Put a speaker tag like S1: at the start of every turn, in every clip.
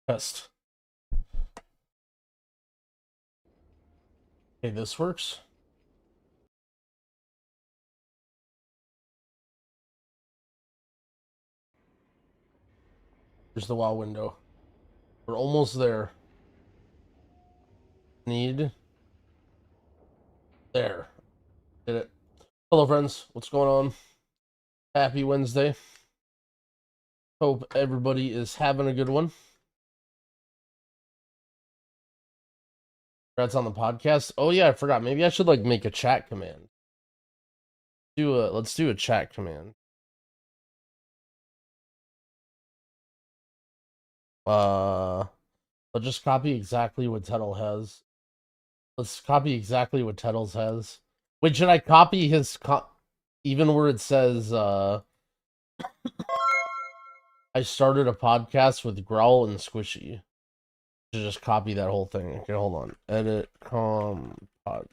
S1: Test. Okay, this works. Here's the WoW window. We're almost there. Need. There. Did it. Hello, friends. What's going on? Happy Wednesday. Hope everybody is having a good one. Congrats on the podcast. Oh yeah, I forgot. Maybe I should like make a chat command. Let's do a chat command. I'll just copy exactly what Tettle has. Let's copy exactly what Tettles has. Wait, should I copy his even where it says I started a podcast with Growl and Squishy? To just copy that whole thing. Okay, hold on. Edit podcast.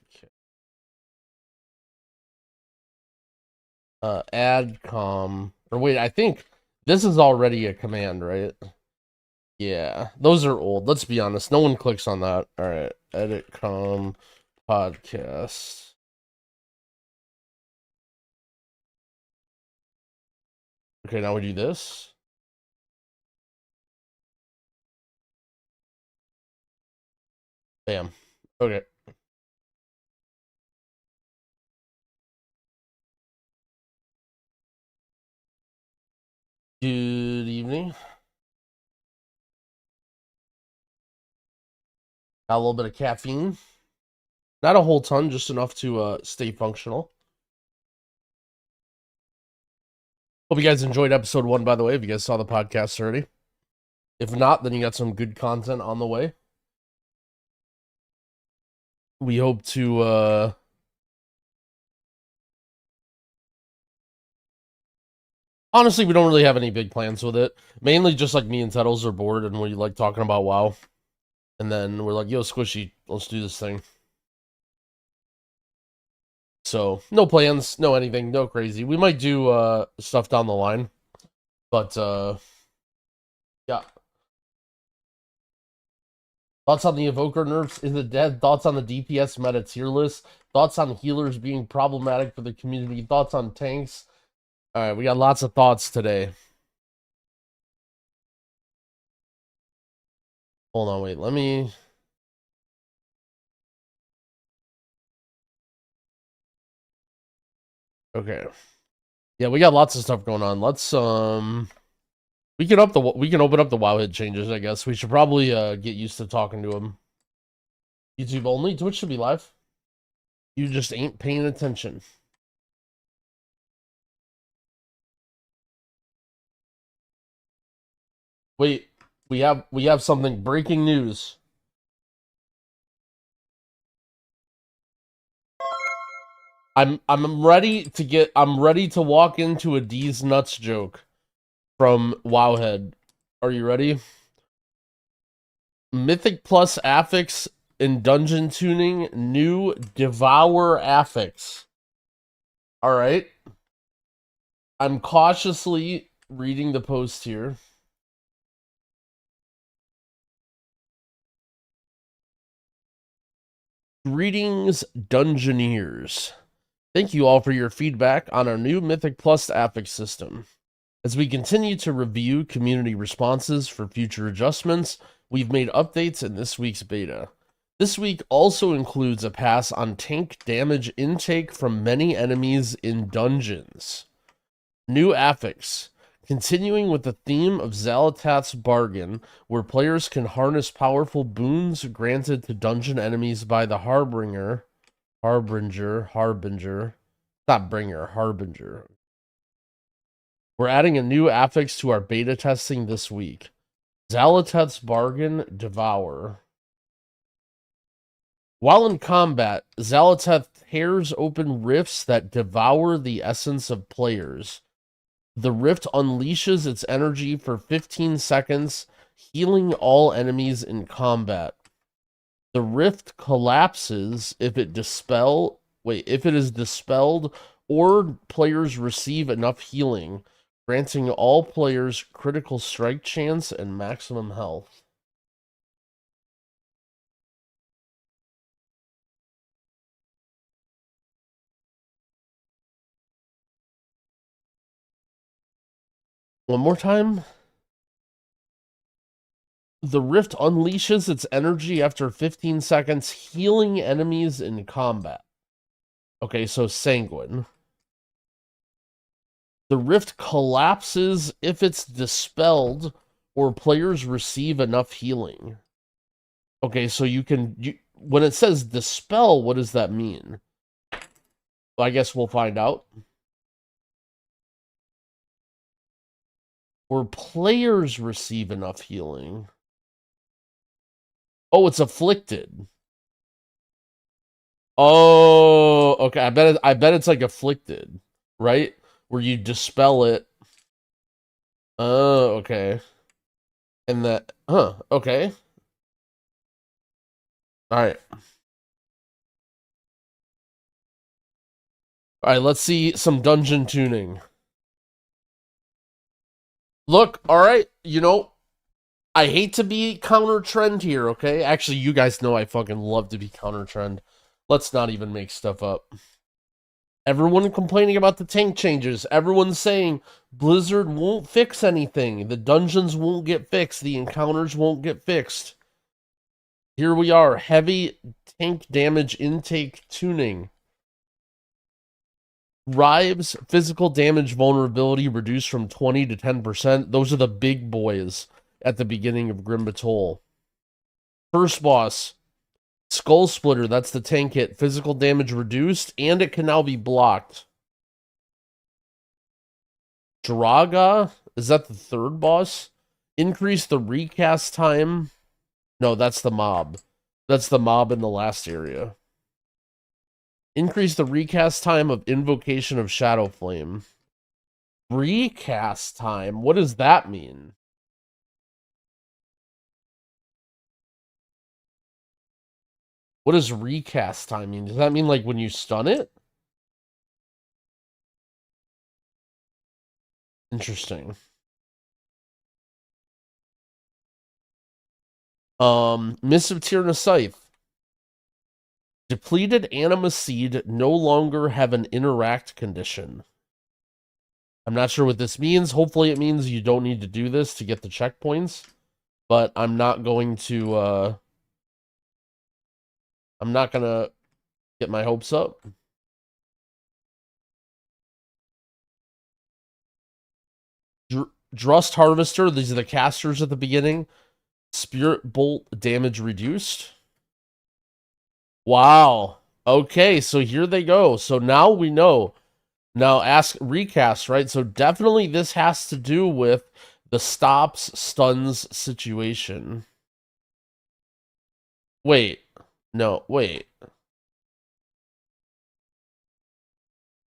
S1: Add or wait, I think this is already a command, right? Yeah, those are old. Let's be honest. No one clicks on that. All right, edit podcast. Okay, now we do this. Bam. Okay. Good evening. Got a little bit of caffeine. Not a whole ton, just enough to stay functional. Hope you guys enjoyed episode 1, by the way, if you guys saw the podcast already. If not, then you got some good content on the way. We hope to honestly, we don't really have any big plans with it. Mainly just like me and Tettles are bored and we like talking about WoW. And then we're like, yo, Squishy, let's do this thing. So, no plans, no anything, no crazy. We might do stuff down the line. But yeah. Thoughts on the evoker nerfs? Is it dead? Thoughts on the DPS meta tier list? Thoughts on healers being problematic for the community? Thoughts on tanks? Alright, we got lots of thoughts today. Hold on, wait, let me... Okay. Yeah, we got lots of stuff going on. Let's we can open up the Wowhead changes, I guess. We should probably get used to talking to him. YouTube only? Twitch should be live. You just ain't paying attention. Wait, we have something. Breaking news. I'm ready to walk into a D's nuts joke from Wowhead. Are you ready? Mythic plus affix in dungeon tuning, new devour affix. Alright. I'm cautiously reading the post here. Greetings, Dungeoneers. Thank you all for your feedback on our new Mythic Plus affix system. As we continue to review community responses for future adjustments, we've made updates in this week's beta. This week also includes a pass on tank damage intake from many enemies in dungeons. New affix. Continuing with the theme of Xal'atath's Bargain, where players can harness powerful boons granted to dungeon enemies by the Harbinger. Not Bringer, Harbinger. We're adding a new affix to our beta testing this week. Xal'atath's Bargain, Devour. While in combat, Xal'atath tears open rifts that devour the essence of players. The rift unleashes its energy for 15 seconds, healing all enemies in combat. The rift collapses if it is dispelled or players receive enough healing, granting all players critical strike chance and maximum health. One more time. The rift unleashes its energy after 15 seconds, healing enemies in combat. Okay, so sanguine. The rift collapses if it's dispelled or players receive enough healing. Okay, so when it says dispel, what does that mean? Well, I guess we'll find out. Or players receive enough healing. Oh, it's afflicted. Oh, okay. I bet it's like afflicted, right? Where you dispel it. Oh, okay. And that, okay. All right. All right, let's see some dungeon tuning. Look, all right, I hate to be counter trend here, okay? Actually, you guys know I fucking love to be counter trend. Let's not even make stuff up. Everyone complaining about the tank changes. Everyone's saying Blizzard won't fix anything. The dungeons won't get fixed. The encounters won't get fixed. Here we are, heavy tank damage intake tuning. Rive's physical damage vulnerability reduced from 20 to 10%. Those are the big boys at the beginning of Grim Batol. First boss, Skull Splitter, that's the tank hit. Physical damage reduced, and it can now be blocked. Draga, is that the third boss? Increase the recast time. No, that's the mob. That's the mob in the last area. Increase the recast time of Invocation of Shadow Flame. Recast time? What does that mean? What does recast time mean? Does that mean like when you stun it? Interesting. Mists of Tyr Scythe. Depleted Anima Seed no longer have an interact condition. I'm not sure what this means. Hopefully it means you don't need to do this to get the checkpoints. But I'm not going to get my hopes up. Drust Harvester, these are the casters at the beginning. Spirit Bolt damage reduced. Wow. Okay, so here they go. So now we know. Now ask recast, right? So definitely this has to do with the stops, stuns situation. Wait. No, wait.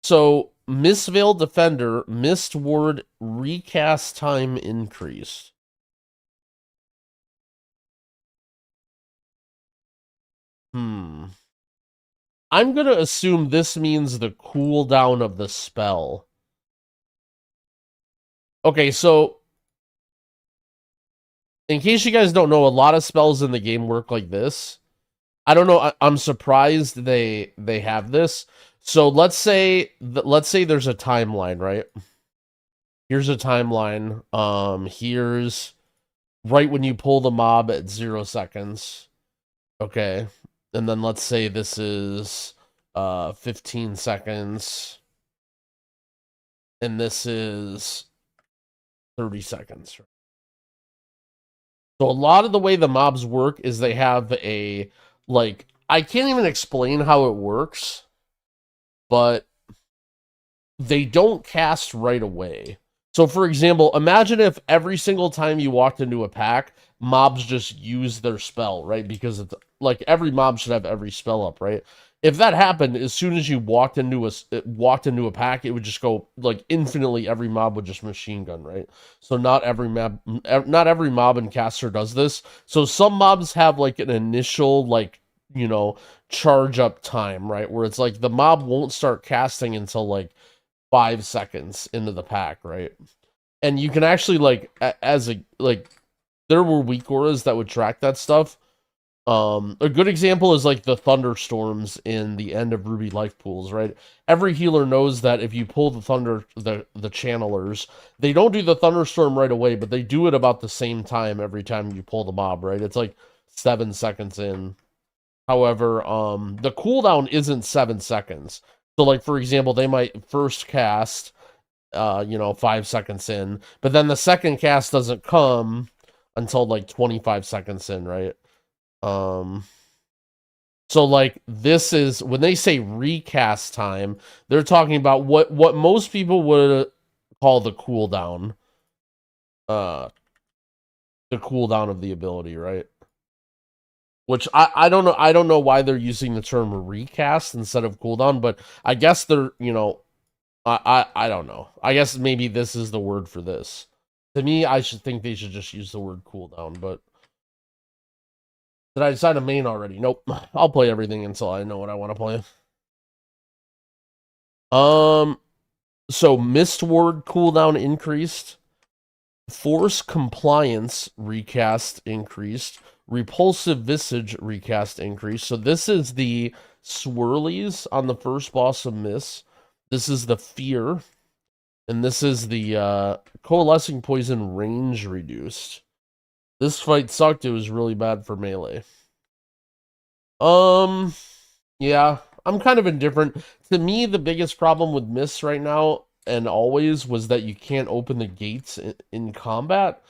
S1: So Mistveil Defender, Mist Ward recast time increased. I'm gonna assume this means the cooldown of the spell. Okay, so in case you guys don't know, a lot of spells in the game work like this. I don't know. I'm surprised they have this. So let's say there's a timeline, right? Here's a timeline. Here's right when you pull the mob at 0 seconds. Okay. And then let's say this is 15 seconds. And this is 30 seconds. So a lot of the way the mobs work is they have a, like, I can't even explain how it works, but they don't cast right away. So for example, imagine if every single time you walked into a pack, mobs just use their spell, right? Because it's like every mob should have every spell up, right? If that happened, as soon as you walked into a pack, it would just go like infinitely. Every mob would just machine gun, right? So not every mob and caster does this. So some mobs have like an initial like charge up time, right? Where it's like the mob won't start casting until like 5 seconds into the pack, right? And you can actually like there were weak auras that would track that stuff. A good example is like the thunderstorms in the end of Ruby life pools, right? Every healer knows that if you pull the channelers, they don't do the thunderstorm right away, but they do it about the same time every time you pull the mob, right? It's like 7 seconds in. However, the cooldown isn't 7 seconds. So like for example, they might first cast 5 seconds in, but then the second cast doesn't come until like 25 seconds in, right? Um, so like this is when they say recast time, they're talking about what most people would call the cooldown. Uh, the cooldown of the ability, right? Which I don't know why they're using the term recast instead of cooldown, but I guess they're, I don't know. I guess maybe this is the word for this. To me, I should think they should just use the word cooldown, but did I decide a main already? Nope. I'll play everything until I know what I want to play. So Mist Ward cooldown increased. Force Compliance recast increased. Repulsive Visage recast increased. So this is the swirlies on the first boss of Mist. This is the Fear. And this is the Coalescing Poison range reduced. This fight sucked. It was really bad for melee. Yeah, I'm kind of indifferent. To me, the biggest problem with Mist right now and always was that you can't open the gates in combat.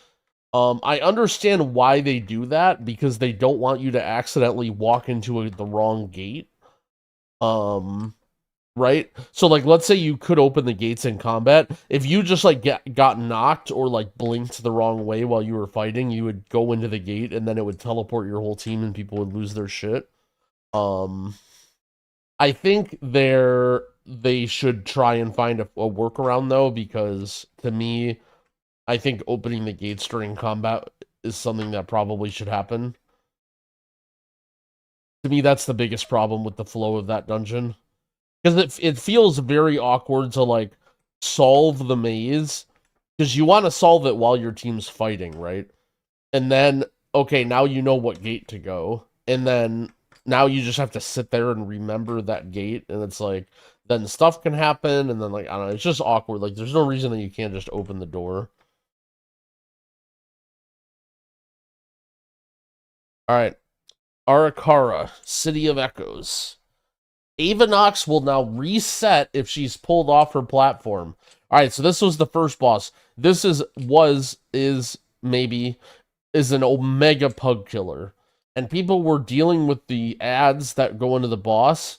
S1: I understand why they do that, because they don't want you to accidentally walk into the wrong gate. Right? So like let's say you could open the gates in combat. If you just like got knocked or like blinked the wrong way while you were fighting, you would go into the gate and then it would teleport your whole team and people would lose their shit. I think they should try and find a workaround though, because to me, I think opening the gates during combat is something that probably should happen. To me, that's the biggest problem with the flow of that dungeon. Because it feels very awkward to like solve the maze, because you want to solve it while your team's fighting, right? And then, okay, now you know what gate to go. And then now you just have to sit there and remember that gate. And it's like, then stuff can happen. And then, like, I don't know, it's just awkward. Like, there's no reason that you can't just open the door. All right. Arakara, City of Echoes. Avanox will now reset if she's pulled off her platform. All right, so this was the first boss. This is an Omega Pug Killer. And people were dealing with the ads that go into the boss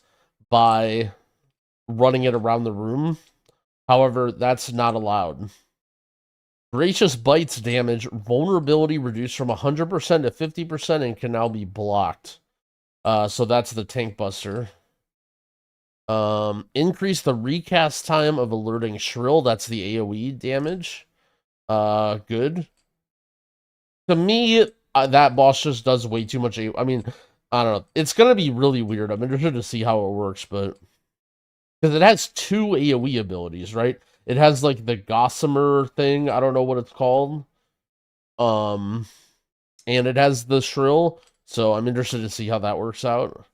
S1: by running it around the room. However, that's not allowed. Gracious Bites damage, vulnerability reduced from 100% to 50% and can now be blocked. So that's the Tank Buster. Increase the recast time of alerting Shrill. That's the AoE damage. Good. To me, that boss just does way too much I mean, I don't know. It's gonna be really weird. I'm interested to see how it works, but because it has 2 AoE abilities, right? It has like the Gossamer thing. I don't know what it's called. And it has the Shrill. So I'm interested to see how that works out.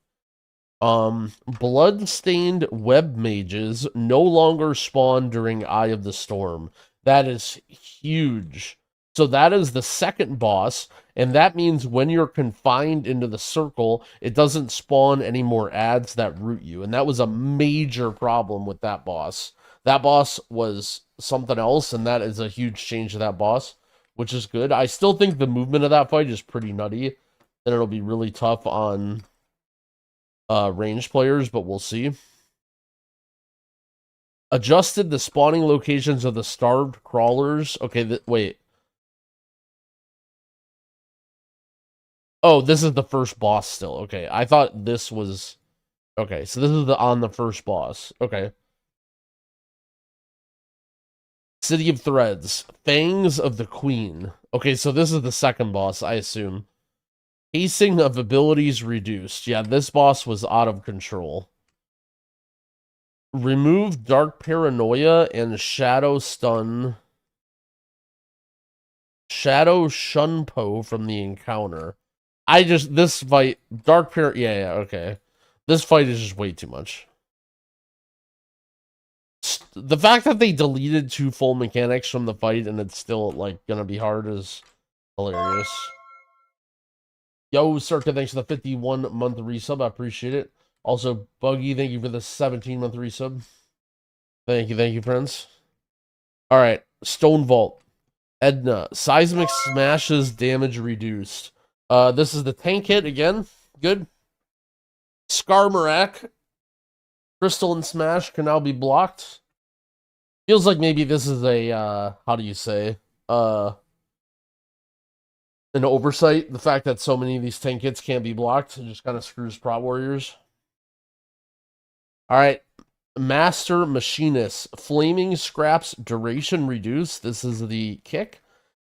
S1: Blood-stained web mages no longer spawn during Eye of the Storm. That is huge. So that is the second boss, and that means when you're confined into the circle, it doesn't spawn any more ads that root you. And that was a major problem with that boss. That boss was something else, and that is a huge change to that boss, which is good. I still think the movement of that fight is pretty nutty, and it'll be really tough on ranged players, but we'll see. Adjusted the spawning locations of the starved crawlers. Okay, wait. Oh, this is the first boss still. Okay, I thought this was... Okay, so this is on the first boss. Okay. City of Threads. Fangs of the Queen. Okay, so this is the second boss, I assume. Pacing of abilities reduced. Yeah, this boss was out of control. Remove Dark Paranoia and Shadow Shunpo from the encounter. this fight, Dark Parent, yeah, okay. This fight is just way too much. The fact that they deleted 2 full mechanics from the fight and it's still, like, gonna be hard is hilarious. Yo, Circa, thanks for the 51-month resub. I appreciate it. Also, Buggy, thank you for the 17-month resub. Thank you, friends. Alright, Stone Vault. Edna, Seismic Smashes damage reduced. This is the tank hit again. Good. Skarmorak, Crystal and Smash can now be blocked. Feels like maybe this is a, how do you say? An oversight. The fact that so many of these tank hits can't be blocked. It just kind of screws Prot Warriors. Alright. Master Machinist. Flaming Scraps duration reduced. This is the kick.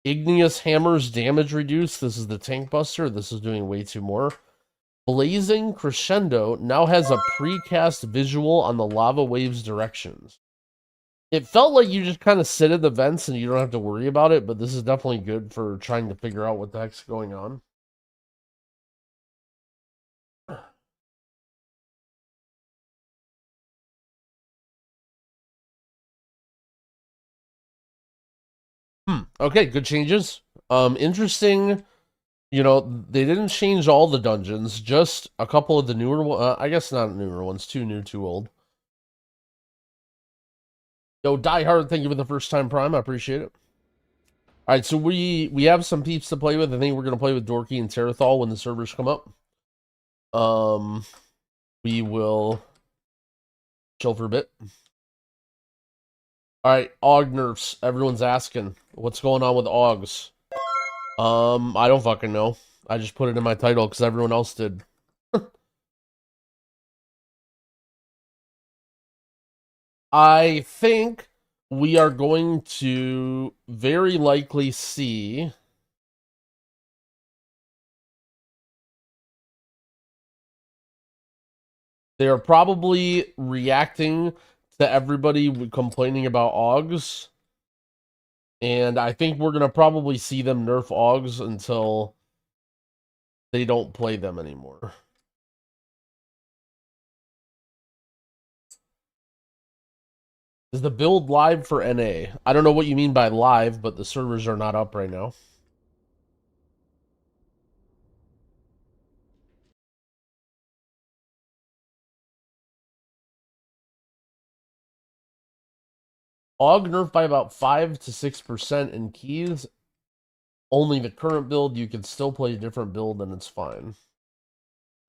S1: Igneous Hammers damage reduced. This is the tank buster. This is doing way too more. Blazing Crescendo now has a precast visual on the lava wave's directions. It felt like you just kind of sit in the vents and you don't have to worry about it, but this is definitely good for trying to figure out what the heck's going on. Okay, good changes. Interesting. You know, they didn't change all the dungeons, just a couple of the newer ones. I guess not newer ones, too new, too old. Yo, Die Hard, thank you for the first time Prime. I appreciate it. All right, so we have some peeps to play with. I think we're going to play with Dorky and Terrathal when the servers come up. We will chill for a bit. All right, Aug nerfs. Everyone's asking, what's going on with Augs? I don't fucking know. I just put it in my title because everyone else did. I think we are going to very likely see they are probably reacting to everybody complaining about Augs. And I think we're going to probably see them nerf Augs until they don't play them anymore. Is the build live for NA? I don't know what you mean by live, but the servers are not up right now. Aug nerfed by about 5 to 6% in keys. Only the current build, you can still play a different build and it's fine.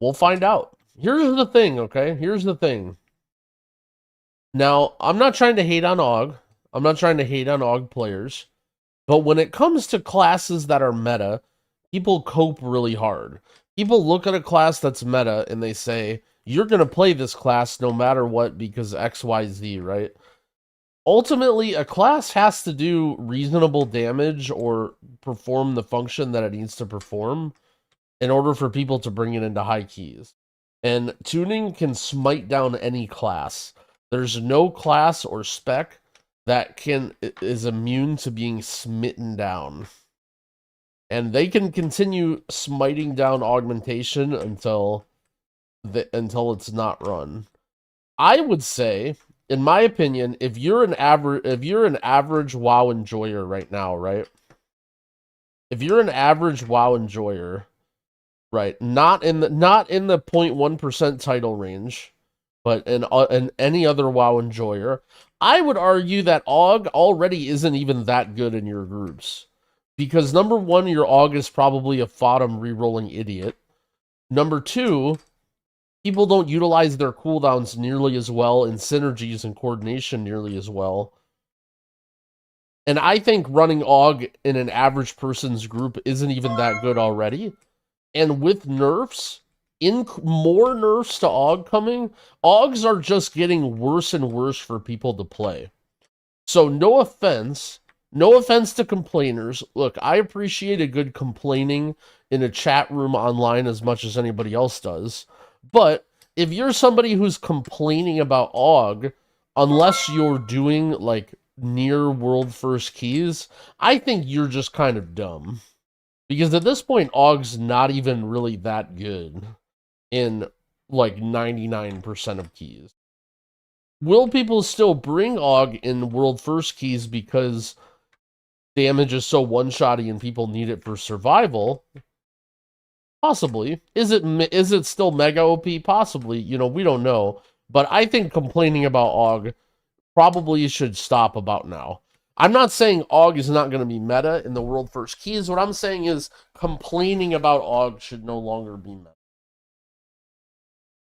S1: We'll find out. Here's the thing, okay? Here's the thing. Now, I'm not trying to hate on Aug. I'm not trying to hate on Aug players. But when it comes to classes that are meta, people cope really hard. People look at a class that's meta and they say, you're going to play this class no matter what because X, Y, Z, right? Ultimately, a class has to do reasonable damage or perform the function that it needs to perform in order for people to bring it into high keys. And tuning can smite down any class. There's no class or spec that is immune to being smitten down. And they can continue smiting down Augmentation until it's not run. I would say, in my opinion, if you're an average WoW enjoyer right now, right? If you're an average WoW enjoyer, right, not in the 0.1% title range, but in any other WoW enjoyer, I would argue that Aug already isn't even that good in your groups. Because number one, your Aug is probably a Fodom rerolling idiot. Number two, people don't utilize their cooldowns nearly as well, and synergies and coordination nearly as well. And I think running Aug in an average person's group isn't even that good already. And with nerfs, more nerfs to Aug coming, Augs are just getting worse and worse for people to play. So no offense to complainers. Look, I appreciate a good complaining in a chat room online as much as anybody else does. But if you're somebody who's complaining about Aug, unless you're doing like near world first keys, I think you're just kind of dumb. Because at this point, Aug's not even really that good in like 99% of keys. Will people still bring Aug in World First keys because damage is so one-shotty and people need it for survival? Possibly. Is it still mega OP? Possibly. You know, we don't know. But I think complaining about Aug probably should stop about now. I'm not saying Aug is not going to be meta in the World First keys. What I'm saying is complaining about Aug should no longer be meta.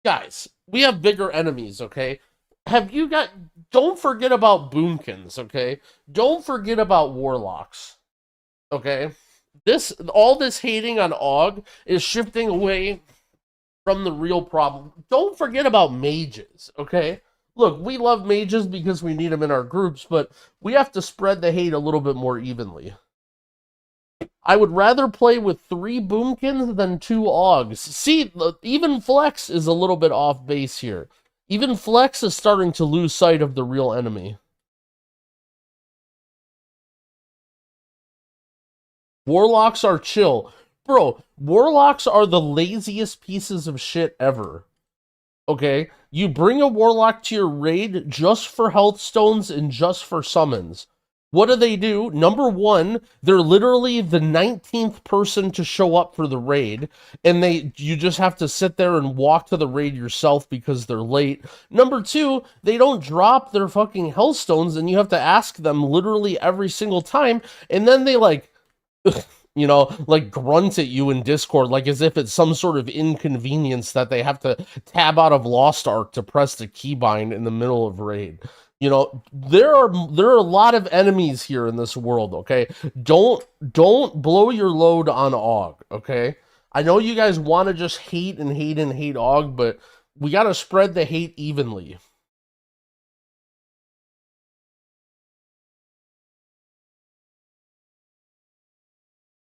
S1: Guys, we have bigger enemies, okay? Don't forget about boomkins, okay? Don't forget about warlocks, okay? All this hating on Aug is shifting away from the real problem. Don't forget about mages, okay? Look, we love mages because we need them in our groups, but we have to spread the hate a little bit more evenly. I would rather play with 3 boomkins than 2 Augs. See, even Flex is a little bit off base here. Even Flex is starting to lose sight of the real enemy. Warlocks are chill. Bro, warlocks are the laziest pieces of shit ever. Okay? You bring a warlock to your raid just for health stones and just for summons. What do? Number one, they're literally the 19th person to show up for the raid, and you just have to sit there and walk to the raid yourself because they're late. Number two, they don't drop their fucking hellstones, and you have to ask them literally every single time, and then they like, you know, like grunt at you in Discord, like as if it's some sort of inconvenience that they have to tab out of Lost Ark to press the keybind in the middle of raid. You know, there are a lot of enemies here in this world, okay? Don't blow your load on Aug, okay? I know you guys want to just hate Aug, but we got to spread the hate evenly.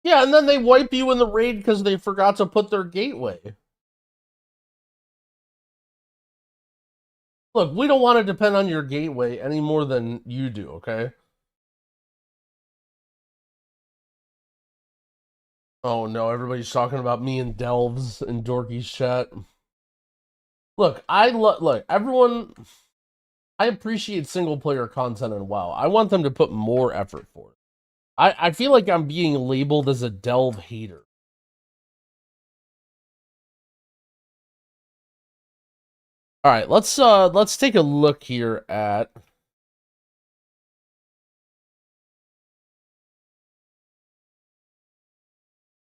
S1: Yeah, and then they wipe you in the raid because they forgot to put their gateway. Look, we don't want to depend on your gateway any more than you do, okay? Oh no, everybody's talking about me and Delves in Dorky's chat. Look, look, everyone, I appreciate single player content in WoW. I want them to put more effort for it. I feel like I'm being labeled as a Delve hater. All right, let's take a look here at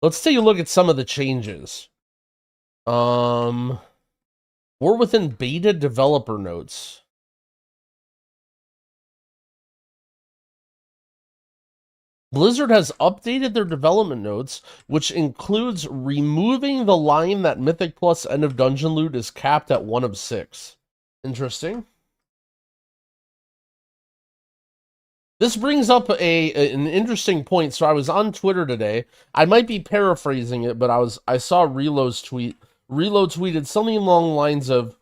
S1: let's take a look at some of the changes. We're within beta developer notes. Blizzard has updated their development notes, which includes removing the line that Mythic Plus end of dungeon loot is capped at 1 of 6. Interesting. This brings up an interesting point. So I was on Twitter today. I might be paraphrasing it, but I saw Reload's tweet. Reload tweeted something along the lines of,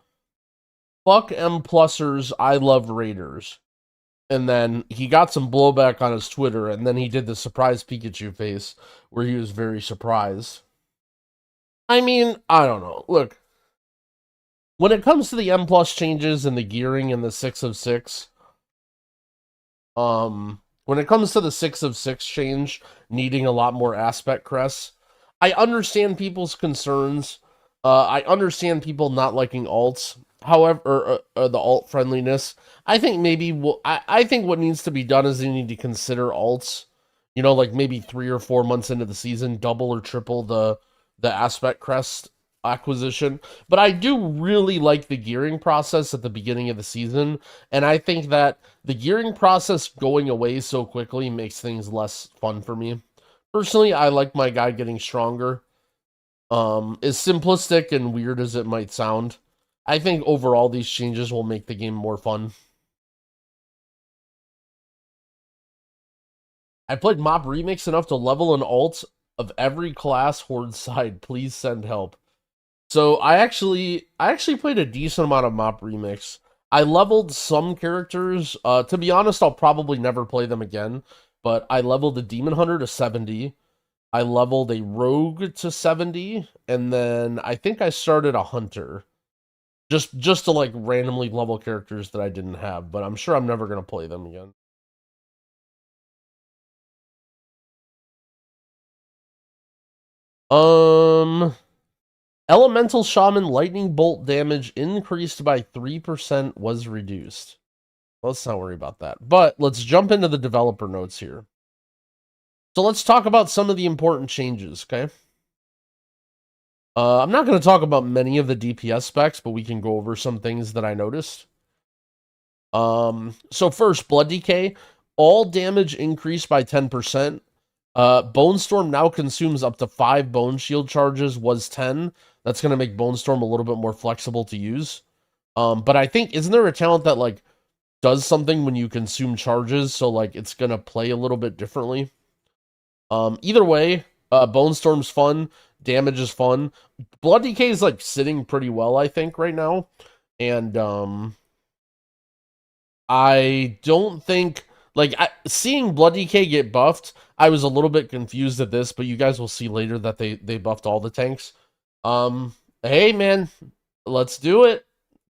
S1: "Fuck M+ers, I love Raiders." And then he got some blowback on his Twitter, and then he did the surprise Pikachu face, where he was very surprised. I mean, I don't know. Look, when it comes to the M+ changes and the gearing and the 6 of 6, when it comes to the 6 of 6 change needing a lot more aspect crests, I understand people's concerns. I understand people not liking alts. However, the alt friendliness. I think maybe I think what needs to be done is you need to consider alts. You know, like maybe 3 or 4 months into the season, double or triple the aspect crest acquisition. But I do really like the gearing process at the beginning of the season, and I think that the gearing process going away so quickly makes things less fun for me. Personally, I like my guy getting stronger. As simplistic and weird as it might sound, I think overall these changes will make the game more fun. I played Mop Remix enough to level an alt of every class Horde side. Please send help. So I actually played a decent amount of Mop Remix. I leveled some characters. To be honest, I'll probably never play them again. But I leveled the Demon Hunter to 70. I leveled a rogue to 70, and then I think I started a hunter. Just to like randomly level characters that I didn't have, but I'm sure I'm never gonna play them again. Elemental Shaman lightning bolt damage increased by 3% was reduced. Let's not worry about that. But let's jump into the developer notes here. So let's talk about some of the important changes, okay? I'm not going to talk about many of the DPS specs, but we can go over some things that I noticed. So first, Blood Decay. All damage increased by 10%. Bone Storm now consumes up to 5 Bone Shield charges, was 10. That's going to make Bone Storm a little bit more flexible to use. But I think, isn't there a talent that, like, does something when you consume charges, so, like, it's going to play a little bit differently? Either way, Bone Storm's fun, damage is fun. Blood Decay is, like, sitting pretty well, I think, right now. And, I don't think... Like, seeing Blood Decay get buffed, I was a little bit confused at this, but you guys will see later that they buffed all the tanks. Hey, man, let's do it.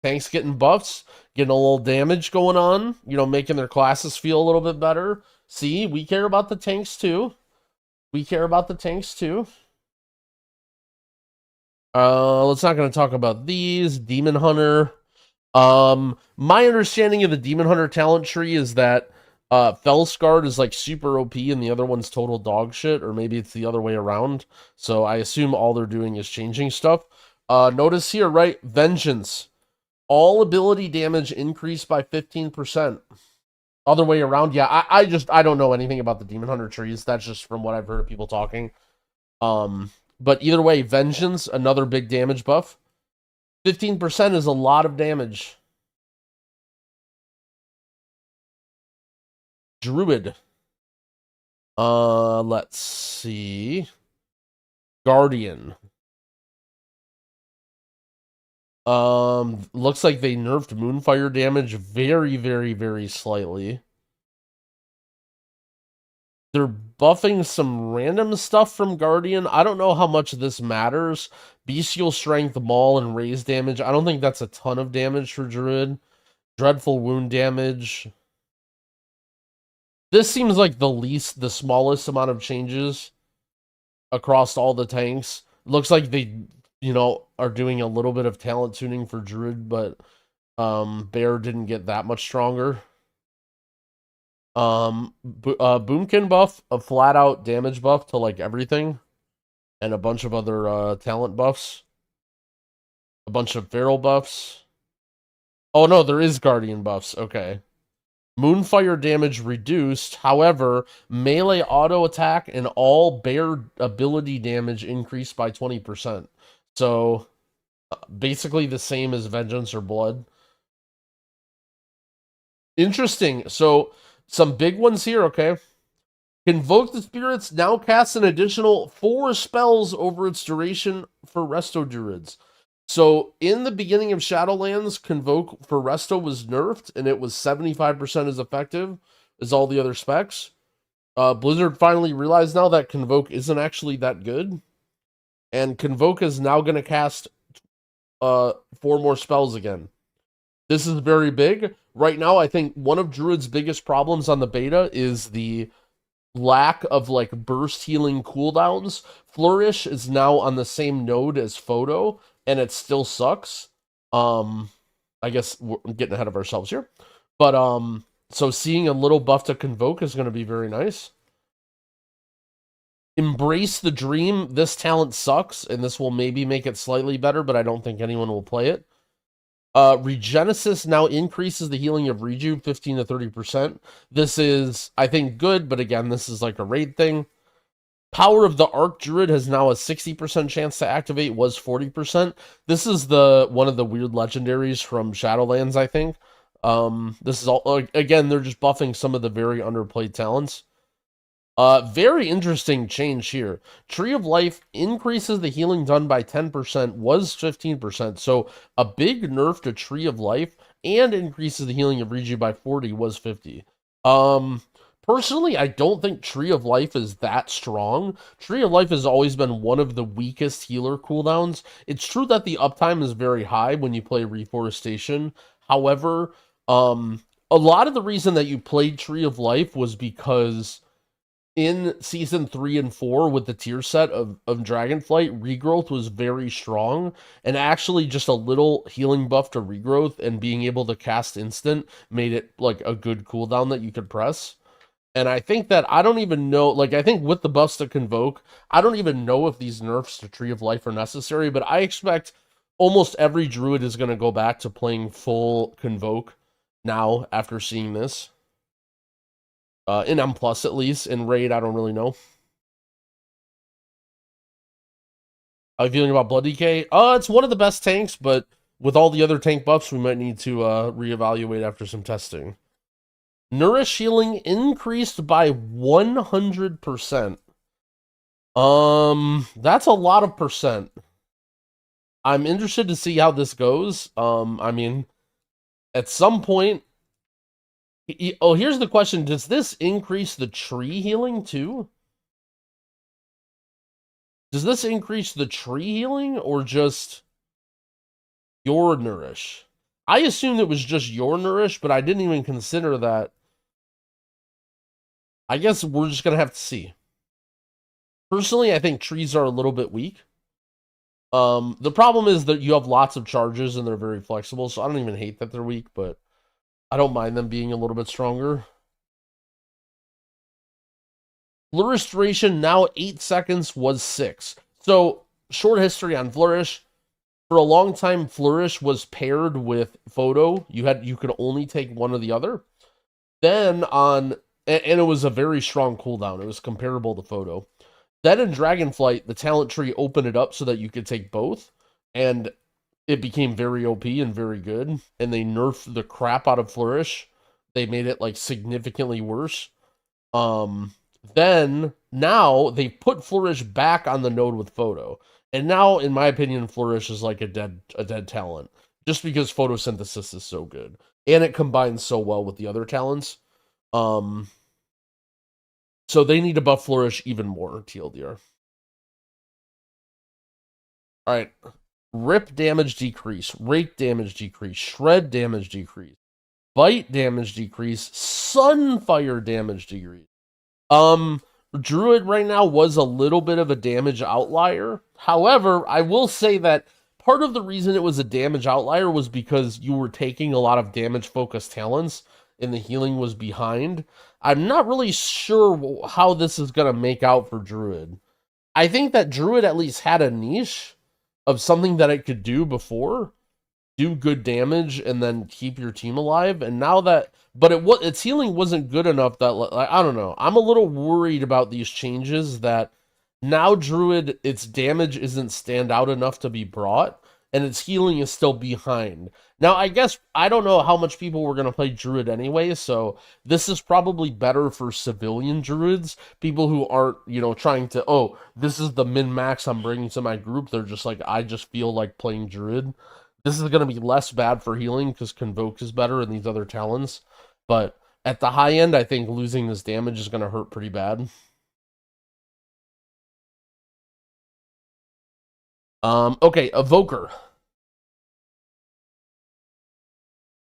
S1: Tanks getting buffs, getting a little damage going on, you know, making their classes feel a little bit better. See, we care about the tanks, too. We care about the tanks, too. Let's not going to talk about these. Demon Hunter. My understanding of the Demon Hunter talent tree is that Fellscarred is like super OP and the other one's total dog shit, or maybe it's the other way around. So I assume all they're doing is changing stuff. Notice here, right? Vengeance. All ability damage increased by 15%. Other way around, yeah, I don't know anything about the Demon Hunter trees. That's just from what I've heard of people talking. But either way, Vengeance, another big damage buff. 15% is a lot of damage. Druid. Let's see. Guardian. Looks like they nerfed Moonfire damage very, very, very slightly. They're buffing some random stuff from Guardian. I don't know how much this matters. Bestial Strength, Maul, and Raise damage. I don't think that's a ton of damage for Druid. Dreadful Wound damage. This seems like the smallest amount of changes across all the tanks. Looks like they, you know, are doing a little bit of talent tuning for Druid, but Bear didn't get that much stronger. Boomkin buff, a flat out damage buff to like everything, and a bunch of other talent buffs. A bunch of feral buffs. Oh no, there is Guardian buffs. Okay. Moonfire damage reduced. However, melee auto attack and all bear ability damage increased by 20%. So, basically the same as Vengeance or Blood. Interesting. So, some big ones here, okay? Convoke the Spirits now casts an additional 4 spells over its duration for Resto Druids. So, in the beginning of Shadowlands, Convoke for Resto was nerfed, and it was 75% as effective as all the other specs. Blizzard finally realized now that Convoke isn't actually that good. And Convoke is now going to cast 4 more spells again. This is very big. Right now, I think one of Druid's biggest problems on the beta is the lack of like burst healing cooldowns. Flourish is now on the same node as Photo, and it still sucks. I guess we're getting ahead of ourselves here. But, so seeing a little buff to Convoke is going to be very nice. Embrace the Dream. This talent sucks, and this will maybe make it slightly better, but I don't think anyone will play it. Regenesis now increases the healing of Reju 15 to 30%. This is, I think, good, but again, this is like a raid thing. Power of the Arc Druid has now a 60% chance to activate, was 40%. This is one of the weird legendaries from Shadowlands, I think. This is all, again, they're just buffing some of the very underplayed talents. Very interesting change here. Tree of Life increases the healing done by 10%, was 15%. So a big nerf to Tree of Life, and increases the healing of Reju by 40, was 50. Personally, I don't think Tree of Life is that strong. Tree of Life has always been one of the weakest healer cooldowns. It's true that the uptime is very high when you play Reforestation. However, a lot of the reason that you played Tree of Life was because in season 3 and 4 with the tier set of Dragonflight, regrowth was very strong, and actually just a little healing buff to regrowth and being able to cast instant made it like a good cooldown that you could press. And I think that I don't even know, like, I think with the buffs to Convoke, I don't even know if these nerfs to Tree of Life are necessary, but I expect almost every druid is going to go back to playing full Convoke now after seeing this. In M+, at least. In Raid, I don't really know. How are you feeling about Blood Decay? It's one of the best tanks, but with all the other tank buffs, we might need to reevaluate after some testing. Nourish healing increased by 100%. That's a lot of percent. I'm interested to see how this goes. I mean, at some point... Oh, here's the question. Does this increase the tree healing too? Does this increase the tree healing or just your nourish? I assumed it was just your nourish, but I didn't even consider that. I guess we're just going to have to see. Personally, I think trees are a little bit weak. The problem is that you have lots of charges and they're very flexible, so I don't even hate that they're weak, but I don't mind them being a little bit stronger. Flourish duration now 8 seconds was 6. So, short history on Flourish. For a long time, Flourish was paired with Photo. You could only take one or the other. Then and it was a very strong cooldown. It was comparable to Photo. Then in Dragonflight, the talent tree opened it up so that you could take both, and it became very OP and very good, and they nerfed the crap out of Flourish. They made it, like, significantly worse. Then, now, they put Flourish back on the node with Photo. And now, in my opinion, Flourish is like a dead talent. Just because photosynthesis is so good. And it combines so well with the other talents. So they need to buff Flourish even more, TLDR. Alright. Rip damage decrease. Rake damage decrease. Shred damage decrease. Bite damage decrease. Sunfire damage decrease. Druid right now was a little bit of a damage outlier. However, I will say that part of the reason it was a damage outlier was because you were taking a lot of damage-focused talents, and the healing was behind. I'm not really sure how this is going to make out for Druid. I think that Druid at least had a niche of something that it could do before. Do good damage and then keep your team alive. And now that... But its healing wasn't good enough that... Like, I don't know. I'm a little worried about these changes that now Druid, its damage isn't stand out enough to be brought, and its healing is still behind. Now, I guess, I don't know how much people were going to play Druid anyway, so this is probably better for civilian Druids. People who aren't, trying to, oh, this is the min-max I'm bringing to my group. They're just like, I just feel like playing Druid. This is going to be less bad for healing because Convoke is better and these other talents. But at the high end, I think losing this damage is going to hurt pretty bad. Okay, Evoker.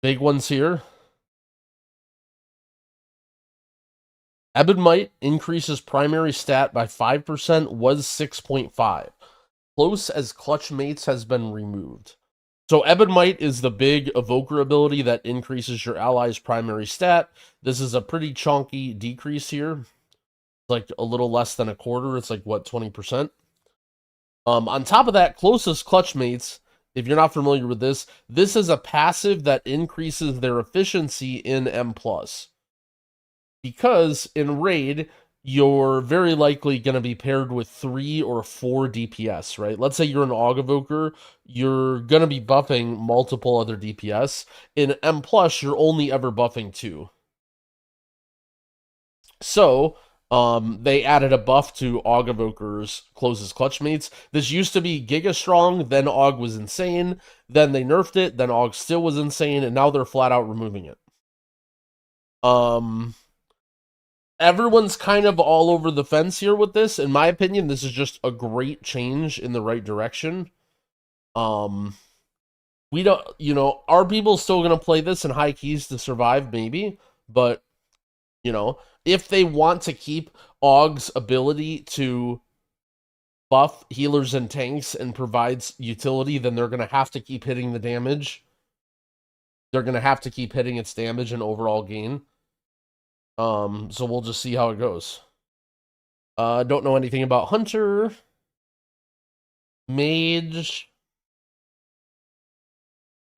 S1: Big ones here. Ebon Might increases primary stat by 5%, was 6.5. Close as clutch mates has been removed. So Ebon Might is the big evoker ability that increases your ally's primary stat. This is a pretty chunky decrease here. It's like a little less than a quarter. It's like, what, 20%? On top of that, closest clutch mates, if you're not familiar with this is a passive that increases their efficiency in M+. Because in Raid, you're very likely going to be paired with 3 or 4 DPS, right? Let's say you're an Aug Evoker, you're going to be buffing multiple other DPS. In M+, you're only ever buffing 2. So, they added a buff to Aug Evoker's closest clutch mates. This used to be Giga Strong, then Aug was insane, then they nerfed it, then Aug still was insane, and now they're flat out removing it. everyone's kind of all over the fence here with this. In my opinion, this is just a great change in the right direction. We don't, you know, are people still going to play this in high keys to survive? Maybe. But, you know, if they want to keep Aug's ability to buff healers and tanks and provides utility, then they're going to have to keep hitting the damage. They're going to have to keep hitting its damage and overall gain. So we'll just see how it goes. Don't know anything about Hunter. Mage.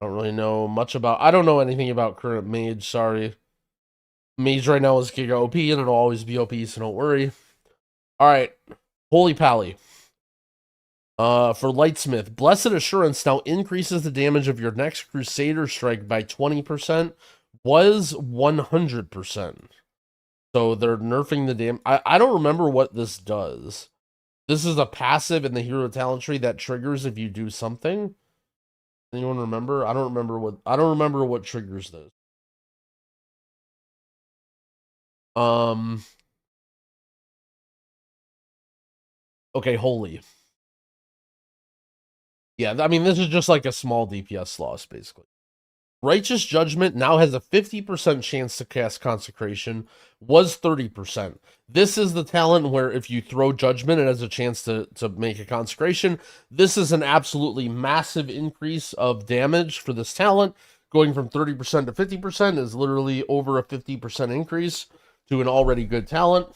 S1: I don't really know much about... I don't know anything about current Mage, sorry. Mage right now is Giga OP, and it'll always be OP, so don't worry. Alright. Holy Pally. For Lightsmith, Blessed Assurance now increases the damage of your next Crusader strike by 20%. Was 100%. So they're nerfing the damage. I don't remember what this does. This is a passive in the hero talent tree that triggers if you do something. Anyone remember? I don't remember what triggers this. Okay, holy. Yeah, I mean, this is just like a small DPS loss, basically. Righteous Judgment now has a 50% chance to cast Consecration, was 30%. This is the talent where if you throw Judgment, it has a chance to make a Consecration. This is an absolutely massive increase of damage for this talent. Going from 30% to 50% is literally over a 50% increase to an already good talent.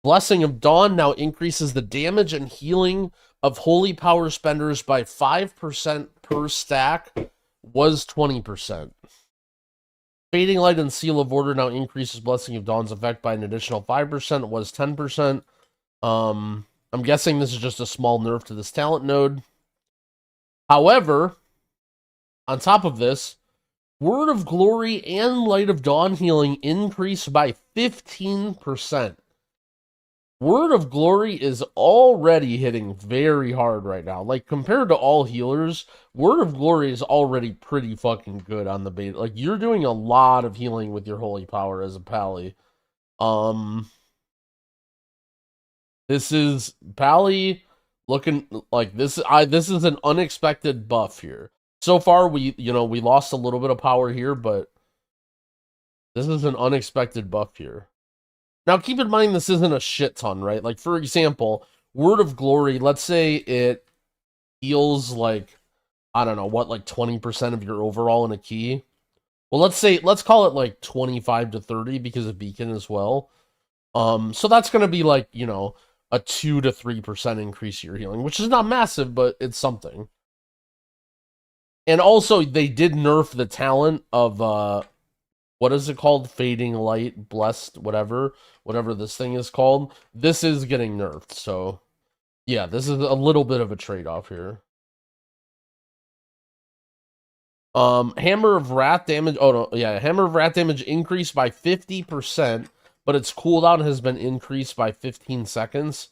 S1: Blessing of Dawn now increases the damage and healing of holy power spenders by 5% per stack, was 20%. Fading Light and Seal of Order now increases Blessing of Dawn's effect by an additional 5%, was 10%. I'm guessing this is just a small nerf to this talent node. However, on top of this, Word of Glory and Light of Dawn healing increase by 15%. Word of Glory is already hitting very hard right now. Like, compared to all healers, Word of Glory is already pretty fucking good on the beta. Like, you're doing a lot of healing with your holy power as a Pally. This is Pally looking like this is an unexpected buff here. So far, we lost a little bit of power here, but this is an unexpected buff here. Now, keep in mind, this isn't a shit ton, right? Like, for example, Word of Glory, let's say it heals, like, I don't know, what, like 20% of your overall in a key? Well, let's call it, like, 25 to 30 because of Beacon as well. So that's going to be, like, you know, a 2 to 3% increase your healing, which is not massive, but it's something. And also, they did nerf the talent of, what is it called? Fading Light, Blessed, whatever this thing is called. This is getting nerfed, so yeah, this is a little bit of a trade-off here. Hammer of Wrath damage, oh no, yeah, Hammer of Wrath damage increased by 50%, but its cooldown has been increased by 15 seconds.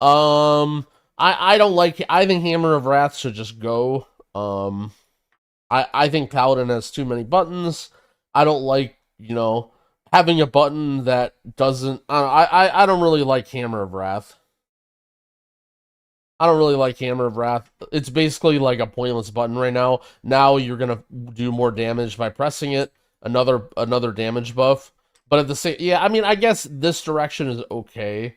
S1: I don't like it. I think Hammer of Wrath should just go. I think Paladin has too many buttons. I don't like, you know, having a button that doesn't... I don't really like Hammer of Wrath. I don't really like Hammer of Wrath. It's basically like a pointless button right now. Now you're going to do more damage by pressing it. Another damage buff. But at the same... Yeah, I mean, I guess this direction is okay.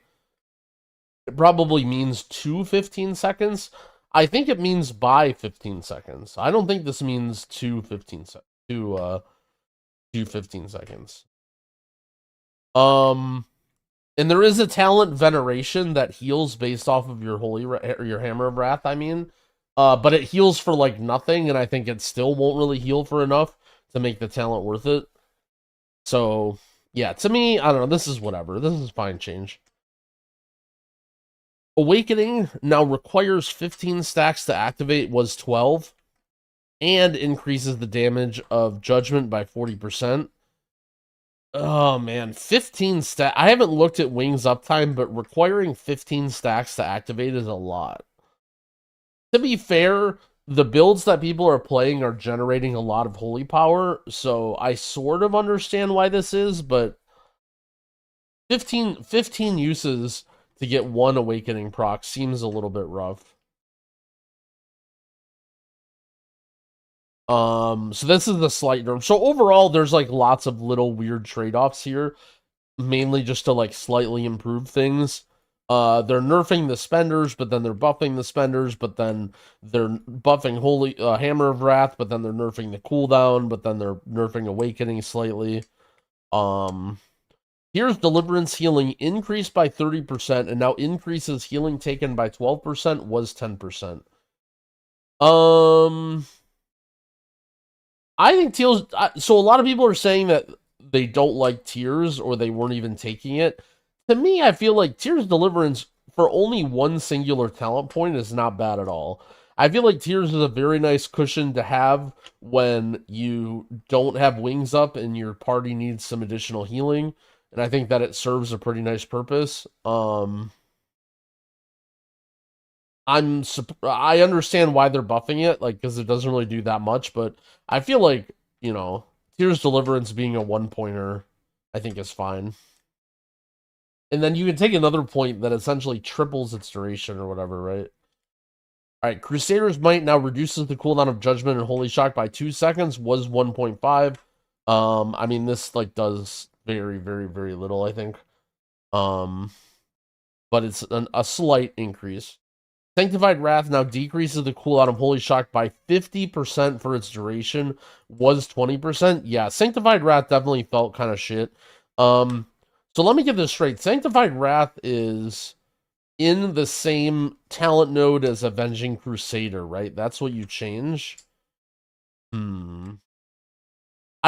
S1: It probably means 15 seconds. I think it means by 15 seconds. I don't think this means 15 seconds. And there is a talent Veneration that heals based off of your your Hammer of Wrath, I mean. But it heals for like nothing, and I think it still won't really heal for enough to make the talent worth it. So, yeah, to me, I don't know, this is whatever. This is fine change. Awakening now requires 15 stacks to activate, was 12. And increases the damage of Judgment by 40%. Oh, man. 15 stacks. I haven't looked at Wings uptime, but requiring 15 stacks to activate is a lot. To be fair, the builds that people are playing are generating a lot of holy power, so I sort of understand why this is, but 15 uses to get one awakening proc seems a little bit rough. So this is the slight nerf. So overall, there's like lots of little weird trade-offs here, mainly just to like slightly improve things. They're nerfing the spenders, but then they're buffing the spenders, but then they're buffing Holy Hammer of Wrath, but then they're nerfing the cooldown, but then they're nerfing Awakening slightly. Here's Deliverance healing increased by 30%, and now increases healing taken by 12% was 10%. I think Teals. So a lot of people are saying that they don't like Tears or they weren't even taking it. To me, I feel like Tears Deliverance for only one singular talent point is not bad at all. I feel like Tears is a very nice cushion to have when you don't have wings up and your party needs some additional healing, and I think that it serves a pretty nice purpose. I understand why they're buffing it, like because it doesn't really do that much, but I feel like, Tears Deliverance being a one pointer, I think is fine. And then you can take another point that essentially triples its duration or whatever, right? Alright, Crusader's Might now reduces the cooldown of Judgment and Holy Shock by 2 seconds, was 1.5. I mean, this like does very, very, very little, I think. But it's a slight increase. Sanctified Wrath now decreases the cooldown of Holy Shock by 50% for its duration, was 20%. Yeah, Sanctified Wrath definitely felt kind of shit. So let me get this straight. Sanctified Wrath is in the same talent node as Avenging Crusader, right? That's what you change? I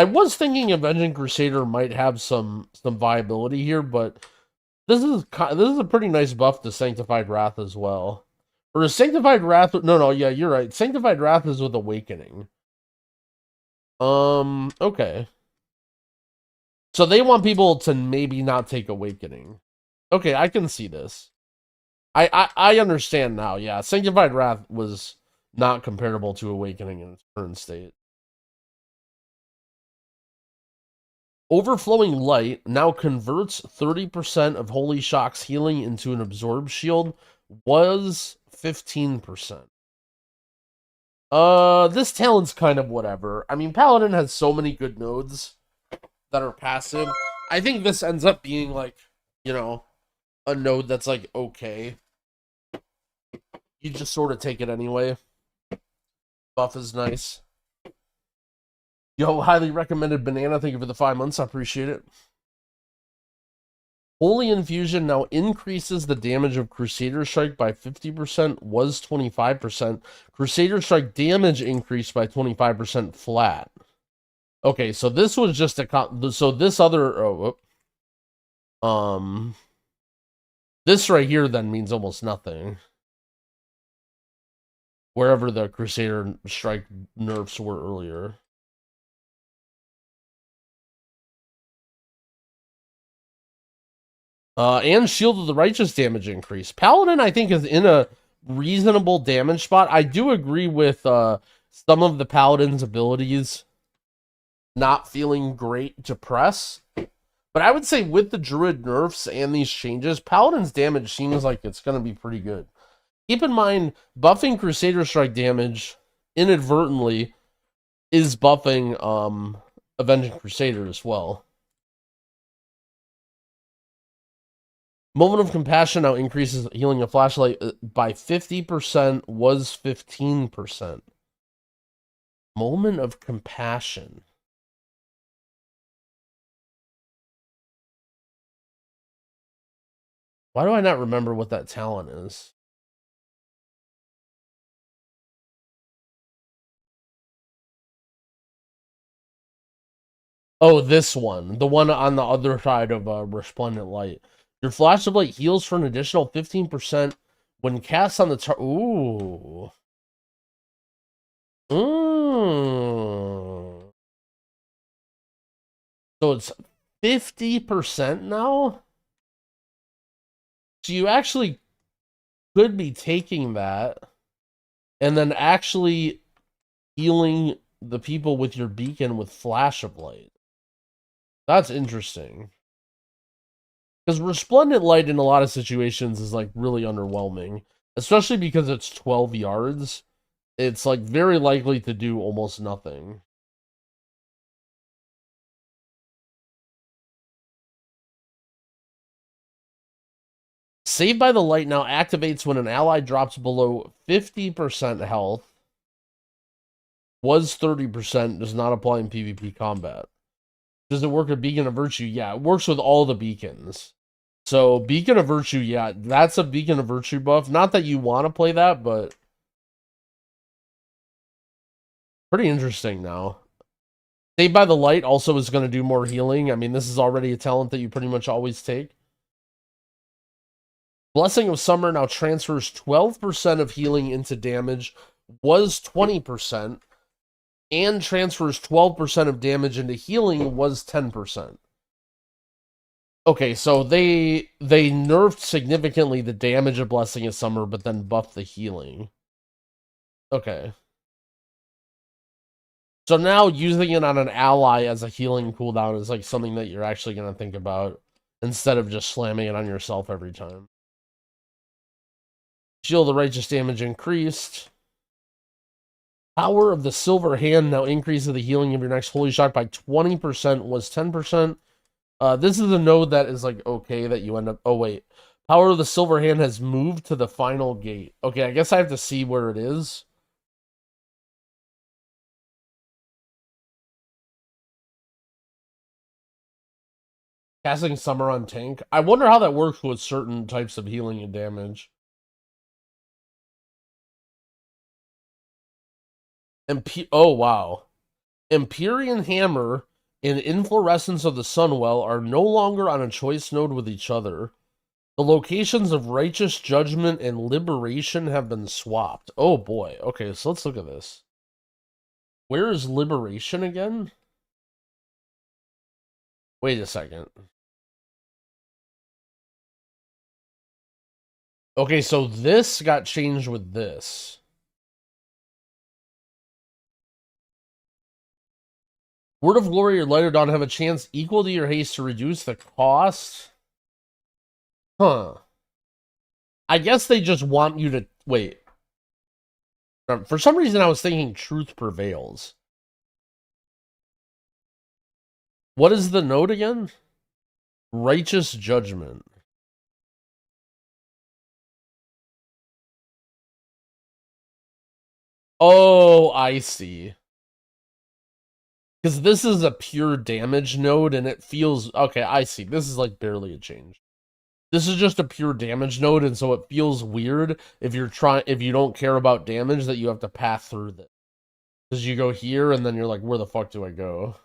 S1: was thinking Avenging Crusader might have some viability here, but this is a pretty nice buff to Sanctified Wrath as well. Or is Sanctified Wrath... No, yeah, you're right. Sanctified Wrath is with Awakening. Okay. So they want people to maybe not take Awakening. Okay, I can see this. I understand now, yeah. Sanctified Wrath was not comparable to Awakening in its current state. Overflowing Light now converts 30% of Holy Shock's healing into an absorbed shield, was 15%. This talent's kind of whatever. I mean, Paladin has so many good nodes that are passive. I think this ends up being like, a node that's like okay. You just sort of take it anyway. Buff is nice. Yo, highly recommended Banana. Thank you for the 5 months. I appreciate it. Holy Infusion now increases the damage of Crusader Strike by 50%, was 25%. Crusader Strike damage increased by 25% flat. Okay, so this was just so this other... this right here then means almost nothing. Wherever the Crusader Strike nerfs were earlier. And Shield of the Righteous damage increase. Paladin, I think, is in a reasonable damage spot. I do agree with some of the Paladin's abilities not feeling great to press. But I would say with the Druid nerfs and these changes, Paladin's damage seems like it's going to be pretty good. Keep in mind, buffing Crusader Strike damage inadvertently is buffing Avenging Crusader as well. Moment of Compassion now increases healing of Flashlight by 50%, was 15%. Moment of Compassion. Why do I not remember what that talent is? Oh, this one. The one on the other side of Resplendent Light. Your Flash of Light heals for an additional 15% when cast on the target. Ooh. So it's 50% now? So you actually could be taking that. and then actually healing the people with your beacon with flash of light. That's interesting. Because resplendent light in a lot of situations is like really underwhelming, especially because it's 12 yards. It's like very likely to do almost nothing. Saved by the Light now activates when an ally drops below 50% health. Was 30%, does not apply in PvP combat. Does it work with Beacon of Virtue? Yeah, it works with all the beacons. So, Beacon of Virtue, yeah, that's a Beacon of Virtue buff. Not that you want to play that, but pretty interesting now. Saved by the Light also is going to do more healing. I mean, this is already a talent that you pretty much always take. Blessing of Summer now transfers 12% of healing into damage, was 20%, and transfers 12% of damage into healing, was 10%. Okay, so they nerfed significantly the damage of Blessing of Summer, but then buffed the healing. Okay. So now using it on an ally as a healing cooldown is like something that you're actually going to think about, instead of just slamming it on yourself every time. Shield of Righteous damage increased. Power of the Silver Hand now increases the healing of your next holy shot by 20%, was 10%. This is a node that is like okay that you end up... Oh, wait. Power of the Silver Hand has moved to the final gate. Okay, I guess I have to see where it is. Casting Summer on tank. I wonder how that works with certain types of healing and damage. Oh, wow. Empyrean Hammer and Inflorescence of the Sunwell are no longer on a choice node with each other. The locations of Righteous Judgment and Liberation have been swapped. Oh boy. Okay, so let's look at this. Where is Liberation again? Wait a second. Okay, so this got changed with this. Word of Glory or Light of Dawn have a chance equal to your haste to reduce the cost? Huh. I guess they just want you to... Wait. For some reason, I was thinking Truth Prevails. What is the node again? Righteous Judgment. Oh, I see. Because this is a pure damage node, and it feels... Okay, I see. This is like barely a change. This is just a pure damage node, and so it feels weird if you don't care about damage that you have to pass through this. Because you go here, and then you're like, where the fuck do I go?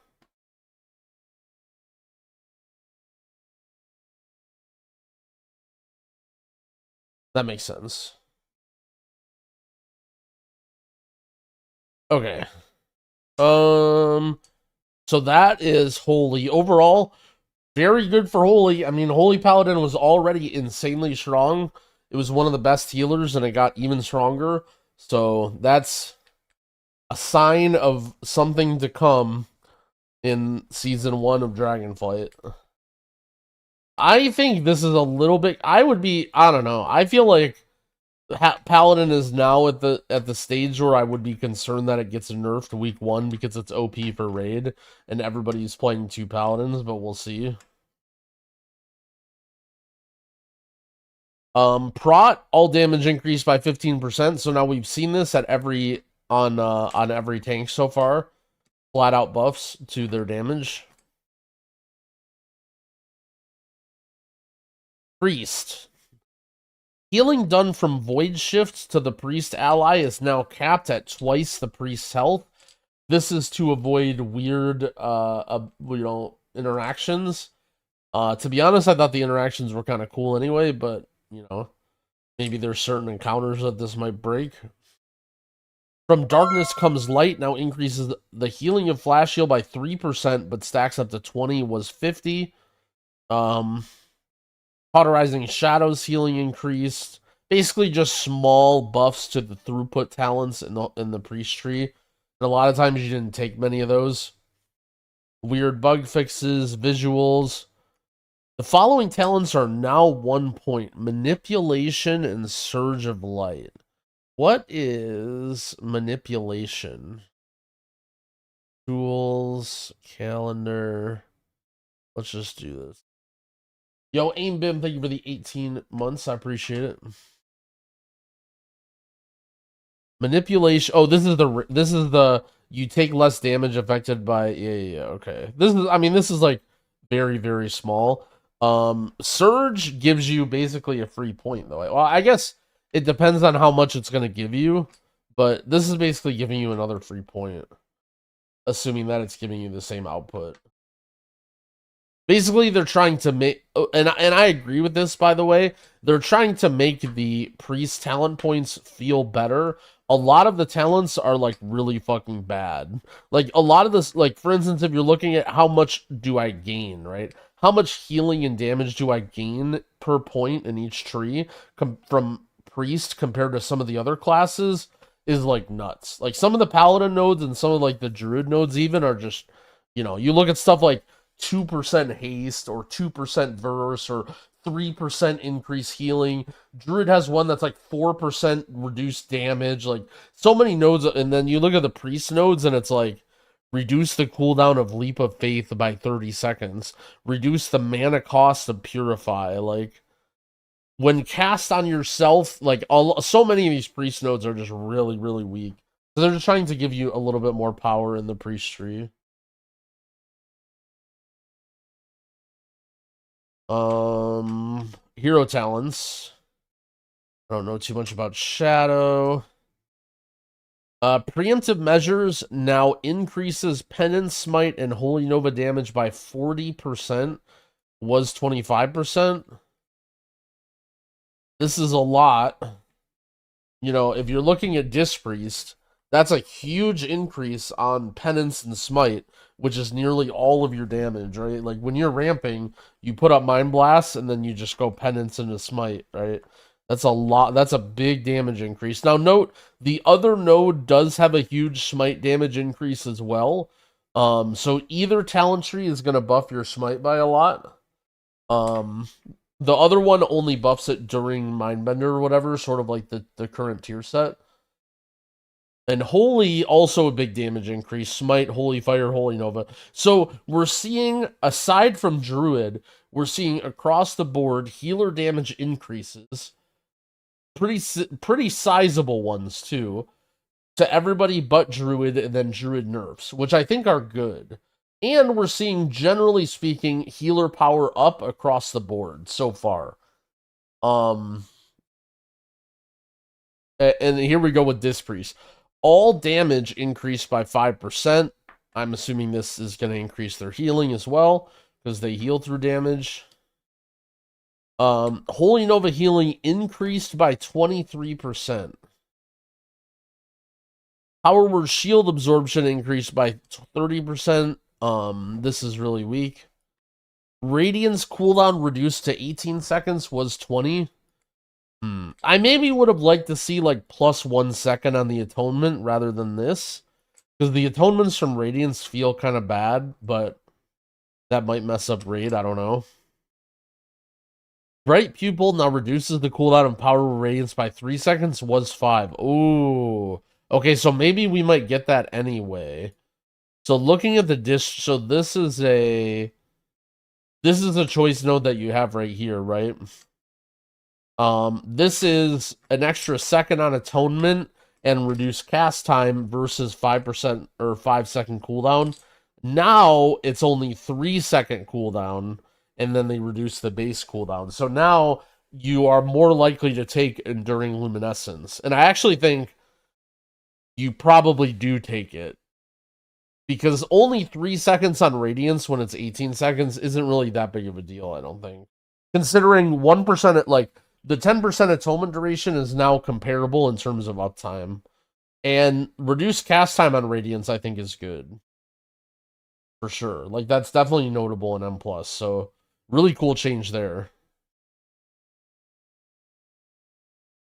S1: That makes sense. Okay. So that is Holy. Overall, very good for Holy. I mean, Holy Paladin was already insanely strong. It was one of the best healers, and it got even stronger. So that's a sign of something to come in Season 1 of Dragonflight. I think this is a little bit... I don't know. I feel like Paladin is now at the stage where I would be concerned that it gets nerfed week 1 because it's OP for raid and everybody's playing 2 Paladins, but we'll see. Prot, all damage increased by 15%, so now we've seen this at on every tank so far. Flat out buffs to their damage. Priest. Healing done from Void Shift to the Priest ally is now capped at twice the Priest's health. This is to avoid weird, interactions. To be honest, I thought the interactions were kind of cool anyway, but, maybe there's certain encounters that this might break. From Darkness Comes Light now increases the healing of Flash Heal by 3%, but stacks up to 20, was 50. Cauterizing Shadows healing increased. basically just small buffs to the throughput talents in the priest tree. And a lot of times you didn't take many of those. Weird bug fixes, visuals. The following talents are now 1 point. Manipulation and Surge of Light. What is manipulation? Tools, calendar. Let's just do this. Yo, AimBim, thank you for the 18 months. I appreciate it. Manipulation. Oh, this is the you take less damage affected by yeah, okay. This is like very, very small. Surge gives you basically a free point though. Well, I guess it depends on how much it's gonna give you, but this is basically giving you another free point. Assuming that it's giving you the same output. Basically, they're trying to make, and I agree with this, by the way, they're trying to make the priest talent points feel better. A lot of the talents are, like, really fucking bad. Like, a lot of this, like, for instance, if you're looking at how much do I gain, right? How much healing and damage do I gain per point in each tree from priest compared to some of the other classes is, like, nuts. Like, some of the paladin nodes and some of, like, the druid nodes even are just, you know, you look at stuff like 2% haste or 2% verse or 3% increase healing. Druid has one that's like 4% reduced damage. Like so many nodes, and then you look at the priest nodes and it's like reduce the cooldown of Leap of Faith by 30 seconds. Reduce the mana cost of Purify. Like when cast on yourself, like so many of these priest nodes are just really, really weak. So they're just trying to give you a little bit more power in the priest tree. Hero talents. I don't know too much about Shadow. Preemptive measures now increases Penance, Smite, and Holy Nova damage by 40%. Was 25%. This is a lot. You know, if you're looking at Disc Priest, that's a huge increase on Penance and Smite, which is nearly all of your damage, right? Like, when you're ramping, you put up Mind Blast, and then you just go Penance into Smite, right? That's a lot. That's a big damage increase. Now, note, the other node does have a huge Smite damage increase as well. So either talent tree is going to buff your Smite by a lot. The other one only buffs it during Mindbender or whatever, sort of like the current tier set. And Holy, also a big damage increase. Smite, Holy Fire, Holy Nova. So we're seeing, aside from Druid, we're seeing across the board healer damage increases. Pretty sizable ones, too. To everybody but Druid, and then Druid nerfs, which I think are good. And we're seeing, generally speaking, healer power up across the board so far. And here we go with Disc Priest. All damage increased by 5%. I'm assuming this is going to increase their healing as well, because they heal through damage. Holy Nova healing increased by 23%. Power Word shield absorption increased by 30%. This is really weak. Radiance cooldown reduced to 18 seconds was 20. I maybe would have liked to see like plus 1 second on the atonement rather than this. Because the atonements from Radiance feel kind of bad, but that might mess up raid, I don't know. Bright Pupil now reduces the cooldown of Power Radiance by 3 seconds, was 5. Ooh. Okay, so maybe we might get that anyway. So looking at the disc, so this is a choice node that you have right here, right? This is an extra second on atonement and reduced cast time versus 5% or 5-second cooldown. Now it's only 3-second cooldown, and then they reduce the base cooldown. So now you are more likely to take Enduring Luminescence. And I actually think you probably do take it. Because only 3 seconds on Radiance when it's 18 seconds isn't really that big of a deal, I don't think. Considering 1%, like, the 10% atonement duration is now comparable in terms of uptime. And reduced cast time on Radiance, I think, is good. For sure. Like, that's definitely notable in M+. So, really cool change there.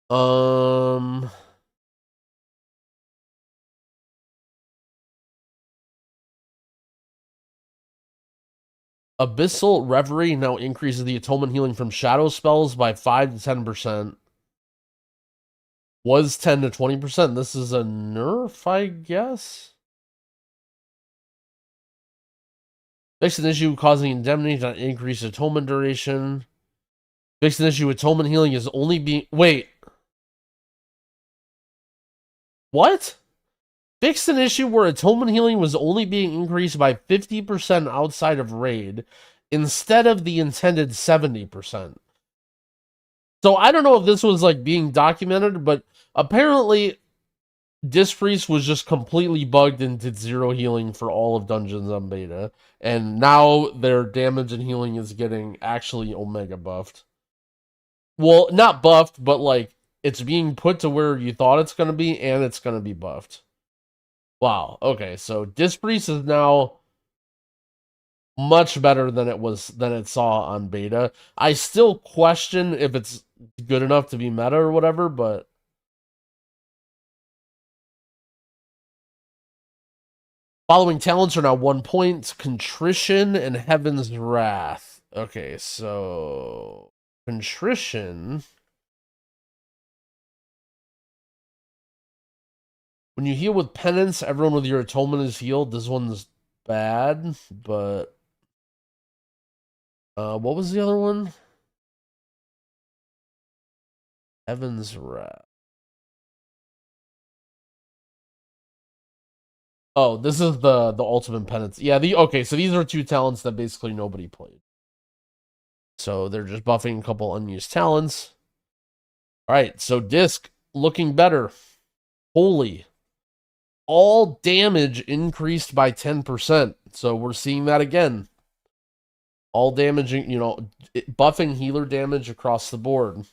S1: Um, Abyssal Reverie now increases the atonement healing from shadow spells by 5 to 10%. Was 10 to 20%. This is a nerf, I guess. Fix an issue causing indemnity to increase atonement duration. Fix an issue atonement healing is only being... Wait. What? Fixed an issue where atonement healing was only being increased by 50% outside of raid instead of the intended 70%. So I don't know if this was like being documented, but apparently Disc Priest was just completely bugged and did 0 healing for all of dungeons on beta. And now their damage and healing is getting actually Omega buffed. Well, not buffed, but like it's being put to where you thought it's going to be, and it's going to be buffed. Wow. Okay, so Disc Priest is now much better than it saw on beta. I still question if it's good enough to be meta or whatever, but following talents are now 1 point: Contrition and Heaven's Wrath. Okay, so Contrition. When you heal with Penance, everyone with your atonement is healed. This one's bad, but what was the other one? Heaven's Wrath. Oh, this is the ultimate penance. Yeah, okay, so these are 2 talents that basically nobody played. So they're just buffing a couple unused talents. Alright, so Disc looking better. Holy. All damage increased by 10%. So we're seeing that again. All damaging, buffing healer damage across the board.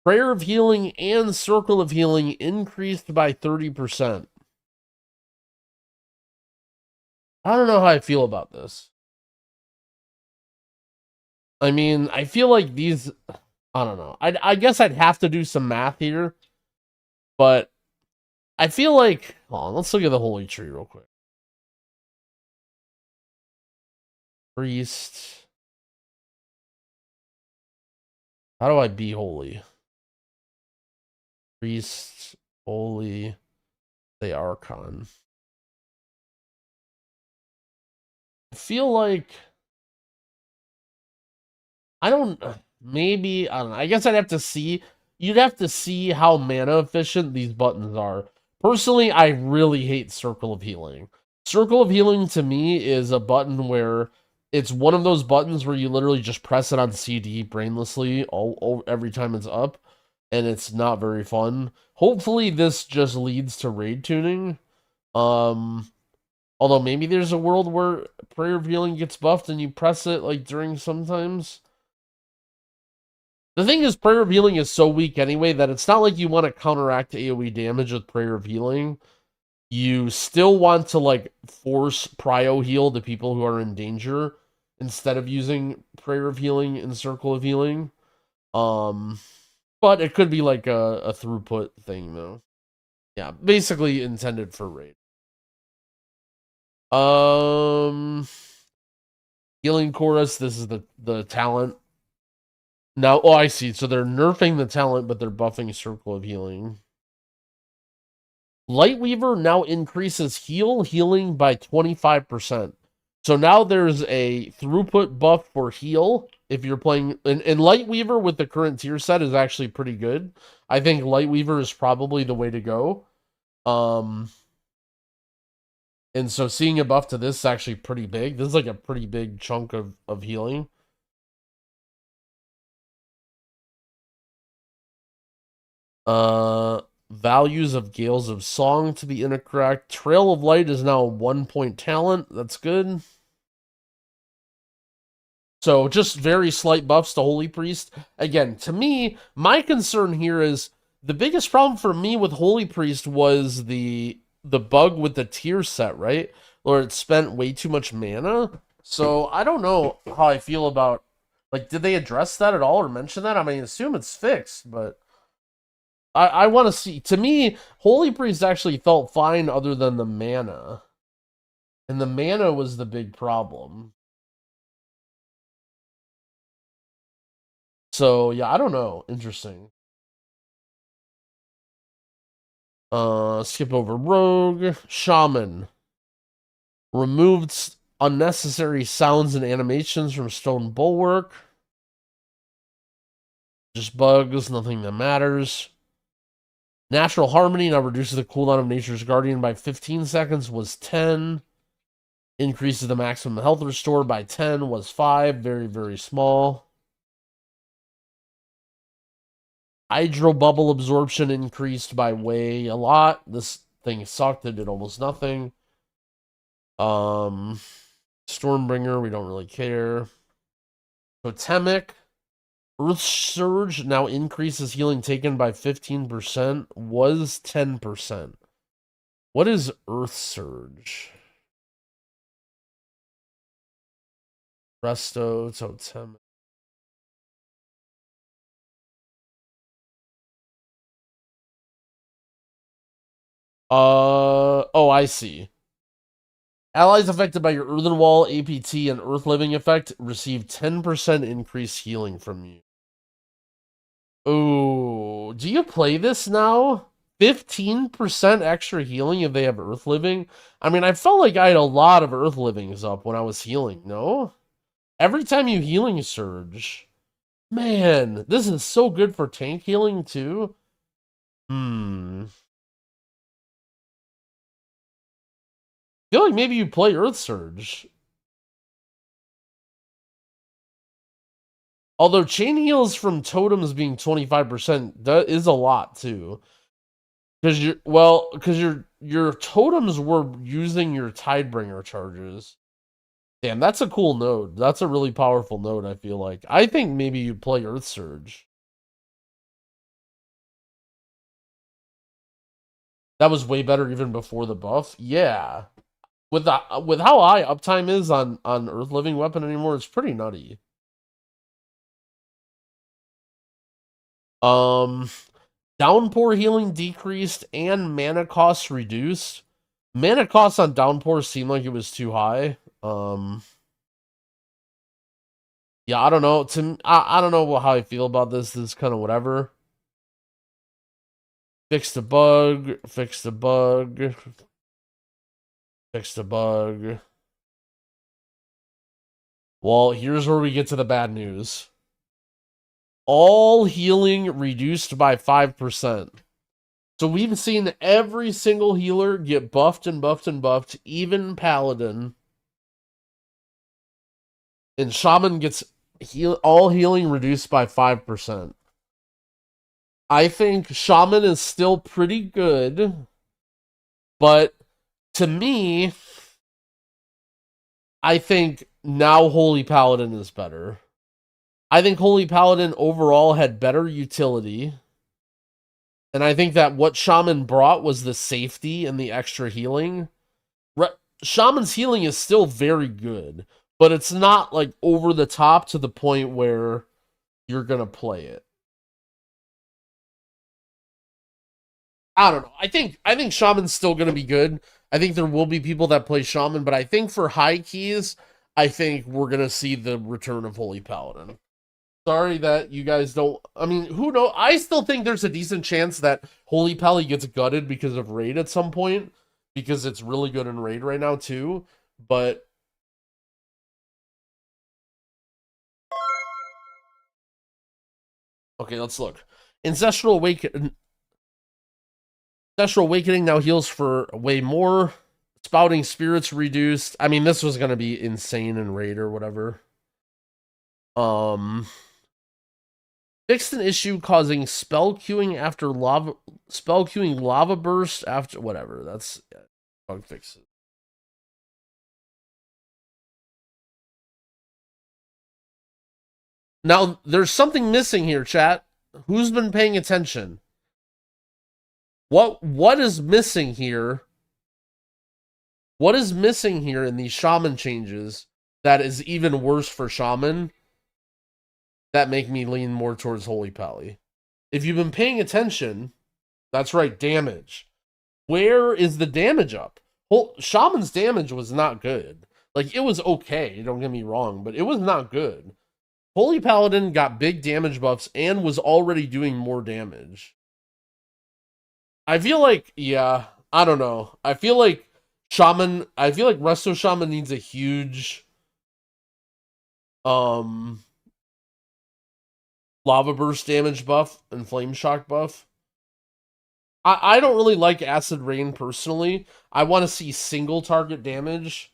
S1: Prayer of Healing and Circle of Healing increased by 30%. I don't know how I feel about this. I mean, I feel like these... I don't know. I guess I'd have to do some math here. But I feel like... Hold on, let's look at the Holy Tree real quick. Priest. How do I be holy? Priest, holy, the Archon. I feel like... I don't know. I guess I'd have to see. You'd have to see how mana efficient these buttons are. Personally, I really hate Circle of Healing. Circle of Healing to me is a button where it's one of those buttons where you literally just press it on CD brainlessly every time it's up, and it's not very fun. Hopefully this just leads to raid tuning. Although maybe there's a world where Prayer of Healing gets buffed and you press it like during sometimes. The thing is, Prayer of Healing is so weak anyway that it's not like you want to counteract AoE damage with Prayer of Healing. You still want to like force Prio Heal to people who are in danger instead of using Prayer of Healing and Circle of Healing. But it could be like a throughput thing though. Yeah, basically intended for raid. Healing Chorus, this is the talent. Now, oh, I see. So they're nerfing the talent, but they're buffing Circle of Healing. Lightweaver now increases healing by 25%. So now there's a throughput buff for heal if you're playing... And Lightweaver with the current tier set is actually pretty good. I think Lightweaver is probably the way to go. And so seeing a buff to this is actually pretty big. This is like a pretty big chunk of healing. Values of Gales of Song to be incorrect. Trail of Light is now a 1 point talent. That's good. So just very slight buffs to Holy Priest. Again, to me, my concern here is the biggest problem for me with Holy Priest was the bug with the tier set, right? Where it spent way too much mana. So I don't know how I feel about... Like, did they address that at all or mention that? I mean, I assume it's fixed, but... I want to see. To me, Holy Priest actually felt fine other than the mana. And the mana was the big problem. So, yeah, I don't know. Interesting. Skip over Rogue. Shaman. Removed unnecessary sounds and animations from Stone Bulwark. Just bugs, nothing that matters. Natural Harmony now reduces the cooldown of Nature's Guardian by 15 seconds, was 10. Increases the maximum health restore by 10, was 5. Very, very small. Hydro Bubble absorption increased by way a lot. This thing sucked. It did almost nothing. Stormbringer, we don't really care. Totemic. Earth Surge now increases healing taken by 15%, was 10%. What is Earth Surge? Resto, Totem. Oh, I see. Allies affected by your Earthen Wall, APT, and Earth Living effect receive 10% increased healing from you. Oh, do you play this now? 15% extra healing if they have Earth Living? I mean, I felt like I had a lot of Earth Livings up when I was healing, no? Every time you healing surge. Man, this is so good for tank healing too. I feel like maybe you play Earth Surge. Although chain heals from totems being 25%, that is a lot too. Because your totems were using your Tidebringer charges. Damn, that's a cool node. That's a really powerful node, I feel like. I think maybe you play Earth Surge. That was way better even before the buff. Yeah. With how high uptime is on Earth Living Weapon anymore, it's pretty nutty. Downpour healing decreased and mana costs reduced. Mana costs on Downpour seemed like it was too high. Yeah, I don't know. I don't know how I feel about this. This is kind of whatever. Fix the bug. Fix the bug. Fix the bug. Well, here's where we get to the bad news. All healing reduced by 5%. So we've seen every single healer get buffed and buffed and buffed, even Paladin. And Shaman gets all healing reduced by 5%. I think Shaman is still pretty good, but to me, I think now Holy Paladin is better. I think Holy Paladin overall had better utility. And I think that what Shaman brought was the safety and the extra healing. Shaman's healing is still very good, but it's not like over the top to the point where you're going to play it. I don't know. I think Shaman's still going to be good. I think there will be people that play Shaman, but I think for high keys, I think we're going to see the return of Holy Paladin. Sorry that you guys don't. I mean, who knows? I still think there's a decent chance that Holy Pally gets gutted because of Raid at some point, because it's really good in Raid right now too. But okay, let's look. Ancestral Awakening now heals for way more. Spouting Spirits reduced. I mean, this was gonna be insane in Raid or whatever. Fixed an issue causing spell queuing lava burst after whatever. That's bug fixes. Now there's something missing here, chat. Who's been paying attention? What is missing here? What is missing here in these Shaman changes that is even worse for Shaman? That make me lean more towards Holy Pally. If you've been paying attention, That's right, damage. Where is the damage up? Well, Shaman's damage was not good. Like, it was okay, don't get me wrong, but it was not good. Holy Paladin got big damage buffs and was already doing more damage. I feel like, yeah, I don't know. I feel like Resto Shaman needs a huge lava burst damage buff and flame shock buff. I don't really like acid rain personally. I want to see single target damage.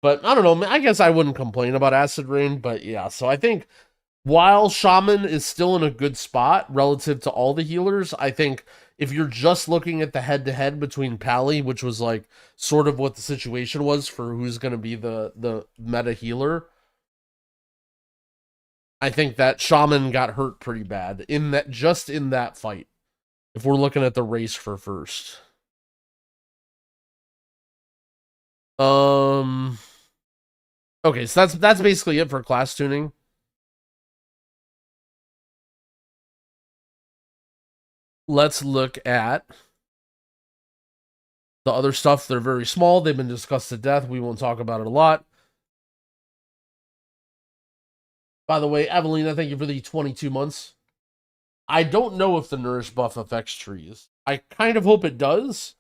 S1: But I don't know, I guess I wouldn't complain about acid rain, but yeah, so I think while Shaman is still in a good spot relative to all the healers, I think if you're just looking at the head-to-head between Pally, which was like sort of what the situation was for who's going to be the meta healer, I think that Shaman got hurt pretty bad in that fight. If we're looking at the race for first. Okay, so that's basically it for class tuning. Let's look at the other stuff. They're very small. They've been discussed to death. We won't talk about it a lot. By the way, Evelina, thank you for the 22 months. I don't know if the nourish buff affects trees. I kind of hope it does,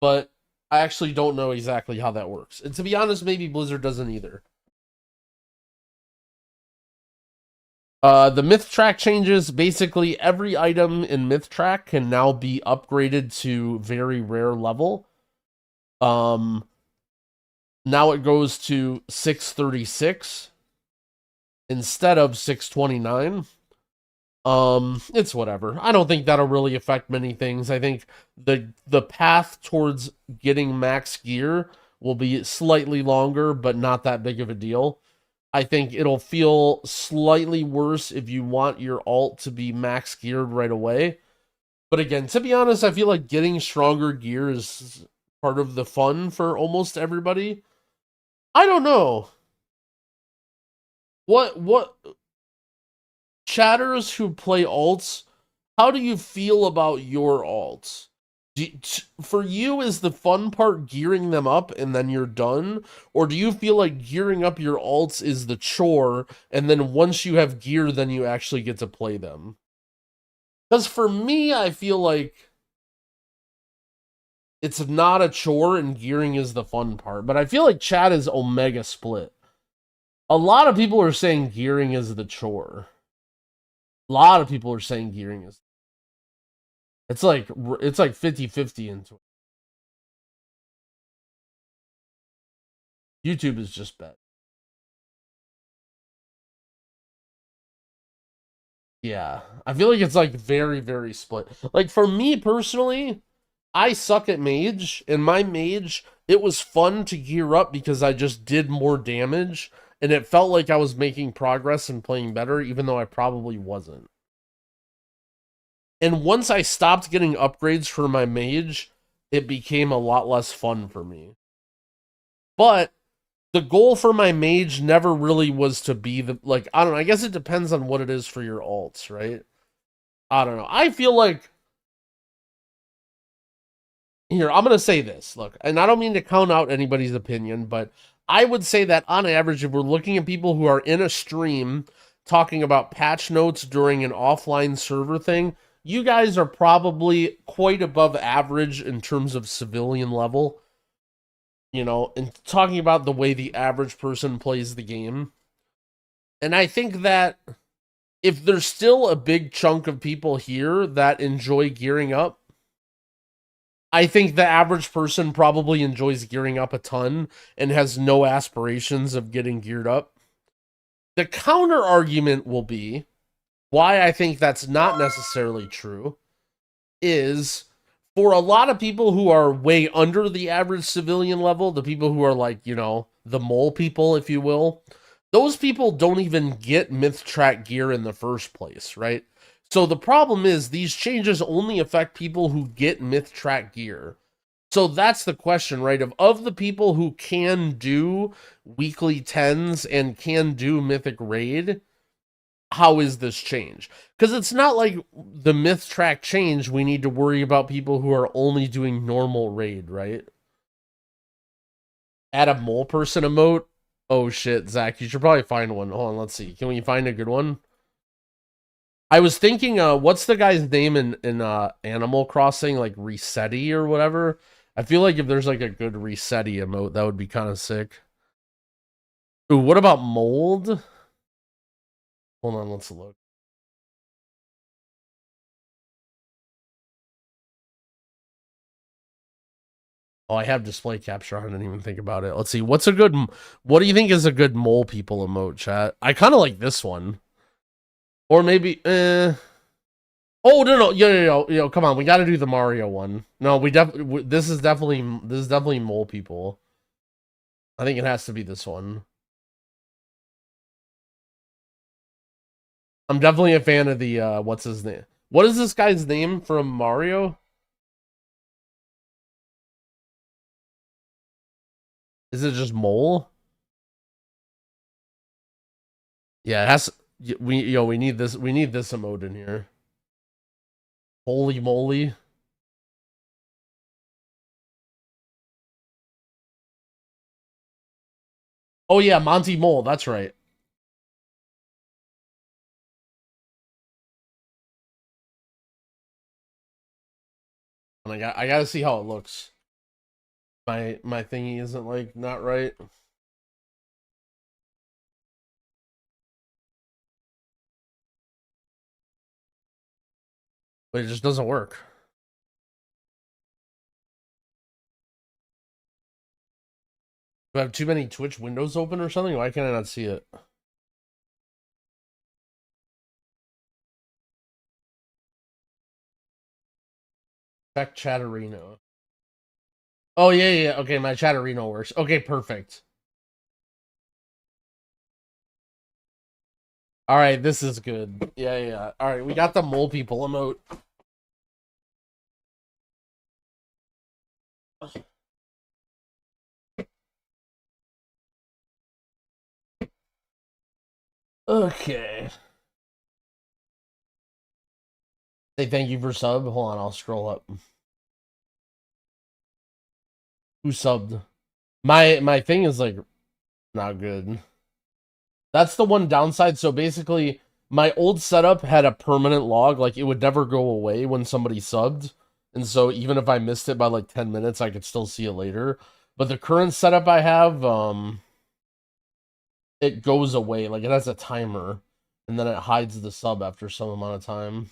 S1: but I actually don't know exactly how that works. And to be honest, maybe Blizzard doesn't either. The myth track changes. Basically, every item in myth track can now be upgraded to very rare level. Now it goes to 636 instead of 629. It's whatever. I don't think that'll really affect many things. I think the path towards getting max gear will be slightly longer, but not that big of a deal. I think it'll feel slightly worse if you want your alt to be max geared right away. But again, to be honest, I feel like getting stronger gear is part of the fun for almost everybody. I don't know. What chatters who play alts, how do you feel about your alts? For you, is the fun part gearing them up and then you're done? Or do you feel like gearing up your alts is the chore, and then once you have gear, then you actually get to play them? Because for me, I feel like it's not a chore and gearing is the fun part. But I feel like chat is omega split. A lot of people are saying gearing is the chore. A lot of people are saying gearing is. It's like 50-50 into it. YouTube is just bad. Yeah, I feel like it's like very, very split. Like for me personally, I suck at mage, and my mage, it was fun to gear up because I just did more damage, and it felt like I was making progress and playing better, even though I probably wasn't. And once I stopped getting upgrades for my mage, it became a lot less fun for me. But the goal for my mage never really was to be the, like, I don't know, I guess it depends on what it is for your alts, right? I don't know. I feel like, here, I'm going to say this, look, and I don't mean to count out anybody's opinion, but I would say that on average, if we're looking at people who are in a stream talking about patch notes during an offline server thing, you guys are probably quite above average in terms of civilian level, you know, and talking about the way the average person plays the game. And I think that if there's still a big chunk of people here that enjoy gearing up, I think the average person probably enjoys gearing up a ton and has no aspirations of getting geared up. The counter argument will be, why I think that's not necessarily true, is for a lot of people who are way under the average civilian level, the people who are like, you know, the mole people, if you will, those people don't even get myth track gear in the first place, right? So the problem is these changes only affect people who get myth track gear. So that's the question, right? Of the people who can do weekly 10s and can do mythic raid, how is this change? Because it's not like the myth track change, we need to worry about people who are only doing normal raid, right? Add a mole person emote. Oh shit, Zach, you should probably find one. Hold on, let's see. Can we find a good one? I was thinking, what's the guy's name in Animal Crossing, like Resetti or whatever? I feel like if there's like a good Resetti emote, that would be kind of sick. Ooh, what about Mold? Hold on, let's look. Oh, I have display capture. I didn't even think about it. Let's see. What do you think is a good mole people emote, chat? I kind of like this one. Or maybe, Oh, no, come on. We got to do the Mario one. No, this is definitely mole people. I think it has to be this one. I'm definitely a fan of the, what's his name? What is this guy's name from Mario? Is it just mole? Yeah, it has. We need this. We need this emote in here. Holy moly! Oh yeah, Monty Mole. That's right. And I gotta see how it looks. My thingy isn't like not right. But it just doesn't work. Do I have too many Twitch windows open or something? Why can I not see it? Check Chatterino. Oh yeah. Okay, my Chatterino works. Okay, perfect. All right, this is good. Yeah. All right, we got the mole people emote. Okay. Say thank you for sub. Hold on, I'll scroll up. Who subbed? My thing is like not good. That's the one downside. So basically, my old setup had a permanent log, like it would never go away when somebody subbed. And so even if I missed it by like 10 minutes, I could still see it later. But the current setup I have, it goes away. Like it has a timer, and then it hides the sub after some amount of time.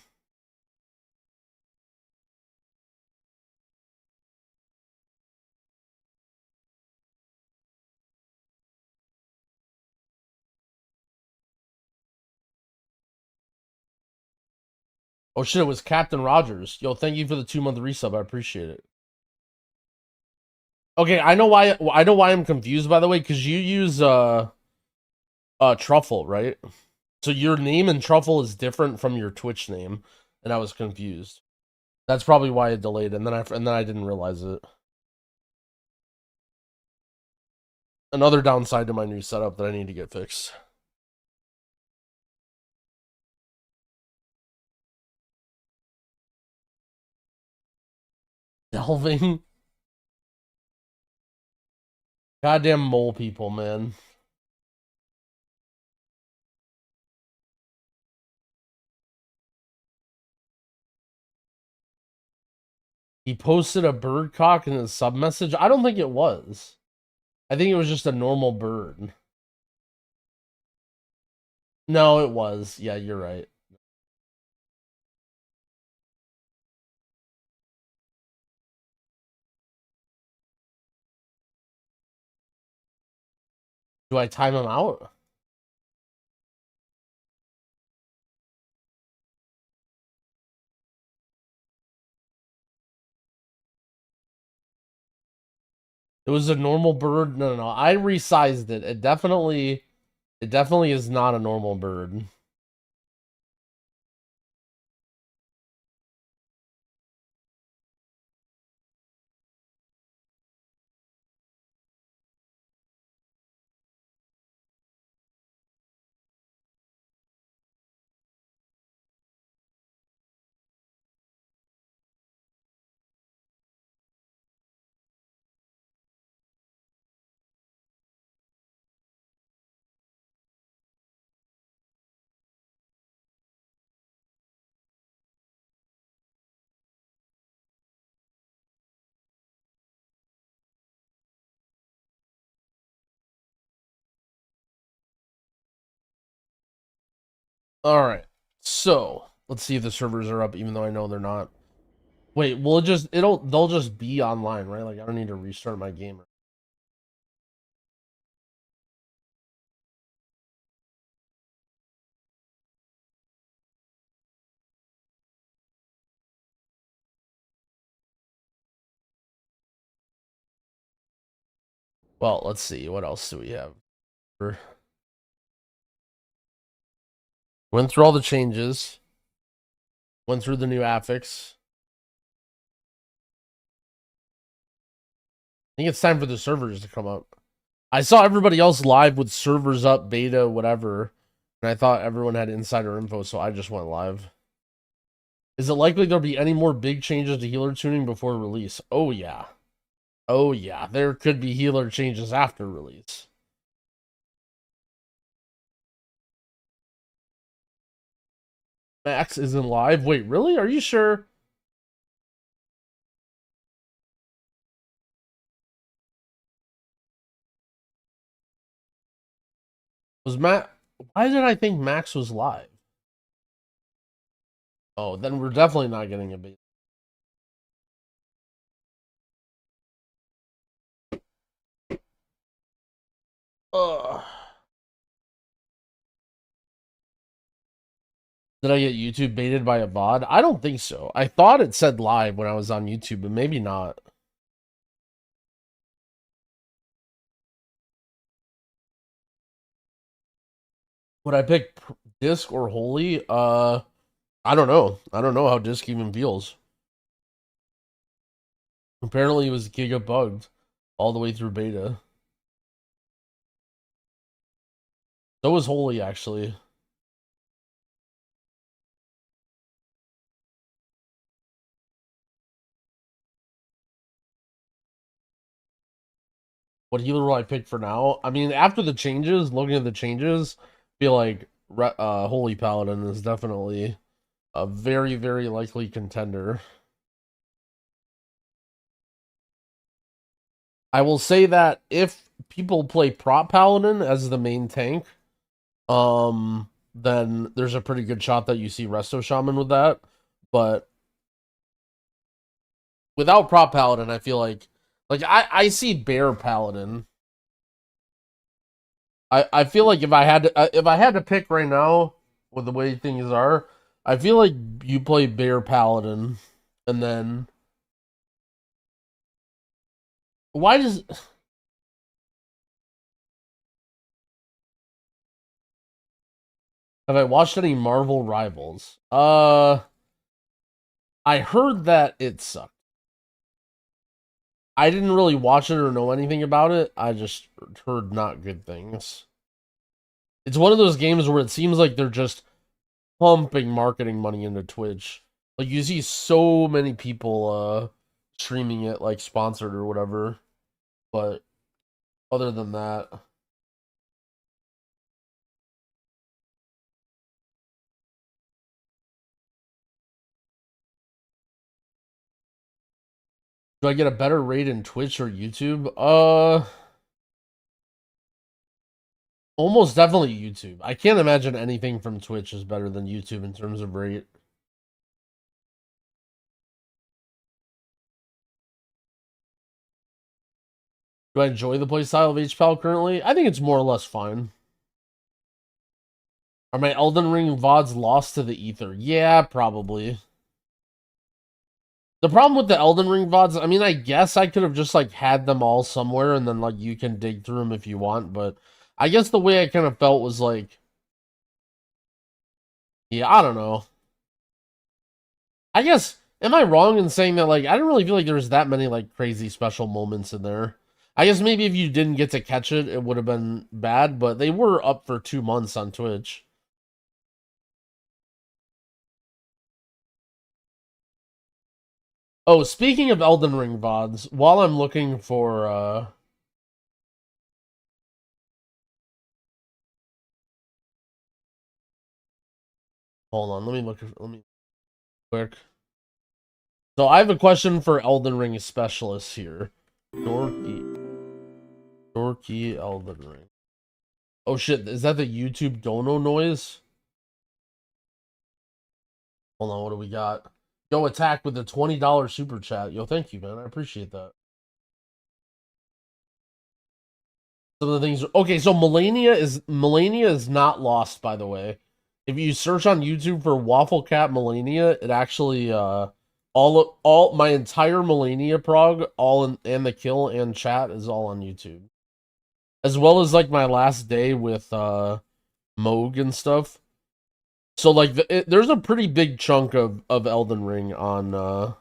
S1: Oh shit, it was Captain Rogers. Yo, thank you for the 2-month resub. I appreciate it. Okay, I know why I'm confused, by the way, because you use truffle, right? So your name in truffle is different from your Twitch name, and I was confused. That's probably why it delayed, and then I didn't realize it. Another downside to my new setup that I need to get fixed. Delving. Goddamn mole people, man. He posted a bird cock in his sub message. I don't think it was. I think it was just a normal bird. No, it was. Yeah, you're right. Do I time him out? It was a normal bird. No. I resized it. It definitely is not a normal bird. All right. So let's see if the servers are up, even though I know they're not. Wait, will it just they'll just be online, right? Like I don't need to restart my game. Well, let's see. What else do we have? Went through all the changes. Went through the new affix. I think it's time for the servers to come up. I saw everybody else live with servers up, beta, whatever, and I thought everyone had insider info, so I just went live. Is it likely there'll be any more big changes to healer tuning before release? Oh yeah. Oh yeah. There could be healer changes after release. Max isn't live. Wait, really? Are you sure? Was Matt? Why did I think Max was live? Oh, then we're definitely not getting a beta. Ugh. Did I get YouTube baited by a VOD? I don't think so. I thought it said live when I was on YouTube, but maybe not. Would I pick Disc or Holy? I don't know. I don't know how Disc even feels. Apparently, it was giga bugged all the way through beta. So was Holy, actually. What healer will I pick for now? I mean, after the changes, looking at the changes, I feel like Holy Paladin is definitely a very, very likely contender. I will say that if people play prop Paladin as the main tank, then there's a pretty good shot that you see Resto Shaman with that. But without prop Paladin, I feel like I see Bear Paladin. I feel like if I had to pick right now with the way things are, I feel like you play Bear Paladin, and then why does have I watched any Marvel Rivals? I heard that it sucked. I didn't really watch it or know anything about it. I just heard not good things. It's one of those games where it seems like they're just pumping marketing money into Twitch. Like you see so many people streaming it like sponsored or whatever. But other than that, do I get a better rate in Twitch or YouTube? Almost definitely YouTube. I can't imagine anything from Twitch is better than YouTube in terms of rate. Do I enjoy the playstyle of HPAL currently? I think it's more or less fine. Are my Elden Ring VODs lost to the ether? Yeah, probably. The problem with the Elden Ring VODs, I mean, I guess I could have just like had them all somewhere and then like you can dig through them if you want, but I guess the way I kind of felt was like, yeah, I don't know. I guess, am I wrong in saying that like I didn't really feel like there was that many like crazy special moments in there? I guess maybe if you didn't get to catch it, it would have been bad, but they were up for 2 months on Twitch. Oh, speaking of Elden Ring VODs, while I'm looking for hold on, let me quick. So I have a question for Elden Ring specialists here. Dorky Elden Ring. Oh shit, is that the YouTube dono noise? Hold on, what do we got? Yo, Attack with a $20 super chat. Yo, thank you, man. I appreciate that. Some of the things. Okay, so Melania is not lost, by the way. If you search on YouTube for Waffle Cat Melania, it actually all my entire Melania prog, all in, and the kill and chat is all on YouTube. As well as like my last day with Moog and stuff. So like there's a pretty big chunk of Elden Ring on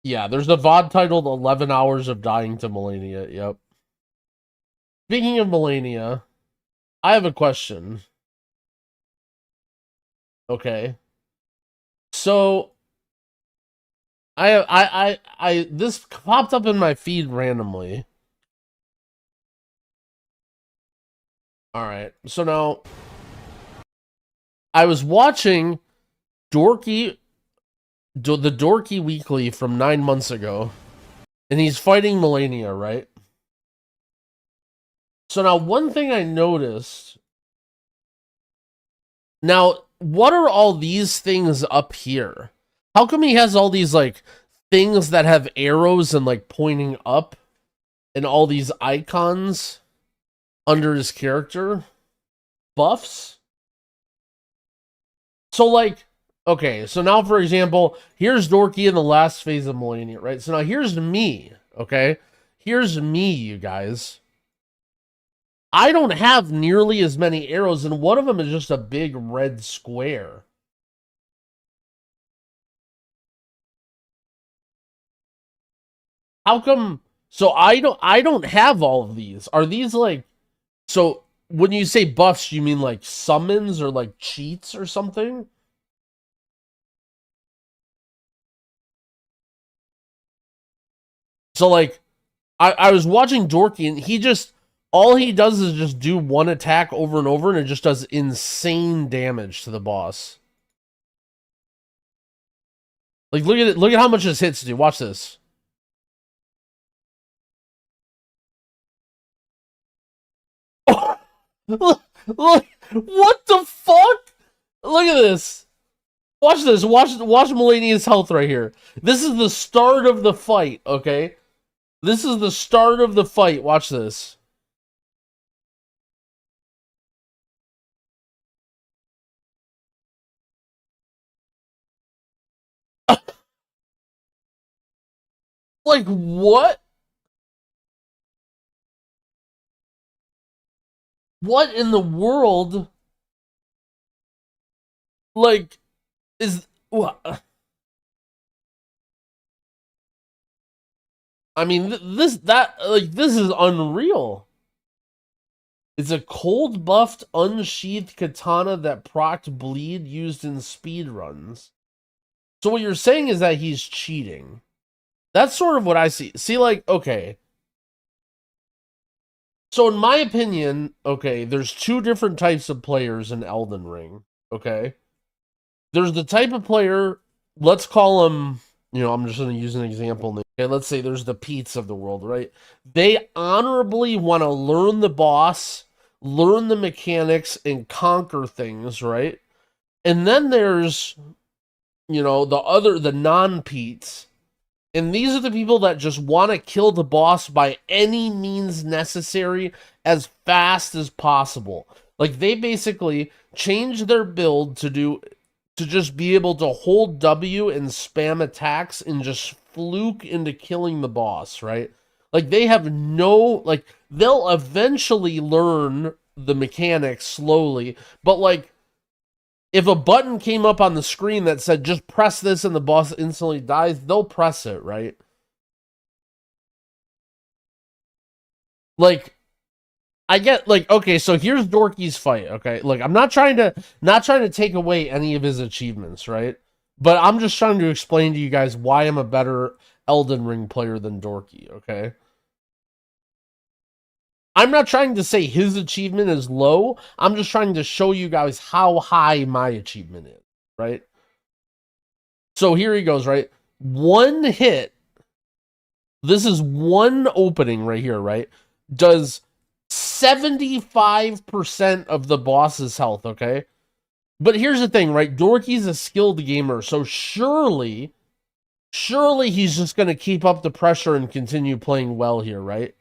S1: yeah, there's a VOD titled 11 Hours of Dying to Melania. Yep. Speaking of Melania, I have a question. Okay. So I this popped up in my feed randomly. All right. So now I was watching the Dorky Weekly from 9 months ago, and he's fighting Melania, right? So now one thing I noticed. Now, what are all these things up here? How come he has all these like things that have arrows and like pointing up and all these icons under his character? Buffs? So like, okay, so now for example, here's Dorky in the last phase of Melania, right? So now here's me, okay? Here's me, you guys. I don't have nearly as many arrows, and one of them is just a big red square. How come? So I don't have all of these. Are these like, so when you say buffs, you mean like summons or like cheats or something? So like, I was watching Dorky, and he just, all he does is just do one attack over and over, and it just does insane damage to the boss. Like, look at it. Look at how much his hits do. Watch this. Oh, look, what the fuck? Look at this. Watch this. Watch Melania's health right here. This is the start of the fight, okay? This is the start of the fight. Watch this. Like, what? What in the world? Like, is... What? I mean, this is unreal. It's a cold buffed, unsheathed katana that procced bleed used in speedruns. So what you're saying is that he's cheating. That's sort of what I see. See, like, okay. So in my opinion, okay, there's two different types of players in Elden Ring, okay? There's the type of player, let's call them, you know, I'm just going to use an example. Okay, let's say there's the Pete's of the world, right? They honorably want to learn the boss, learn the mechanics, and conquer things, right? And then there's, you know, the non-Pete's. And these are the people that just want to kill the boss by any means necessary as fast as possible. Like, they basically change their build to just be able to hold W and spam attacks and just fluke into killing the boss, right? Like, they have no, like, they'll eventually learn the mechanics slowly, but like, if a button came up on the screen that said, just press this and the boss instantly dies, they'll press it, right? Like, I get, like, okay, so here's Dorky's fight, okay? Like, I'm not trying to take away any of his achievements, right? But I'm just trying to explain to you guys why I'm a better Elden Ring player than Dorky, okay? I'm not trying to say his achievement is low. I'm just trying to show you guys how high my achievement is, right? So here he goes, right? One hit. This is one opening right here, right? Does 75% of the boss's health, okay? But here's the thing, right? Dorky's a skilled gamer, so surely he's just going to keep up the pressure and continue playing well here, right?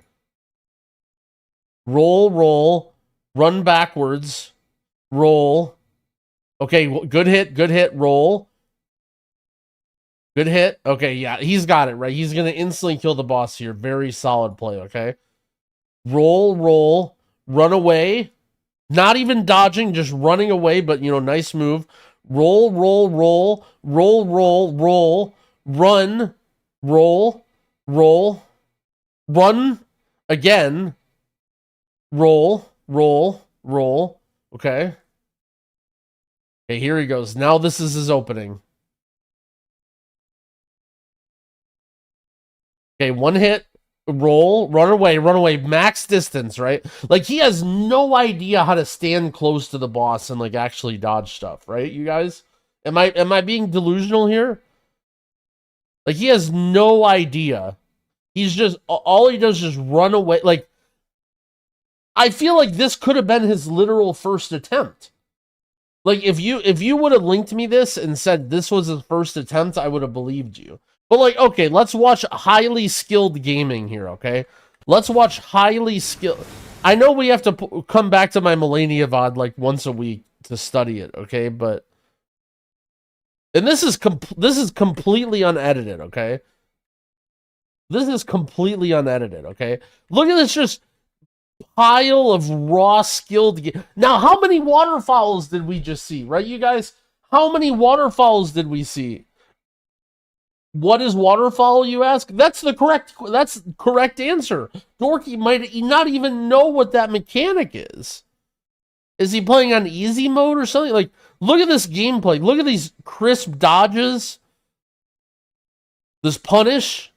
S1: Roll, roll, run backwards, roll. Okay, good hit, roll. Good hit. Okay, yeah, he's got it, right? He's going to instantly kill the boss here. Very solid play, okay? Roll, roll, run away. Not even dodging, just running away, but, you know, nice move. Roll, roll, roll, roll, roll, roll, run, roll, roll, run again, roll, roll, roll. Okay. Okay, here he goes. Now this is his opening. Okay, one hit, roll, run away, max distance, right? Like, he has no idea how to stand close to the boss and, like, actually dodge stuff, right, you guys? Am I being delusional here? Like, he has no idea. He's just, all he does is just run away. Like, I feel like this could have been his literal first attempt. Like, if you would have linked me this and said this was his first attempt, I would have believed you. But, like, okay, let's watch highly skilled gaming here, okay? Let's watch highly skilled. I know we have to come back to my Millennia VOD, like, once a week to study it, okay? But, and this is completely unedited, okay? This is completely unedited, okay? Look at this just pile of raw skilled. Now, how many waterfalls did we just see, right, you guys? How many waterfalls did we see? What is waterfall, you ask? That's correct answer. Dorky might not even know what that mechanic is. Is he playing on easy mode or something? Like, look at this gameplay. Look at these crisp dodges. This punish.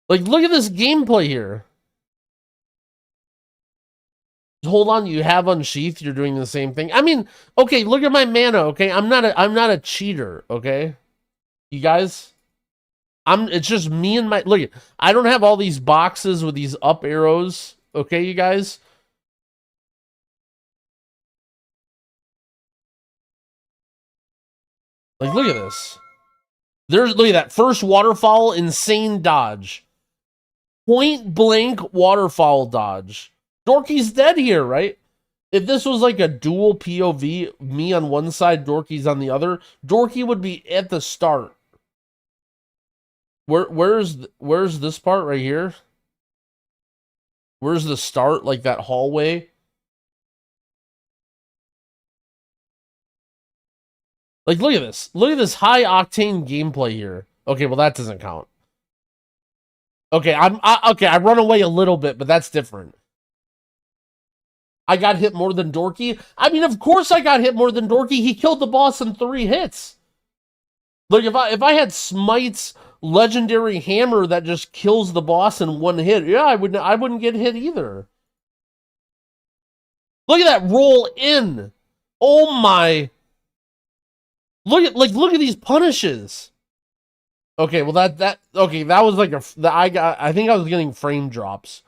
S1: Like, look at this gameplay here. Hold on, you have unsheathed, you're doing the same thing. I mean, okay, look at my mana, okay? I'm not a cheater, okay? You guys? It's just me and my look. I don't have all these boxes with these up arrows, okay, you guys? Like, look at this. Look at that first waterfall, insane dodge. Point blank waterfall dodge. Dorky's dead here, right? If this was like a dual POV, me on one side, Dorky's on the other, Dorky would be at the start. Where's this part right here? Where's the start? Like that hallway? Like, look at this. Look at this high octane gameplay here. Okay, well that doesn't count. Okay, I run away a little bit, but that's different. I got hit more than Dorky. I mean, of course I got hit more than Dorky. He killed the boss in 3 hits. Look, if I had Smite's legendary hammer that just kills the boss in 1 hit, yeah, I wouldn't get hit either. Look at that roll in. Oh my. Look at these punishes. Okay, well that was like I think I was getting frame drops.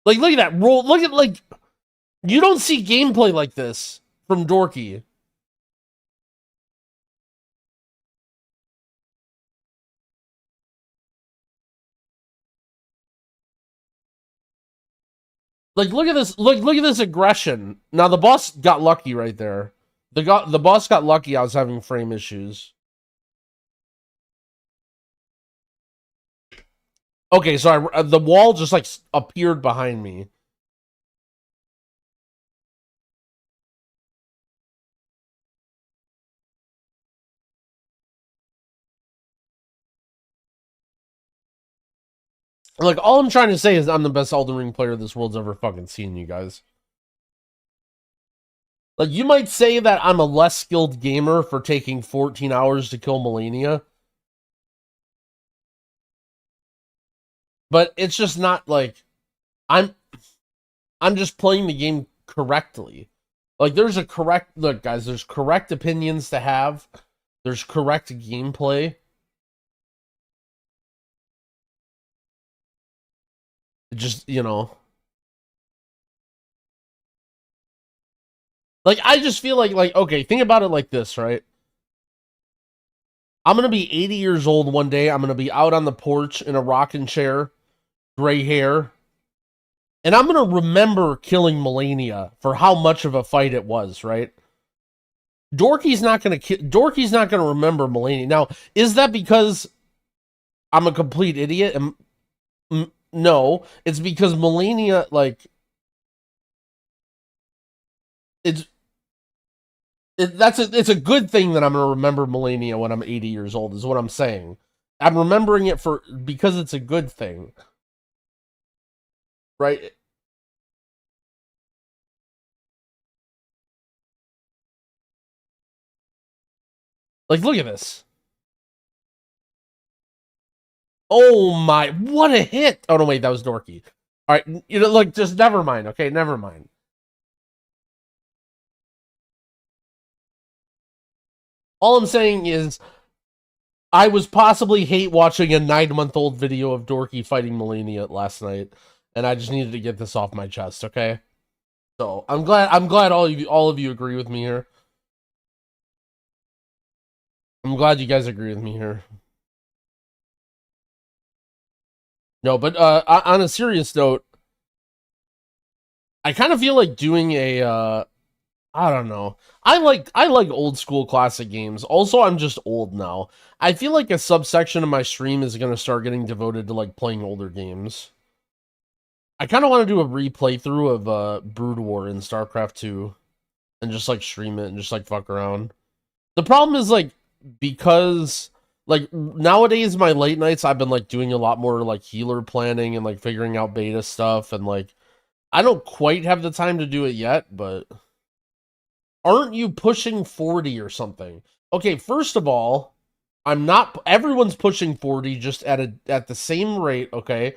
S1: Like, look at that roll. Look at, like, you don't see gameplay like this from Dorky. Like, look at this. Look at this aggression. Now the boss got lucky right there. The boss got lucky. I was having frame issues. Okay, so the wall just like appeared behind me. Like, all I'm trying to say is I'm the best Elden Ring player this world's ever fucking seen, you guys. Like, you might say that I'm a less skilled gamer for taking 14 hours to kill Millennia. But it's just not like I'm just playing the game correctly. Like, there's a correct look, guys, there's correct opinions to have. There's correct gameplay. Just, you know. Like, I just feel like, okay, think about it like this, right? I'm gonna be 80 years old one day. I'm gonna be out on the porch in a rocking chair, gray hair, and I'm gonna remember killing Melania for how much of a fight it was, right? Dorky's not gonna remember Melania. Now, is that because I'm a complete idiot? No, it's because Melania, like, it's it's a good thing that I'm gonna remember Melania when I'm 80 years old. Is what I'm saying. I'm remembering it because it's a good thing, right? Like, look at this. Oh my, what a hit! Oh no, wait, that was Dorky. All right, look, just never mind. Okay, never mind. All I'm saying is, I was possibly hate watching a 9-month-old video of Dorky fighting Melania last night, and I just needed to get this off my chest. Okay, so I'm glad all of you agree with me here. I'm glad you guys agree with me here. No, but on a serious note, I kind of feel like doing a I don't know. I like old school classic games. Also, I'm just old now. I feel like a subsection of my stream is gonna start getting devoted to like playing older games. I kind of want to do a replay through of Brood War in StarCraft 2 and just like stream it and just like fuck around. The problem is like because like nowadays my late nights I've been like doing a lot more like healer planning and like figuring out beta stuff and like I don't quite have the time to do it yet, but aren't you pushing 40 or something? Okay, first of all, I'm not everyone's pushing 40 just at the same rate, okay?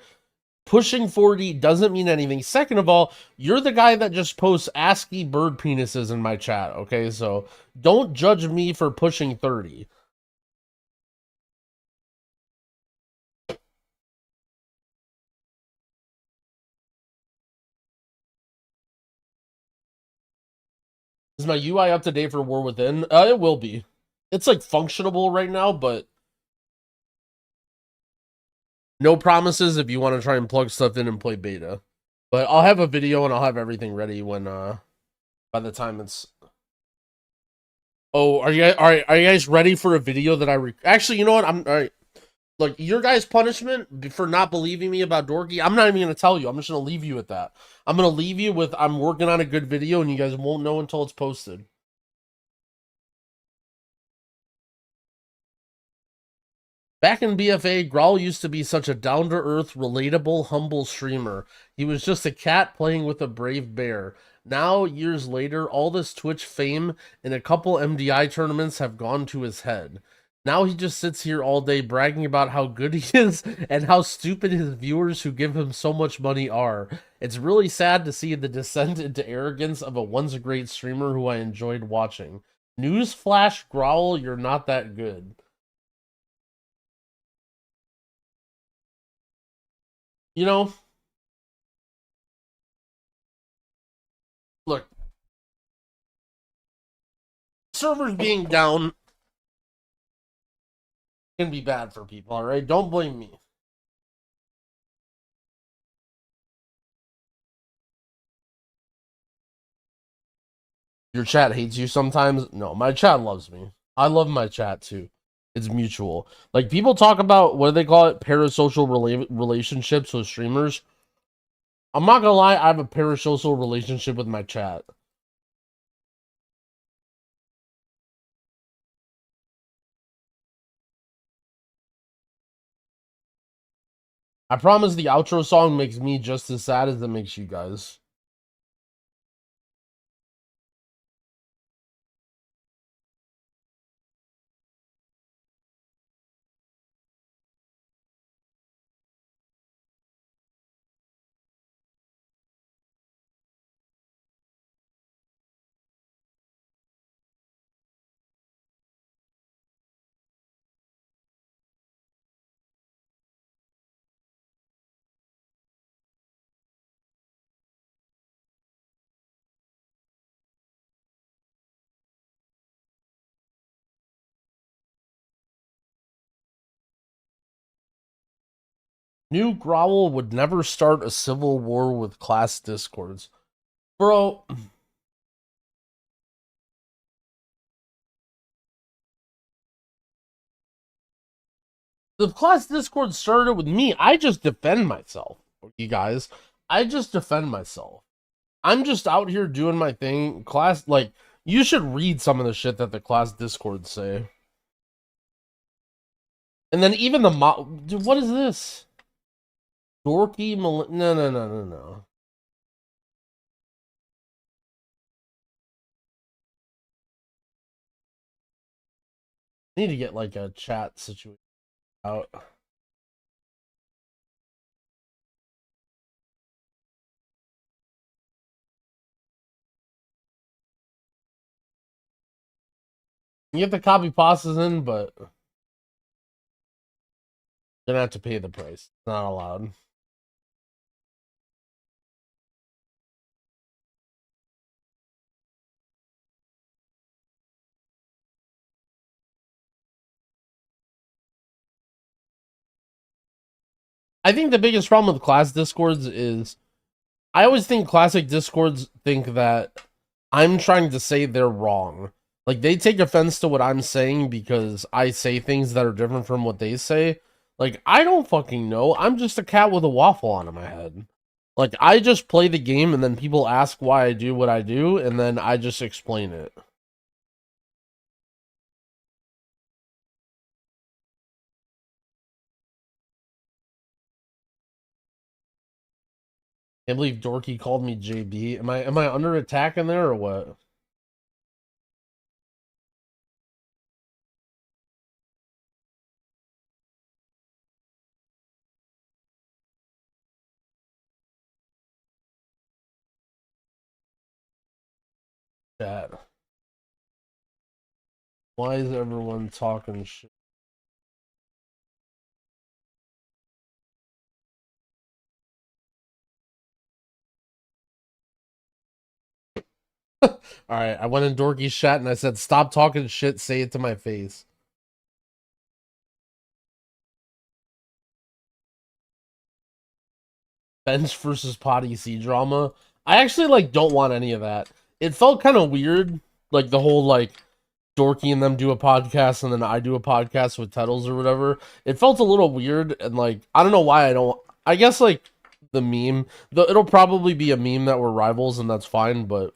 S1: Pushing 40 doesn't mean anything. Second of all, you're the guy that just posts ASCII bird penises in my chat, okay? So don't judge me for pushing 30. Is my UI up to date for War Within? It will be. It's like functionable right now, but no promises if you want to try and plug stuff in and play beta. But I'll have a video and I'll have everything ready when by the time it's. Oh, are you guys ready for a video that actually, you know what? I'm all right. Look, your guys' punishment for not believing me about Dorky, I'm not even gonna tell you. I'm just gonna leave you with that. I'm gonna leave you with I'm working on a good video and you guys won't know until it's posted. Back in BFA, Growl used to be such a down-to-earth, relatable, humble streamer. He was just a cat playing with a brave bear. Now, years later, all this Twitch fame and a couple MDI tournaments have gone to his head. Now he just sits here all day bragging about how good he is and how stupid his viewers who give him so much money are. It's really sad to see the descent into arrogance of a once great streamer who I enjoyed watching. Newsflash, Growl, you're not that good. You know, look, servers being down can be bad for people, all right? Don't blame me. Your chat hates you sometimes. No, my chat loves me. I love my chat too. It's mutual. Like people talk about what do they call it? Parasocial relationships with streamers. I'm not gonna lie, I have a parasocial relationship with my chat. I promise the outro song makes me just as sad as it makes you guys. New Growl would never start a civil war with class discords. Bro. The class discord started with me. I just defend myself, you guys. I just defend myself. I'm just out here doing my thing. Class, like, you should read some of the shit that the class discords say. And then even the dude, what is this? Dorky no. I need to get like a chat situation out. You get the copy pastas in, but you're gonna have to pay the price. It's not allowed. I think the biggest problem with class discords is I always think classic discords think that I'm trying to say they're wrong. Like, they take offense to what I'm saying because I say things that are different from what they say. Like, I don't fucking know. I'm just a cat with a waffle on my head. Like, I just play the game and then people ask why I do what I do, and then I just explain it. Can't believe Dorky called me JB. Am I under attack in there or what? Chat. Why is everyone talking shit? Alright, I went in Dorky's chat and I said, stop talking shit, say it to my face. Bench versus Potty C drama. I actually, like, don't want any of that. It felt kind of weird, like, the whole, like, Dorky and them do a podcast and then I do a podcast with Tettles or whatever. It felt a little weird and, like, I don't know why I don't... I guess, like, the meme... It'll probably be a meme that we're rivals and that's fine, but...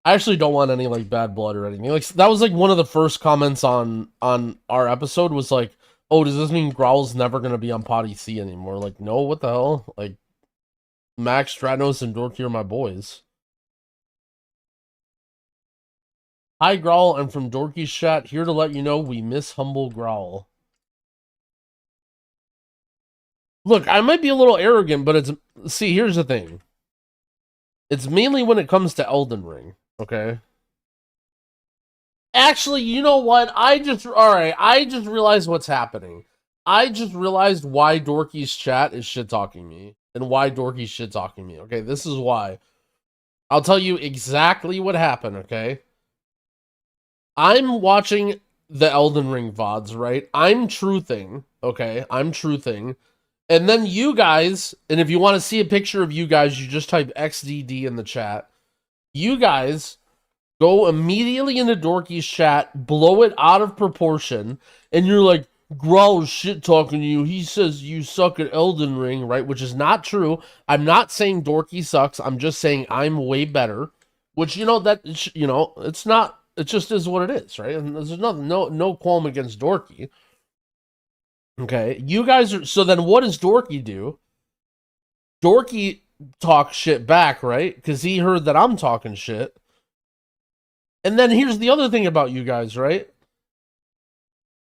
S1: I actually don't want any, like, bad blood or anything. Like, that was, like, one of the first comments on our episode was, like, oh, does this mean Growl's never going to be on Potty C anymore? Like, no, what the hell? Like, Max, Stratos, and Dorky are my boys. Hi, Growl. I'm from Dorky's chat, here to let you know we miss humble Growl. Look, I might be a little arrogant, but it's... See, here's the thing. It's mainly when it comes to Elden Ring, okay? Actually, you know what? Alright, I just realized what's happening. I just realized why Dorky's chat is shit-talking me. And why Dorky's shit-talking me. Okay, this is why. I'll tell you exactly what happened, okay? I'm watching the Elden Ring VODs, right? I'm truthing, okay? I'm truthing. And then you guys, and if you want to see a picture of you guys, you just type XDD in the chat. You guys go immediately into Dorky's chat, blow it out of proportion, and you're like, Growl is shit talking to you. He says you suck at Elden Ring, right? Which is not true. I'm not saying Dorky sucks. I'm just saying I'm way better. Which, you know, that, you know, it's not, it just is what it is, right? And there's no qualm against Dorky. Okay, you guys are, so then what does Dorky do? Dorky talks shit back, right? Because he heard that I'm talking shit. And then here's the other thing about you guys, right?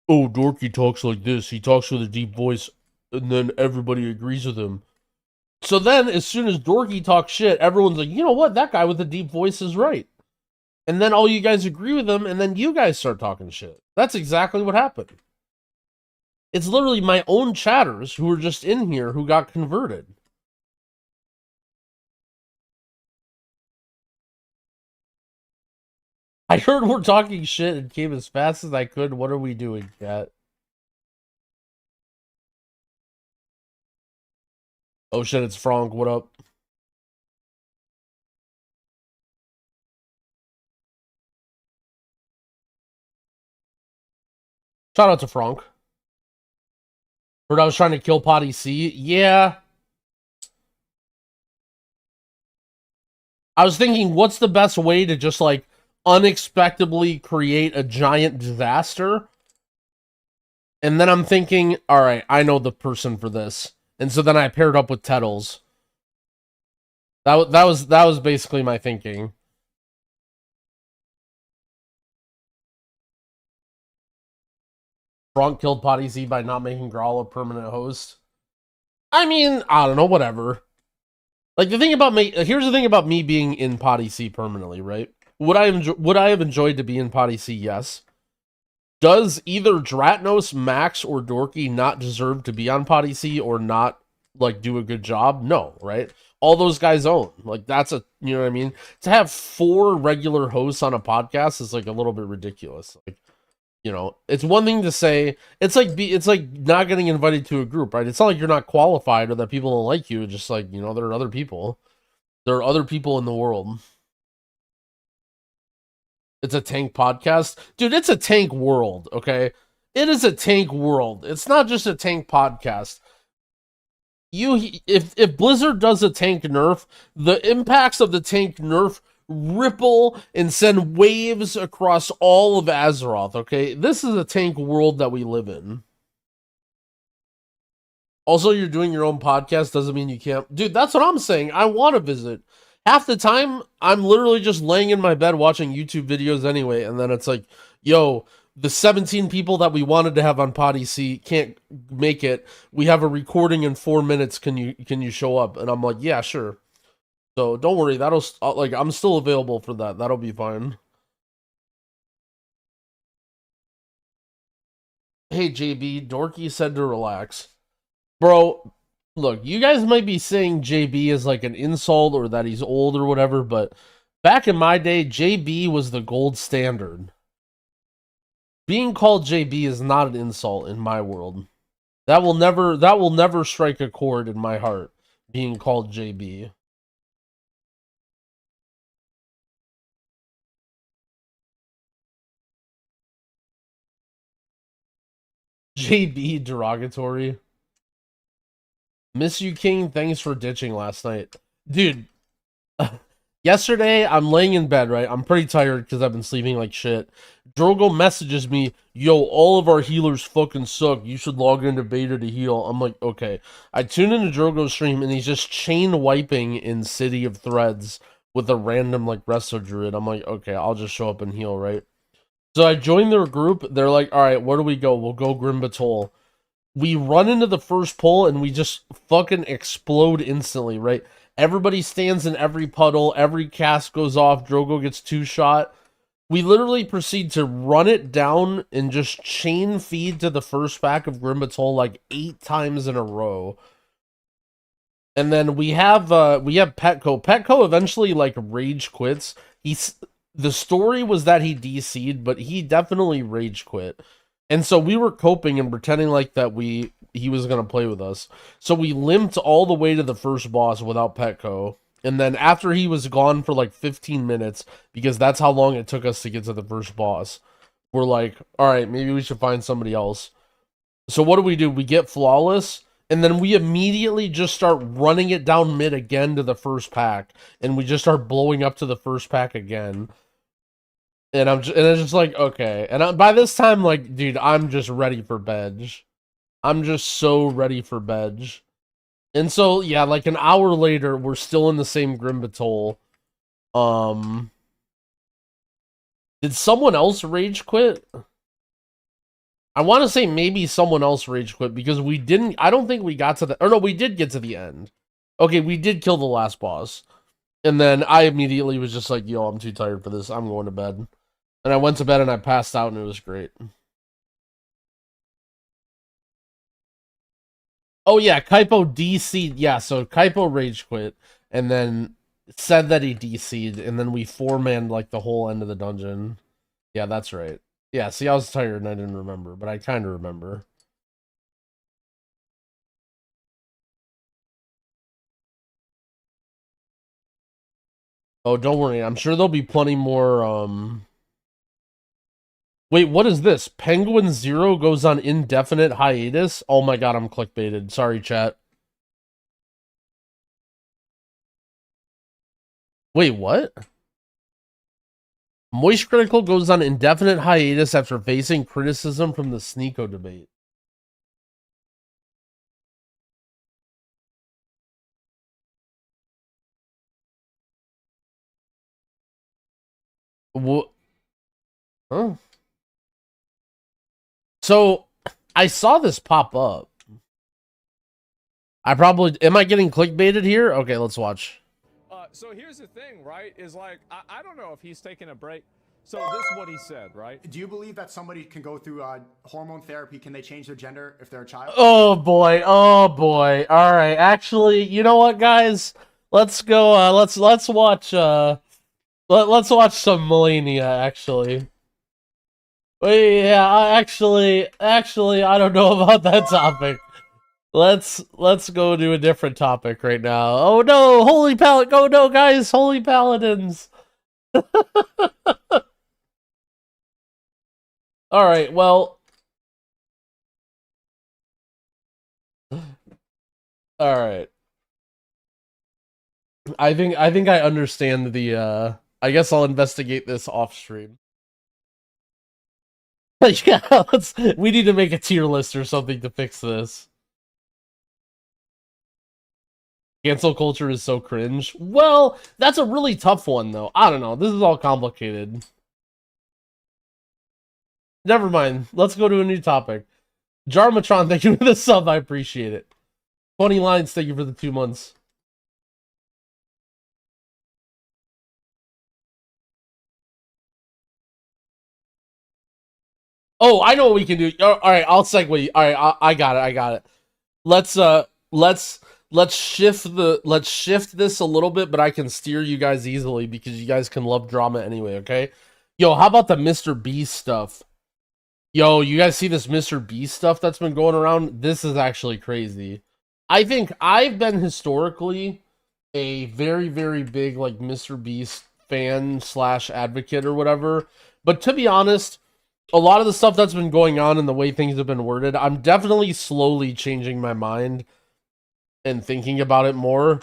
S1: Oh, Dorky talks like this. He talks with a deep voice, and then everybody agrees with him. So then, as soon as Dorky talks shit, everyone's like, you know what? That guy with the deep voice is right. And then all you guys agree with him, and then you guys start talking shit. That's exactly what happened. It's literally my own chatters who were just in here who got converted. I heard we're talking shit and came as fast as I could. What are we doing, chat? Oh shit, it's Frank. What up? Shout out to Frank. Heard I was trying to kill Potty C. Yeah. I was thinking, what's the best way to just like unexpectedly create a giant disaster? And then I'm thinking, all right, I know the person for this. And so then I paired up with Tettles. That was basically my thinking. Frank killed Potty Z by not making Grawl a permanent host. I mean, I don't know, whatever. Like the thing about me, here's the thing about me being in Potty C permanently, right? Would I have enjoyed to be in Potty C? Yes. Does either Dratnos, Max, or Dorky not deserve to be on Potty C or not like do a good job? No, right? All those guys own. Like that's a you know what I mean? To have 4 regular hosts on a podcast is like a little bit ridiculous. Like, you know, it's one thing to say it's like not getting invited to a group, right? It's not like you're not qualified or that people don't like you. It's just like, you know, there are other people. There are other people in the world. It's a tank podcast. Dude, it's a tank world, okay? It is a tank world. It's not just a tank podcast. If Blizzard does a tank nerf, the impacts of the tank nerf ripple and send waves across all of Azeroth, okay? This is a tank world that we live in. Also, you're doing your own podcast doesn't mean you can't. Dude, that's what I'm saying. I want to visit. Half the time, I'm literally just laying in my bed watching YouTube videos anyway, and then it's like, yo, the 17 people that we wanted to have on Potty C can't make it. We have a recording in 4 minutes. Can you show up? And I'm like, yeah, sure. So don't worry, that'll like I'm still available for that. That'll be fine. Hey JB, Dorky said to relax. Bro, look, you guys might be saying JB is like an insult or that he's old or whatever, but back in my day, JB was the gold standard. Being called JB is not an insult in my world. That will never strike a chord in my heart, being called JB. JB derogatory. Miss you, King. Thanks for ditching last night. Dude, yesterday I'm laying in bed, right? I'm pretty tired because I've been sleeping like shit. Drogo messages me, yo, all of our healers fucking suck. You should log into beta to heal. I'm like, okay. I tune into Drogo's stream and he's just chain wiping in City of Threads with a random like resto druid. I'm like, okay, I'll just show up and heal, right? So I joined their group. They're like, all right, where do we go? We'll go Grim Batol. We run into the first pull and we just fucking explode instantly, right? Everybody stands in every puddle, every cast goes off, Drogo gets 2-shot. We literally proceed to run it down and just chain feed to the first pack of Grim Batol like 8 times in a row. And then we have Petco. Petco eventually like rage quits. The story was that he DC'd, but he definitely rage quit. And so we were coping and pretending like that he was gonna play with us. So we limped all the way to the first boss without Petco. And then after he was gone for like 15 minutes, because that's how long it took us to get to the first boss, we're like, all right, maybe we should find somebody else. So what do? We get flawless, and then we immediately just start running it down mid again to the first pack, and we just start blowing up to the first pack again. And I'm just like, okay. And by this time, like, dude, I'm just ready for bed. I'm just so ready for bed. And so, yeah, like an hour later, we're still in the same Grim Batol. Did someone else rage quit? I want to say maybe someone else rage quit because we didn't. I don't think we got to the. Or no, we did get to the end. Okay, we did kill the last boss. And then I immediately was just like, yo, I'm too tired for this. I'm going to bed. And I went to bed and I passed out and it was great. Oh yeah, Kaipo DC'd. Yeah, so Kaipo rage quit and then said that he DC'd and then we four-manned like the whole end of the dungeon. Yeah, that's right. Yeah, see, I was tired and I didn't remember, but I kind of remember. Oh, don't worry. I'm sure there'll be plenty more, Wait, what is this? Penguin Zero goes on indefinite hiatus? Oh my god, I'm clickbaited. Sorry, chat. Wait, what? Moist Critical goes on indefinite hiatus after facing criticism from the Sneeko debate. What? Huh? So, I saw this pop up. Am I getting clickbaited here? Okay, let's watch.
S2: So here's the thing, right? Is like, I don't know if he's taking a break. So this is what he said, right?
S3: Do you believe that somebody can go through hormone therapy? Can they change their gender if they're a child?
S1: Oh boy, oh boy. All right, actually, you know what, guys? Let's go. Let's watch. Let's watch some Melania. Actually, wait, yeah. Actually, I don't know about that topic. Let's go to a different topic right now. Oh no, holy paladin! Go no, guys, holy paladins. All right, well. All right. I think I understand the I guess I'll investigate this off stream. Yeah, we need to make a tier list or something to fix this. Cancel culture is so cringe. Well, that's a really tough one though. I don't know. This is all complicated. Never mind. Let's go to a new topic. Jarmatron, thank you for the sub. I appreciate it. 20 lines, thank you for the 2 months. Oh, I know what we can do. All right, I'll segue. All right, I got it. I got it. Let's shift this a little bit, but I can steer you guys easily because you guys can love drama anyway. Okay. Yo, how about the Mr. Beast stuff? Yo, you guys see this Mr. Beast stuff that's been going around? This is actually crazy. I think I've been historically a very, very big like Mr. Beast fan / advocate or whatever. But to be honest, a lot of the stuff that's been going on and the way things have been worded, I'm definitely slowly changing my mind and thinking about it more.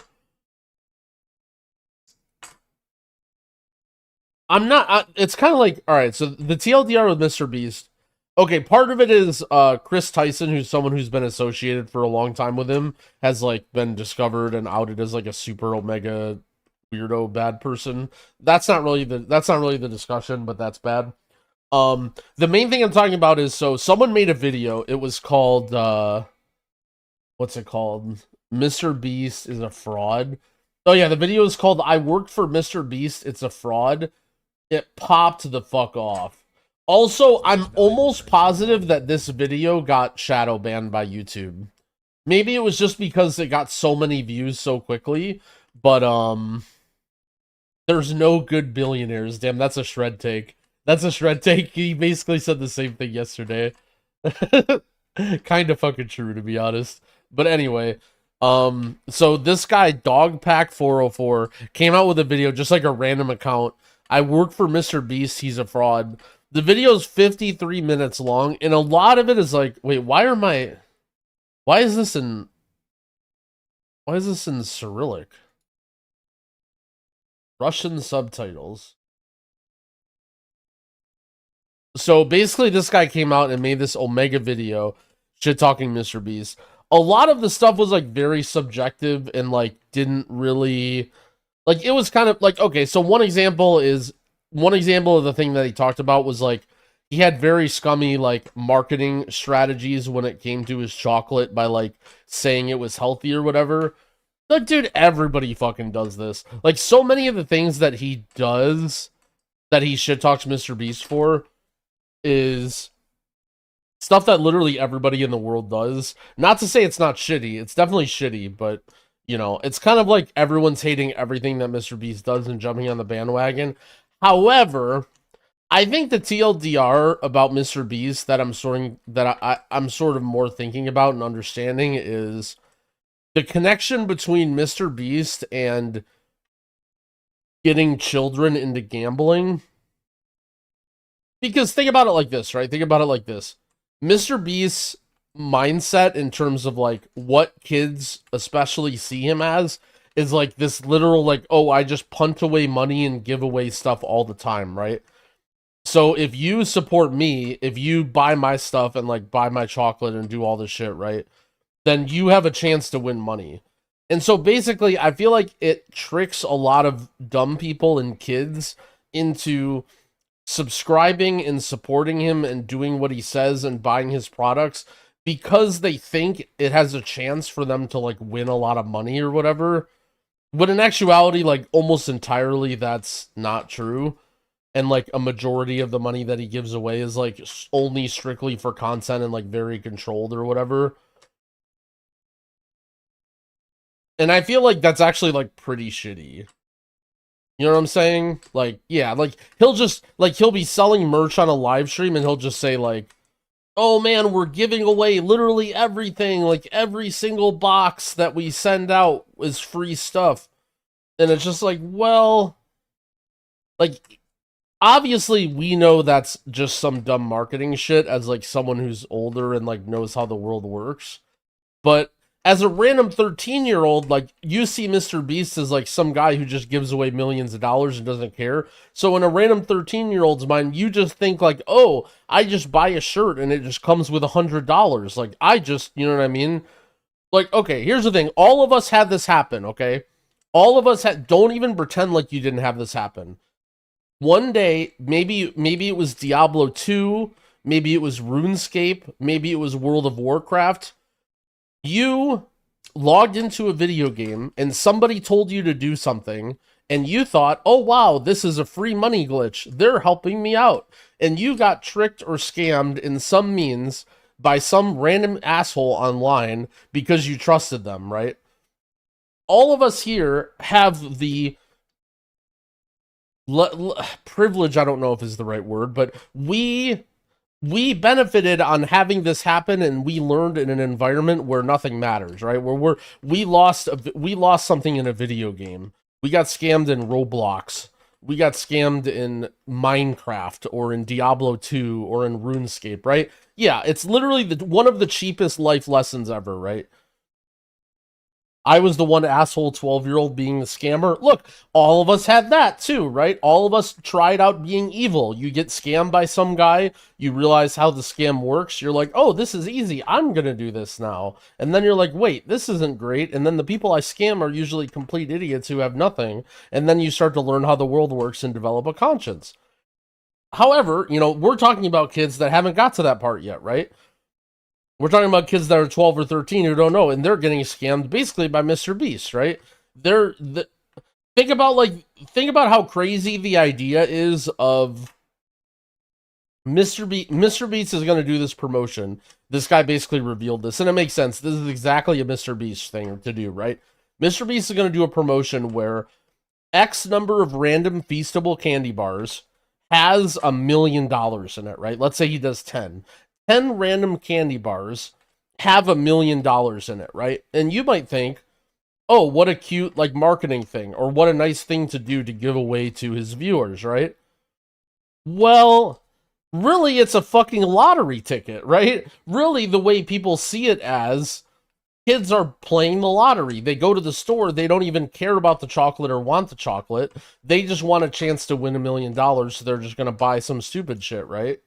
S1: I'm not, it's kind of like, all right, so the TLDR with Mr. Beast, okay, part of it is Chris Tyson, who's someone who's been associated for a long time with him, has like been discovered and outed as like a super omega weirdo bad person. That's not really the discussion, but that's bad. The main thing I'm talking about is, so someone made a video. It was called what's it called? Mr. Beast is a fraud. Oh yeah, the video is called I worked for Mr. Beast, it's a fraud. It popped the fuck off. Also, I'm almost positive that this video got shadow banned by YouTube. Maybe it was just because it got so many views so quickly, but there's no good billionaires. Damn, that's a shred take. That's a shred take. He basically said the same thing yesterday. Kind of fucking true, to be honest. But anyway, so this guy, Dogpack404, came out with a video, just like a random account. I work for Mr. Beast, he's a fraud. The video is 53 minutes long, and a lot of it is like, wait, why is this in Cyrillic? Russian subtitles. So basically, this guy came out and made this Omega video, shit-talking Mr. Beast. A lot of the stuff was, like, very subjective and, like, didn't really... Like, it was kind of, like, okay, so one example of the thing that he talked about was, like, he had very scummy, like, marketing strategies when it came to his chocolate by, like, saying it was healthy or whatever. Like, dude, everybody fucking does this. Like, so many of the things that he does, that he shit-talks Mr. Beast for, is stuff that literally everybody in the world does. Not to say it's not shitty. It's definitely shitty, but, you know, it's kind of like everyone's hating everything that Mr. Beast does and jumping on the bandwagon. However, I think the TLDR about Mr. Beast that I'm sort of more thinking about and understanding is the connection between Mr. Beast and getting children into gambling. Because think about it like this, right? Think about it like this. Mr. Beast's mindset in terms of like what kids especially see him as is like this literal like, oh, I just punt away money and give away stuff all the time, right? So if you support me, if you buy my stuff and like buy my chocolate and do all this shit, right? Then you have a chance to win money. And so basically, I feel like it tricks a lot of dumb people and kids into subscribing and supporting him and doing what he says and buying his products because they think it has a chance for them to like win a lot of money or whatever. But in actuality, like almost entirely that's not true. And like a majority of the money that he gives away is like only strictly for content and like very controlled or whatever. And I feel like that's actually like pretty shitty. You know what I'm saying? Like, yeah, like he'll just like he'll be selling merch on a live stream and he'll just say like, oh man, we're giving away literally everything, like every single box that we send out is free stuff. And it's just like, well, like obviously we know that's just some dumb marketing shit as like someone who's older and like knows how the world works. But as a random 13-year-old, like, you see Mr. Beast as, like, some guy who just gives away millions of dollars and doesn't care. So in a random 13-year-old's mind, you just think, like, oh, I just buy a shirt and it just comes with $100. Like, I just, you know what I mean? Like, okay, here's the thing. All of us had this happen, okay? All of us had, don't even pretend like you didn't have this happen. One day, maybe it was Diablo 2, maybe it was RuneScape, maybe it was World of Warcraft. You logged into a video game and somebody told you to do something and you thought, oh wow, this is a free money glitch. They're helping me out. And you got tricked or scammed in some means by some random asshole online because you trusted them, right? All of us here have the privilege, I don't know if is the right word, but we benefited on having this happen, and we learned in an environment where nothing matters, right? Where we lost something in a video game. We got scammed in Roblox. We got scammed in Minecraft or in Diablo 2 or in RuneScape, right? Yeah, it's literally one of the cheapest life lessons ever, right? I was the one asshole 12-year-old being the scammer. Look, all of us had that too, right? All of us tried out being evil. You get scammed by some guy, you realize how the scam works, you're like, oh, this is easy, I'm gonna do this now. And then you're like, wait, this isn't great. And then the people I scam are usually complete idiots who have nothing. And then you start to learn how the world works and develop a conscience. However, you know, we're talking about kids that haven't got to that part yet, right? We're talking about kids that are 12 or 13 who don't know, and they're getting scammed basically by Mr. Beast, right? Think about how crazy the idea is of Mr. Beast is going to do this promotion. This guy basically revealed this, and it makes sense. This is exactly a Mr. Beast thing to do, right? Mr. Beast is going to do a promotion where X number of random feastable candy bars has $1 million in it, right? Let's say he does 10. 10 random candy bars have $1 million in it, right? And you might think, oh, what a cute, like, marketing thing, or what a nice thing to do to give away to his viewers, right? Well, really, it's a fucking lottery ticket, right? Really, the way people see it as, kids are playing the lottery. They go to the store, they don't even care about the chocolate or want the chocolate. They just want a chance to win $1 million, so they're just gonna buy some stupid shit, right?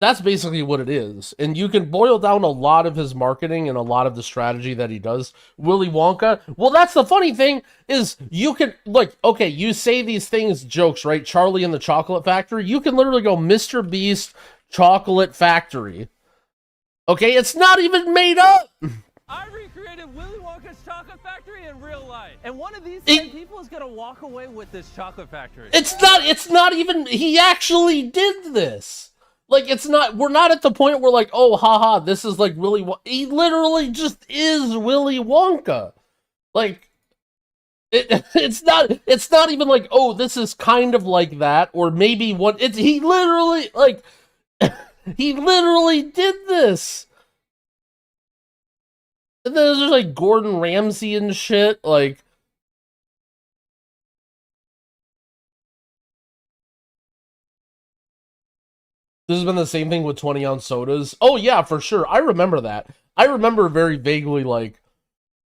S1: That's basically what it is. And you can boil down a lot of his marketing and a lot of the strategy that he does. Willy Wonka. Well, that's the funny thing is you can, like, okay, you say these things, jokes, right? Charlie and the Chocolate Factory. You can literally go Mr. Beast Chocolate Factory. Okay, it's not even made up.
S4: I recreated Willy Wonka's chocolate factory in real life. And one of these 10 people is gonna walk away with this chocolate factory.
S1: It's not even, he actually did this. Like, it's not, we're not at the point where, like, oh, haha, this is like Willy Wonka. He literally just is Willy Wonka. Like, it's not even like, oh, this is kind of like that, or maybe what, he literally, like, he literally did this. And then there's like Gordon Ramsay and shit, like, This has been the same thing with 20-ounce sodas. Oh yeah, for sure. I remember that. I remember very vaguely like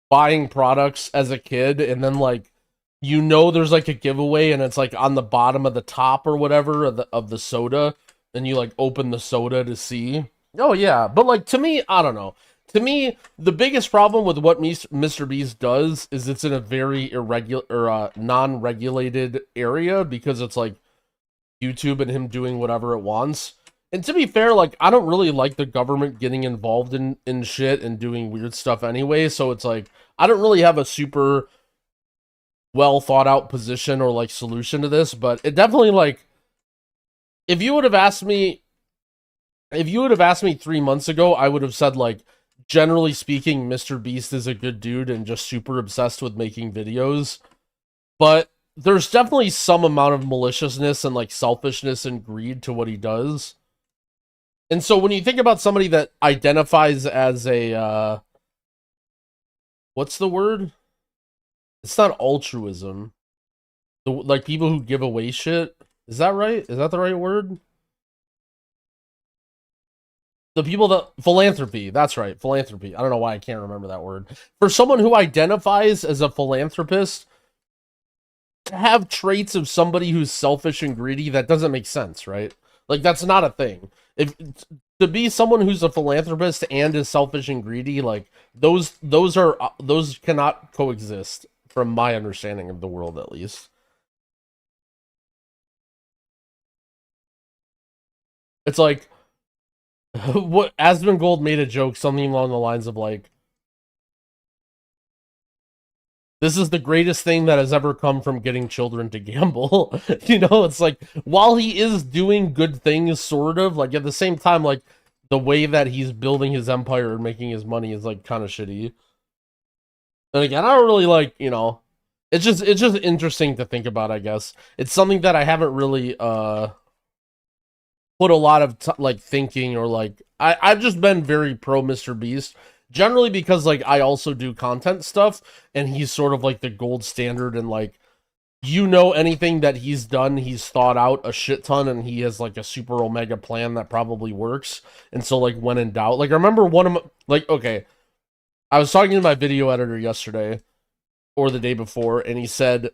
S1: buying products as a kid, and then like there's like a giveaway, and it's like on the bottom of the top or whatever of the soda, and you like open the soda to see. Oh yeah, but like to me, I don't know. To me, the biggest problem with what Mr. Beast does is it's in a very irregular or non-regulated area, because it's like YouTube and him doing whatever it wants. And to be fair, like, I don't really like the government getting involved in shit and doing weird stuff anyway, so it's like, I don't really have a super well thought out position or like solution to this, but it definitely, like, if you would have asked me 3 months ago, I would have said, like, generally speaking, Mr. Beast is a good dude and just super obsessed with making videos. But there's definitely some amount of maliciousness and like selfishness and greed to what he does. And so when you think about somebody that identifies as a what's the word? It's not altruism. Like people who give away shit. Is that right? Is that the right word? The people that philanthropy. That's right, philanthropy. I don't know why I can't remember that word. For someone who identifies as a philanthropist, to have traits of somebody who's selfish and greedy, that doesn't make sense, right? Like that's not a thing. If to be someone who's a philanthropist and is selfish and greedy, like those cannot coexist from my understanding of the world, at least. It's like what Asmongold made a joke, something along the lines of like, this is the greatest thing that has ever come from getting children to gamble. You know, it's like, while he is doing good things, sort of, like, at the same time, like, the way that he's building his empire and making his money is, like, kind of shitty. And again, I don't really, like, you know, it's just interesting to think about, I guess. It's something that I haven't really, put a lot of, like, thinking or, like, I've just been very pro Mr. Beast. Generally because, like, I also do content stuff, and he's sort of, like, the gold standard, and, like, you know, anything that he's done, he's thought out a shit ton, and he has, like, a super omega plan that probably works. And so, like, when in doubt, like, I remember one of my, like, okay, I was talking to my video editor yesterday, or the day before, and he said,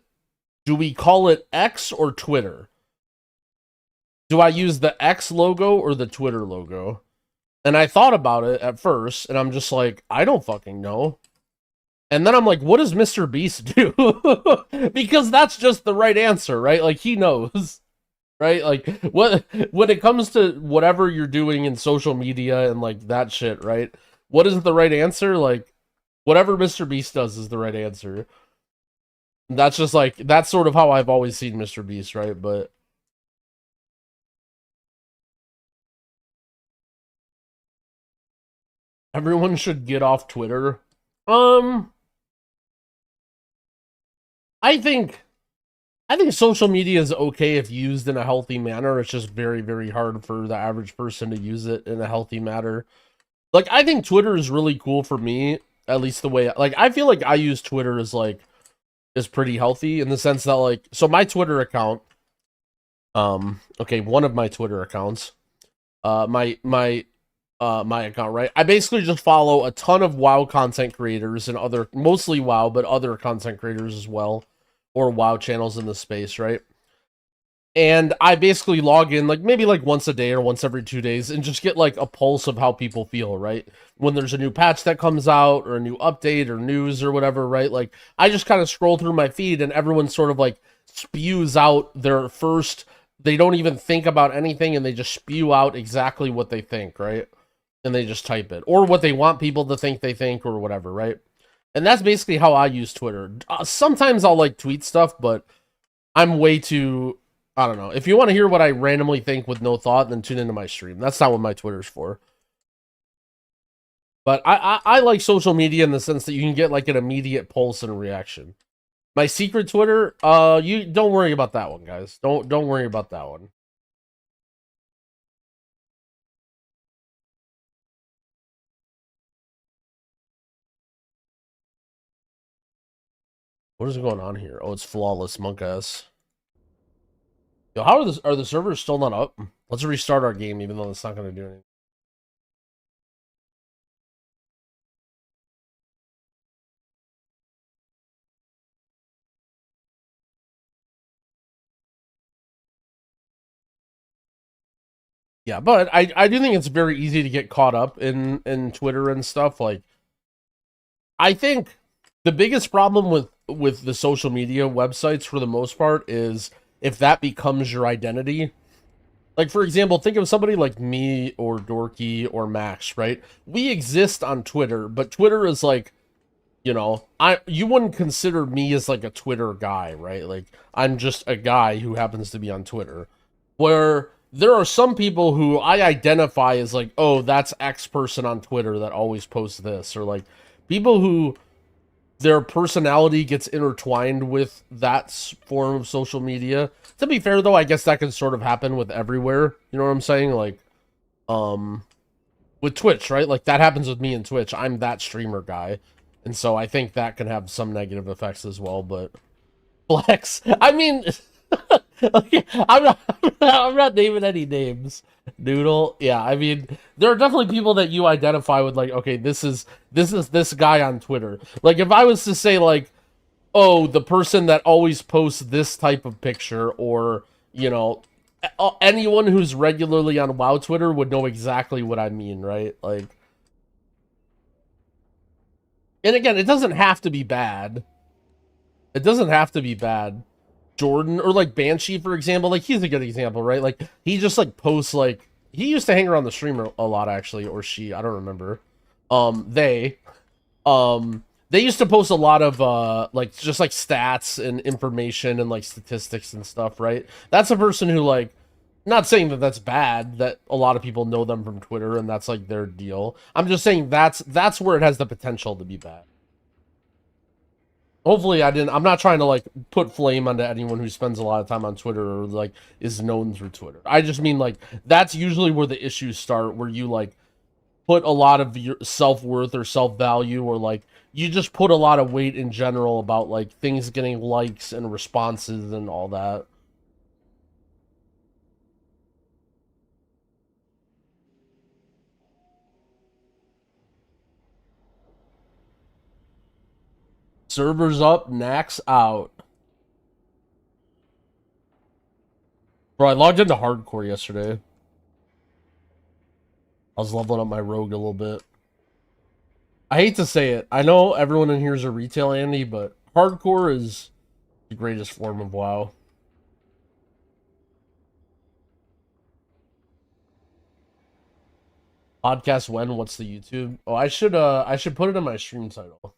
S1: do we call it X or Twitter? Do I use the X logo or the Twitter logo? And I thought about it at first, and I'm just like, I don't fucking know. And then I'm like, what does Mr. Beast do? Because that's just the right answer, right? Like, he knows, right? Like, when it comes to whatever you're doing in social media and, like, that shit, right? What is the right answer? Like, whatever Mr. Beast does is the right answer. That's just, like, that's sort of how I've always seen Mr. Beast, right? But everyone should get off Twitter. I think social media is okay if used in a healthy manner. It's just very, very hard for the average person to use it in a healthy manner. Like, I think Twitter is really cool for me, at least the way, like, I feel like I use Twitter as, like, is pretty healthy in the sense that, like, so my Twitter account, okay, one of my Twitter accounts, my account, right? I basically just follow a ton of WoW content creators and other, mostly WoW, but other content creators as well, or WoW channels in the space, right? And I basically log in, like, maybe, like, once a day or once every 2 days and just get, like, a pulse of how people feel, right? When there's a new patch that comes out or a new update or news or whatever, right? Like, I just kind of scroll through my feed and everyone sort of, like, spews out their first, they don't even think about anything and they just spew out exactly what they think, right? And they just type it, or what they want people to think they think, or whatever, right? And that's basically how I use Twitter. Sometimes I'll, like, tweet stuff, but I'm way too, I don't know. If you want to hear what I randomly think with no thought, then tune into my stream. That's not what my Twitter's for. But I like social media in the sense that you can get, like, an immediate pulse and a reaction. My secret Twitter, you don't worry about that one, guys. Don't worry about that one. What is going on here? Oh, it's flawless monk ass. Yo, how are the servers still not up? Let's restart our game, even though it's not going to do anything. Yeah, but I do think it's very easy to get caught up in Twitter and stuff. Like, I think the biggest problem with the social media websites for the most part is if that becomes your identity. Like, for example, think of somebody like me or Dorky or Max, right? We exist on Twitter, but Twitter is like, you know, you wouldn't consider me as like a Twitter guy, right? Like, I'm just a guy who happens to be on Twitter. Where there are some people who I identify as like, oh, that's X person on Twitter that always posts this, or like people who their personality gets intertwined with that form of social media. To be fair, though, I guess that can sort of happen with everywhere. You know what I'm saying? Like, with Twitch, right? Like, that happens with me in Twitch. I'm that streamer guy. And so I think that can have some negative effects as well, but... Flex. I mean... Okay, I'm not naming any names. Noodle. Yeah, I mean, there are definitely people that you identify with, like, okay, this is this guy on Twitter. Like, if I was to say, like, oh, the person that always posts this type of picture, or, you know, anyone who's regularly on WoW Twitter would know exactly what I mean, right? Like, and again, it doesn't have to be bad. It doesn't have to be bad. Jordan, or like Banshee, for example, like, he's a good example, right? Like, he just like posts, like, he used to hang around the streamer a lot, actually, or she, I don't remember. They used to post a lot of like, just like stats and information and like statistics and stuff, right? That's a person who, like, not saying that that's bad, that a lot of people know them from Twitter and that's like their deal. I'm just saying that's where it has the potential to be bad. Hopefully I'm not trying to, like, put flame onto anyone who spends a lot of time on Twitter or, like, is known through Twitter. I just mean, like, that's usually where the issues start, where you, like, put a lot of your self-worth or self-value, or, like, you just put a lot of weight in general about, like, things getting likes and responses and all that. Servers up, Nax out. Bro, I logged into hardcore yesterday. I was leveling up my rogue a little bit. I hate to say it. I know everyone in here is a retail Andy, but hardcore is the greatest form of WoW. Podcast when? What's the YouTube? Oh, I should put it in my stream title.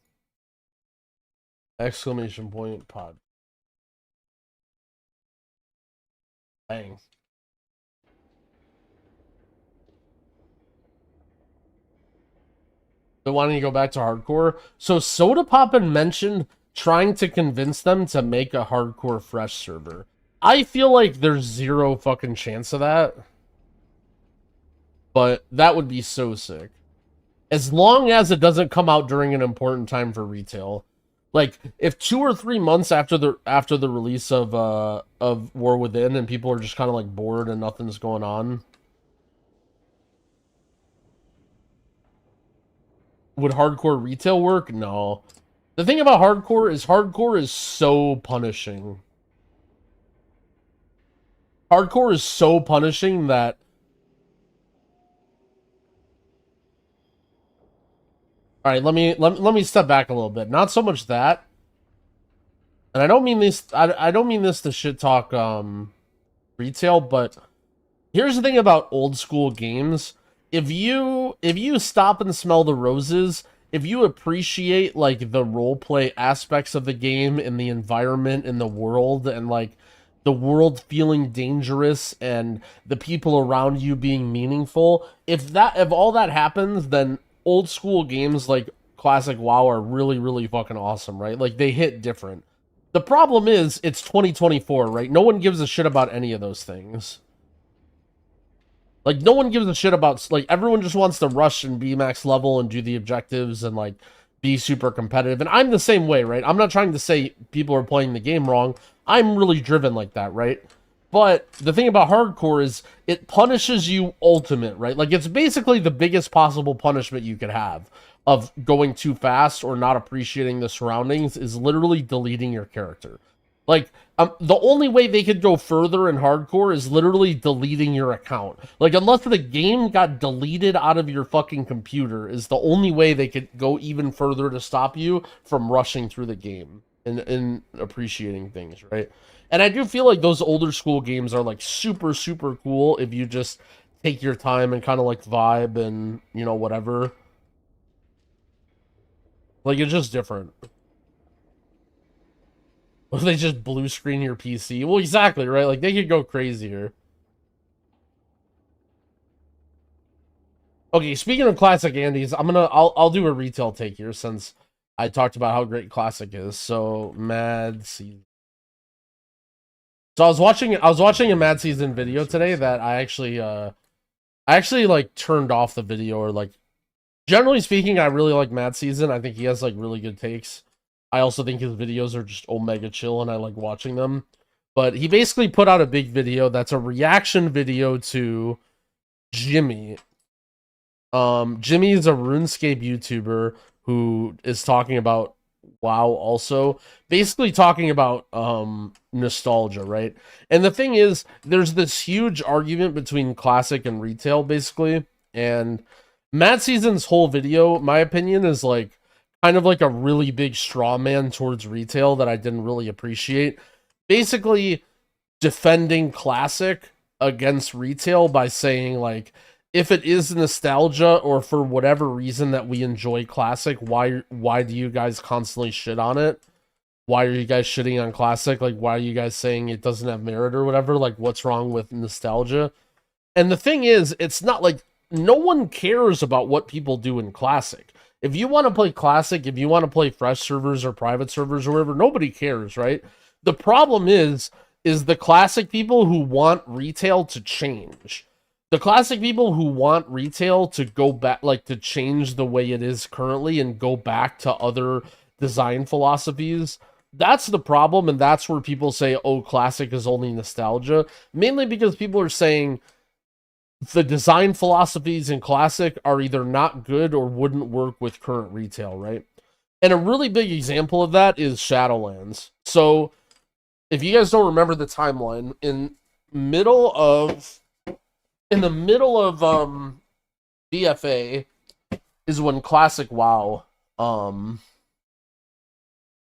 S1: Exclamation point pod. Dang. So why don't you go back to hardcore? So Soda Poppin mentioned trying to convince them to make a hardcore fresh server. I feel like there's zero fucking chance of that. But that would be so sick. As long as it doesn't come out during an important time for retail. Like, if 2 or 3 months after the release of War Within and people are just kind of like bored and nothing's going on, would hardcore retail work? No. The thing about hardcore is so punishing. Hardcore is so punishing that... All right, let me step back a little bit. Not so much that, and I don't mean this. I don't mean this to shit talk retail, but here's the thing about old school games. If you stop and smell the roses, if you appreciate, like, the roleplay aspects of the game and the environment and the world, and, like, the world feeling dangerous and the people around you being meaningful, if all that happens, then old school games like classic WoW are really, really fucking awesome, right? Like, they hit different. The problem is, it's 2024, right? No one gives a shit about any of those things. Like, no one gives a shit about, like, everyone just wants to rush and be max level and do the objectives and, like, be super competitive. And I'm the same way, right? I'm not trying to say people are playing the game wrong. I'm really driven like that, right? But the thing about hardcore is it punishes you ultimate, right? Like, it's basically the biggest possible punishment you could have of going too fast or not appreciating the surroundings is literally deleting your character. Like, the only way they could go further in hardcore is literally deleting your account. Like, unless the game got deleted out of your fucking computer is the only way they could go even further to stop you from rushing through the game and appreciating things, right? And I do feel like those older school games are, like, super, super cool if you just take your time and kind of, like, vibe and, you know, whatever. Like, it's just different. Or they just blue screen your PC. Well, exactly, right? Like, they could go crazier. Okay, speaking of classic Andes, I'll do a retail take here since I talked about how great classic is. So, Mad Season. So I was watching a Mad Season video today that I actually like turned off the video, or like, generally speaking, I really like Mad Season. I think he has like really good takes. I also think his videos are just omega chill and I like watching them. But he basically put out a big video that's a reaction video to Jimmy. Jimmy is a RuneScape YouTuber who is talking about WoW also. Basically talking about nostalgia, right? And the thing is, there's this huge argument between classic and retail, basically. And Mad Season's whole video, my opinion, is like kind of like a really big straw man towards retail that I didn't really appreciate. Basically defending classic against retail by saying, like, if it is nostalgia or for whatever reason that we enjoy classic, why do you guys constantly shit on it? Why are you guys shitting on classic? Like, why are you guys saying it doesn't have merit or whatever? Like, what's wrong with nostalgia? And the thing is, it's not like no one cares about what people do in classic. If you want to play classic, if you want to play fresh servers or private servers or whatever, nobody cares, right? The problem is the classic people who want retail to change. The classic people who want retail to go back, like, to change the way it is currently and go back to other design philosophies, that's the problem, and that's where people say, oh, classic is only nostalgia. Mainly because people are saying the design philosophies in classic are either not good or wouldn't work with current retail, right? And a really big example of that is Shadowlands. So, if you guys don't remember the timeline, in the middle of BFA is when classic WoW,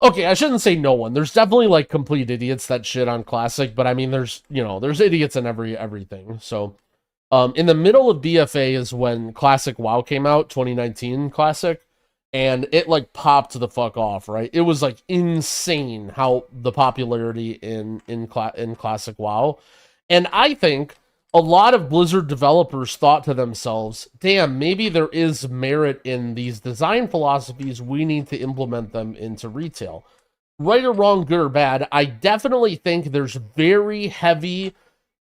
S1: okay, I shouldn't say no one. There's definitely like complete idiots that shit on classic, but I mean, there's idiots in everything. So, in the middle of BFA is when classic WoW came out, 2019 classic, and it like popped the fuck off, right? It was like insane how the popularity in classic WoW, and I think a lot of Blizzard developers thought to themselves, damn, maybe there is merit in these design philosophies. We need to implement them into retail. Right or wrong, good or bad, I definitely think there's very heavy,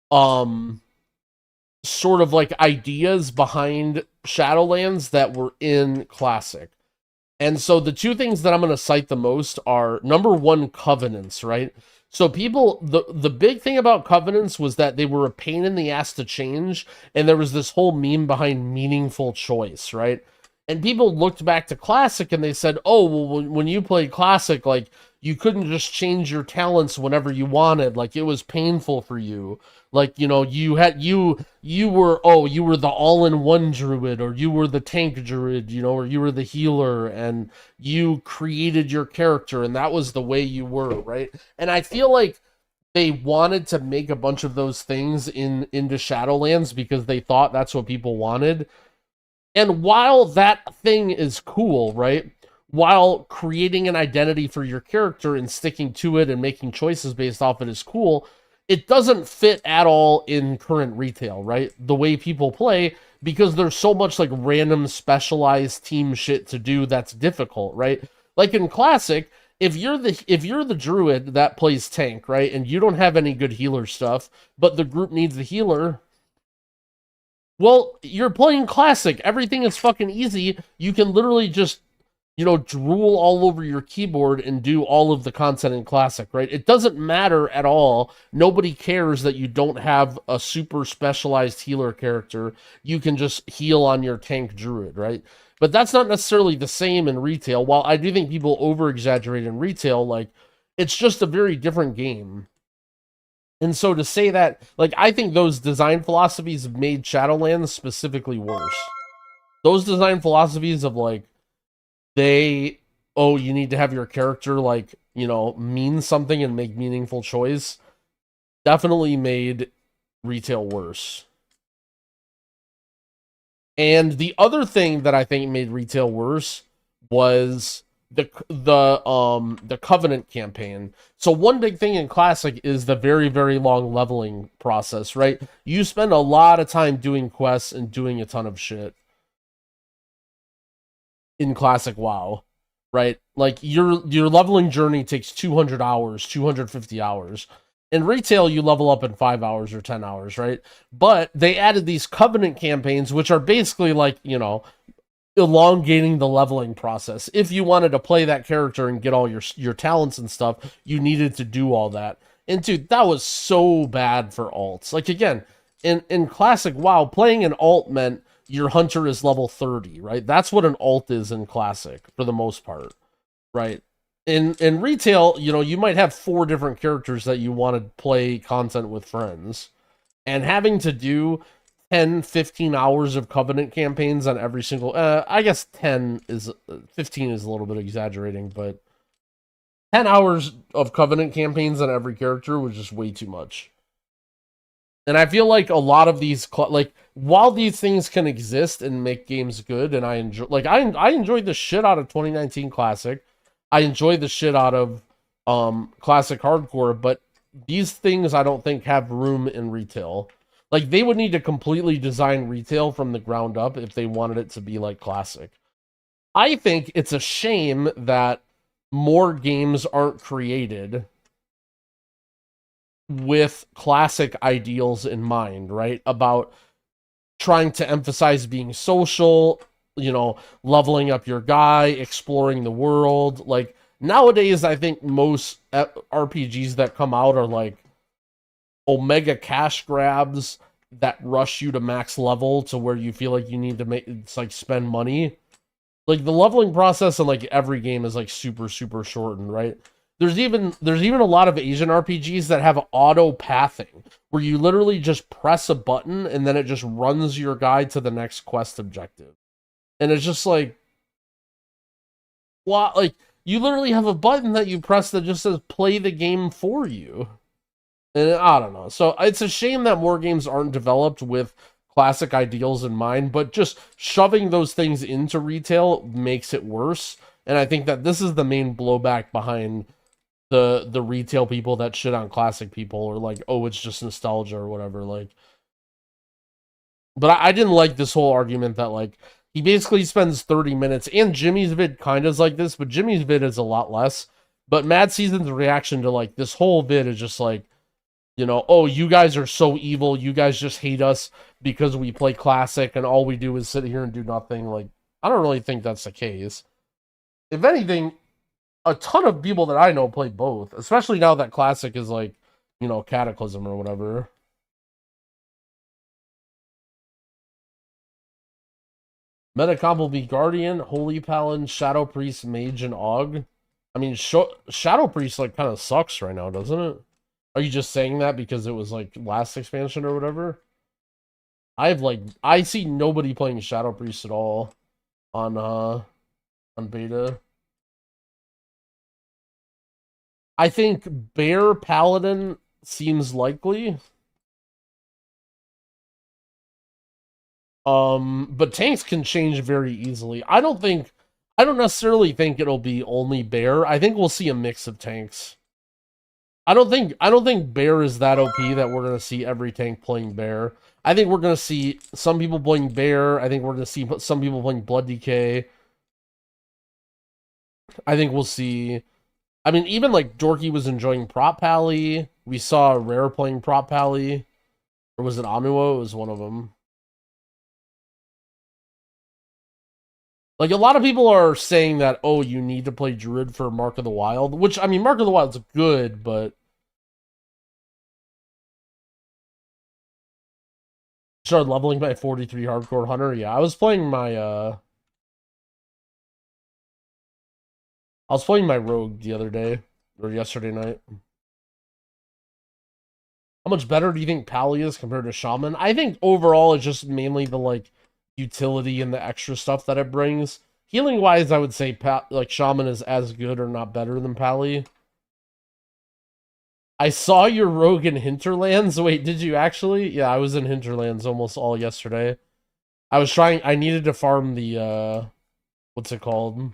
S1: sort of like ideas behind Shadowlands that were in Classic. And so the two things that I'm going to cite the most are, number one, covenants, right? So people, the big thing about covenants was that they were a pain in the ass to change, and there was this whole meme behind meaningful choice, right? And people looked back to Classic and they said, oh, well, when you played Classic, like, you couldn't just change your talents whenever you wanted. Like, it was painful for you. Like, you know, you were the all-in-one druid, or you were the tank druid, you know, or you were the healer, and you created your character, and that was the way you were, right? And I feel like they wanted to make a bunch of those things into Shadowlands because they thought that's what people wanted. And while that thing is cool, right? While creating an identity for your character and sticking to it and making choices based off it is cool, it doesn't fit at all in current retail, right? The way people play, because there's so much like random specialized team shit to do that's difficult, right? Like in Classic, if you're the druid that plays tank, right, and you don't have any good healer stuff, but the group needs the healer, well, you're playing Classic. Everything is fucking easy. You can literally just you know, drool all over your keyboard and do all of the content in Classic, right? It doesn't matter at all. Nobody cares that you don't have a super specialized healer character. You can just heal on your tank druid, right? But that's not necessarily the same in retail. While I do think people over-exaggerate in retail, like, it's just a very different game. And so to say that, like, I think those design philosophies made Shadowlands specifically worse. Those design philosophies of, like, oh, you need to have your character, like, you know, mean something and make meaningful choice, definitely made retail worse. And the other thing that I think made retail worse was the Covenant campaign. So one big thing in Classic is the very, very long leveling process, right? You spend a lot of time doing quests and doing a ton of shit in Classic WoW, right? Like, your leveling journey takes 200 hours, 250 hours. In retail, you level up in 5 hours or 10 hours, right? But they added these Covenant campaigns, which are basically like, you know, elongating the leveling process. If you wanted to play that character and get all your talents and stuff, you needed to do all that. And dude, that was so bad for alts. Like, again, in Classic WoW, playing an alt meant your hunter is level 30, right? That's what an alt is in Classic for the most part, right? In retail, you know, you might have 4 different characters that you want to play content with friends, and having to do 10, 15 hours of Covenant campaigns on every single, I guess 15 is a little bit exaggerating, but 10 hours of Covenant campaigns on every character was just way too much. And I feel like a lot of these, like, while these things can exist and make games good, and I enjoyed the shit out of 2019 Classic. I enjoy the shit out of Classic Hardcore, but these things I don't think have room in retail. Like, they would need to completely design retail from the ground up if they wanted it to be like Classic. I think it's a shame that more games aren't created with Classic ideals in mind, right? About trying to emphasize being social, you know, leveling up your guy, exploring the world. Like, nowadays, I think most RPGs that come out are like Omega cash grabs that rush you to max level to where you feel like you need to spend money. Like, the leveling process in like every game is like super, super shortened, right? There's even a lot of Asian RPGs that have auto pathing, where you literally just press a button and then it just runs your guy to the next quest objective. And it's just like, what? Like, you literally have a button that you press that just says play the game for you. And I don't know. So it's a shame that more games aren't developed with Classic ideals in mind, but just shoving those things into retail makes it worse. And I think that this is the main blowback behind the retail people that shit on Classic people, or like, oh, it's just nostalgia or whatever. Like, but I didn't like this whole argument that, like, he basically spends 30 minutes, and Jimmy's vid kind of is like this, but Jimmy's vid is a lot less. But Mad Season's reaction to like this whole vid is just like, you know, oh, you guys are so evil. You guys just hate us because we play Classic and all we do is sit here and do nothing. Like, I don't really think that's the case. If anything, a ton of people that I know play both, especially now that Classic is like, you know, Cataclysm or whatever. Metacomp will be Guardian, Holy Paladin, Shadow Priest, Mage, and Aug. I mean, Shadow Priest like kind of sucks right now, doesn't it? Are you just saying that because it was like last expansion or whatever? I see nobody playing Shadow Priest at all on beta. I think Bear Paladin seems likely. But tanks can change very easily. I don't necessarily think it'll be only Bear. I think we'll see a mix of tanks. I don't think Bear is that OP that we're gonna see every tank playing Bear. I think we're gonna see some people playing Bear. I think we're gonna see some people playing Blood Decay. I think we'll see. I mean, even like Dorky was enjoying Prop Pally. We saw Rare playing Prop Pally, or was it Anuo? It was one of them. Like, a lot of people are saying that, oh, you need to play druid for Mark of the Wild, which, I mean, Mark of the Wild's good, but started leveling my 43 hardcore hunter. Yeah, I was playing my rogue the other day, or yesterday night. How much better do you think Pally is compared to Shaman? I think overall it's just mainly the, like, utility and the extra stuff that it brings. Healing wise, I would say like Shaman is as good or not better than Pally. I saw your rogue in Hinterlands. Wait, did you actually? Yeah, I was in Hinterlands almost all yesterday. I needed to farm the what's it called?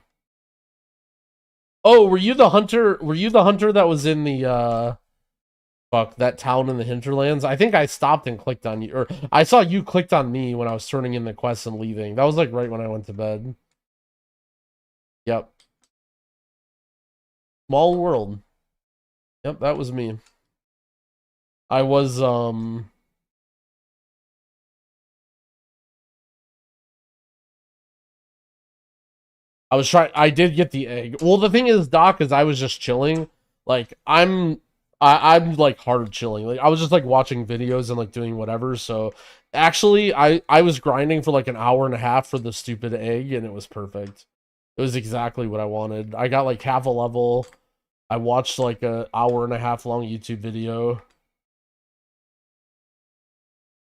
S1: Oh, were you the hunter? Were you the hunter that was in the fuck, that town in the Hinterlands? I think I stopped and clicked on you, or I saw you clicked on me when I was turning in the quest and leaving. That was like right when I went to bed. Yep. Small world. Yep, that was me. I was I did get the egg. Well, the thing is, Doc, is I was just chilling. Like, I'm like hard chilling. Like, I was just like watching videos and like doing whatever. So actually I was grinding for like an hour and a half for the stupid egg, and it was perfect. It was exactly what I wanted. I got like half a level. I watched like a hour and a half long YouTube video.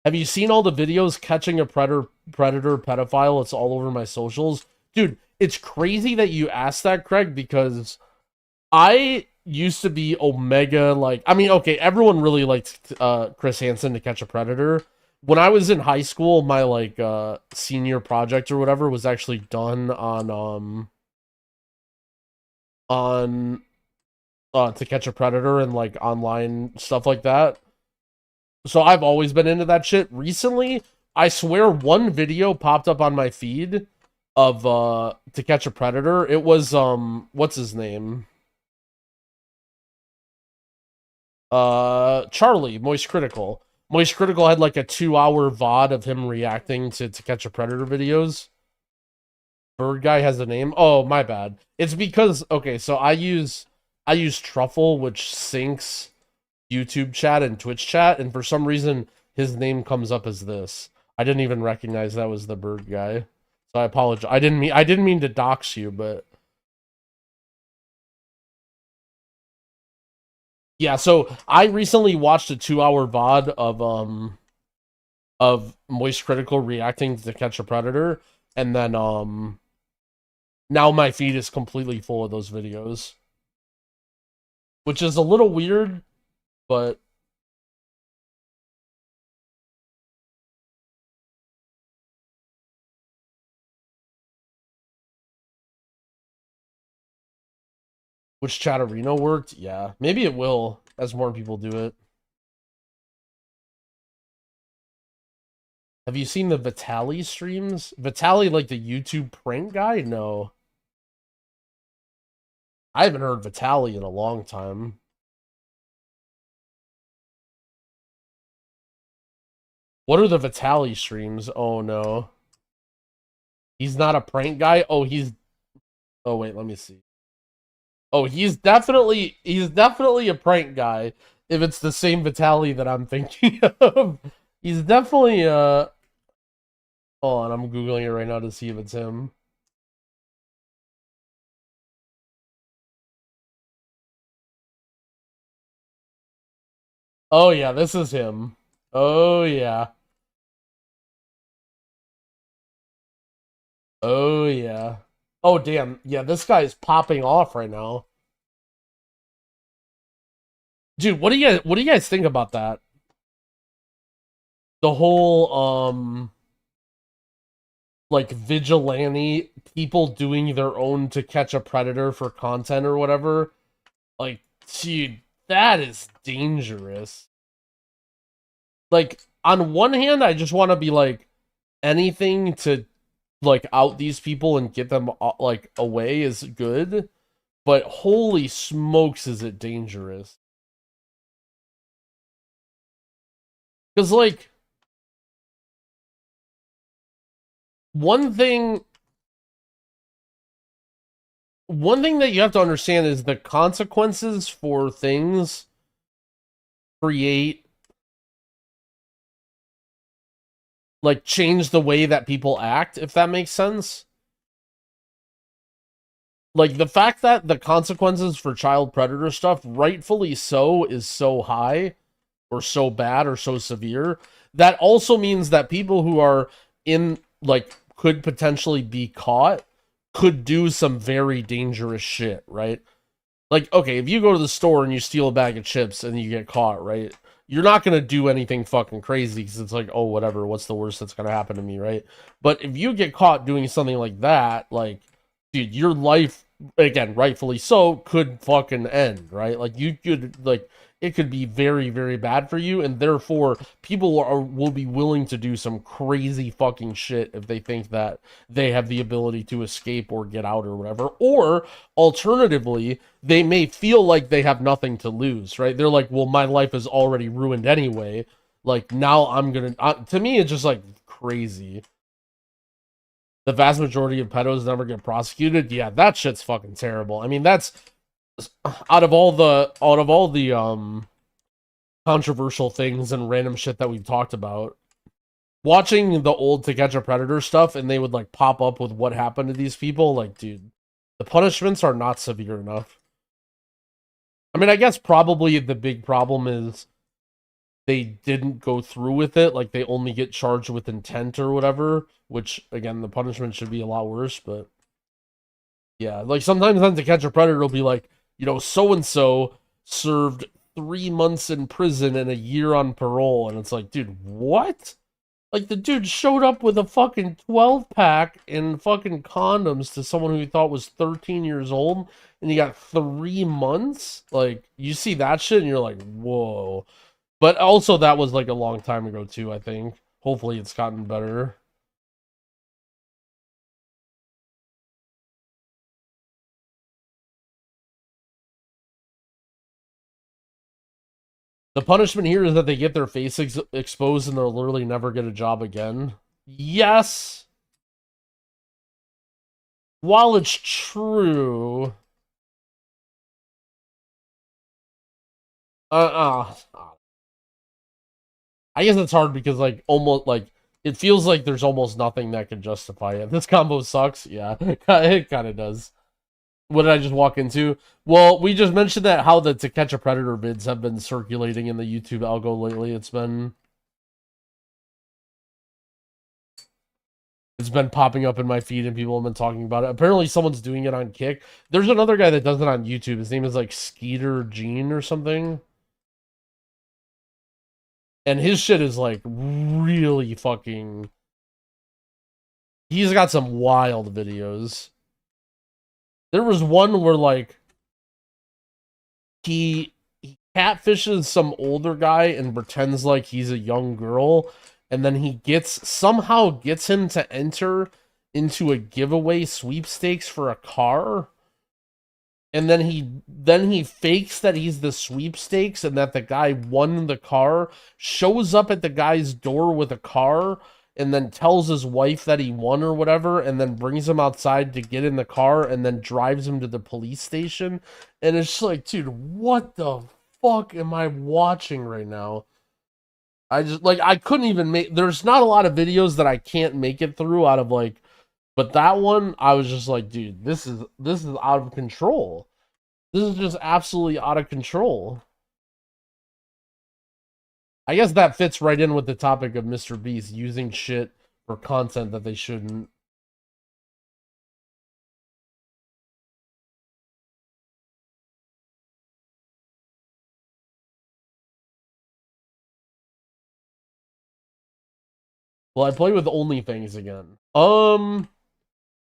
S1: Have you seen all the videos catching a predator pedophile? It's all over my socials. Dude, it's crazy that you asked that, Craig, because I used to be Omega, like, I mean, okay, everyone really liked Chris Hansen to Catch a Predator. When I was in high school, my like senior project or whatever was actually done on To Catch a Predator and like online stuff like that. So I've always been into that shit. Recently, I swear one video popped up on my feed of To Catch a Predator. It was what's his name? Charlie, Moist Critical. Moist Critical had like a 2-hour VOD of him reacting to Catch a Predator videos. Bird guy has a name. Oh, my bad. It's because, okay, so I use Truffle, which syncs YouTube chat and Twitch chat, and for some reason his name comes up as this. I didn't even recognize that was the bird guy. So I apologize. I didn't mean to dox you, but yeah, so I recently watched a 2-hour VOD of Moist Critical reacting to Catch a Predator, and then now my feed is completely full of those videos. Which is a little weird, but which Chatterino worked? Yeah, maybe it will as more people do it. Have you seen the Vitaly streams? Vitaly, like the YouTube prank guy? No. I haven't heard Vitaly in a long time. What are the Vitaly streams? Oh no. He's not a prank guy? Oh, he's... Oh wait, let me see. Oh, he's definitely a prank guy. If it's the same Vitaly that I'm thinking of. He's definitely hold on, I'm Googling it right now to see if it's him. Oh yeah, this is him. Oh yeah. Oh yeah. Oh damn. Yeah, this guy's popping off right now. Dude, what do you guys think about that? The whole like vigilante people doing their own To Catch a Predator for content or whatever. Like, dude, that is dangerous. Like, on one hand, I just want to be like, anything to like out these people and get them like away is good, but holy smokes, is it dangerous? Because like, one thing one thing that you have to understand is the consequences for things create, like, change the way that people act, if that makes sense. Like, the fact that the consequences for child predator stuff, rightfully so, is so high, or so bad, or so severe, that also means that people who are in, like, could potentially be caught, could do some very dangerous shit, right? Like, okay, if you go to the store and you steal a bag of chips and you get caught, right? You're not going to do anything fucking crazy because it's like, oh, whatever, what's the worst that's going to happen to me, right? But if you get caught doing something like that, like, dude, your life, again, rightfully so, could fucking end, right? Like, you could, like, it could be very, very bad for you, and therefore, people will be willing to do some crazy fucking shit if they think that they have the ability to escape or get out or whatever. Or, alternatively, they may feel like they have nothing to lose, right? They're like, well, my life is already ruined anyway. Like, now I'm gonna... to me, it's just, like, crazy. The vast majority of pedos never get prosecuted. Yeah, that shit's fucking terrible. I mean, that's... out of all the controversial things and random shit that we've talked about, watching the old To Catch a Predator stuff, and they would, like, pop up with what happened to these people, like, dude, the punishments are not severe enough. I mean, I guess probably the big problem is they didn't go through with it, like, they only get charged with intent or whatever, which, again, the punishment should be a lot worse, but yeah, like, sometimes on To Catch a Predator, it'll be like, you know, so-and-so served 3 months in prison and a year on parole. And it's like, dude, what? Like, the dude showed up with a fucking 12-pack and fucking condoms to someone who he thought was 13 years old, and he got 3 months? Like, you see that shit, and you're like, whoa. But also, that was, like, a long time ago, too, I think. Hopefully it's gotten better. The punishment here is that they get their face exposed and they'll literally never get a job again. Yes. While it's true... I guess it's hard because, like, almost, like, it feels like there's almost nothing that can justify it. This combo sucks. Yeah, it kind of does. What did I just walk into? Well, we just mentioned that how the To Catch a Predator vids have been circulating in the YouTube algo lately. It's been popping up in my feed and people have been talking about it. Apparently someone's doing it on Kick. There's another guy that does it on YouTube. His name is like Skeeter Gene or something. And his shit is like really fucking... He's got some wild videos. There was one where, like, he catfishes some older guy and pretends like he's a young girl, and then he somehow gets him to enter into a giveaway sweepstakes for a car, and then he fakes that he's the sweepstakes and that the guy won the car, shows up at the guy's door with a car, and then tells his wife that he won or whatever, and then brings him outside to get in the car, and then drives him to the police station. And it's just like, dude, what the fuck am I watching right now? I just, like, I couldn't even make... There's not a lot of videos that I can't make it through out of, like... But that one, I was just like, dude, this is out of control. This is just absolutely out of control. I guess that fits right in with the topic of Mr. Beast using shit for content that they shouldn't. Well, I play with OnlyFans again.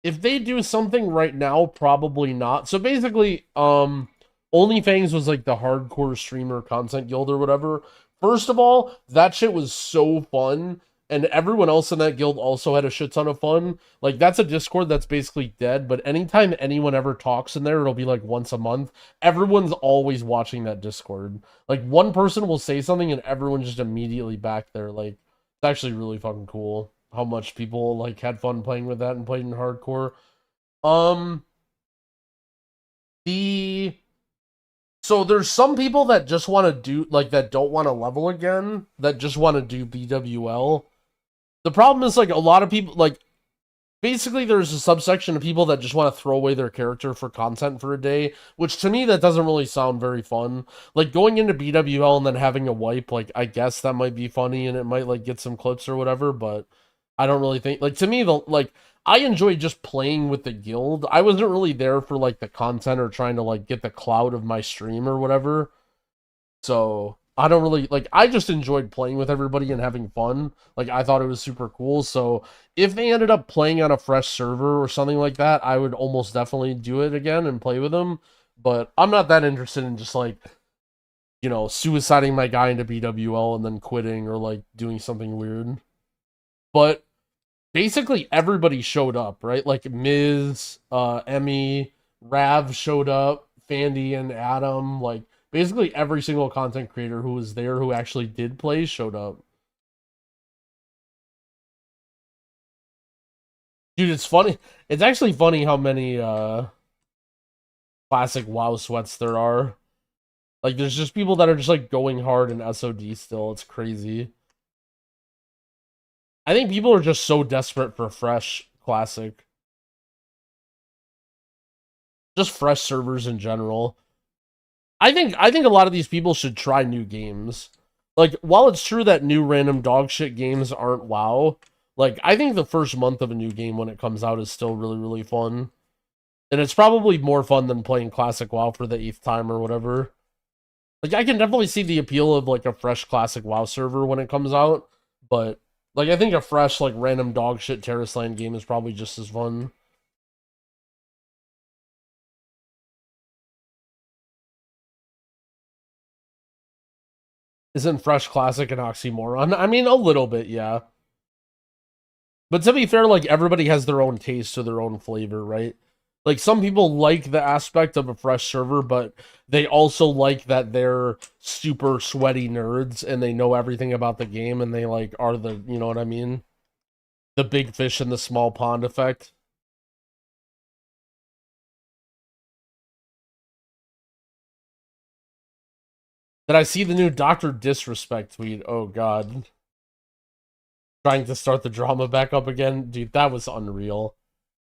S1: If they do something right now, probably not. So basically, OnlyFans was like the hardcore streamer content guild or whatever. First of all, that shit was so fun, and everyone else in that guild also had a shit ton of fun. Like, that's a Discord that's basically dead, but anytime anyone ever talks in there, it'll be like once a month. Everyone's always watching that Discord. Like, one person will say something and everyone's just immediately back there. Like, it's actually really fucking cool how much people, like, had fun playing with that and played in hardcore. So there's some people that just want to do, like, that don't want to level again, that just want to do BWL. The problem is, like, a lot of people, like, basically there's a subsection of people that just want to throw away their character for content for a day, which to me, that doesn't really sound very fun. Like, going into BWL and then having a wipe, like, I guess that might be funny and it might, like, get some clips or whatever, but I don't really think, like, to me, I enjoy just playing with the guild. I wasn't really there for, like, the content or trying to, like, get the clout of my stream or whatever. So, I don't really, like, I just enjoyed playing with everybody and having fun. Like, I thought it was super cool. So, if they ended up playing on a fresh server or something like that, I would almost definitely do it again and play with them. But I'm not that interested in just, like, you know, suiciding my guy into BWL and then quitting or, like, doing something weird. But basically everybody showed up, right? Like Miz, Emmy, Rav showed up, Fandy and Adam, like basically every single content creator who was there who actually did play showed up. Dude, it's funny. It's actually funny how many classic WoW sweats there are. Like there's just people that are just like going hard in SOD still. It's crazy. I think people are just so desperate for fresh classic. Just fresh servers in general. I think a lot of these people should try new games. Like, while it's true that new random dog shit games aren't WoW, like, I think the first month of a new game when it comes out is still really, really fun. And it's probably more fun than playing classic WoW for the 8th time or whatever. Like, I can definitely see the appeal of, like, a fresh classic WoW server when it comes out, but like, I think a fresh, like, random dog shit Terrace Land game is probably just as fun. Isn't fresh classic an oxymoron? I mean, a little bit, yeah. But to be fair, like, everybody has their own taste or their own flavor, right? Like, some people like the aspect of a fresh server, but they also like that they're super sweaty nerds and they know everything about the game and they, like, are the, you know what I mean? The big fish in the small pond effect. Did I see the new Dr. Disrespect tweet? Oh, God. Trying to start the drama back up again? Dude, that was unreal.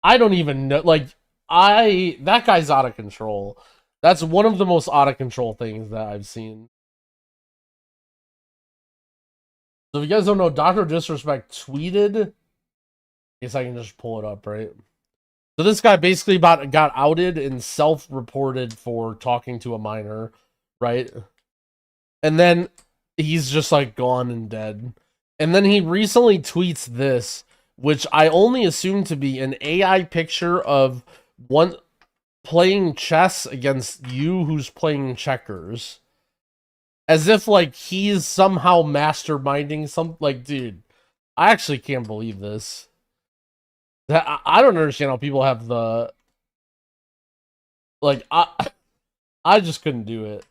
S1: I don't even know, like, that guy's out of control. That's one of the most out of control things that I've seen. So if you guys don't know, Dr. Disrespect tweeted. I guess I can just pull it up, right? So this guy basically got outed and self-reported for talking to a minor, right? And then he's just like gone and dead. And then he recently tweets this, which I only assume to be an AI picture of one playing chess against you who's playing checkers. As if, like, he's somehow masterminding some, like, dude, I actually can't believe this. I don't understand how people have the, like, I just couldn't do it.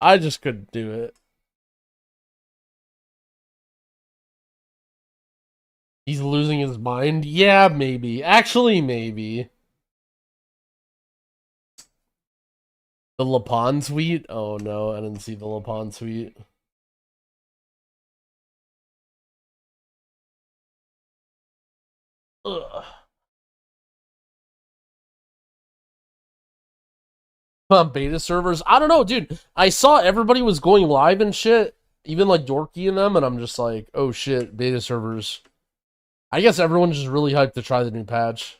S1: I just couldn't do it. He's losing his mind? Yeah, maybe. Actually, maybe. The Lapon tweet? Oh no, I didn't see the Lapon tweet. Ugh. On beta servers? I don't know, dude. I saw everybody was going live and shit, even like Dorky and them, and I'm just like, oh shit, beta servers. I guess everyone's just really hyped to try the new patch.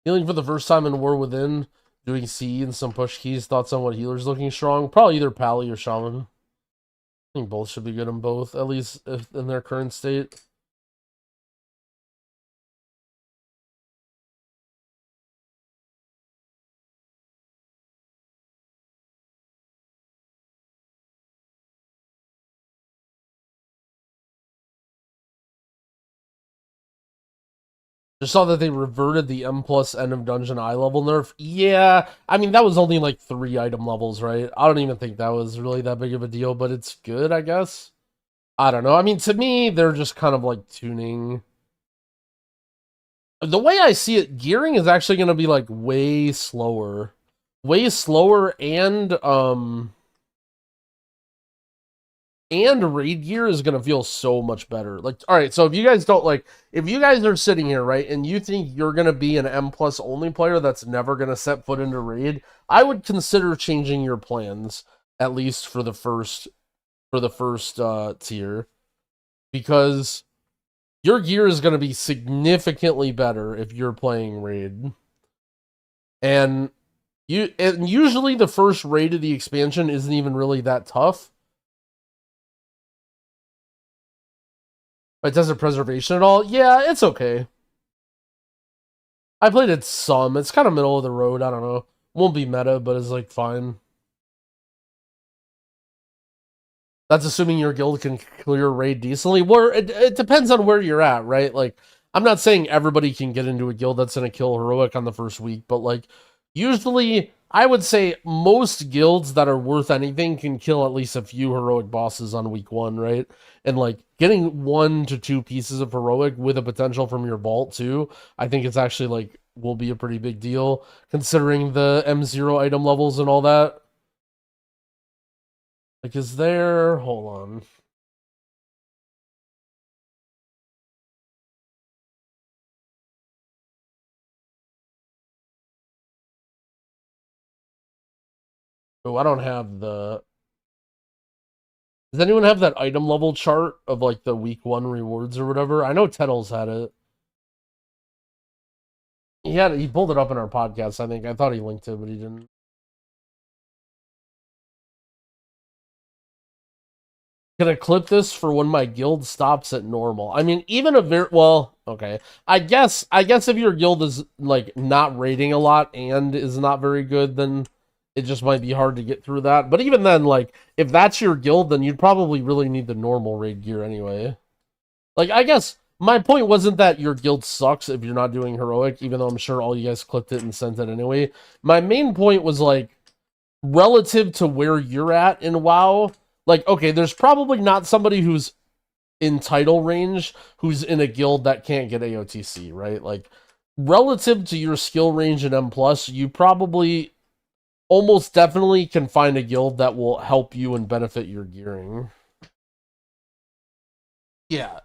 S1: Healing for the first time in War Within, doing C and some push keys. Thoughts on what healer's looking strong? Probably either Pally or Shaman. I think both should be good in both, at least in their current state. Just saw that they reverted the M plus end of dungeon eye level nerf. Yeah, I mean, that was only like 3 item levels, right? I don't even think that was really that big of a deal, but it's good, I guess. I don't know. I mean, to me, they're just kind of like tuning. The way I see it, gearing is actually going to be like way slower. Way slower, and raid gear is going to feel so much better. Like, all right, so if you guys don't like, if you guys are sitting here, right, and you think you're going to be an M plus only player that's never going to set foot into raid, I would consider changing your plans, at least for the first tier, because your gear is going to be significantly better if you're playing raid. And usually the first raid of the expansion isn't even really that tough. But Desert Preservation at all? Yeah, it's okay. I played it some. It's kind of middle of the road. I don't know. Won't be meta, but it's like fine. That's assuming your guild can clear raid decently. Where it depends on where you're at, right? Like, I'm not saying everybody can get into a guild that's going to kill heroic on the first week, but like, usually, I would say most guilds that are worth anything can kill at least a few heroic bosses on week 1, right? And like, getting 1 to 2 pieces of heroic with a potential from your vault too, I think it's actually like, will be a pretty big deal, considering the M0 item levels and all that. Like, is there... Hold on. Oh, I don't have the... Does anyone have that item level chart of, like, the week 1 rewards or whatever? I know Tettles had it. He pulled it up in our podcast, I think. I thought he linked it, but he didn't. Gonna clip this for when my guild stops at normal. I mean, even a very... Well, okay. I guess if your guild is, like, not raiding a lot and is not very good, then it just might be hard to get through that. But even then, like, if that's your guild, then you'd probably really need the normal raid gear anyway. Like, I guess my point wasn't that your guild sucks if you're not doing heroic, even though I'm sure all you guys clipped it and sent it anyway. My main point was, like, relative to where you're at in WoW, like, okay, there's probably not somebody who's in title range who's in a guild that can't get AOTC, right? Like, relative to your skill range in M+, you probably almost definitely can find a guild that will help you and benefit your gearing. Yeah,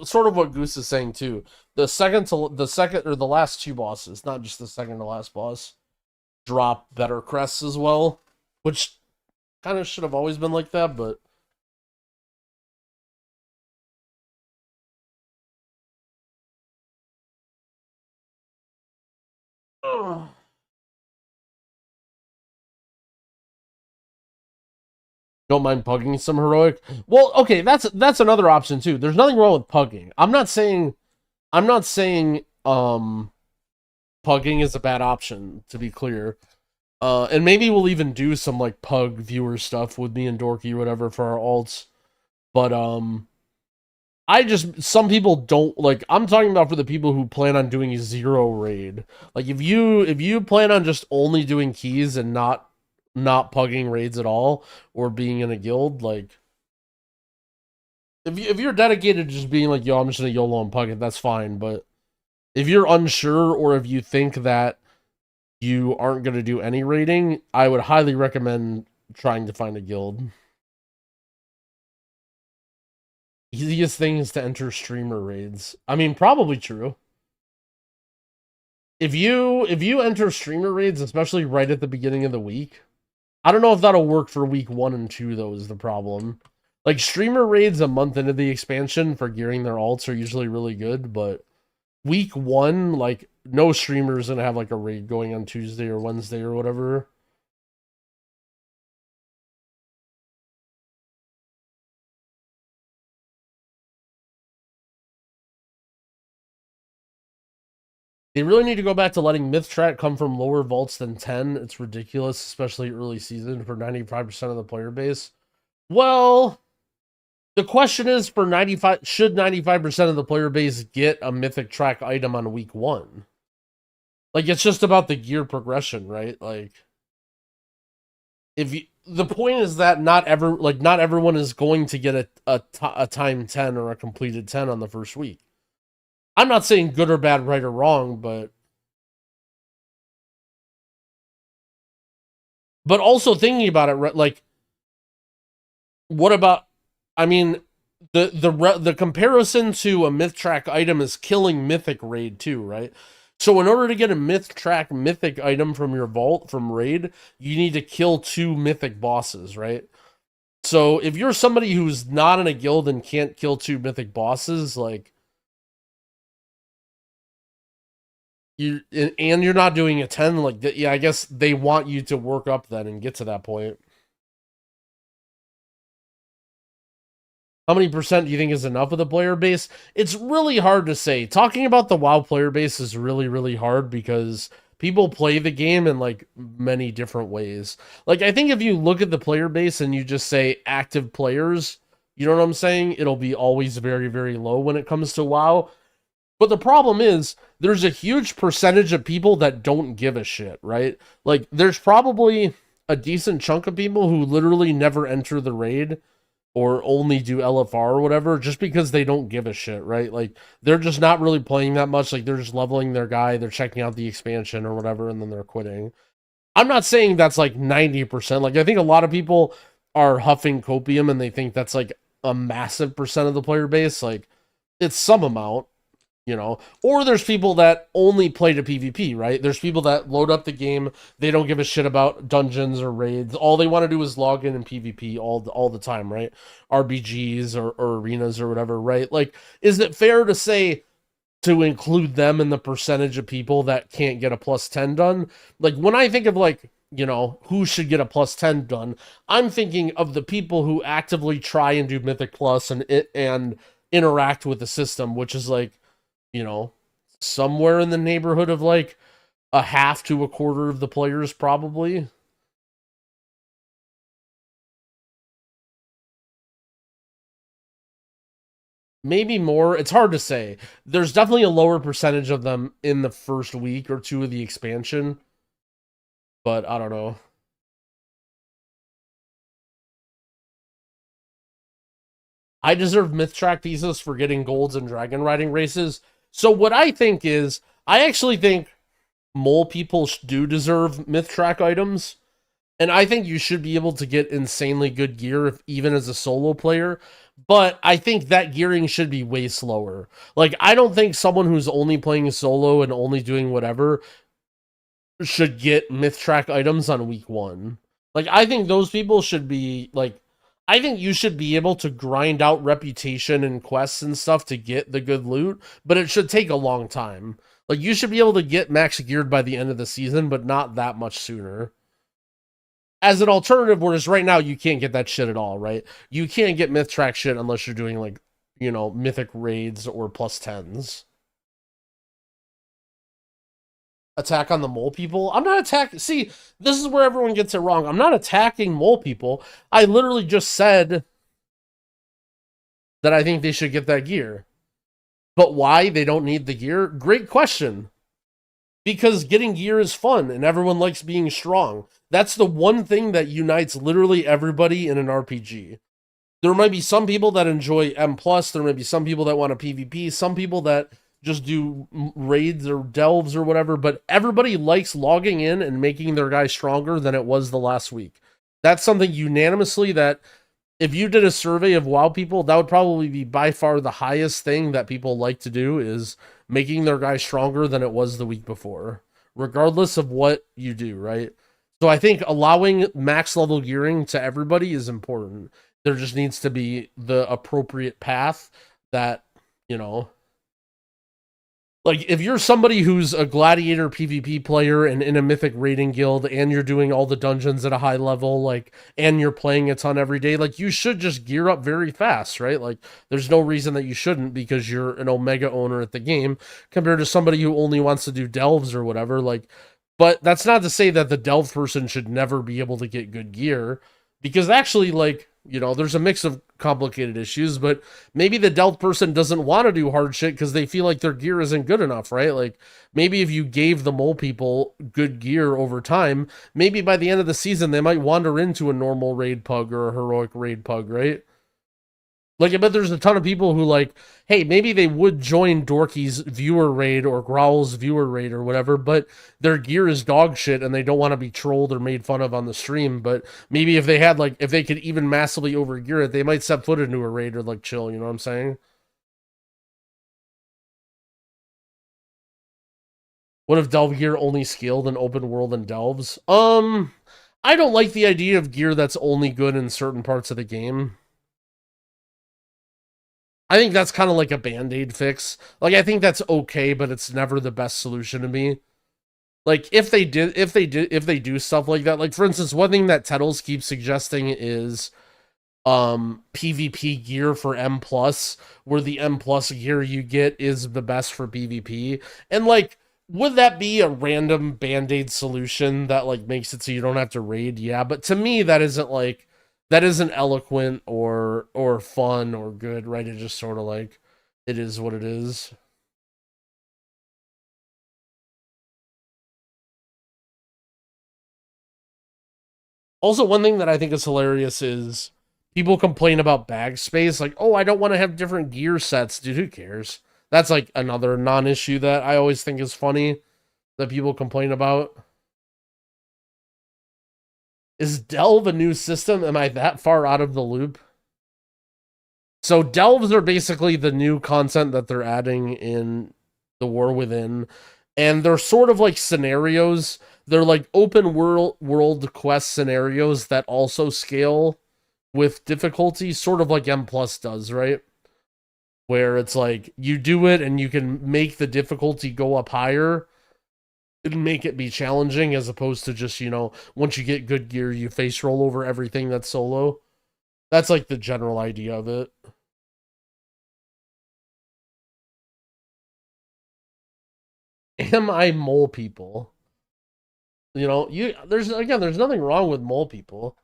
S1: sort of what Goose is saying too. The last 2 bosses, not just the second to last boss, drop better crests as well, which kind of should have always been like that, but ugh. Don't mind pugging some heroic. Well, okay, that's another option too. There's nothing wrong with pugging. I'm not saying pugging is a bad option, to be clear. And maybe we'll even do some like pug viewer stuff with me and Dorky or whatever for our alts. But some people don't like. I'm talking about for the people who plan on doing 0 raid. Like if you plan on just only doing keys and not pugging raids at all or being in a guild, like if you're dedicated to just being like, yo, I'm just gonna YOLO and pug it, that's fine. But if you're unsure or if you think that you aren't going to do any raiding, I would highly recommend trying to find a guild. Easiest thing is to enter streamer raids. I mean, probably true. If you enter streamer raids, especially right at the beginning of the week, I don't know if that'll work for week 1 and 2, though, is the problem. Like, streamer raids a month into the expansion for gearing their alts are usually really good, but week 1, like, no streamer's gonna have like a raid going on Tuesday or Wednesday or whatever. They really need to go back to letting myth track come from lower vaults than 10. It's ridiculous, especially early season for 95% of the player base. Well, the question is should 95% of the player base get a mythic track item on week 1? Like, it's just about the gear progression, right? Like, if the point is that not everyone is going to get a time 10 or a completed 10 on the first week. I'm not saying good or bad, right or wrong, but also thinking about it, like, what about, I mean, the comparison to a myth track item is killing mythic raid too, right? So in order to get a myth track mythic item from your vault from raid, you need to kill 2 mythic bosses, right? So if you're somebody who's not in a guild and can't kill 2 mythic bosses, like, and you're not doing a 10, like, yeah, I guess they want you to work up then and get to that point. How many percent do you think is enough of the player base? It's really hard to say. Talking about the WoW player base is really, really hard because people play the game in, like, many different ways. Like, I think if you look at the player base and you just say active players, you know what I'm saying? It'll be always very, very low when it comes to WoW. But the problem is, there's a huge percentage of people that don't give a shit, right? Like, there's probably a decent chunk of people who literally never enter the raid or only do LFR or whatever, just because they don't give a shit, right? Like, they're just not really playing that much. Like, they're just leveling their guy, they're checking out the expansion or whatever, and then they're quitting. I'm not saying that's like 90%. Like, I think a lot of people are huffing copium and they think that's like a massive percent of the player base. Like, it's some amount, you know, or there's people that only play to PvP, right? There's people that load up the game, they don't give a shit about dungeons or raids. All they want to do is log in and PvP all the time, right? RBGs or arenas or whatever, right? Like, is it fair to say to include them in the percentage of people that can't get a plus 10 done? Like, when I think of, like, you know, who should get a plus 10 done, I'm thinking of the people who actively try and do Mythic Plus and interact with the system, which is like, you know, somewhere in the neighborhood of like a half to a quarter of the players, probably. Maybe more. It's hard to say. There's definitely a lower percentage of them in the first week or 2 of the expansion. But I don't know. I deserve myth track thesis for getting golds in dragon riding races. So what I think is, I actually think mole people do deserve myth track items. And I think you should be able to get insanely good gear even as a solo player. But I think that gearing should be way slower. Like, I don't think someone who's only playing solo and only doing whatever should get myth track items on week 1. Like, I think those people should be, like, I think you should be able to grind out reputation and quests and stuff to get the good loot, but it should take a long time. Like, you should be able to get max geared by the end of the season, but not that much sooner. As an alternative, whereas right now you can't get that shit at all, right? You can't get myth track shit unless you're doing, like, you know, mythic raids or plus 10s. Attack on the mole people? I'm not attacking. See, this is where everyone gets it wrong. I'm not attacking mole people. I literally just said that I think they should get that gear. But why they don't need the gear? Great question. Because getting gear is fun and everyone likes being strong. That's the one thing that unites literally everybody in an RPG. There might be some people that enjoy M+, there might be some people that want a PvP, some people that just do raids or delves or whatever, but everybody likes logging in and making their guy stronger than it was the last week. That's something unanimously that if you did a survey of WoW people, that would probably be by far the highest thing that people like to do, is making their guy stronger than it was the week before, regardless of what you do, right? So I think allowing max level gearing to everybody is important. There just needs to be the appropriate path that, you know, like, if you're somebody who's a gladiator PvP player and in a mythic raiding guild and you're doing all the dungeons at a high level, like, and you're playing a ton every day, like, you should just gear up very fast, right? Like, there's no reason that you shouldn't, because you're an Omega owner at the game, compared to somebody who only wants to do delves or whatever. Like, but that's not to say that the delve person should never be able to get good gear, because actually, like, You know, there's a mix of complicated issues, but maybe the Delve person doesn't want to do hard shit because they feel like their gear isn't good enough, right? Like, maybe if you gave the mole people good gear over time, maybe by the end of the season, they might wander into a normal raid pug or a heroic raid pug, right? Like, I bet there's a ton of people who, like, hey, maybe they would join Dorky's viewer raid or Growl's viewer raid or whatever, but their gear is dog shit and they don't want to be trolled or made fun of on the stream. But maybe if they had, like, if they could even massively overgear it, they might step foot into a raid or, like, chill, you know what I'm saying? What if Delve gear only scaled in open world and Delves? I don't like the idea of gear that's only good in certain parts of the game. I think that's kind of like a band-aid fix. Like, I think that's okay, but it's never the best solution to me. Like, if they do stuff like that, like, for instance, one thing that Tettles keeps suggesting is PvP gear for M+, where the M+ gear you get is the best for PvP. And, like, would that be a random band-aid solution that, like, makes it so you don't have to raid? Yeah, but to me, that isn't, like, that isn't eloquent or fun or good, right? It just sort of like, it is what it is. Also, one thing that I think is hilarious is people complain about bag space. Like, oh, I don't want to have different gear sets. Dude, who cares? That's like another non-issue that I always think is funny that people complain about. Is Delve a new system? Am I that far out of the loop? So Delves are basically the new content that they're adding in the War Within. And they're sort of like scenarios. They're like open world quest scenarios that also scale with difficulty, sort of like M+ does, right? Where it's like, you do it and you can make the difficulty go up higher and make it be challenging, as opposed to just, you know, once you get good gear, you face roll over everything that's solo. That's like the general idea of it. Am I mole people? You know, there's nothing wrong with mole people.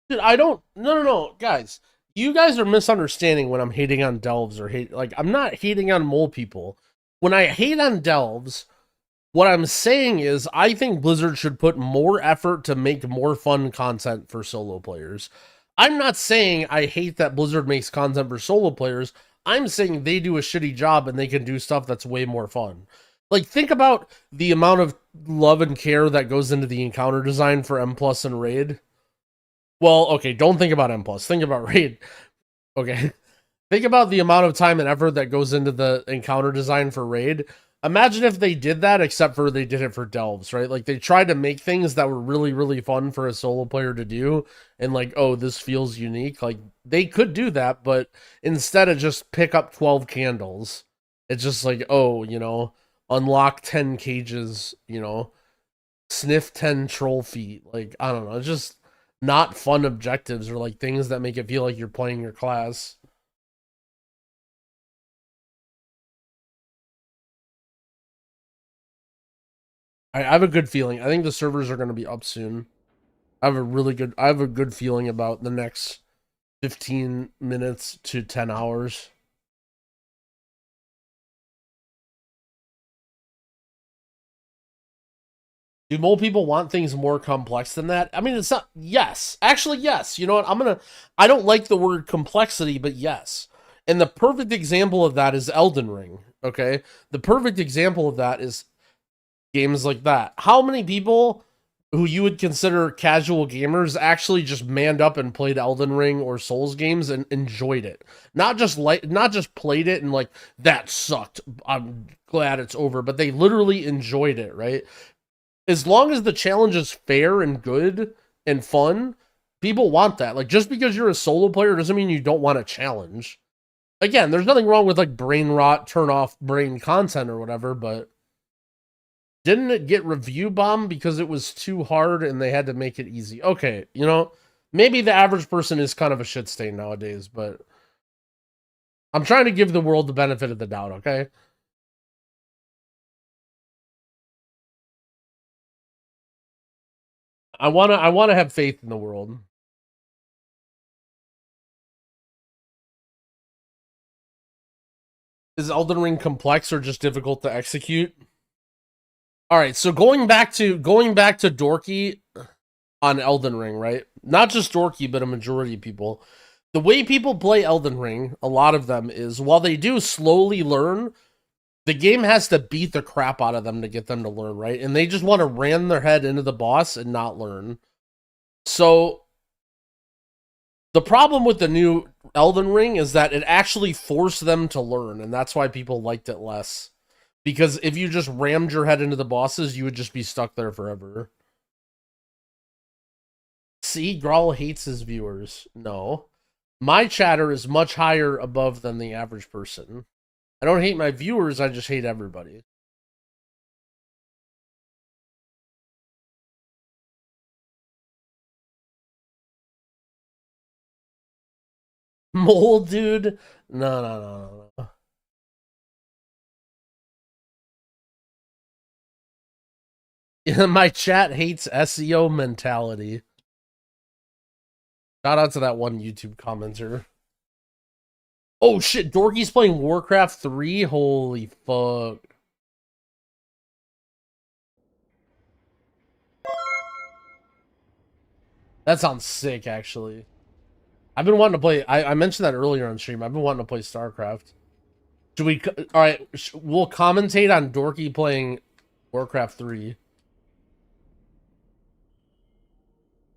S1: Dude, I don't. No, guys. You guys are misunderstanding when I'm hating on Delves or hate. Like, I'm not hating on mole people. When I hate on Delves, what I'm saying is I think Blizzard should put more effort to make more fun content for solo players. I'm not saying I hate that Blizzard makes content for solo players. I'm saying they do a shitty job and they can do stuff that's way more fun. Like, think about the amount of love and care that goes into the encounter design for M+ and Raid. Well, okay, don't think about M+. Think about Raid. Okay. Think about the amount of time and effort that goes into the encounter design for Raid. Imagine if they did that, except for they did it for Delves, right? Like, they tried to make things that were really, really fun for a solo player to do, and like, oh, this feels unique. Like, they could do that, but instead of just pick up 12 candles, it's just like, oh, you know, unlock 10 cages, you know, sniff 10 troll feet. Like, I don't know, it's just not fun objectives or like things that make it feel like you're playing your class. I have a good feeling. I think the servers are going to be up soon. I have a good feeling about the next 15 minutes to 10 hours. Do mole people want things more complex than that? I mean, it's not. Yes. Actually, yes. You know what? I don't like the word complexity, but yes. And the perfect example of that is Elden Ring. Okay? The perfect example of that is games like that. How many people who you would consider casual gamers actually just manned up and played Elden Ring or Souls games and enjoyed it? Not just played it and like, that sucked, I'm glad it's over, but they literally enjoyed it, right? As long as the challenge is fair and good and fun, people want that. Like, just because you're a solo player doesn't mean you don't want a challenge. Again, there's nothing wrong with like brain rot, turn off brain content or whatever, but Didn't it get review bombed because it was too hard and they had to make it easy? Okay, you know, maybe the average person is kind of a shit stain nowadays, but I'm trying to give the world the benefit of the doubt, okay? I wanna have faith in the world. Is Elden Ring complex or just difficult to execute? All right, so going back to Dorky on Elden Ring, right? Not just Dorky, but a majority of people. The way people play Elden Ring, a lot of them, is while they do slowly learn, the game has to beat the crap out of them to get them to learn, right? And they just want to ram their head into the boss and not learn. So the problem with the new Elden Ring is that it actually forced them to learn, and that's why people liked it less. Because if you just rammed your head into the bosses, you would just be stuck there forever. See, Grawl hates his viewers. No. My chatter is much higher above than the average person. I don't hate my viewers, I just hate everybody. Mole dude? No. My chat hates SEO mentality. Shout out to that one YouTube commenter. Oh shit, Dorky's playing Warcraft 3? Holy fuck. That sounds sick, actually. I've been wanting to play... I mentioned that earlier on stream. I've been wanting to play StarCraft. Should we... Alright, we'll commentate on Dorky playing Warcraft 3.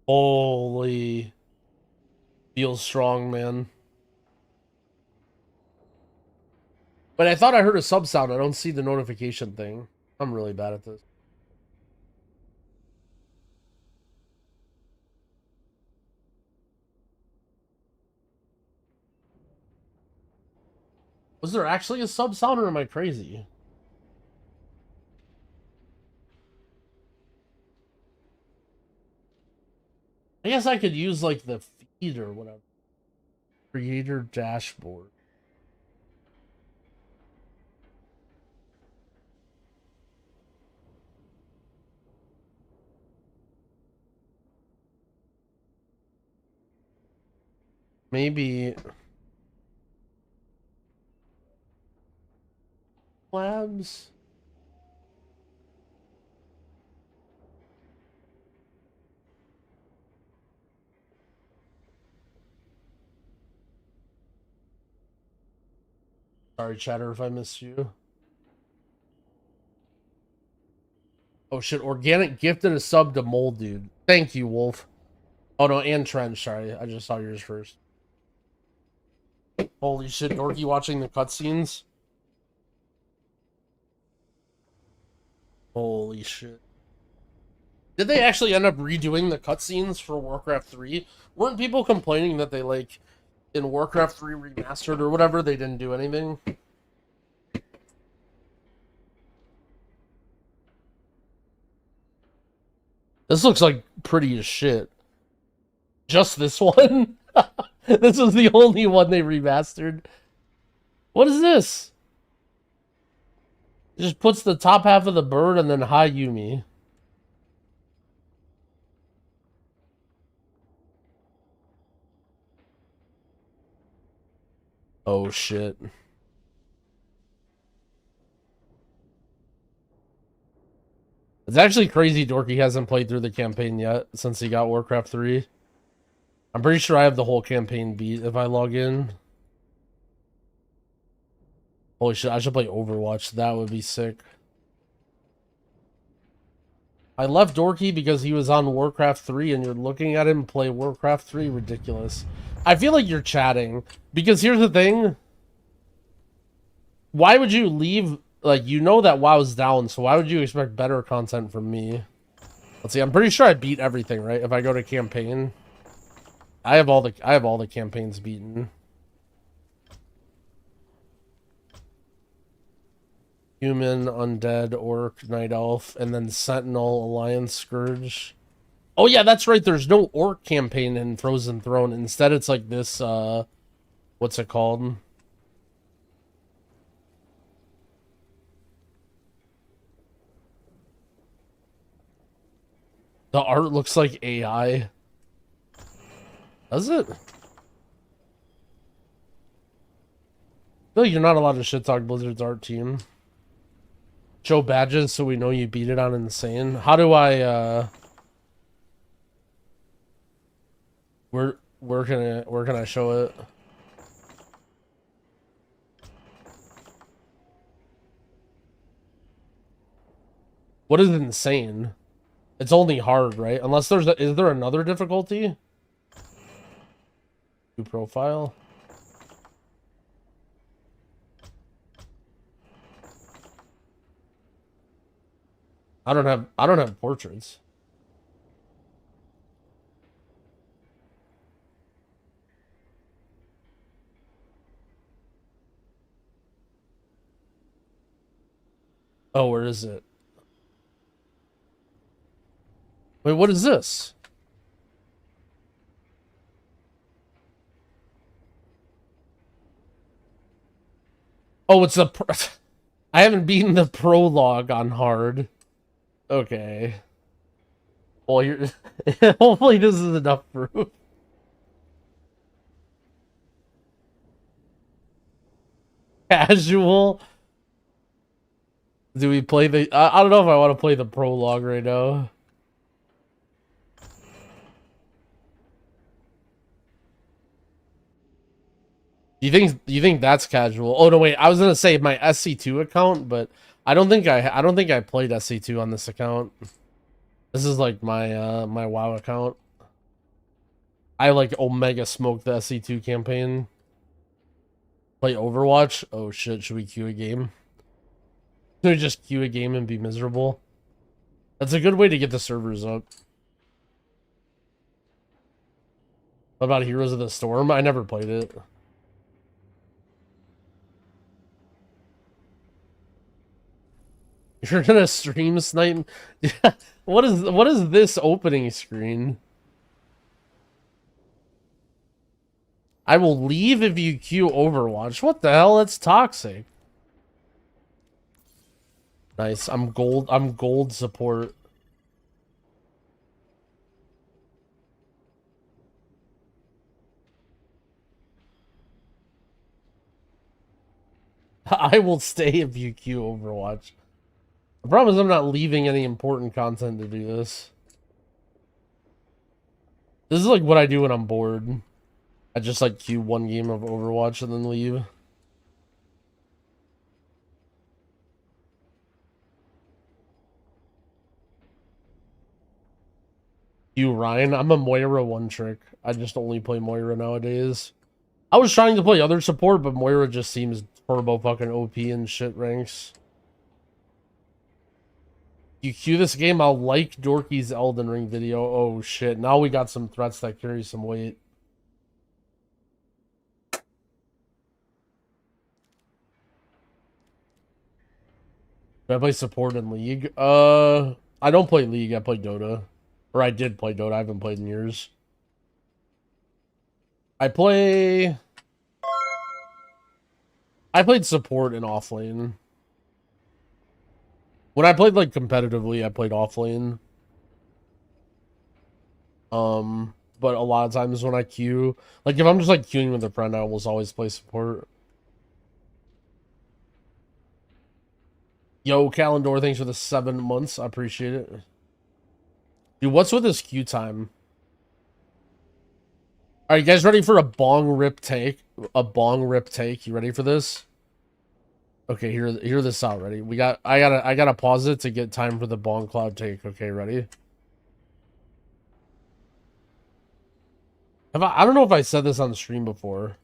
S1: Holy... Feels strong, man. But I thought I heard a sub sound. I don't see the notification thing. I'm really bad at this. Was there actually a sub sound or am I crazy? I guess I could use like the feed or whatever. Creator dashboard. Maybe labs. Sorry, chatter, if I missed you. Oh shit, Organic gifted a sub to Mole Dude. Thank you, Wolf. Oh no, and Trench, sorry. I just saw yours first. Holy shit, Dorky watching the cutscenes? Holy shit. Did they actually end up redoing the cutscenes for Warcraft 3? Weren't people complaining that they, like, in Warcraft 3 Remastered or whatever, they didn't do anything? This looks like pretty as shit. Just this one? This was the only one they remastered. What is this? It just puts the top half of the bird and then hi Yumi. Oh shit. It's actually crazy Dorky hasn't played through the campaign yet since he got Warcraft 3. I'm pretty sure I have the whole campaign beat if I log in. Holy shit, I should play Overwatch. That would be sick. I left Dorky because he was on Warcraft 3 and you're looking at him play Warcraft 3. Ridiculous. I feel like you're chatting. Because here's the thing. Why would you leave... Like, you know that WoW's down, so why would you expect better content from me? Let's see, I'm pretty sure I beat everything, right? If I go to campaign. I have all the campaigns beaten. Human, undead, orc, night elf, and then sentinel, alliance, scourge. Oh yeah, that's right. There's no orc campaign in Frozen Throne. Instead, it's like this. What's it called? The art looks like AI. Does it? I feel like you're not allowed to shit talk Blizzard's art team. Show badges so we know you beat it on Insane. How do I where can I show it? What is Insane? It's only hard, right? Unless there's is there another difficulty? New profile. I don't have portraits. Oh, where is it? Wait, what is this? Oh, it's the I haven't beaten the prologue on hard. Okay. Well, you're hopefully this is enough proof. Casual. Do we play the I don't know if I want to play the prologue right now. You think that's casual? Oh no, wait. I was gonna say my SC2 account, but I don't think I played SC2 on this account. This is like my my WoW account. I like Omega smoked the SC2 campaign. Play Overwatch? Oh shit, should we queue a game? Should we just queue a game and be miserable? That's a good way to get the servers up. What about Heroes of the Storm? I never played it. You're gonna stream snipe? What is this opening screen? I will leave if you queue Overwatch. What the hell? That's toxic. Nice. I'm gold support. I will stay if you queue Overwatch. The problem is I'm not leaving any important content to do this. This is like what I do when I'm bored. I just like queue one game of Overwatch and then leave. You Ryan, I'm a Moira one trick. I just only play Moira nowadays. I was trying to play other support, but Moira just seems turbo fucking OP and shit ranks. You queue this game, I'll like Dorky's Elden Ring video. Oh shit, now we got some threats that carry some weight. Do I play support in League? I don't play League, I play Dota. Or I did play Dota, I haven't played in years. I played support in offlane. When I played like competitively, I played offlane. But a lot of times when I queue, like if I'm just like queuing with a friend, I almost always play support. Yo, Calendor, thanks for the 7 months. I appreciate it. Dude, what's with this queue time? Are you guys ready for a bong rip take? A bong rip take. You ready for this? Okay, hear this out. Ready? I gotta pause it to get time for the bong cloud take. Okay, ready? I don't know if I said this on the stream before.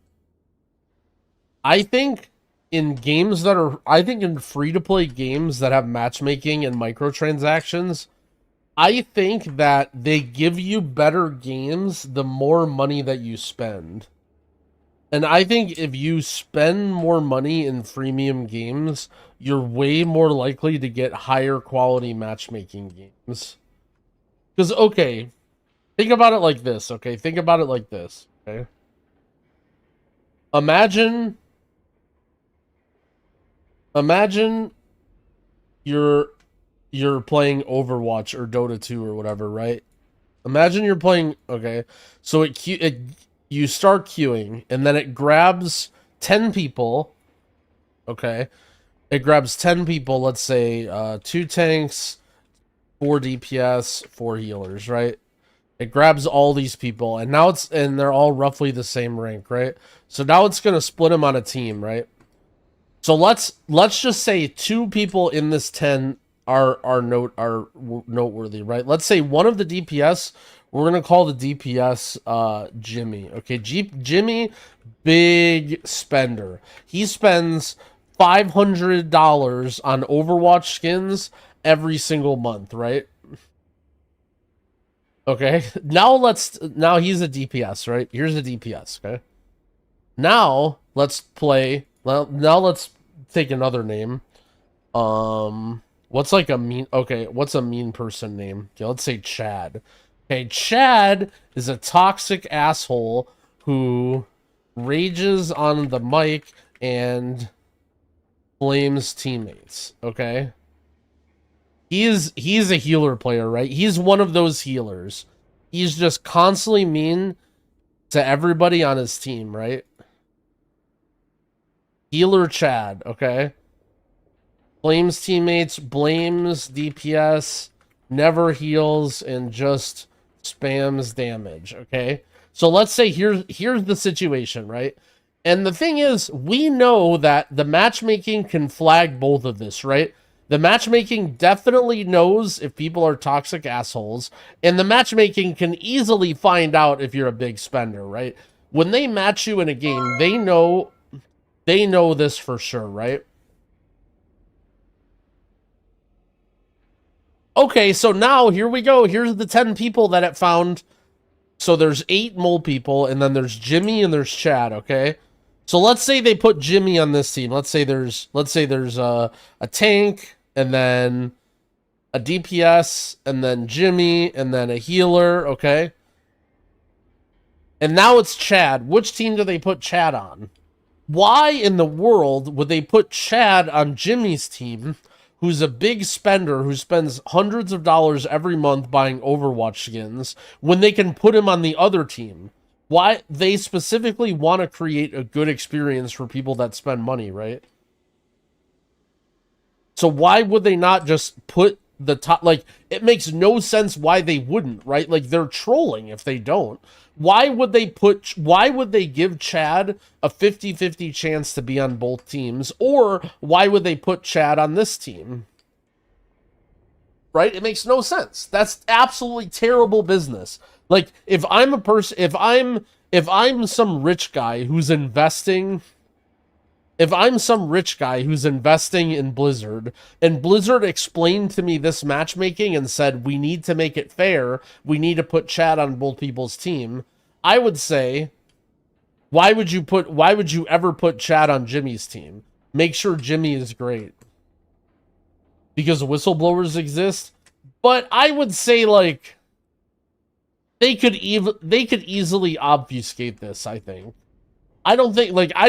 S1: I think in games that are in free-to-play games that have matchmaking and microtransactions, I think that they give you better games the more money that you spend. And I think if you spend more money in freemium games, you're way more likely to get higher quality matchmaking games. Because, okay, think about it like this, okay? Think about it like this, okay? Imagine you're playing Overwatch or Dota 2 or whatever, right? Imagine you're playing, okay, so you start queuing, and then it grabs 10 people, okay? It grabs 10 people, let's say 2 tanks, 4 DPS, 4 healers, right? It grabs all these people, and now and they're all roughly the same rank, right? So now it's going to split them on a team, right? So let's just say 2 people in this 10 are noteworthy, right? Let's say one of the DPS, we're going to call the DPS Jimmy. Okay, Jimmy, big spender. He spends $500 on Overwatch skins every single month, right? Okay. Now he's a DPS, right? Here's a DPS, okay? Now let's play. Now let's take another name. What's like a mean? Okay, what's a mean person name? Okay, let's say Chad. Okay, Chad is a toxic asshole who rages on the mic and blames teammates. Okay, he's a healer player, right? He's one of those healers. He's just constantly mean to everybody on his team, right? Healer Chad, okay? Blames teammates, blames DPS, never heals, and just spams damage, okay? So let's say here's the situation, right? And the thing is, we know that the matchmaking can flag both of this, right? The matchmaking definitely knows if people are toxic assholes, and the matchmaking can easily find out if you're a big spender, right? When they match you in a game, they know this for sure, right? Okay, so now here we go. Here's the 10 people that it found. So there's 8 mole people, and then there's Jimmy and there's Chad, okay? So let's say they put Jimmy on this team. Let's say there's a tank, and then a DPS, and then Jimmy, and then a healer, okay? And now it's Chad. Which team do they put Chad on? Why in the world would they put Chad on Jimmy's team, who's a big spender who spends hundreds of dollars every month buying Overwatch skins, when they can put him on the other team? Why? They specifically want to create a good experience for people that spend money, right? So why would they not just put the top? Like, it makes no sense why they wouldn't, right? Like, they're trolling if they don't. Why would they give Chad a 50-50 chance to be on both teams? Or why would they put Chad on this team? Right? It makes no sense. That's absolutely terrible business. Like, if I'm some rich guy who's investing in Blizzard, and Blizzard explained to me this matchmaking and said, we need to make it fair, we need to put Chad on both people's team, I would say, why would you ever put Chad on Jimmy's team? Make sure Jimmy is great. Because whistleblowers exist. But I would say, like, they could easily obfuscate this, I think. I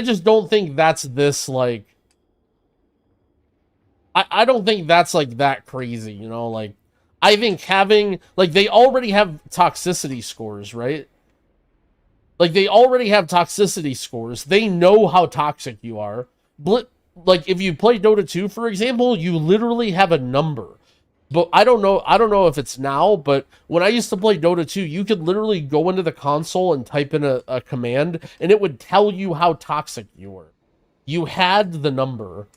S1: just don't think that's this, like, I don't think that's, like, that crazy, you know? Like, I think having, like, they already have toxicity scores, right? Like, they already have toxicity scores. They know how toxic you are. Like, if you play Dota 2, for example, you literally have a number. But I don't know if it's now, but when I used to play Dota 2, you could literally go into the console and type in a command, and it would tell you how toxic you were. You had the number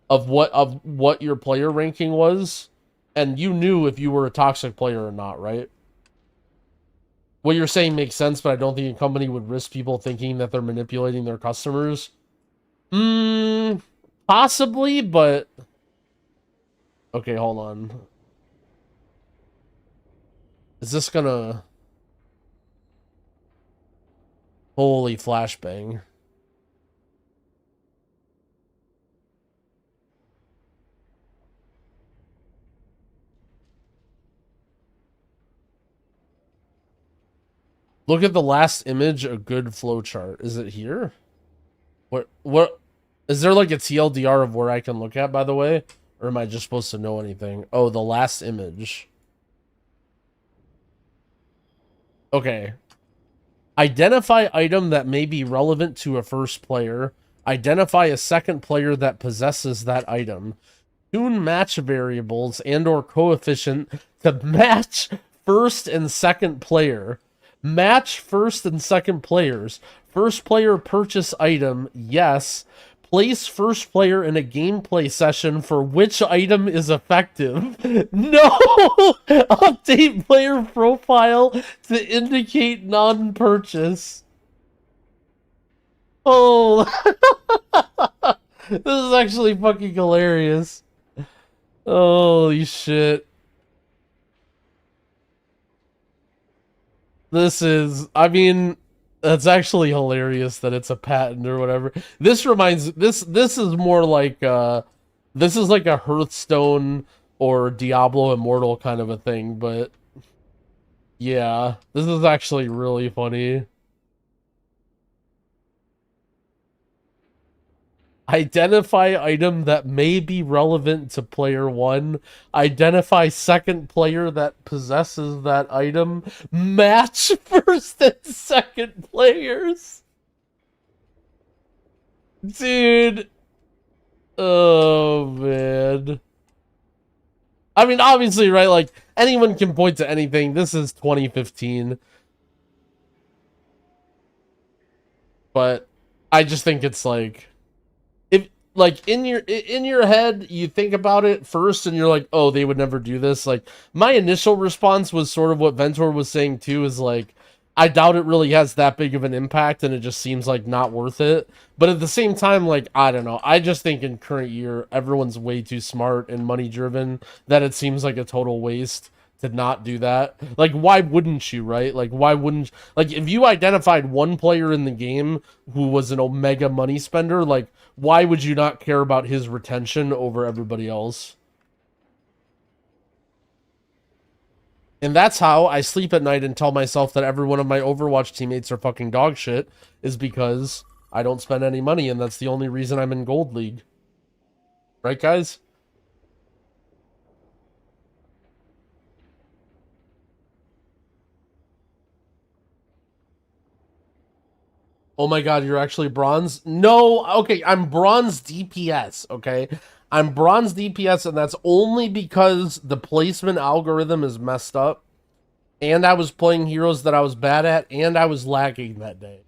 S1: of what your player ranking was, and you knew if you were a toxic player or not, right? What you're saying makes sense, but I don't think a company would risk people thinking that they're manipulating their customers. Possibly, but... Okay, hold on. Is this gonna... Holy flashbang. Look at the last image, a good flowchart. Is it here? What is there like a TLDR of where I can look at, by the way? Or am I just supposed to know anything? Oh, the last image. Okay. Identify item that may be relevant to a first player. Identify a second player that possesses that item. Tune match variables and or coefficient to match first and second player. Match first and second players. First player purchase item, yes. Place first player in a gameplay session for which item is effective. No! Update player profile to indicate non-purchase. Oh. This is actually fucking hilarious. Holy shit. This is, I mean, that's actually hilarious that it's a patent or whatever. This reminds, this is more like, this is like a Hearthstone or Diablo Immortal kind of a thing, but yeah, this is actually really funny. Identify item that may be relevant to player 1. Identify second player that possesses that item. Match first and second players. Dude. Oh, man. I mean, obviously, right? Like, anyone can point to anything. This is 2015. But I just think it's like... Like in your head, you think about it first and you're like, oh, they would never do this. Like my initial response was sort of what Ventor was saying too, is like, I doubt it really has that big of an impact and it just seems like not worth it. But at the same time, like, I don't know. I just think in current year, everyone's way too smart and money driven that it seems like a total waste to not do that. Like, why wouldn't you, right? Like, why wouldn't... Like, if you identified one player in the game who was an omega money spender, like, why would you not care about his retention over everybody else? And that's how I sleep at night and tell myself that every one of my Overwatch teammates are fucking dog shit, is because I don't spend any money, and that's the only reason I'm in Gold League. Right, guys? Oh my god, you're actually bronze? No, okay, I'm bronze DPS, okay? I'm bronze DPS, and that's only because the placement algorithm is messed up, and I was playing heroes that I was bad at, and I was lagging that day.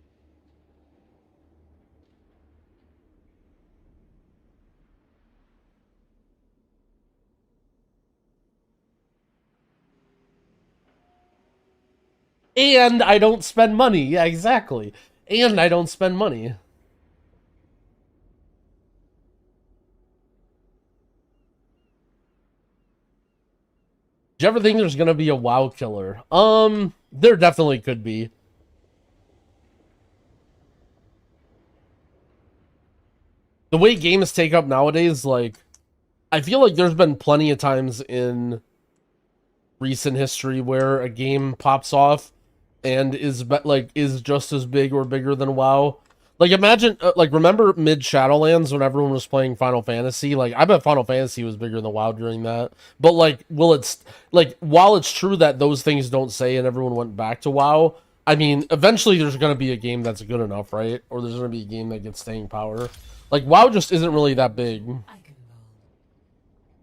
S1: And I don't spend money. Yeah, exactly. And I don't spend money. Do you ever think there's gonna be a WoW killer? There definitely could be. The way games take up nowadays, like, I feel like there's been plenty of times in recent history where a game pops off and is just as big or bigger than WoW. Like, imagine, like, remember mid Shadowlands when everyone was playing Final Fantasy? Like, I bet Final Fantasy was bigger than WoW during that. But, like, while it's true that those things don't say and everyone went back to WoW, I mean, eventually there's going to be a game that's good enough, right? Or there's going to be a game that gets staying power. Like, WoW just isn't really that big.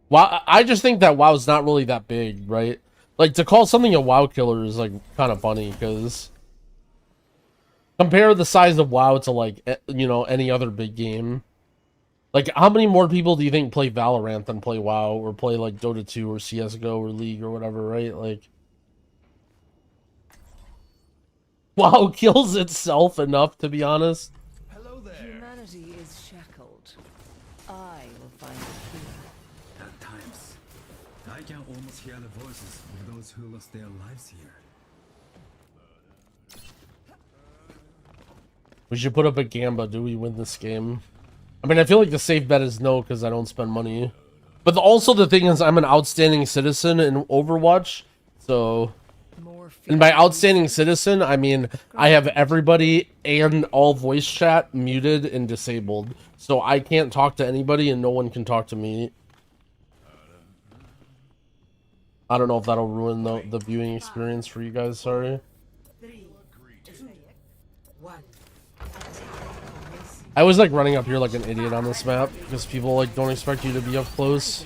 S1: WoW, I just think that WoW's not really that big, right? Like, to call something a WoW killer is, like, kind of funny, because... Compare the size of WoW to, like, you know, any other big game. Like, how many more people do you think play Valorant than play WoW, or play, like, Dota 2, or CSGO, or League, or whatever, right? Like... WoW kills itself enough, to be honest.
S5: Hello there.
S6: Humanity is shackled. I will find it here.
S5: At times, I can almost hear the voices of those who lost their lives here.
S1: We should put up a Gamba. Do we win this game? I mean, I feel like the safe bet is no, because I don't spend money. But also the thing is, I'm an outstanding citizen in Overwatch, so... And by outstanding citizen, I mean I have everybody and all voice chat muted and disabled. So I can't talk to anybody and no one can talk to me. I don't know if that'll ruin the viewing experience for you guys, sorry. I was like running up here like an idiot on this map because people like don't expect you to be up close.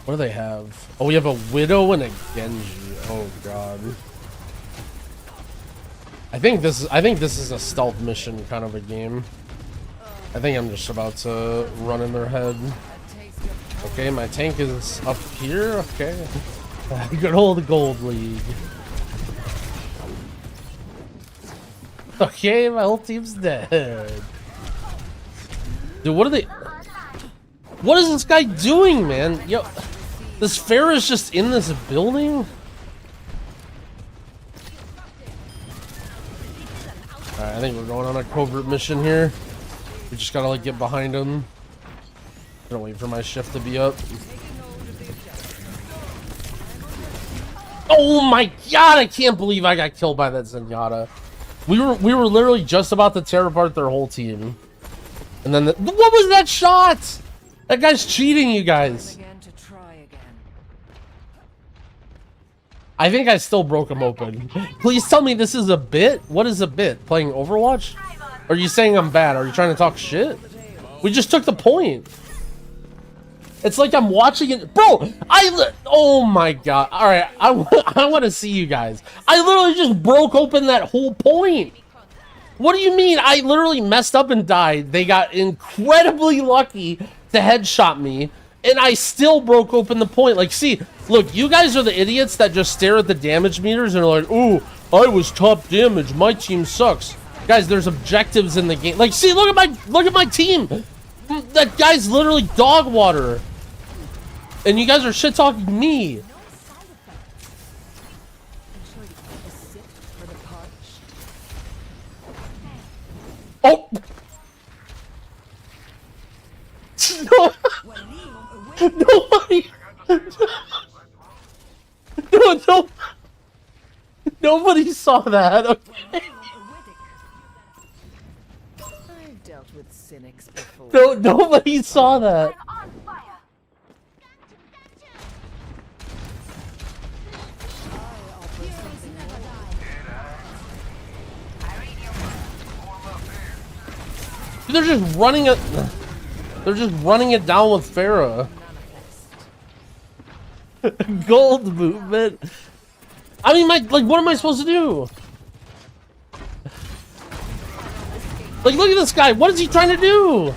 S1: What do they have? Oh, we have a Widow and a Genji. Oh god. I think this is a stealth mission kind of a game. I think I'm just about to run in their head. Okay, my tank is up here. Okay. Good old Gold League. Okay, my whole team's dead. Dude, what are they... What is this guy doing, man? Yo, this Pharah's just in this building? Alright, I think we're going on a covert mission here. We just gotta like get behind him. Gonna wait for my shift to be up. Oh my god, I can't believe I got killed by that Zenyatta. We were literally just about to tear apart their whole team. And then what was that shot? That guy's cheating, you guys. I think I still broke him open. Please tell me this is a bit? What is a bit? Playing Overwatch? Are you saying I'm bad? Are you trying to talk shit? We just took the point. It's like I'm watching it. Bro, oh my god. Alright, I want to see you guys. I literally just broke open that whole point. What do you mean? I literally messed up and died. They got incredibly lucky to headshot me. And I still broke open the point. Like, see, look, you guys are the idiots that just stare at the damage meters and are like, ooh, I was top damage. My team sucks. Guys, there's objectives in the game. Like, see, look at my team. That guy's literally dog water. And you guys are shit talking me. Oh. Nobody. No. Nobody saw that. Okay.
S6: I've dealt with cynics before.
S1: No, nobody saw that. They're just running it. They're just running it down with Pharah. Gold movement. I mean, like, what am I supposed to do? Like, look at this guy. What is he trying to do?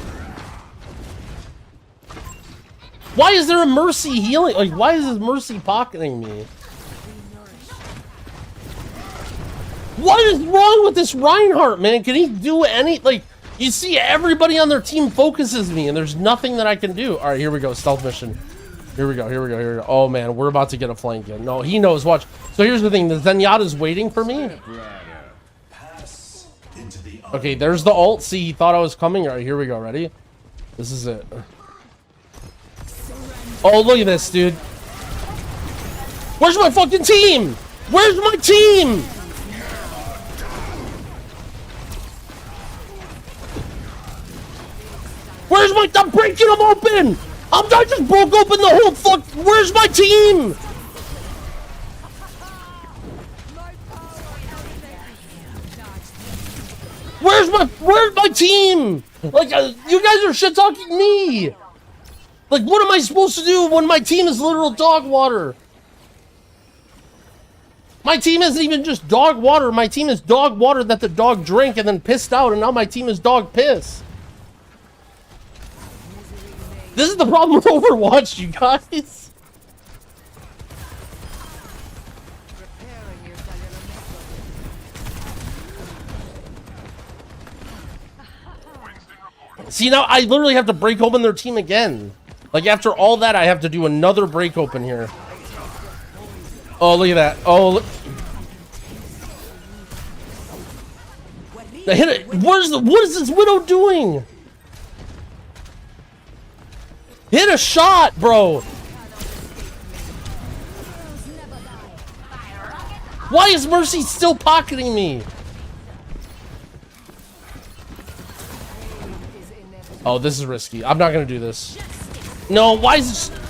S1: Why is there a mercy healing? Like, why is this mercy pocketing me? What is wrong with this Reinhardt, man? Can he do any, like, you see everybody on their team focuses me and there's nothing that I can do. All right, here we go. Stealth mission. Here we go. Oh man, we're about to get a flank in. No, he knows. Watch. So here's the thing. The Zenyatta's waiting for me. Okay, there's the ult. See, he thought I was coming. All right, here we go. Ready? This is it. Oh, look at this, dude. Where's my fucking team? Where's my team? Where's my... I'm breaking them open! I just broke open the whole fuck... Where's my team? Where's my team? Like, you guys are shit-talking me! Like, what am I supposed to do when my team is literal dog water? My team isn't even just dog water. My team is dog water that the dog drank and then pissed out, and now my team is dog piss. This is the problem with Overwatch, you guys. See, now I literally have to break open their team again. Like, after all that, I have to do another break open here. Oh, look at that. Oh, look. I hit it. What is this Widow doing? Hit a shot, bro. Why is Mercy still pocketing me? Oh, this is risky. I'm not gonna do this. No, why is this?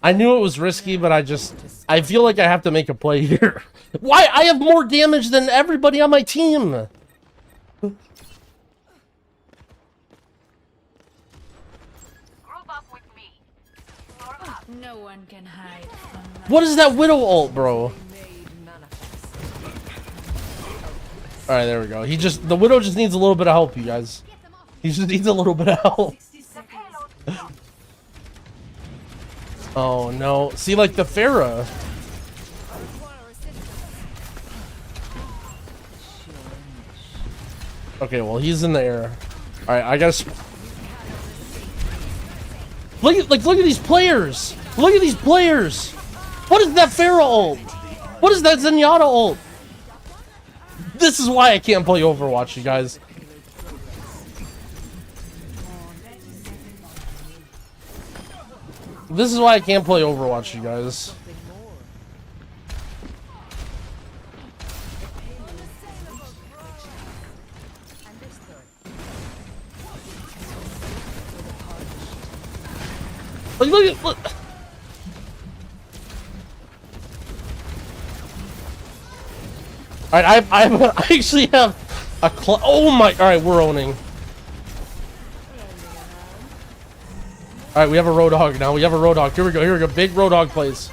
S1: I knew it was risky, but I feel like I have to make a play here. Why? I have more damage than everybody on my team.
S6: No one can hide from my
S1: What is that Widow ult, bro? Alright, there we go. The Widow just needs a little bit of help, you guys. He just needs a little bit of help. Oh no. See, like the Pharah. Okay, well, he's in the air. Alright, I gotta... Look at these players! Look at these players! What is that Pharah ult? What is that Zenyatta ult? This is why I can't play Overwatch, you guys. This is why I can't play Overwatch, you guys. Look. Alright, I actually have a oh my, alright, we're owning. Alright, we have a Roadhog now. We have a Roadhog. Here we go. Big Roadhog plays.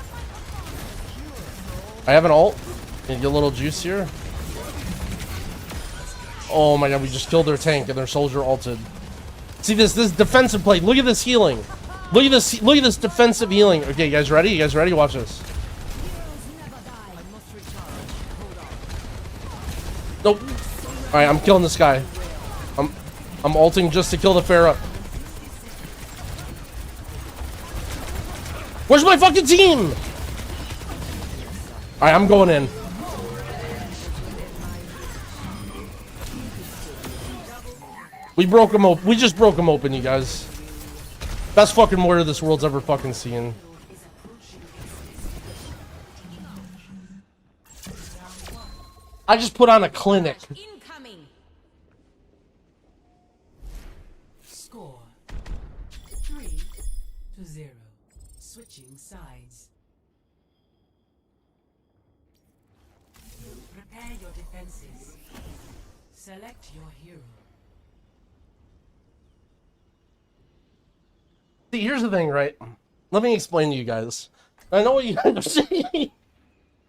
S1: I have an ult. Can you get a little juice here? Oh my god, we just killed their tank and their soldier ulted. See this defensive play. Look at this healing. Look at this defensive healing. Okay, you guys ready? You guys ready? Watch this. Nope. Alright, I'm killing this guy. I'm ulting just to kill the Pharah. Where's my fucking team? Alright, I'm going in. We broke him open. We just broke him open, you guys. Best fucking warrior this world's ever fucking seen. I just put on a clinic.
S6: incoming.
S7: Score 3-0. Switching sides. Prepare your defenses. Select your hero.
S1: See, here's the thing, right? Let me explain to you guys. I know what you guys are saying.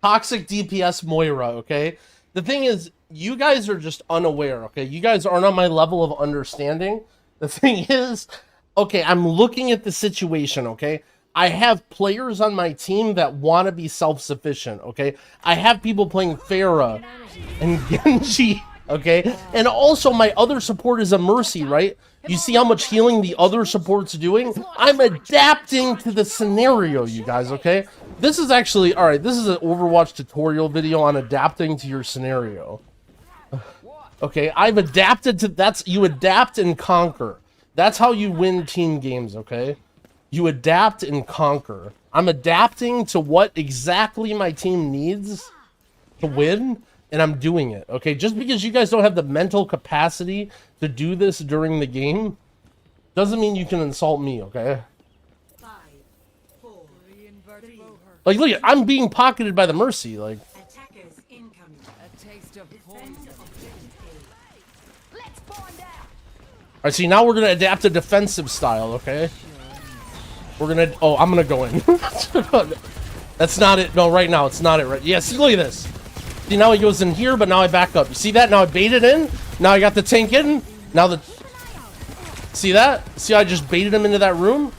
S1: Toxic DPS Moira, okay? The thing is, you guys are just unaware, okay? You guys aren't on my level of understanding. The thing is, okay, I'm looking at the situation, okay? I have players on my team that want to be self-sufficient, okay? I have people playing Pharah and Genji, okay? And also my other support is a Mercy, right? You see how much healing the other support's doing? I'm adapting to the scenario, you guys, okay? This is actually, alright, this is an Overwatch tutorial video on adapting to your scenario. Okay, I've adapted to, you adapt and conquer. That's how you win team games, okay? You adapt and conquer. I'm adapting to what exactly my team needs to win, and I'm doing it, okay? Just because you guys don't have the mental capacity to do this during the game doesn't mean you can insult me, okay?
S7: 5, 4, 3.
S1: Like, look, I'm being pocketed by the Mercy, like.
S7: Attackers incoming.
S6: A taste of poison. Let's bond out.
S1: Alright, see, now we're gonna adapt a defensive style, okay? We're gonna, oh, I'm gonna go in. That's not it. No, right now, it's not it, right? Yeah, see, look at this. See, now he goes in here, but now I back up. You see that? Now I baited in. Now I got the tank in. Now the... See that? See how I just baited him into that room?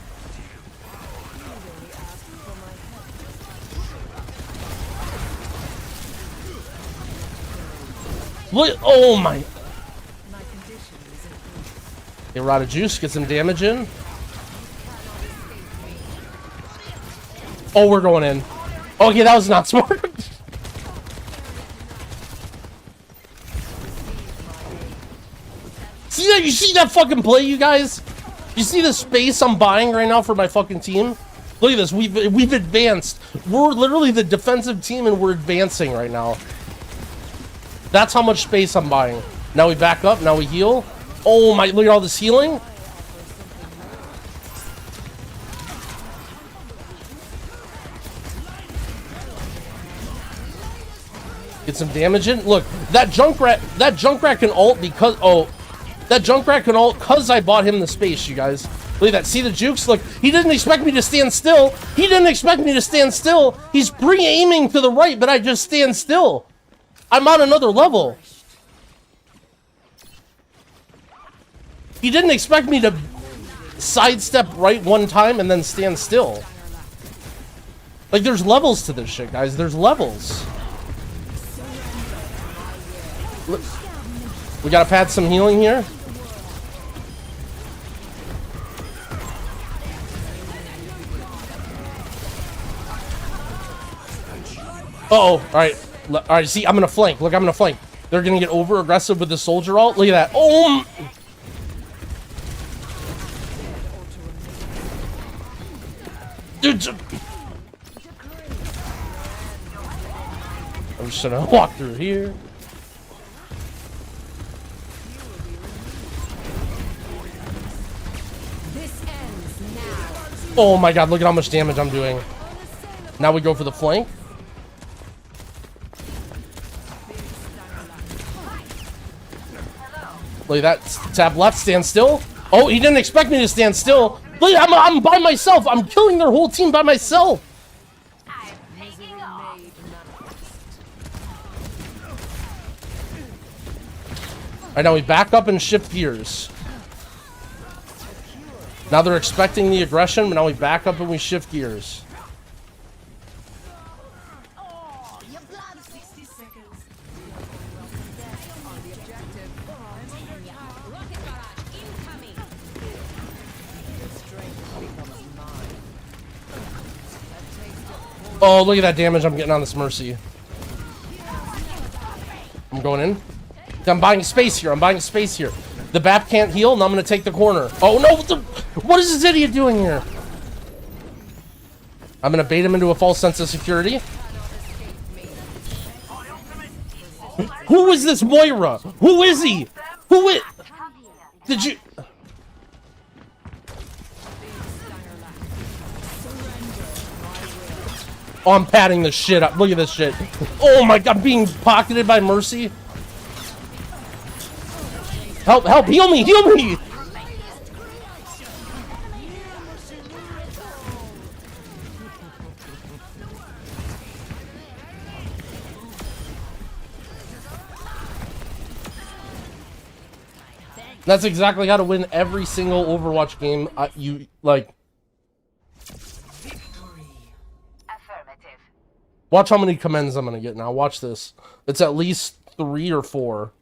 S1: Look, oh my... Okay, Rod of Juice, get some damage in. Oh, we're going in. Okay, that was not smart. See that? You see that fucking play, you guys? You see the space I'm buying right now for my fucking team? Look at this. We've advanced. We're literally the defensive team, and we're advancing right now. That's how much space I'm buying. Now we back up. Now we heal. Oh my! Look at all this healing. Get some damage in. Look, that Junkrat can ult because that Junkrat can ult because I bought him the space, you guys. Look at that. See the jukes? Look, he didn't expect me to stand still. He didn't expect me to stand still. He's pre-aiming to the right, but I just stand still. I'm on another level. He didn't expect me to sidestep right one time and then stand still. Like, there's levels to this shit, guys. There's levels. Look, we gotta pad some healing here. Uh-oh. Alright. Alright, see, I'm gonna flank. Look, I'm gonna flank. They're gonna get over aggressive with the soldier ult. Look at that. Oh! Dude. I'm just gonna walk through here. Oh my god, look at how much damage I'm doing. Now we go for the flank. Look at that. Tap left, stand still. Oh, he didn't expect me to stand still. Look, I'm by myself. I'm killing their whole team by myself. Alright, now we back up and shift gears. Now they're expecting the aggression, but now we back up and we shift gears. Oh, look at that damage I'm getting on this Mercy. I'm going in. I'm buying space here. I'm buying space here. The BAP can't heal, and I'm going to take the corner. Oh, no. What is this idiot doing here? I'm going to bait him into a false sense of security. Who is this Moira? Who is he? Who is... Did you... Oh, I'm padding this shit up. Look at this shit. Oh my god, I'm being pocketed by Mercy. Help, help, heal me, heal me! That's exactly how to win every single Overwatch game. You, like... Watch how many commends I'm gonna get now. Watch this. It's at least 3 or 4.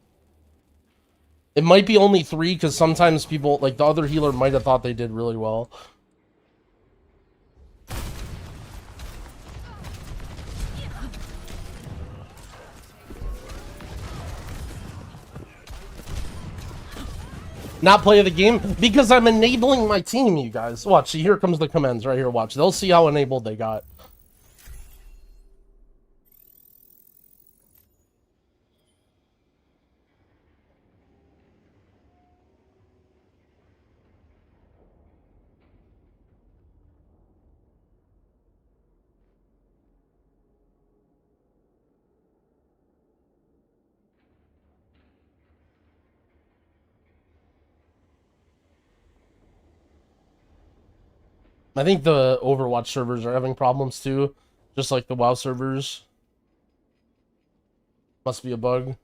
S1: It might be only 3 because sometimes people, like the other healer, might have thought they did really well. Not play the game because I'm enabling my team, you guys. Watch. See, here comes the commends right here. Watch. They'll see how enabled they got. I think the Overwatch servers are having problems too, just like the WoW servers. Must be a bug.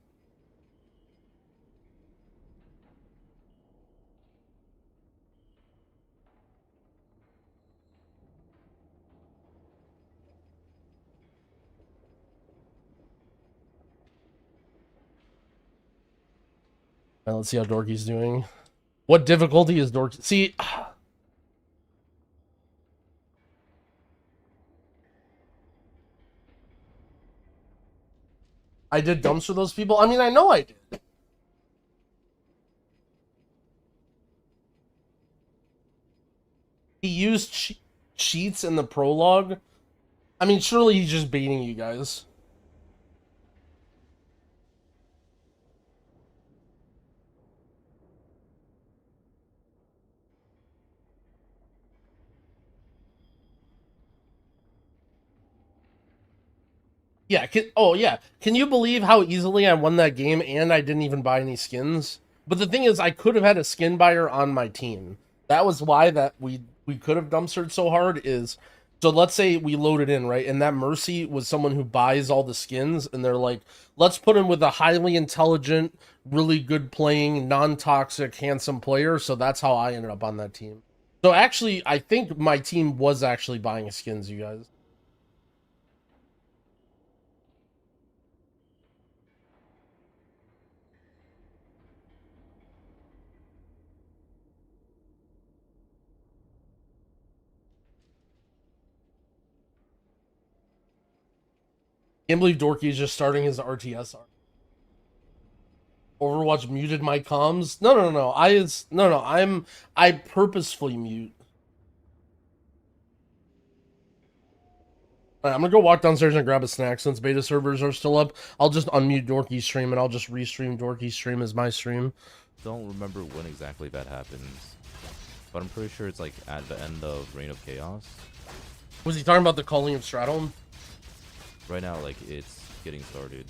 S1: Now let's see how Dorky's doing. What difficulty is Dorky? See... I did dumpster those people? I mean, I know I did. He used cheats in the prologue. I mean, surely he's just baiting you guys. Yeah, can you believe how easily I won that game and I didn't even buy any skins? But the thing is, I could have had a skin buyer on my team. That was why that we could have dumpstered so hard is, so let's say we loaded in, right? And that Mercy was someone who buys all the skins, and they're like, let's put him with a highly intelligent, really good playing, non-toxic, handsome player. So that's how I ended up on that team. So actually, I think my team was actually buying skins, you guys. Can't believe Dorky's just starting his RTS. Overwatch muted my comms. No. I purposefully mute. Alright, I'm gonna go walk downstairs and grab a snack since beta servers are still up. I'll just unmute Dorky's stream and I'll just restream Dorky's stream as my stream.
S8: Don't remember when exactly that happens, but I'm pretty sure it's like at the end of Reign of Chaos.
S1: Was he talking about the calling of Stratholme?
S8: Right now, like, it's getting started.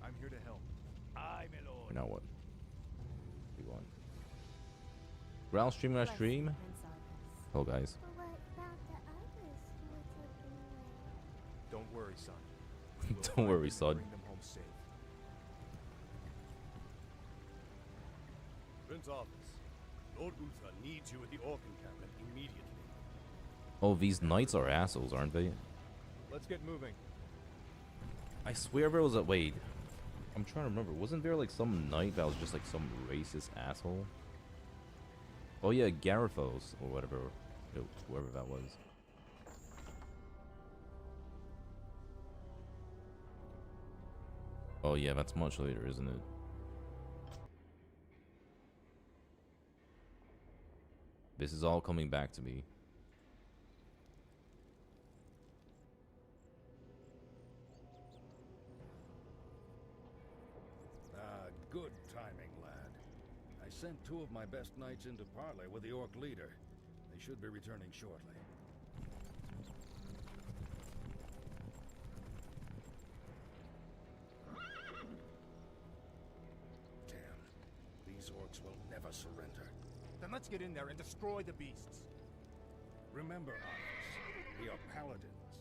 S2: I'm here to help.
S8: Now what? We want. Ground streaming our stream. Hello, guys.
S2: Don't worry, son.
S8: Don't worry, son.
S2: Bring them home safe.
S9: Prince Arthas, Lord Uther needs you at the Orc encampment immediately.
S8: Oh, these knights are assholes, aren't they?
S2: Let's get moving.
S8: I swear there was a wait. I'm trying to remember. Wasn't there like some knight that was just like some racist asshole? Oh yeah, Garithos or whatever, whoever that was. Oh yeah, that's much later, isn't it? This is all coming back to me.
S9: Good timing, lad. I sent 2 of my best knights into parley with the Orc leader. They should be returning shortly. Damn. These Orcs will never surrender.
S2: Then let's get in there and destroy the beasts.
S9: Remember, Arthas, we are Paladins.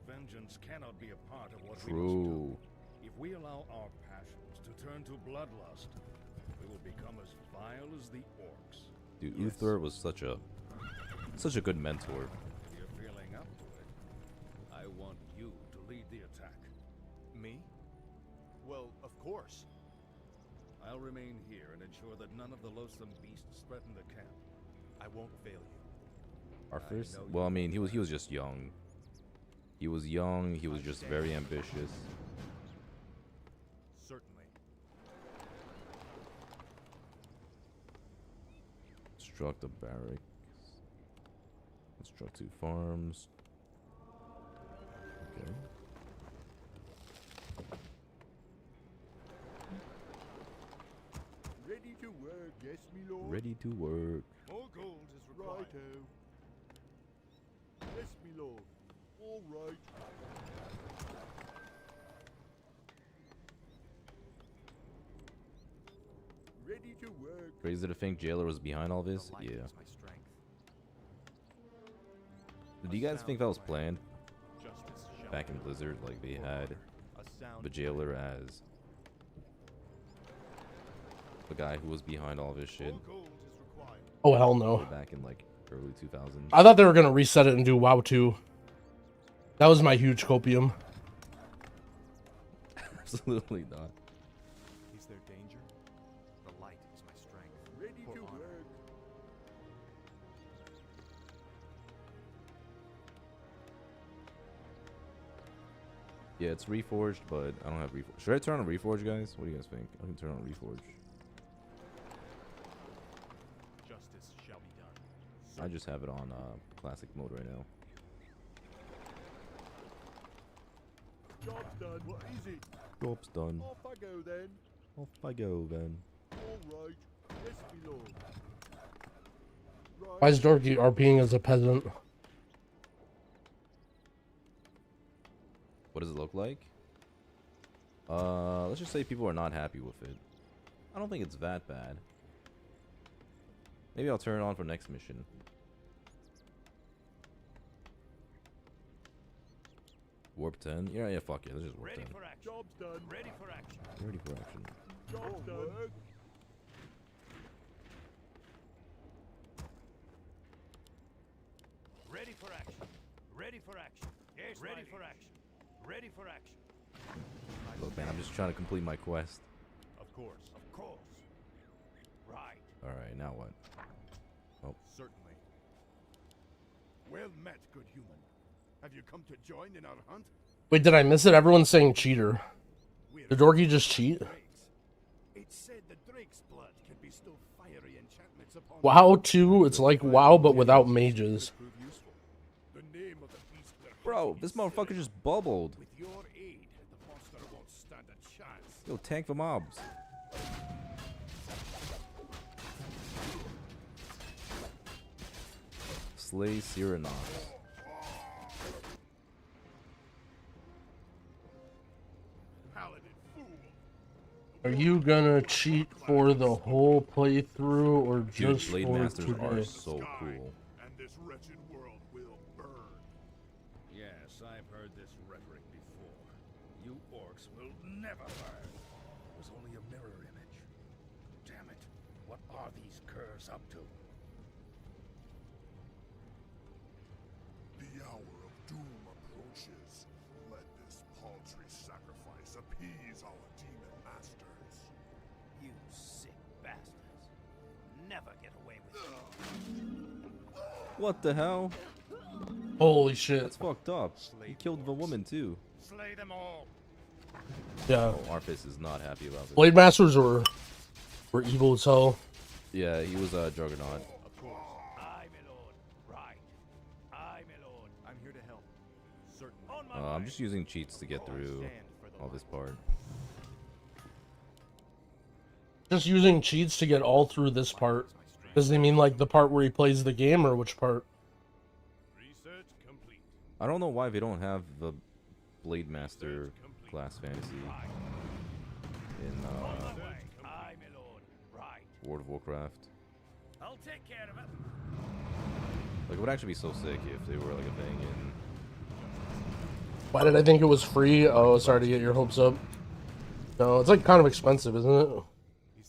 S9: Vengeance cannot be a part of what we
S8: True.
S9: must do. If we allow our passions to turn to bloodlust, we will become as vile as the Orcs.
S8: Dude, Uther was such a good mentor.
S9: If you're feeling up to it, I want you to lead the attack.
S2: Me? Well, of course.
S9: I'll remain here and ensure that none of the loathsome beasts threaten the camp.
S2: I won't fail you.
S8: Our first, well, I mean, he was just young. He was young. He was just very ambitious.
S2: Certainly.
S8: Construct a barracks. Construct 2 farms. Okay.
S9: Ready to work, yes, me lord.
S8: Ready to work.
S9: More gold is required. Yes, me lord. All right. Ready to work.
S8: Crazy to think Jailer was behind all this? Yeah. Did you guys think that was planned? Back in Blizzard, like they had the Jailer as the guy who was behind all this shit.
S1: Oh hell no.
S8: Back in like early 2000s.
S1: I thought they were gonna reset it and do WoW 2. That was my huge copium.
S8: Absolutely not.
S2: Is there danger? The light is my strength.
S9: Ready to work.
S8: Yeah, it's reforged, but I don't have reforged. Should I turn on reforge, guys? What do you guys think? I can turn on reforge.
S2: Justice shall be done.
S8: I just have it on classic mode right now.
S9: Job's done. What is it?
S8: Job's done.
S9: Off I go then.
S8: Off I go then.
S9: All right. Yes, my lord. Right.
S1: Why is Dorky RPing as a peasant?
S8: What does it look like? Let's just say people are not happy with it. I don't think it's that bad. Maybe I'll turn it on for next mission. Warp 10? Yeah, fuck it. Let's just warp 10.
S9: For action. Job's done. Ready for action.
S8: Ready for action.
S9: Job's done. Ready for action. Ready for action. Yes, ready for action. Ready for action.
S8: Look, man, I'm just trying to complete my quest.
S9: Of course. Of course. Right.
S8: Alright, now what? Oh.
S9: Certainly. Well met, good human. Have you come to join in our hunt?
S1: Wait, did I miss it? Everyone's saying cheater. Did Dorky just cheat?
S9: It's said the drake's blood can bestow fiery enchantments upon
S1: WoW 2, it's like WoW but without mages.
S9: the name of the beast.
S8: Bro, this motherfucker just bubbled.
S9: With your aid, the monster won't stand a chance.
S8: Yo, tank the mobs. Slay Cyranox.
S9: Paladin fool.
S1: Are you gonna cheat for the whole playthrough or
S8: Dude,
S1: just
S8: Blade
S1: for
S8: Masters are
S1: today?
S8: so cool.
S9: And this wretched world will burn. Yes, I've heard this rhetoric before. You orcs will never learn. It was only a mirror image. Damn it. What are these curves up to?
S10: The hour of doom approaches. Let this paltry sacrifice appease our demon masters.
S9: You sick bastards. Never get away with it.
S8: What the hell?
S1: Holy shit.
S8: That's fucked up. He killed the woman too.
S9: Slay them all.
S1: Yeah.
S8: Oh, Arfis is not happy about this.
S1: Blade Masters were evil as hell.
S8: Yeah, he was a Juggernaut.
S9: Of course. Aye, my lord. Right. Aye, my lord. I'm here to help. Certainly. On my
S8: I'm
S9: way.
S8: just using cheats to get through
S9: Stand for the
S8: all this part.
S1: Just using cheats to get all through this part. Does he mean like the part where he plays the game or which part?
S9: Research complete.
S8: I don't know why they don't have the Blade Master class fantasy in
S9: On my way. Aye, my lord. Right.
S8: World of Warcraft.
S9: I'll take care of it.
S8: Like, it would actually be so sick if they were like a thing in.
S1: Why did I think it was free? Oh, sorry to get your hopes up. No, it's like kind of expensive, isn't it?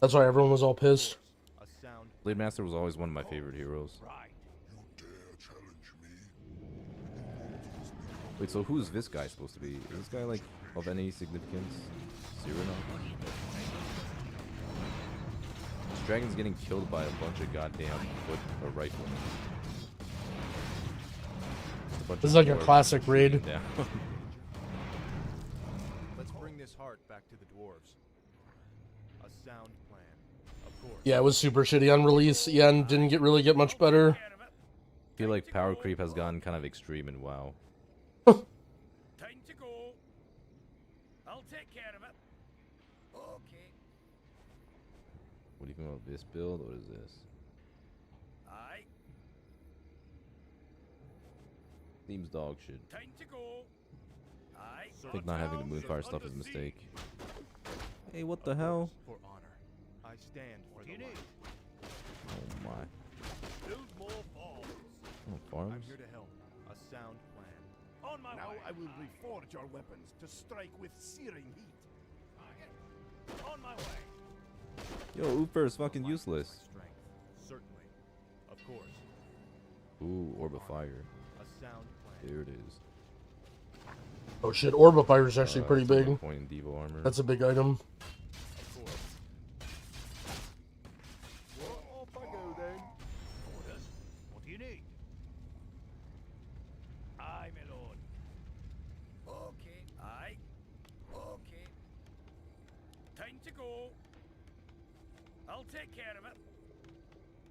S1: That's why everyone was all pissed.
S9: A sound.
S8: Blade Master was always one of my favorite heroes.
S9: Right.
S10: You dare challenge me?
S8: Wait, so who's this guy supposed to be? Is this guy like of any significance? Cyranox? This dragon's getting killed by a bunch of goddamn foot or riflemen. Just a bunch
S1: This is
S8: of
S1: like a
S8: dwarves
S1: classic raid.
S8: shooting down.
S9: Let's bring this heart back to the dwarves. A sound plan. Of course.
S1: Yeah, it was super shitty on release. Yeah, and didn't really get much better.
S8: I feel like power creep has gotten kind of extreme in WoW.
S9: Time to go. I'll take care of it. Okay.
S8: What do you think about this build? What is this?
S9: Aye.
S8: Seems dog shit.
S9: Time to go. Aye.
S8: I think not having the Moonfire stuff is a mistake. Hey, what the hell?
S9: For honor. I stand for the light.
S8: Oh my.
S9: Build more falls.
S8: Oh,
S9: I'm
S8: farms?
S9: here to help. A sound plan. On my way. Now I will reforge our weapons to strike with searing heat. On my way.
S8: Yo, Ooper is fucking useless.
S9: Strength. Certainly. Of course.
S8: Ooh, Orb of Fire.
S9: A sound plan.
S8: There it is.
S1: Oh shit, Orb of Fire is actually pretty
S8: That's
S1: big.
S8: Point in Devo armor.
S1: That's a big item.
S9: Of course. Well, off I go then. Orders. What do you need? Aye, my lord. Okay. Aye. to go. I'll take care of it.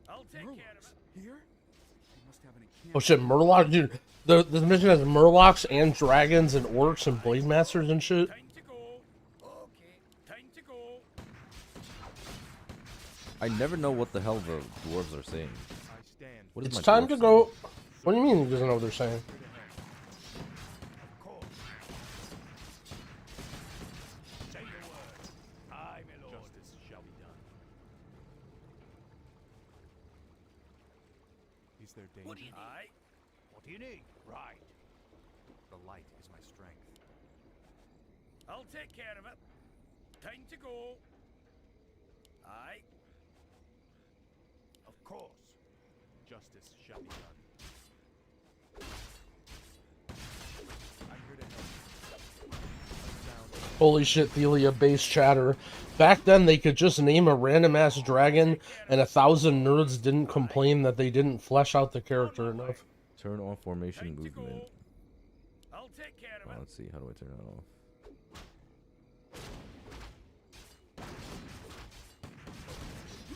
S9: I'll take care of it.
S5: Here? You must have an
S1: Oh shit, Murloc, dude. This mission has Murlocs and dragons and orcs and blade masters and shit.
S9: Time to go. Okay, time to go.
S8: I never know what the hell the dwarves are saying. What is
S1: It's
S8: my
S1: time
S8: dwarf
S1: to
S8: saying?
S1: go. What do you mean he doesn't know what they're saying?
S9: Say the word. Aye, my lord. Justice shall be done.
S5: Is there danger?
S9: What do you need? Aye. What do you need? Right.
S5: The light is my strength.
S9: I'll take care of it. Time to go. Aye. Of course.
S5: Justice shall be done. I'm here to help.
S1: Holy shit, Thelia base chatter. Back then, they could just name a random ass dragon, and 1,000 nerds didn't complain that they didn't flesh out the character enough.
S8: Turn on formation
S9: Time to go.
S8: movement.
S9: I'll take care of
S8: Oh,
S9: it.
S8: let's see, how do I turn that off?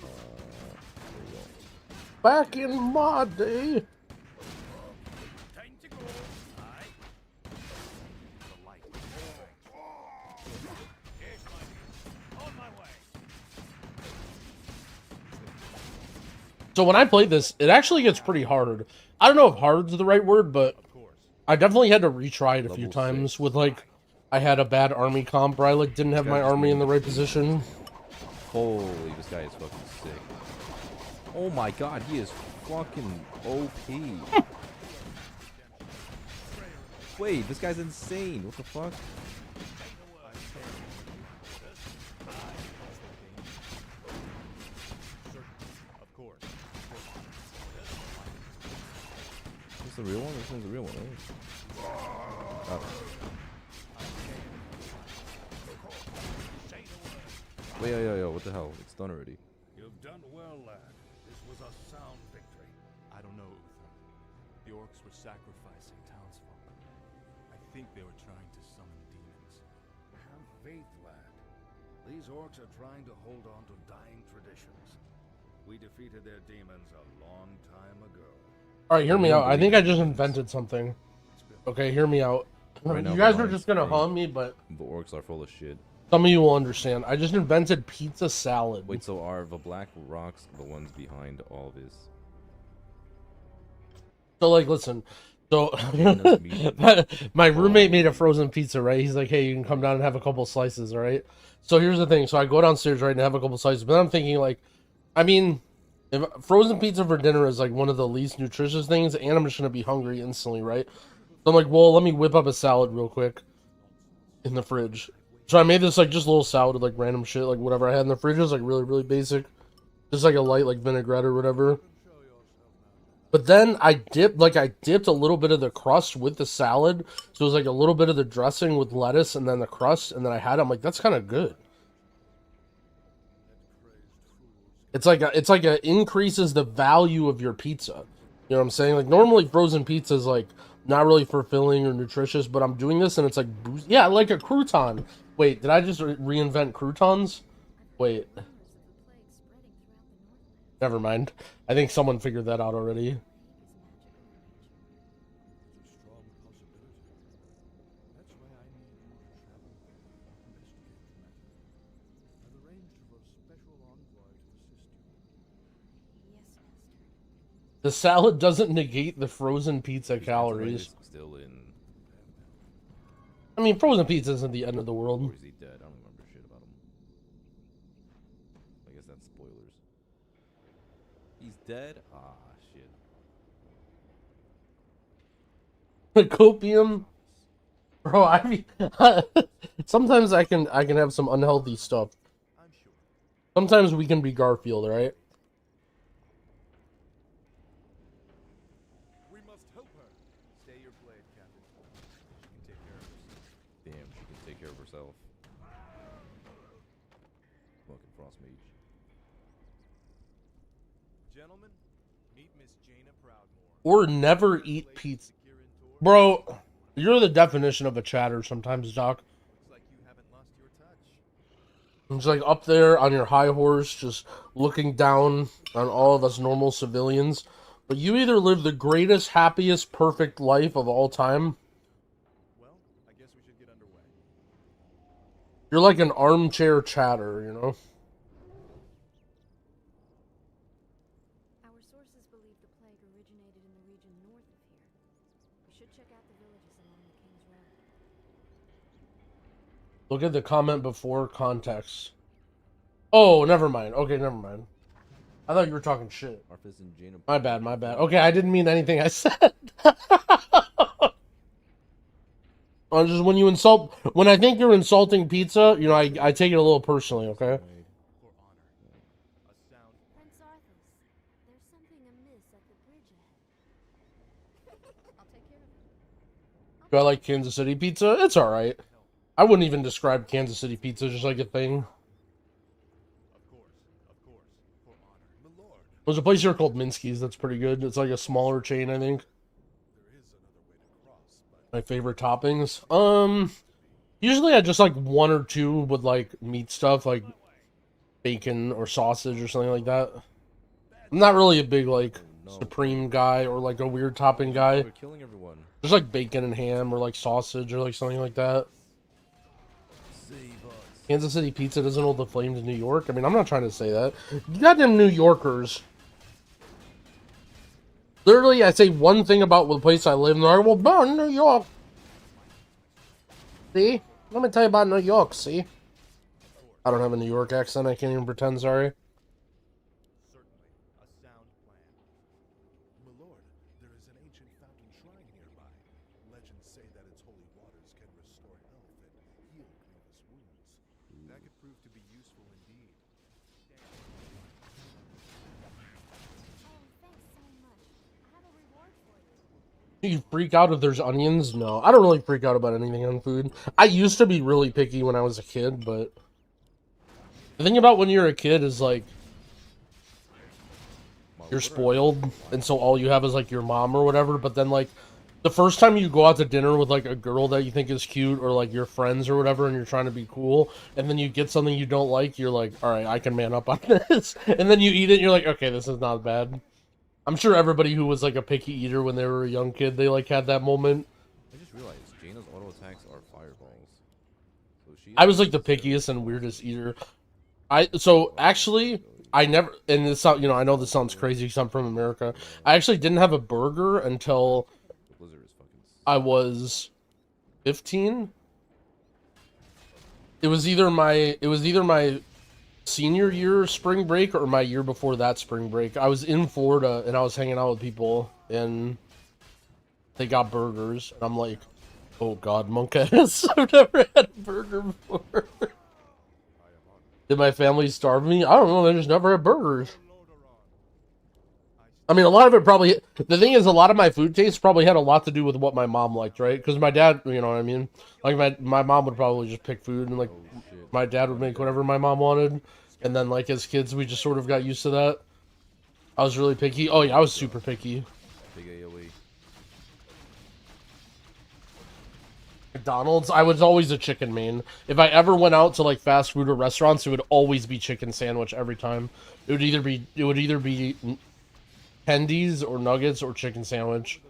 S8: There we go.
S1: Back in my day.
S9: Time to go. Aye.
S5: The light.
S9: Yes, my on my way.
S1: So when I played this, it actually gets pretty hard. I don't know if hard's the right word, but I definitely had to retry it a few
S8: Level
S1: times
S8: 6.
S1: with like, I had a bad army comp where I like didn't have my army in the right position.
S8: Holy, this guy is fucking sick. Oh my god, he is fucking OP. Wait, this guy's insane. What the fuck?
S5: Of course.
S8: Is this the real one? This one's the real one, right? Oh. Wait, yo, what the hell? It's done already.
S9: You've done well, lad. This was a sound victory.
S5: I don't know, Uther. The orcs were sacrificing townsfolk. I think they were trying to summon demons.
S9: Have faith, lad. These orcs are trying to hold on to dying traditions. We defeated their demons a long time ago.
S1: Alright, hear me out. I think I just invented something. Okay, hear me out.
S8: Right now,
S1: You guys
S8: the
S1: are just gonna
S8: mine's
S1: hum me, but
S8: The orcs are full of shit.
S1: some of you will understand. I just invented pizza salad.
S8: Wait, so are the black rocks the ones behind all this?
S1: So like, listen. So
S8: Damn, that's
S1: my roommate made a frozen pizza, right? He's like, hey, you can come down and have a couple slices, all right? So here's the thing. So I go downstairs, right, and have a couple slices. But then I'm thinking, like, I mean, if frozen pizza for dinner is like one of the least nutritious things, and I'm just gonna be hungry instantly, right? So I'm like, well, let me whip up a salad real quick in the fridge. So I made this like just little salad with like random shit, like whatever I had in the fridge. It was like really, really basic, just like a light like vinaigrette or whatever. But then I dipped a little bit of the crust with the salad, so it was like a little bit of the dressing with lettuce and then the crust, and then I had it. I'm like, that's kind of good. It's like a increases the value of your pizza. You know what I'm saying? Like normally frozen pizza is like not really fulfilling or nutritious, but I'm doing this and it's like yeah, like a crouton. Wait, did I just reinvent croutons? Wait. Never mind. I think someone figured that out already. The salad doesn't negate the frozen pizza calories.
S8: Still in.
S1: I mean, frozen pizza isn't the end of the world.
S8: Or is he dead? I don't remember shit about him. I guess that's spoilers. He's dead? Ah, shit.
S1: Copium, bro. I mean, sometimes I can have some unhealthy stuff. Sometimes we can be Garfield, right?
S5: We must help her. Stay your blade, Captain. She can take care of herself.
S8: Damn, she can take care of herself. Fucking frost mage.
S5: Gentlemen, meet Miss Jaina Proudmore.
S1: Or never eat pizza, bro. You're the definition of a chatter sometimes, Doc.
S5: Looks like you haven't lost your touch.
S1: It's like up there on your high horse, just looking down on all of us normal civilians. But you either live the greatest, happiest, perfect life of all time.
S5: Well, I guess we should get underway.
S1: You're like an armchair chatter, you know?
S11: Our sources believe the plague originated in the region north of here. We should check out the villages along the King's Road.
S1: Look at the comment before context. Oh, never mind. Okay, never mind. I thought you were talking shit. My bad, my bad. Okay, I didn't mean anything I said. Just when you insult, when I think you're insulting pizza, you know, I take it a little personally, okay?
S11: Prince Arthas, there's something amiss at the bridge ahead. I'll take care of it.
S1: Do I like Kansas City pizza? It's alright. I wouldn't even describe Kansas City pizza as just like a thing. There's a place here called Minsky's that's pretty good. It's like a smaller chain, I think. My favorite toppings? Usually I just like one or two with like meat stuff, like bacon or sausage or something like that. I'm not really a big like supreme guy or like a weird topping guy.
S8: We're killing everyone.
S1: Just like bacon and ham or like sausage or like something like that. Kansas City pizza doesn't hold the flame to New York. I mean, I'm not trying to say that. You goddamn New Yorkers. Literally, I say one thing about the place I live, and they're like, well, born in New York. See? Let me tell you about New York, see? I don't have a New York accent. I can't even pretend, sorry. You freak out if there's onions? No, I don't really freak out about anything on food. I used to be really picky when I was a kid, but the thing about when you're a kid is like you're spoiled, and so all you have is like your mom or whatever. But then like the first time you go out to dinner with like a girl that you think is cute or like your friends or whatever, and you're trying to be cool, and then you get something you don't like, you're like, all right, I can man up on this, and then you eat it, and you're like, okay, this is not bad. I'm sure everybody who was like a picky eater when they were a young kid, they like had that moment.
S8: I just realized Jaina's auto attacks are fireballs. So
S1: I was like the pickiest and weirdest eater. So actually I never, and this sound, you know, I know this sounds crazy because I'm from America. I actually didn't have a burger until I was 15. It was either my senior year spring break or my year before that spring break. I was in Florida and I was hanging out with people and they got burgers and I'm like, oh god, monk ass. I've never had a burger before. Did my family starve me? I don't know, they just never had burgers. I mean, a lot of it probably, the thing is, a lot of my food taste probably had a lot to do with what my mom liked, right? Because my dad, you know what I mean? Like, my mom would probably just pick food, and, like, my dad would make whatever my mom wanted. And then, like, as kids, we just sort of got used to that. I was really picky. Oh, yeah, I was super picky.
S8: Big AoE.
S1: McDonald's, I was always a chicken main. If I ever went out to, like, fast food or restaurants, it would always be chicken sandwich every time. It would either be tendies or nuggets or chicken sandwich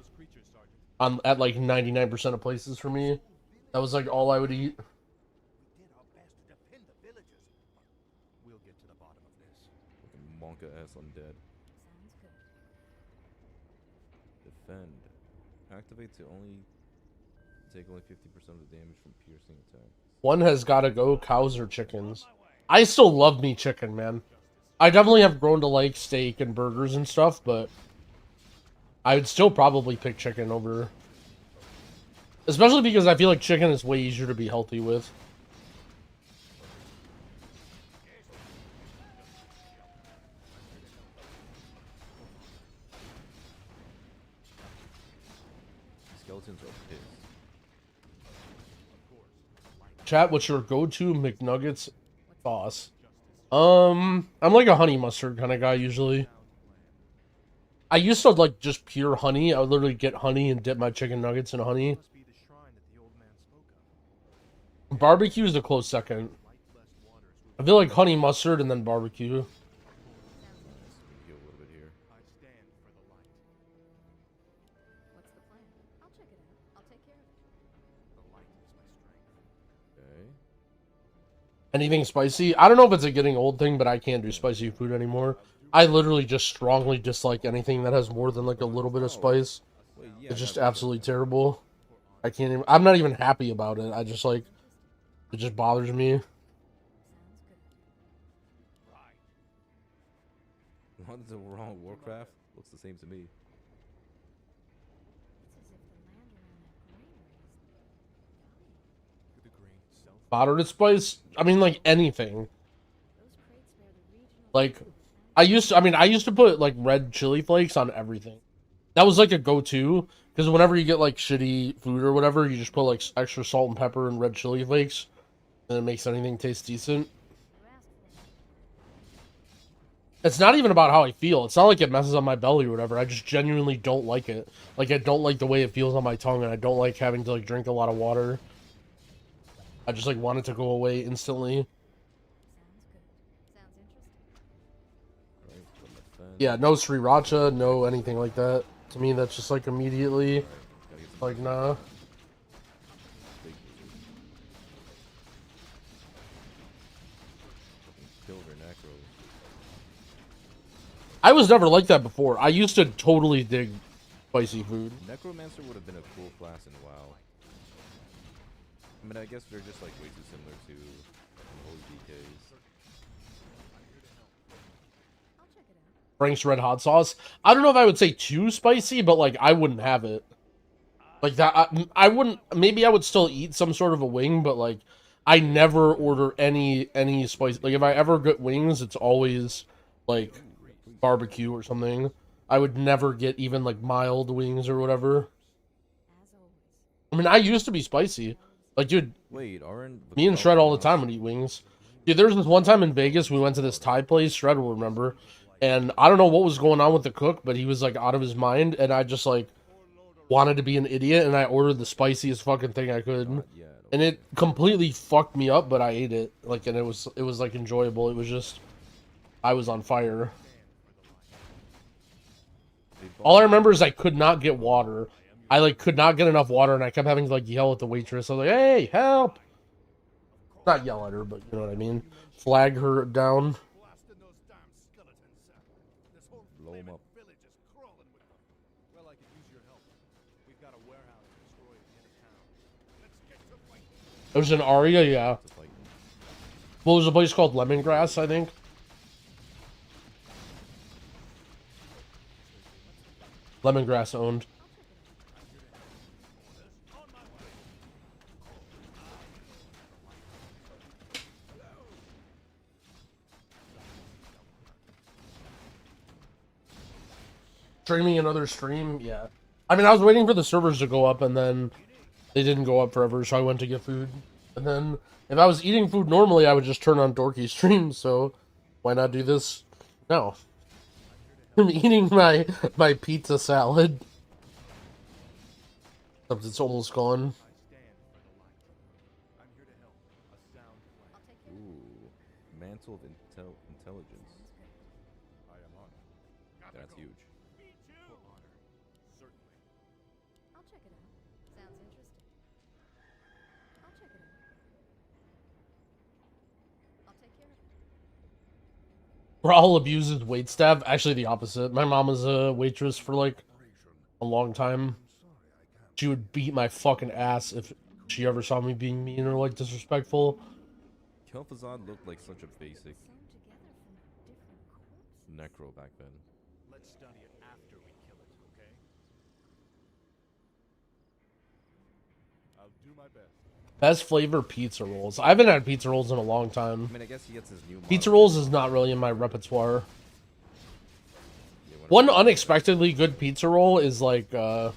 S1: at like 99% of places for me. That was like all I would eat.
S5: We'll get to the bottom of this.
S8: Fucking Monka ass undead. Defend. Activate to take only 50% of the damage from piercing attack.
S1: One has gotta go, cows or chickens. I still love me chicken, man. I definitely have grown to like steak and burgers and stuff, but I would still probably pick chicken over. Especially because I feel like chicken is way easier to be healthy with.
S8: Skeletons are pissed.
S1: Chat, what's your go-to McNuggets sauce? I'm like a honey mustard kind of guy usually. I used to like just pure honey. I would literally get honey and dip my chicken nuggets in honey. Barbecue is a close second. I feel like honey mustard and then barbecue.
S8: Heal a little bit here.
S5: I stand for the light.
S11: What's the plan? I'll check it out. I'll take care of it.
S5: The light is my strength.
S8: Okay.
S1: Anything spicy? I don't know if it's a getting old thing, but I can't do spicy food anymore. I literally just strongly dislike anything that has more than like a little bit of spice.
S8: Wait, yeah,
S1: It's
S8: I
S1: just
S8: got
S1: absolutely terrible. I can't even, I'm not even happy about it. I just like, it just bothers me.
S11: Sounds good.
S5: Right.
S8: What's wrong with Warcraft? Looks the same to me.
S11: It's as if the land around that granary is dying.
S5: Could the grain itself
S1: Moderate spice? I mean, like anything.
S11: Those crates bear the regional
S1: Like, I used to put like red chili flakes on everything. That was like a go-to, because whenever you get like shitty food or whatever, you just put like extra salt and pepper and red chili flakes, and it makes anything taste decent.
S11: You asked for it.
S1: It's not even about how I feel. It's not like it messes up my belly or whatever. I just genuinely don't like it. Like, I don't like the way it feels on my tongue, and I don't like having to like drink a lot of water. I just like want it to go away instantly.
S11: Sounds good. Sounds interesting.
S8: Right, put my fan.
S1: Yeah, no sriracha, no anything like that. To me, that's just like immediately,
S8: Gotta get some
S1: like, nah.
S8: big lizard. Fucking killed her necro.
S1: I was never like that before. I used to totally dig spicy food.
S8: Necromancer would have been a cool class in WoW. I mean, I guess they're just like way too similar to Holy DKs.
S11: I'll check it out.
S1: Frank's red hot sauce. I don't know if I would say too spicy, but like I wouldn't have it. Like that, I wouldn't. Maybe I would still eat some sort of a wing, but like I never order any spice. Like if I ever get wings, it's always like barbecue or something. I would never get even like mild wings or whatever.
S11: As always.
S1: I mean, I used to be spicy. Like, dude,
S8: Wait, aren't
S1: me and Shred all the time would eat wings. Dude, there was this one time in Vegas, we went to this Thai place, Shred will remember, and I don't know what was going on with the cook, but he was, like, out of his mind, and I just, like, wanted to be an idiot, and I ordered the spiciest fucking thing I could, and it completely fucked me up, but I ate it, like, and it was, like, enjoyable. It was just, I was on fire. All I remember is I could not get water. I, like, could not get enough water, and I kept having to, like, yell at the waitress. I was like, hey, help! Not yell at her, but you know what I mean. Flag her down.
S9: Blasting those damn skeletons, sir. This whole
S8: Blow 'em
S9: flaming
S8: up.
S9: village is crawling with them.
S5: Well, I could use your help. We've got a warehouse destroyed at the end of town.
S9: Let's get to fighting.
S1: There's an Aria, yeah.
S8: to fight.
S1: Well, there's a place called Lemongrass, I think. Lemongrass owned. Streaming another stream, yeah. I mean, I was waiting for the servers to go up, and then they didn't go up forever, so I went to get food. And then, if I was eating food normally, I would just turn on Dorky stream, so why not do this now? I'm eating my pizza salad. Except it's almost gone.
S5: I'm here to help. A sound plan.
S11: I'll take care of it.
S8: Ooh, mantle of intelligence.
S5: I am on.
S8: That's huge.
S5: For honor. Certainly.
S11: I'll check it out. Sounds interesting. I'll check it out. I'll take care of it.
S1: Raul abuses waitstaff. Actually, the opposite. My mom was a waitress for like a long time. She would beat my fucking ass if she ever saw me being mean or like disrespectful.
S8: Kel'Thuzad looked like such a basic
S11: Sewn together from different corpses.
S8: necro back then.
S5: Let's study it after we kill it, okay? I'll do my best.
S1: Best flavor pizza rolls. I haven't had pizza rolls in a long
S8: I
S1: time.
S8: mean, I guess he gets his new
S1: Pizza
S8: model.
S1: rolls is not really in my repertoire.
S8: Yeah,
S1: One unexpectedly good pizza roll is like,
S8: and,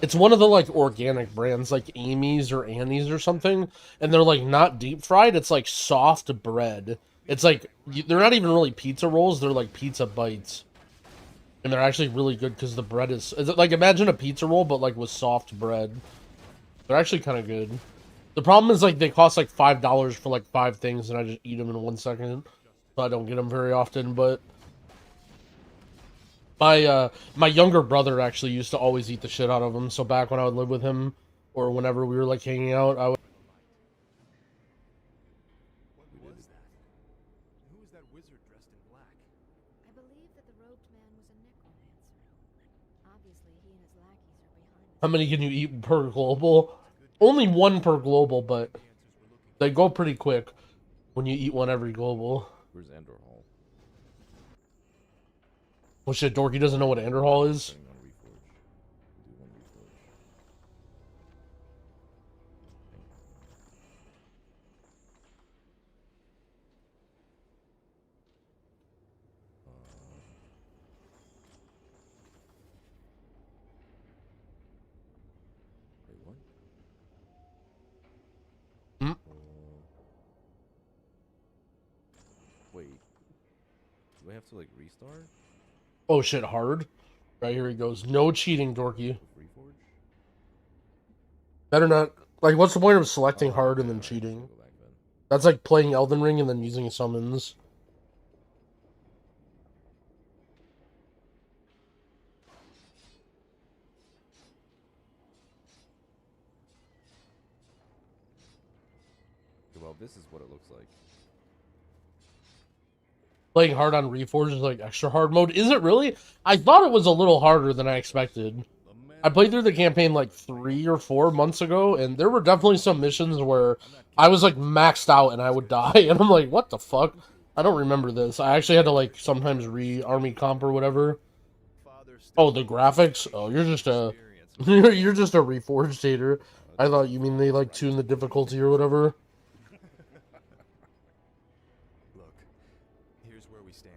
S1: it's one of the like organic brands, like Amy's or Annie's or something, and they're like not deep fried. It's like soft bread. It's like they're not even really pizza rolls. They're like pizza bites, and they're actually really good because the bread is like imagine a pizza roll but like with soft bread. They're actually kind of good. The problem is, like, they cost like $5 for like 5 things, and I just eat them in 1 second. So I don't get them very often, but my younger brother actually used to always eat the shit out of them. So back when I would live with him, or whenever we were like hanging out, I would.
S5: What was that? Who was that wizard dressed in black?
S11: I believe that the robed man was a necromancer. Obviously, he and his lackeys are behind this.
S1: How many can you eat per global? Only 1 per global, but they go pretty quick when you eat 1 every global.
S8: Where's Andor Hall?
S1: Well, shit, Dorky doesn't know what Andor Hall is.
S8: Wait, what?
S1: Hmm?
S8: Wait. Do I have to like restart?
S1: Oh shit, hard. Right, here he goes. No cheating, Dorky.
S8: Reforge?
S1: Better not. Like, what's the point of selecting hard and then
S8: Alright,
S1: cheating?
S8: go back then.
S1: That's like playing Elden Ring and then using summons.
S8: Well, this is what it looks like.
S1: Playing hard on Reforged is like extra hard mode. Is it really? I thought it was a little harder than I expected. I played through the campaign like 3 or 4 months ago, and there were definitely some missions where I was like maxed out and I would die, and I'm like, what the fuck? I don't remember this. I actually had to like sometimes re-army comp or whatever. Oh, the graphics? Oh, you're just a you're just a Reforged hater. I thought you mean they like tune the difficulty or whatever.
S12: Look, here's where we stand.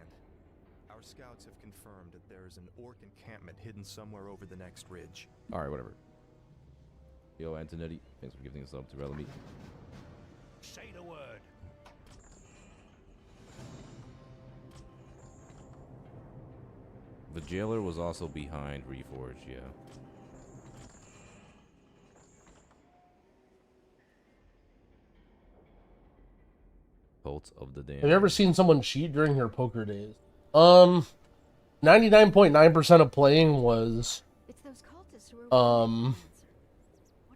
S12: Our scouts have confirmed that there is an orc encampment hidden somewhere over the next ridge.
S8: Alright, whatever. Yo, Antonetti, thanks for giving us up to Relamy.
S9: Say the word.
S8: The jailer was also behind Reforged, yeah. Cult of the Damned.
S1: Have you ever seen someone cheat during their poker days? 99.9% of playing was
S11: It's those cultists who are what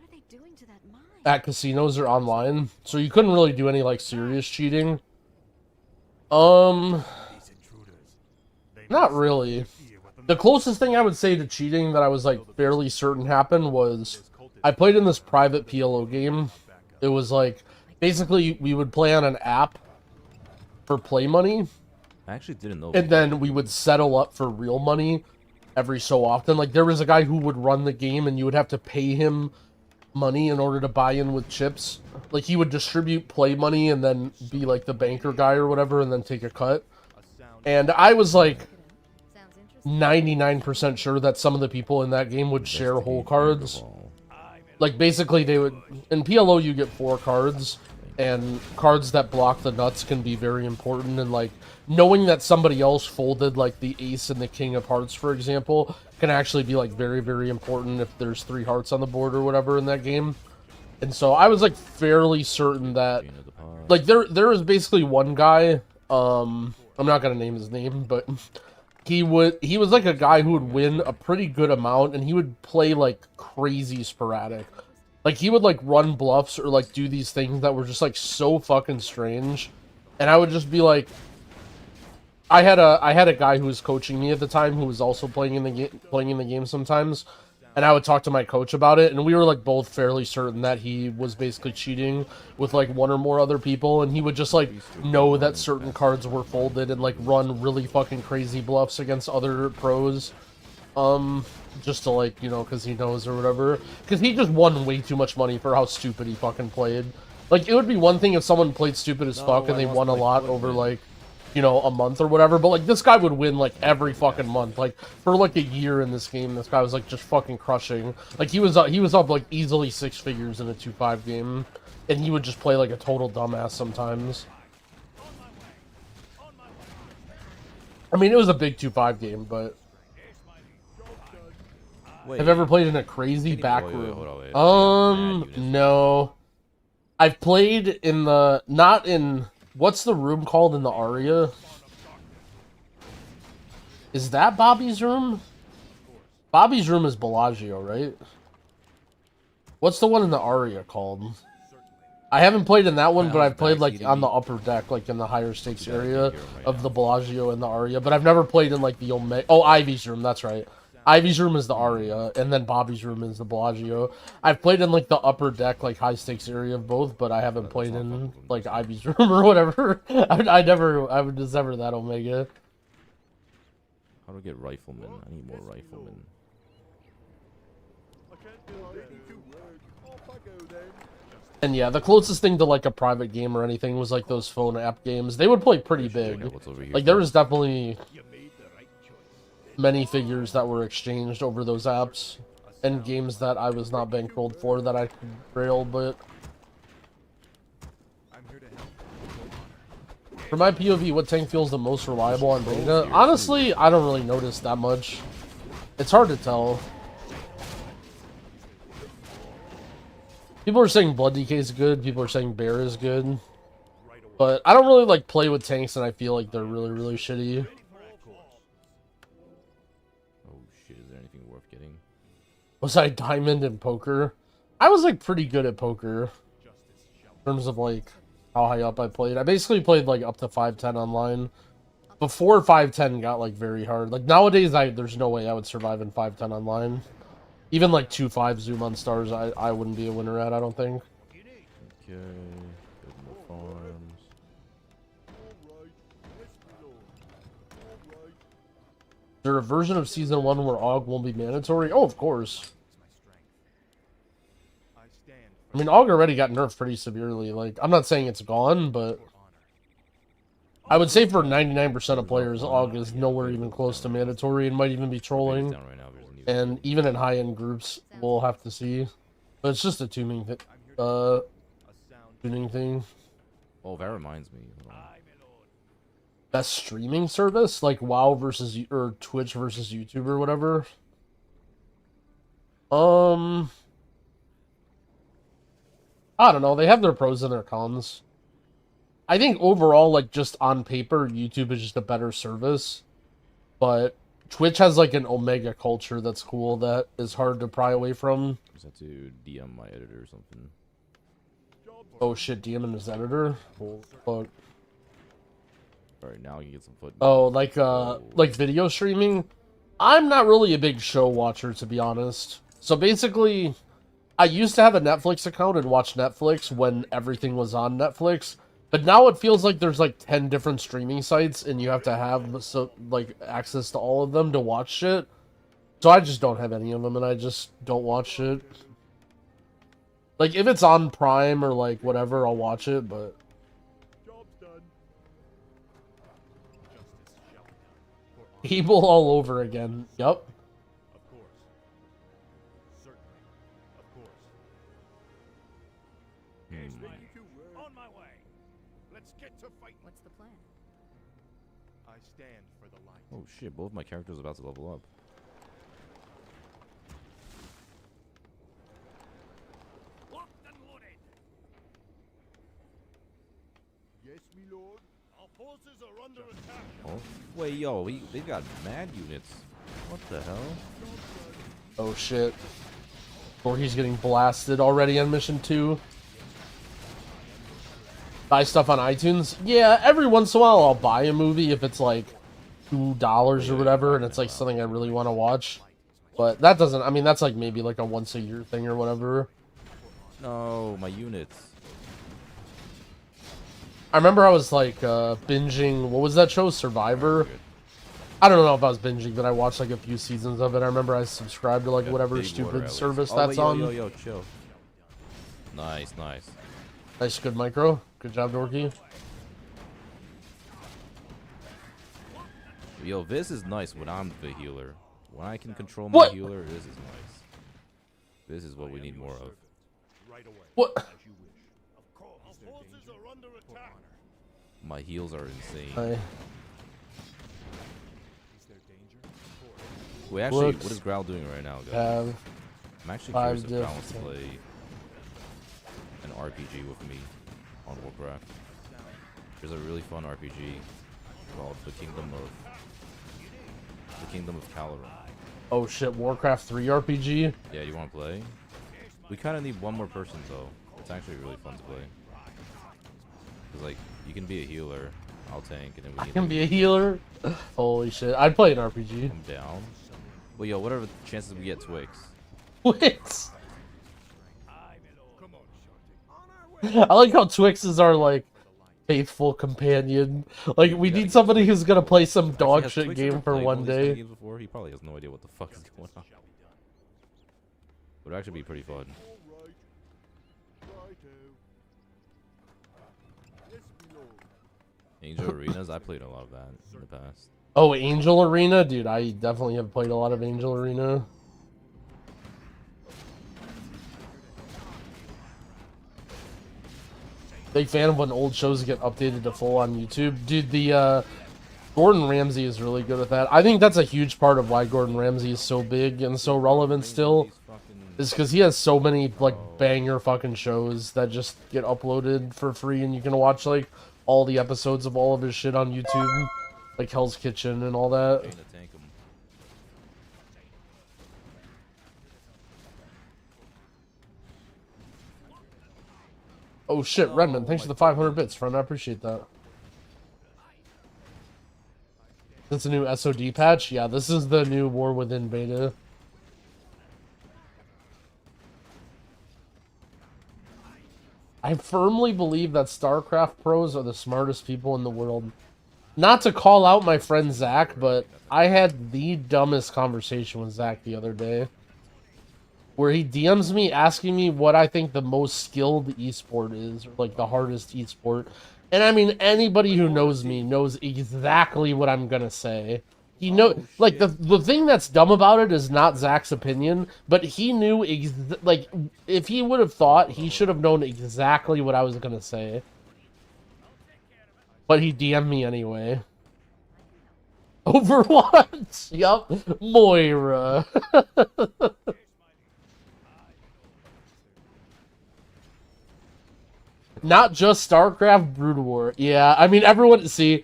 S11: are they doing to that mine?
S1: at casinos or online, so you couldn't really do any like serious cheating. Not really. The closest thing I would say to cheating that I was like fairly certain happened was I played in this private PLO game. It was like basically we would play on an app for play money.
S8: I actually didn't know.
S1: And then we would settle up for real money every so often. Like, there was a guy who would run the game, and you would have to pay him money in order to buy in with chips. Like, he would distribute play money and then be, like, the banker guy or whatever, and then take a cut. And I was, like, 99% sure that some of the people in that game would share whole cards. Like, basically, they would... In PLO, you get 4 cards, and cards that block the nuts can be very important, and, like, knowing that somebody else folded, like, the ace and the king of hearts, for example, can actually be, like, very, very important if there's 3 hearts on the board or whatever in that game. And so I was, like, fairly certain that... Like, there was basically one guy, I'm not gonna name his name, but... He was like a guy who would win a pretty good amount, and he would play like crazy sporadic. Like, he would like run bluffs or like do these things that were just like so fucking strange. And I would just be like, I had a guy who was coaching me at the time who was also playing in the game sometimes. And I would talk to my coach about it, and we were like both fairly certain that he was basically cheating with like 1 or more other people, and he would just like know that certain cards were folded and like run really fucking crazy bluffs against other pros, just to like, you know, because he knows or whatever. Because he just won way too much money for how stupid he fucking played. Like, it would be one thing if someone played stupid as fuck and they won a lot over like, you know, a month or whatever, but like this guy would win like every fucking month. Like, for like a year in this game, this guy was like just fucking crushing. Like, he was up like easily 6 figures in a 2-5 game, and he would just play like a total dumbass sometimes. I mean, it was a big 2-5 game, but
S8: Wait,
S1: have you ever played in a crazy back room?
S8: Wait.
S1: No. I've played in the not in what's the room called in the Aria? Is that Bobby's room? Bobby's room is Bellagio, right? What's the one in the Aria called? I haven't played in that one, but I've played like on the upper deck, like in the higher stakes area of the Bellagio and the Aria. But I've never played in like the Omega. Oh, Ivy's room. That's right. Ivy's room is the Aria, and then Bobby's room is the Bellagio. I've played in like the upper deck, like high stakes area of both, but I haven't played in like Ivy's room or whatever. I was never that Omega.
S8: How do I get riflemen? I need more riflemen.
S1: And yeah, the closest thing to like a private game or anything was like those phone app games. They would play pretty big. Like there was definitely many figures that were exchanged over those apps and games that I was not bankrolled for that I could rail, but for my POV, what tank feels the most reliable on beta? Honestly, I don't really notice that much. It's hard to tell. People are saying Blood DK is good, people are saying Bear is good. But I don't really like play with tanks and I feel like they're really, really shitty.
S8: Oh shit, is there anything worth getting?
S1: Was I diamond in poker? I was like pretty good at poker. In terms of like how high up I played. I basically played like up to 510 online. Before 510 got like very hard. Like nowadays there's no way I would survive in 510 online. Even like 2-5 zoom on stars, I wouldn't be a winner at, I don't think.
S8: Okay, build more farms.
S1: Is there a version of Season 1 where AUG won't be mandatory? Oh, of course. I mean, AUG already got nerfed pretty severely. Like, I'm not saying it's gone, but I would say for 99% of players, AUG is nowhere even close to mandatory and might even be trolling. And even in high-end groups, we'll have to see. But it's just a tuning thing. Oh,
S8: that reminds me.
S1: Best streaming service? Like WoW versus... or Twitch versus YouTube or whatever? I don't know. They have their pros and their cons. I think overall, like, just on paper, YouTube is just a better service. But Twitch has like an Omega culture that's cool that is hard to pry away from.
S8: I just have to DM my editor or something.
S1: Oh shit, DM his editor? Oh, fuck.
S8: Alright, now I can get some foot.
S1: Oh, like video streaming? I'm not really a big show watcher, to be honest. So basically, I used to have a Netflix account and watch Netflix when everything was on Netflix. But now it feels like there's like 10 different streaming sites and you have to have like access to all of them to watch shit. So I just don't have any of them and I just don't watch shit. Like if it's on Prime or like whatever, I'll watch it, but Evil all over again. Yep.
S11: What's the plan?
S12: I stand for the light.
S8: Oh shit, both my characters are about to level up.
S9: Locked and loaded.
S10: Yes, my lord.
S9: Our forces are under attack.
S8: Oh, wait, yo, they've got mad units. What the hell?
S1: Oh shit. Or he's getting blasted already on mission 2. Buy stuff on iTunes? Yeah, every once in a while I'll buy a movie if it's like $2 or whatever and it's like something I really want to watch. But that doesn't, I mean, that's like maybe like a once a year thing or whatever.
S8: No, my units.
S1: I remember I was like binging, what was that show? Survivor? I don't know if I was binging, but I watched like a few seasons of it. I remember I subscribed to like whatever stupid service that's on.
S8: Yo, chill. Nice, nice.
S1: Nice, good micro. Good job, Dorky.
S8: Yo, this is nice when I'm the healer. When I can control my healer, this is nice. This is what we need more of.
S1: What?
S8: My heals are insane. Wait, actually, what is Growl doing right now, guys? I'm actually curious if Growl wants to play an RPG with me on Warcraft. There's a really fun RPG called The Kingdom of Caloran.
S1: Oh shit, Warcraft 3 RPG?
S8: Yeah, you want to play? We kind of need one more person though. It's actually really fun to play. Cause like you can be a healer, I'll tank, and then we
S1: I can be a healer? Holy shit, I'd play an RPG.
S8: Come down. Well, yo, what are the chances we get Twix?
S1: Twix? I like how Twixes are like faithful companion. Like we need somebody who's gonna play some dog
S8: Has
S1: shit
S8: Twix
S1: game
S8: ever
S1: for
S8: played
S1: one
S8: of these kind of
S1: day.
S8: games before? He probably has no idea what the fuck is going on. Would actually be pretty fun. Angel Arenas, I played a lot of that in the past.
S1: Oh, Angel Arena? Dude, I definitely have played a lot of Angel Arena. Big fan of when old shows get updated to full on YouTube. Dude, the Gordon Ramsay is really good at that. I think that's a huge part of why Gordon Ramsay is so big and so relevant still. Is because he has so many like banger fucking shows that just get uploaded for free and you can watch like all the episodes of all of his shit on YouTube. Like Hell's Kitchen and all that. Oh shit, Redmond, thanks for the 500 bits, friend. I appreciate that. That's a new SOD patch? Yeah, this is the new War Within beta. I firmly believe that StarCraft pros are the smartest people in the world. Not to call out my friend Zach, but I had the dumbest conversation with Zach the other day. Where he DMs me asking me what I think the most skilled esport is, or like the hardest esport. And I mean, anybody who knows me knows exactly what I'm gonna say. He like the thing that's dumb about it is not Zach's opinion, but he knew like if he would have thought, he should have known exactly what I was gonna say. But he DM'd me anyway. Overwatch, yup, Moira. Not just StarCraft, Brood War. Yeah, I mean, everyone, see...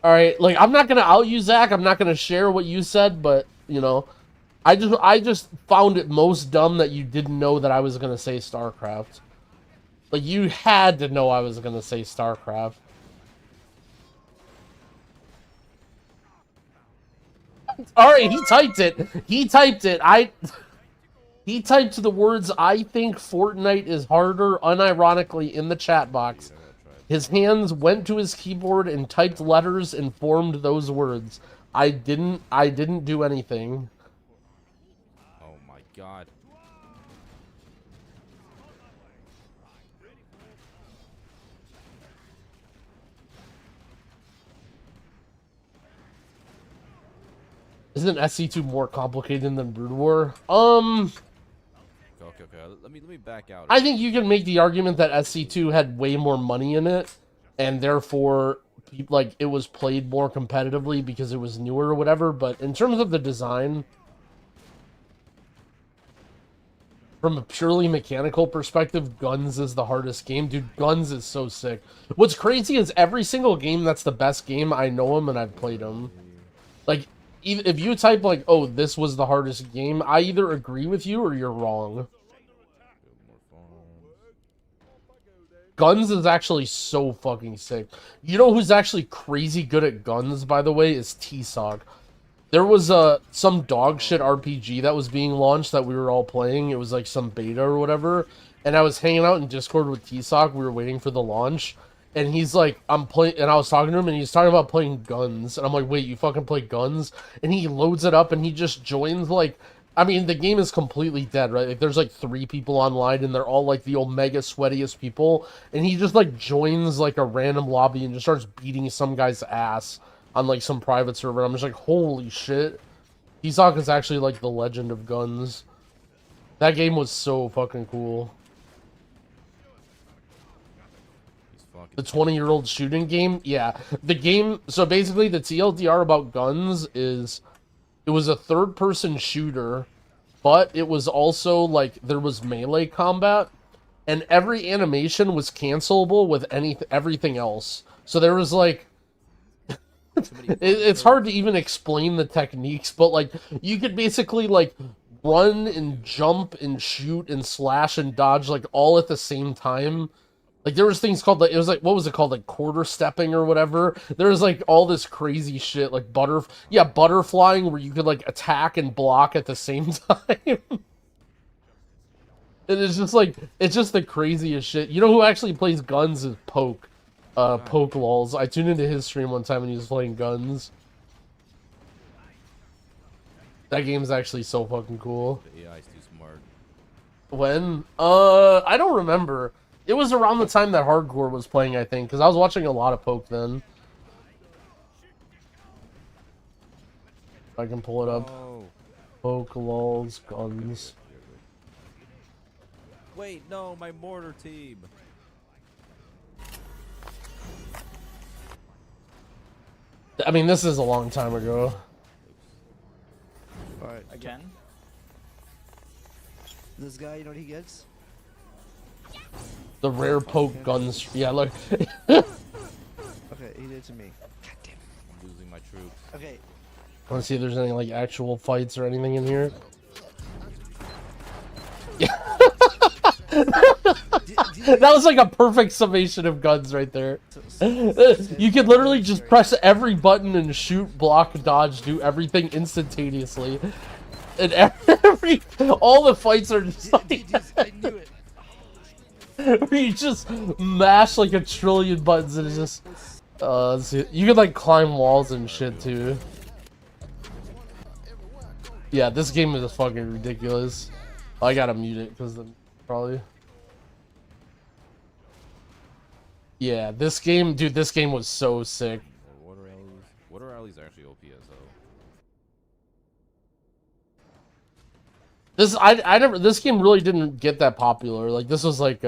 S1: Alright, like, I'm not gonna out you, Zach. I'm not gonna share what you said, but, you know... I just found it most dumb that you didn't know that I was gonna say StarCraft. Like, you had to know I was gonna say StarCraft. Alright, he typed it. He typed it. He typed the words, "I think Fortnite is harder," unironically in the chat box. His hands went to his keyboard and typed letters and formed those words. I didn't do anything.
S8: Oh my god.
S1: Isn't SC2 more complicated than Brood War?
S8: Okay. Let me back out.
S1: I think you can make the argument that SC2 had way more money in it, and therefore, like, it was played more competitively because it was newer or whatever, but in terms of the design, from a purely mechanical perspective, Guns is the hardest game. Dude, Guns is so sick. What's crazy is every single game that's the best game, I know them and I've played them. Like, if you type, like, oh, this was the hardest game, I either agree with you or you're wrong. Guns is actually so fucking sick. You know who's actually crazy good at Guns, by the way, is T-Sock. There was some dog shit RPG that was being launched that we were all playing. It was like some beta or whatever. And I was hanging out in Discord with T-Sock. We were waiting for the launch. And he's like, I'm playing, and I was talking to him, and he's talking about playing Guns. And I'm like, wait, you fucking play Guns? And he loads it up, and he just joins, like, I mean, the game is completely dead, right? Like, there's like 3 people online, and they're all like the omega sweatiest people. And he just like joins like a random lobby and just starts beating some guy's ass on like some private server. I'm just like, holy shit. T-Sock is actually like the legend of Guns. That game was so fucking cool. The 20-year-old shooting game? Yeah. The game... So basically, the TLDR about Guns is... It was a third-person shooter, but it was also, like, there was melee combat. and every animation was cancelable with everything else. So there was like, it's hard to even explain the techniques, but like you could basically like run and jump and shoot and slash and dodge like all at the same time. Like there was things called like, it was like, what was it called, like quarter stepping or whatever. There was like all this crazy shit like butterflying where you could like attack and block at the same time. And it's just like, it's just the craziest shit. You know who actually plays guns is Poke. Poke lols. I tuned into his stream one time when he was playing guns. That game's actually so fucking cool.
S8: The AI's too smart.
S1: When? I don't remember. It was around the time that Hardcore was playing, I think, because I was watching a lot of Poke then. If I can pull it up.
S8: Oh.
S1: Poke lols, guns.
S8: Wait, no, my mortar team.
S1: I mean, this is a long time ago.
S13: Alright.
S4: Again?
S13: This guy, you know what he gets?
S1: The rare Poke guns. Yeah, look.
S13: Okay, he did it to me. God damn it.
S8: I'm losing my troops.
S13: Okay.
S1: Want to see if there's any like actual fights or anything in here? That was like a perfect summation of guns right there. You could literally just press every button and shoot, block, dodge, do everything instantaneously. And all the fights are just like
S13: I knew it.
S1: where you just mash like a trillion buttons and it's just let's see. You could like climb walls and shit too. Yeah, this game is fucking ridiculous. I gotta mute it because then probably. Yeah, this game, dude, this game was so sick.
S8: Water alleys are actually OPS though.
S1: This game really didn't get that popular. Like this was like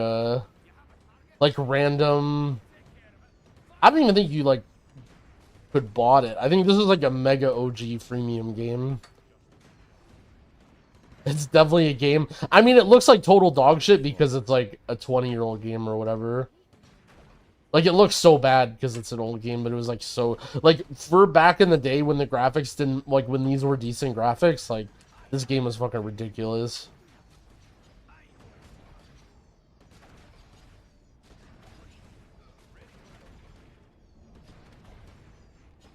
S1: random. I don't even think you like could bought it. I think this was like a mega OG freemium game. It's definitely a game. I mean, it looks like total dog shit because it's like a 20-year-old game or whatever. Like, it looks so bad because it's an old game, but it was like so... Like, for back in the day when the graphics didn't... Like, when these were decent graphics, like, this game was fucking ridiculous.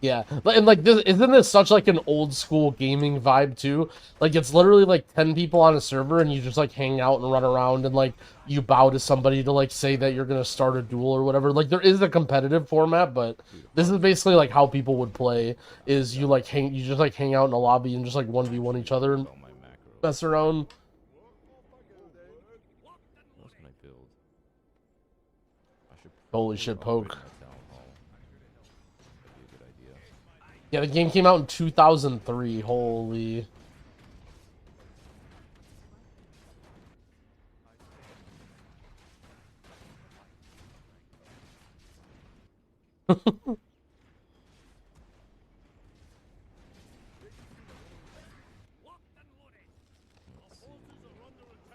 S1: Yeah, and like this, isn't this such like an old school gaming vibe too? Like it's literally like 10 people on a server and you just like hang out and run around and like you bow to somebody to like say that you're gonna start a duel or whatever. Like there is a competitive format, but this is basically like how people would play. Is you just like hang out in a lobby and just like 1v1 each other and mess around.
S8: What can I build?
S1: Holy shit, Poke. Yeah, the game came out in 2003. Holy. Edge.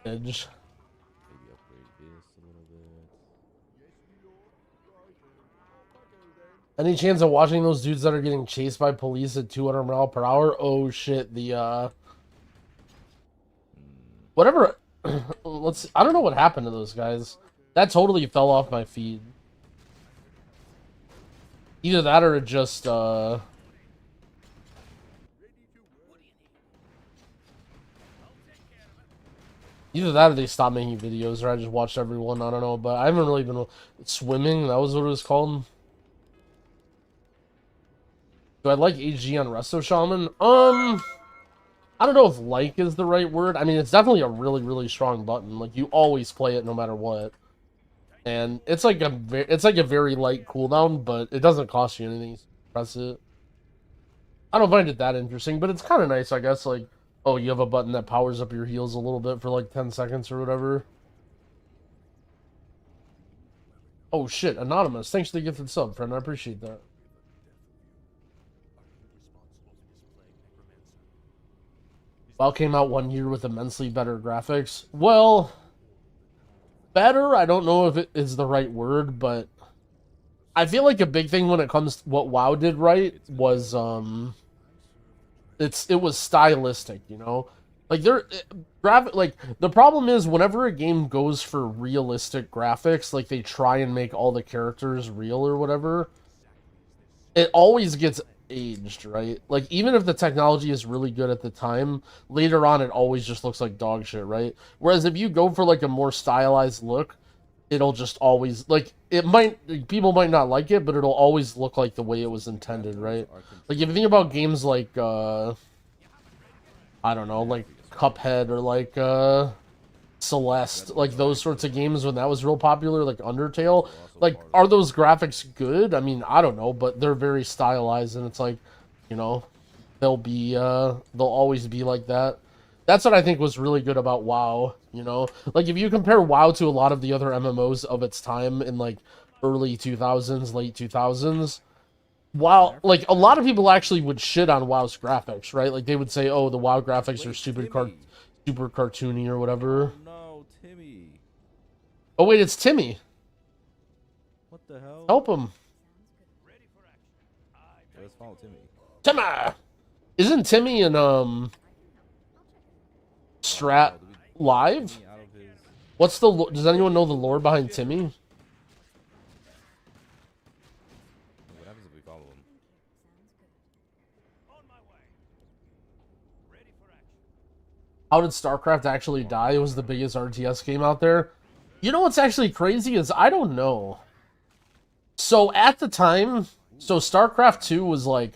S8: Maybe upgrade this a little bit.
S1: Any chance of watching those dudes that are getting chased by police at 200 miles per hour? Oh shit, the whatever. I don't know what happened to those guys. That totally fell off my feed. Either that or it just either that or they stopped making videos, or I just watched everyone. I don't know, but I haven't really been swimming. That was what it was called. Do I like AG on Resto Shaman? I don't know if like is the right word. I mean, it's definitely a really, really strong button. Like, you always play it no matter what. And it's like a very light cooldown, but it doesn't cost you anything to press it. I don't find it that interesting, but it's kind of nice, I guess. Like, oh, you have a button that powers up your heals a little bit for like 10 seconds or whatever. Oh shit, Anonymous. Thanks for the gifted sub, friend. I appreciate that. WoW came out 1 year with immensely better graphics. Well, better. I don't know if it is the right word, but I feel like a big thing when it comes to what WoW did right was it was stylistic, you know? Like like the problem is whenever a game goes for realistic graphics, like they try and make all the characters real or whatever, it always gets aged, right? Like even if the technology is really good at the time, later on it always just looks like dog shit, right? Whereas if you go for like a more stylized look, it'll just always like people might not like it, but it'll always look like the way it was intended, right? Like if you think about games like I don't know, like Cuphead or like Celeste, like those sorts of games when that was real popular, like Undertale, like are those graphics good? I mean, I don't know, but they're very stylized and it's like, you know, they'll always be like that. That's what I think was really good about WoW, you know? Like if you compare WoW to a lot of the other MMOs of its time in like early 2000s, late 2000s, WoW, like a lot of people actually would shit on WoW's graphics, right? Like they would say, "Oh, the WoW graphics are super cartoony or whatever."
S8: No, Timmy.
S1: Oh wait, it's Timmy.
S8: What the hell?
S1: Help him.
S8: Let's follow Timmy.
S1: Timmy! Isn't Timmy in Strat Live? What's the does anyone know the lore behind Timmy?
S8: What happens if we follow him?
S1: How did StarCraft actually die? It was the biggest RTS game out there. You know what's actually crazy is I don't know. So at the time, so StarCraft 2 was like,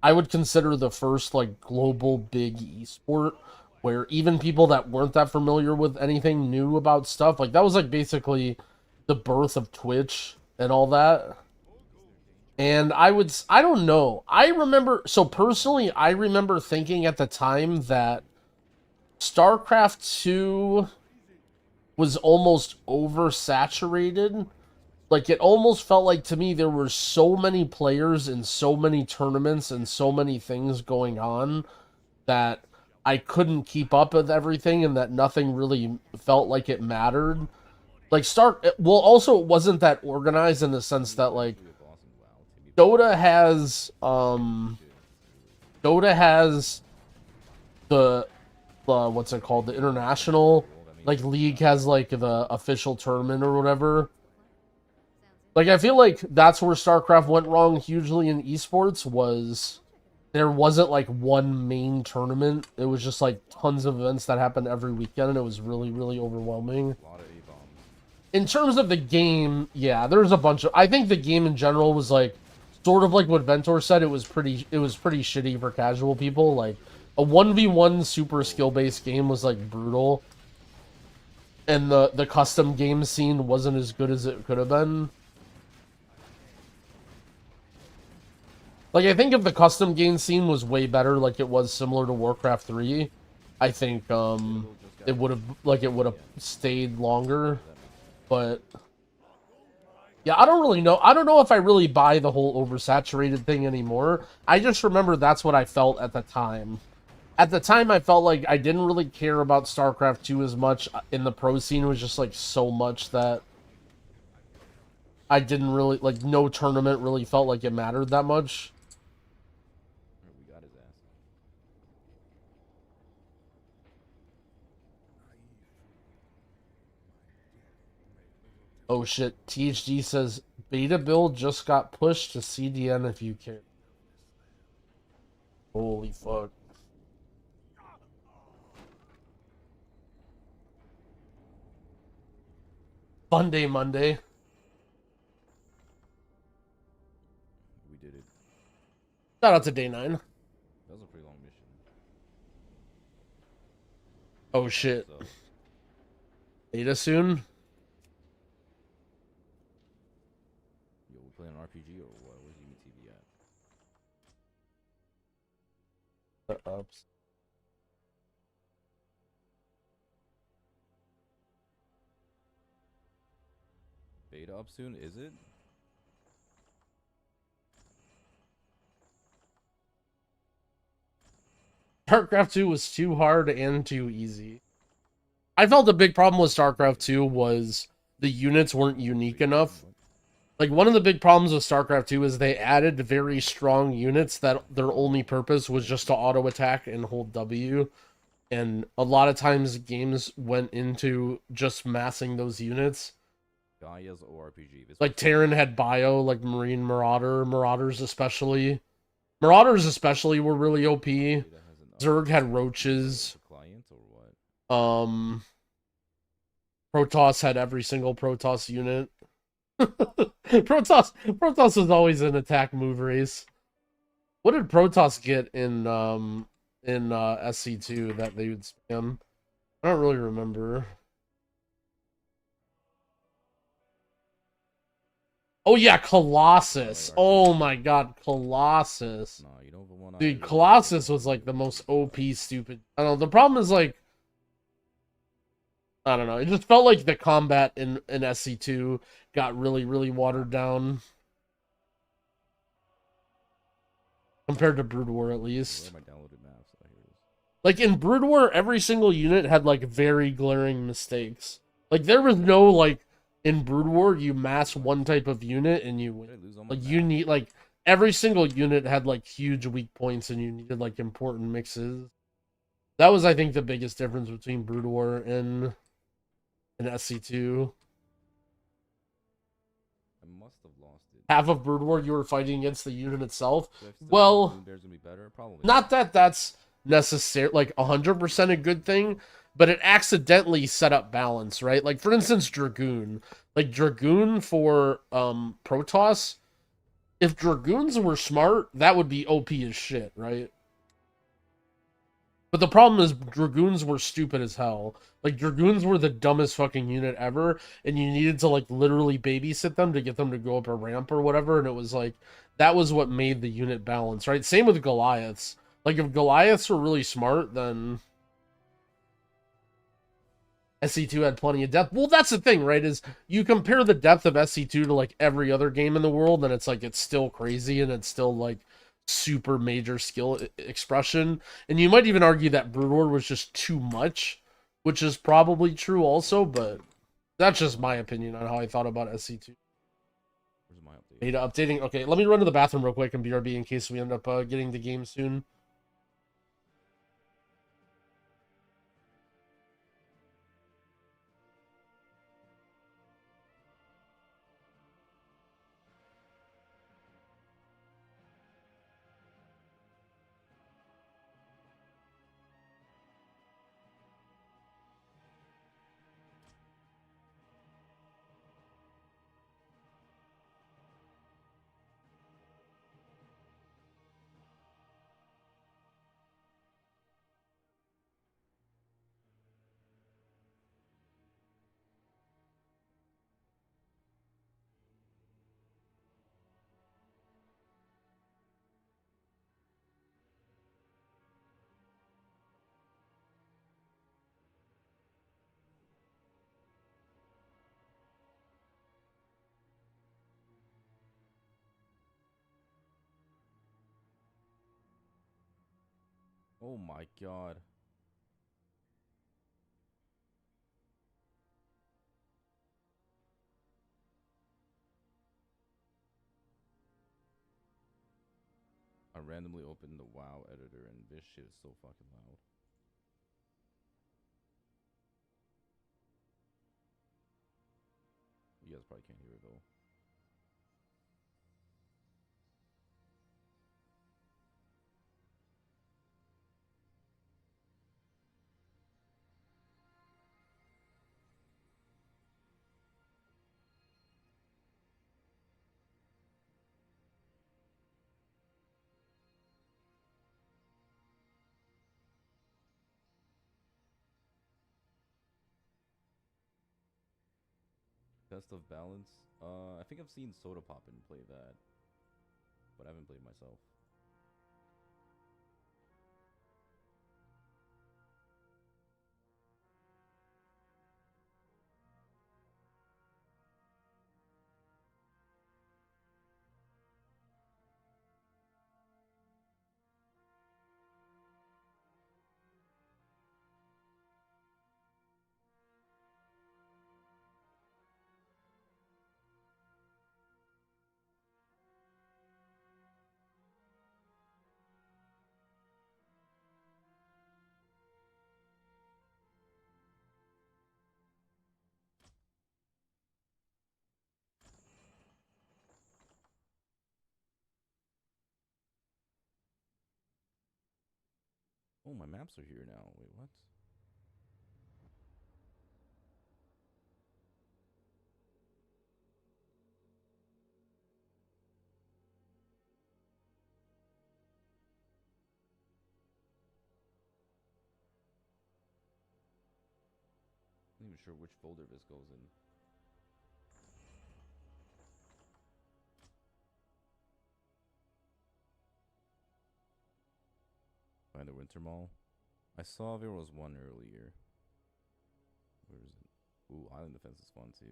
S1: I would consider the first like global big esport where even people that weren't that familiar with anything knew about stuff. Like that was like basically the birth of Twitch and all that. And I don't know. I remember, so personally, I remember thinking at the time that StarCraft 2 was almost oversaturated. Like, it almost felt like to me there were so many players and so many tournaments and so many things going on that I couldn't keep up with everything and that nothing really felt like it mattered. Like, well, also, it wasn't that organized in the sense that, like, Dota has the what's it called, the international, like, league has like the official tournament or whatever. Like I feel like that's where StarCraft went wrong hugely in esports, was there wasn't like one main tournament. It was just like tons of events that happened every weekend and it was really, really overwhelming. In terms of the game, yeah, there's a bunch of, I think the game in general was like sort of like what Ventor said, it was pretty shitty for casual people. Like a 1v1 super skill-based game was like brutal. And the custom game scene wasn't as good as it could have been. Like I think if the custom game scene was way better, like it was similar to Warcraft 3, I think it would have stayed longer. But yeah, I don't really know. I don't know if I really buy the whole oversaturated thing anymore. I just remember that's what I felt at the time. At the time, I felt like I didn't really care about StarCraft 2 as much. In the pro scene, it was just like so much that I didn't really, like, no tournament really felt like it mattered that much.
S8: We got his ass.
S1: Oh shit, THD says, beta build just got pushed to CDN if you care. Holy fuck. Fun day Monday.
S8: We did it.
S1: Shout out to day 9.
S8: That was a pretty long mission.
S1: Oh shit. Beta soon?
S8: Yo, we playing RPG or what? Where's yumytv at?
S1: Ups.
S8: Beta up soon, is it?
S1: StarCraft 2 was too hard and too easy. I felt the big problem with StarCraft 2 was the units weren't unique enough. Like, one of the big problems with StarCraft 2 is they added very strong units that their only purpose was just to auto-attack and hold W. And a lot of times games went into just massing those units.
S8: Gaia's ORPG.
S1: Like, Terran had Bio, like Marine Marauders especially. Marauders especially were really OP. Zerg had Roaches. Protoss had every single Protoss unit. Protoss was always an attack move race. What did Protoss get in SC2 that they would spam? I don't really remember. Oh yeah, Colossus. Oh my god, Colossus. Dude, Colossus was like the most OP stupid. I don't know. The problem is like, I don't know. It just felt like the combat in SC2 got really, really watered down. Compared to Brood War, at least. Like, in Brood War, every single unit had, like, very glaring mistakes. Like, there was no, like, in Brood War, you mass one type of unit and you win. Like, you need, like, every single unit had, like, huge weak points and you needed, like, important mixes. That was, I think, the biggest difference between Brood War and SC2.
S8: I must have lost it.
S1: Half of Brood War, you were fighting against the unit itself. Well, not that that's necessarily, like, 100% a good thing, but it accidentally set up balance, right? Like, for instance, Dragoon. Like, Dragoon for Protoss, if Dragoons were smart, that would be OP as shit, right? But the problem is Dragoons were stupid as hell. Like, Dragoons were the dumbest fucking unit ever, and you needed to, like, literally babysit them to get them to go up a ramp or whatever, and it was, like, that was what made the unit balance, right? Same with Goliaths. Like, if Goliaths were really smart, then SC2 had plenty of depth. Well, that's the thing, right? Is you compare the depth of SC2 to, like, every other game in the world, and it's, like, it's still crazy, and it's still, like, super major skill expression. And you might even argue that Brood War was just too much, which is probably true also, but that's just my opinion on how I thought about SC2. Beta updating. Okay, let me run to the bathroom real quick and BRB in case we end up getting the game soon.
S8: Oh my god. I randomly opened the WoW editor and this shit is so fucking loud. You guys probably can't hear it though. Test of balance. I think I've seen Soda Poppin play that, but I haven't played myself. Oh, my maps are here now. Wait, what? I'm not even sure which folder this goes in. Find the Winter Mall. I saw there was one earlier. Where is it? Ooh, Island Defense is fun too.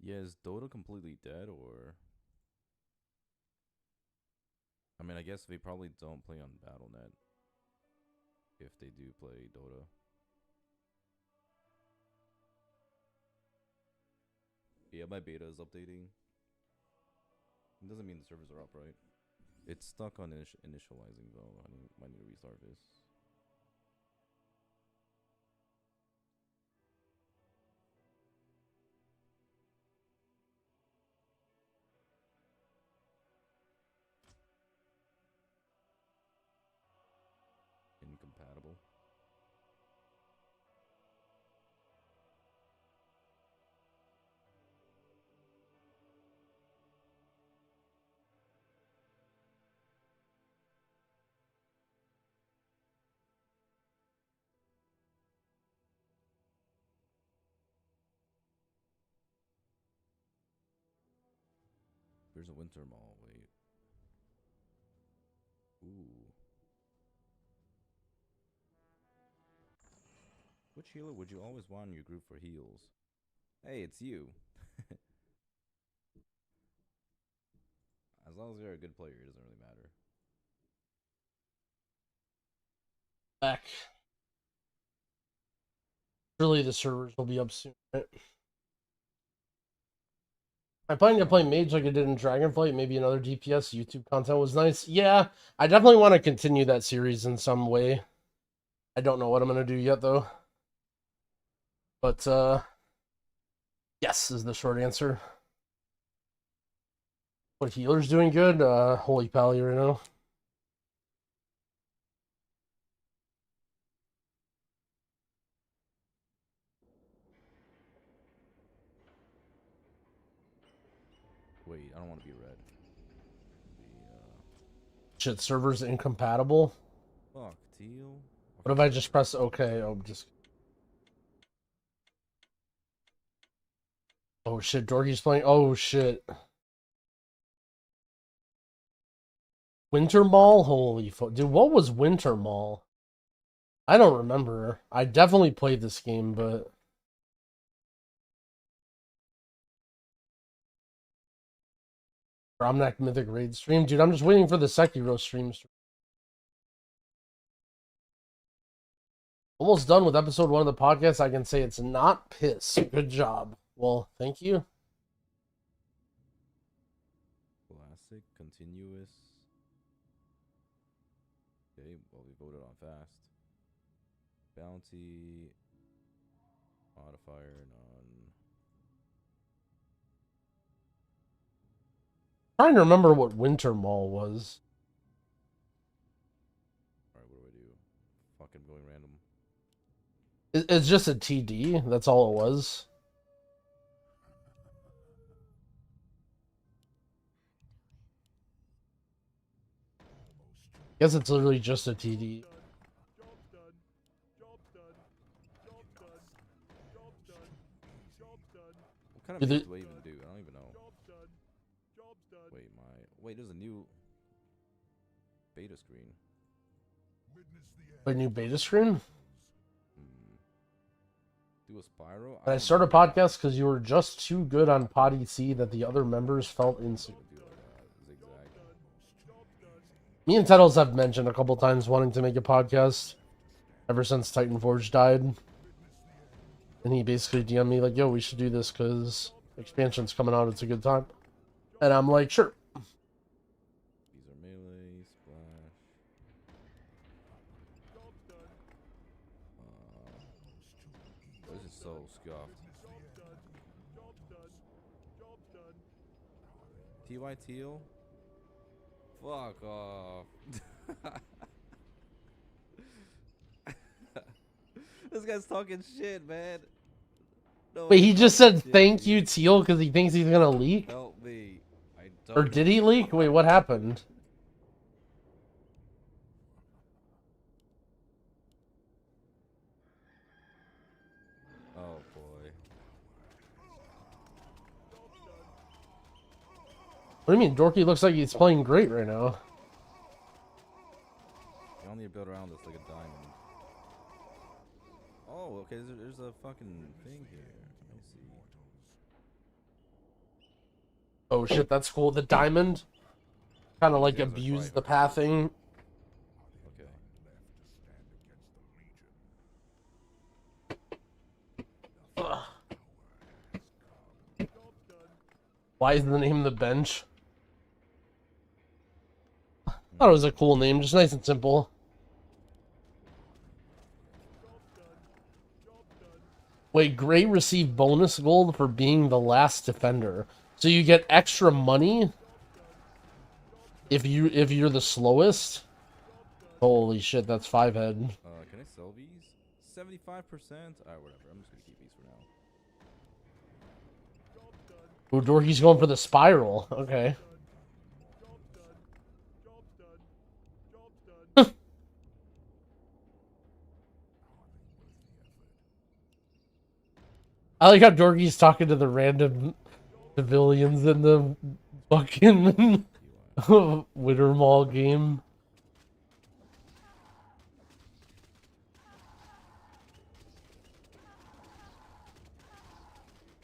S8: Yeah, is Dota completely dead, or... I mean, I guess they probably don't play on Battle.net if they do play Dota. Yeah, my beta is updating. It doesn't mean the servers are up, right? It's stuck on initializing, though. Might need to restart this. Incompatible. There's a Winter Mall. Wait. Ooh. Which healer would you always want in your group for heals? Hey, it's you. As long as you're a good player, it doesn't really matter.
S1: Back. Surely the servers will be up soon, right? I plan to play Mage like I did in Dragonflight. Maybe another DPS. YouTube content was nice. Yeah, I definitely want to continue that series in some way. I don't know what I'm going to do yet, though. But, yes is the short answer. What healer's doing good? Holy Pally right now.
S8: Wait, I don't want to be red.
S1: Shit, server's incompatible.
S8: Fuck, teal?
S1: What if I just press OK? Oh, just... Oh shit, Dorky's playing. Oh shit. Winter Mall? Holy fuck. Dude, what was Winter Mall? I don't remember. I definitely played this game, but... Bromnac Mythic Raid stream? Dude, I'm just waiting for the Sekiro streams. Almost done with episode 1 of the podcast. I can say it's not piss. Good job. Well, thank you.
S8: Classic, continuous. Okay, well, we voted on fast. Bounty. Modifier, none.
S1: Trying to remember what Winter Mall was.
S8: Alright, what do I do? Fucking going random.
S1: It's just a TD. That's all it was. Guess it's literally just a TD.
S8: What kind of things do I even do? I don't even know. Wait, there's a new beta screen.
S1: A new beta screen?
S8: Do a spiral?
S1: I started a podcast because you were just too good on Pod EC that the other members felt insecure. Me and Tettles have mentioned a couple times wanting to make a podcast ever since Titan Forge died. And he basically DM'd me like, yo, we should do this because expansion's coming out. It's a good time. And I'm like, sure.
S8: These are melee, splash. This is so scuffed. TY Teal? Fuck off. This guy's talking shit, man. No,
S1: Wait, he just said
S8: shit,
S1: thank
S8: dude.
S1: you, Teal, because he thinks he's gonna leak?
S8: Help me. I
S1: Or
S8: don't
S1: did he leak? Wait, what happened?
S8: Oh boy.
S1: What do you mean? Dorky looks like he's playing great right now.
S8: You only build around this like a diamond. Oh, okay, there's a fucking thing here. I see.
S1: Oh shit, that's cool. The diamond kind of like
S8: These guys are
S1: abused the
S8: tryhard.
S1: pathing.
S8: Okay.
S1: Ugh. Why is the name the bench? I thought it was a cool name, just nice and simple. Wait, Gray received bonus gold for being the last defender. So you get extra money if you're the slowest. Holy shit, that's 5 head.
S8: Can I sell these? 75%? Alright, whatever. I'm just gonna keep these for now.
S1: Ooh, Dorky's going for the spiral. Okay. I like how Dorky's talking to the random civilians in the fucking Winter Mall game.